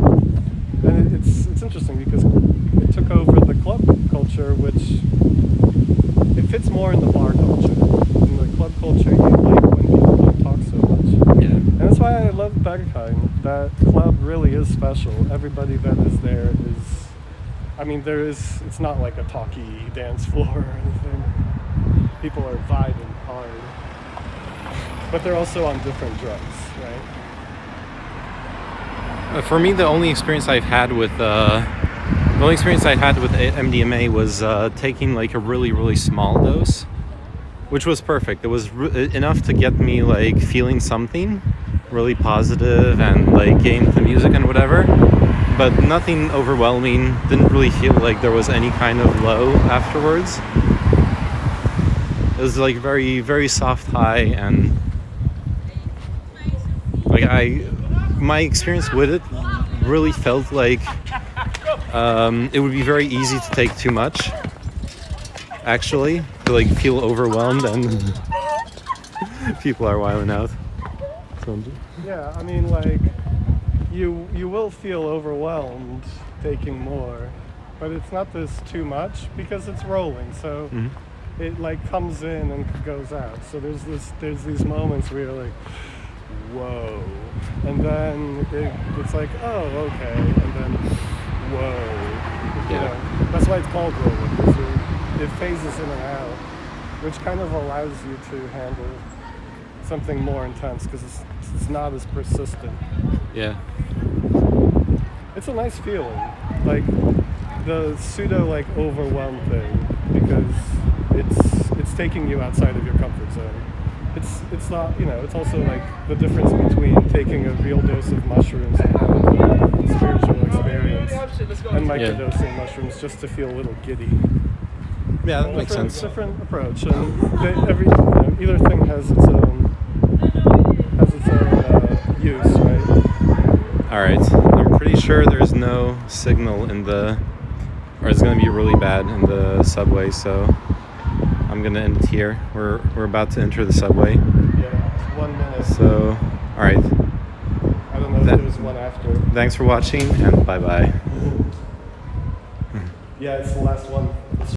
And it's interesting because it took over the club culture, which it fits more in the bar culture. In the club culture, you like when people don't talk so much. Yeah. And that's why I love Berghain. That club really is special. Everybody that is there is, I mean, it's not like a talky dance floor or anything. People are vibing hard. But they're also on different drugs, right? For me, the only experience I've had with MDMA was taking like a really, really small dose, which was perfect. It was enough to get me like feeling something really positive and like getting the music and whatever, but nothing overwhelming. Didn't really feel like there was any kind of low afterwards. It was like very, very soft high, and like my experience with it really felt like it would be very easy to take too much, actually, to like feel overwhelmed, and people are wilding out. Yeah, I mean, like, you will feel overwhelmed taking more, but it's not this too much because it's rolling, so it like comes in and goes out. So there's these moments where you're like, whoa, and then it's like, oh, okay, and then whoa. You know, that's why it's called rolling, because it phases in and out. which kind of allows you to handle something more intense because it's not as persistent. Yeah. It's a nice feeling, like the pseudo like overwhelm thing, because it's taking you outside of your comfort zone. It's not, you know, it's also like the difference between taking a real dose of mushrooms and having a spiritual experience and microdosing mushrooms just to feel a little giddy. Yeah, that makes sense. Different approach, and either thing has its own use, right? All right. I'm pretty sure there's no signal in the, or it's gonna be really bad in the subway. So I'm gonna end it here. We're about to enter the subway. Yeah, 1 minute. So, all right. I don't know if there's one after. Thanks for watching, and bye bye. Yeah, it's the last one.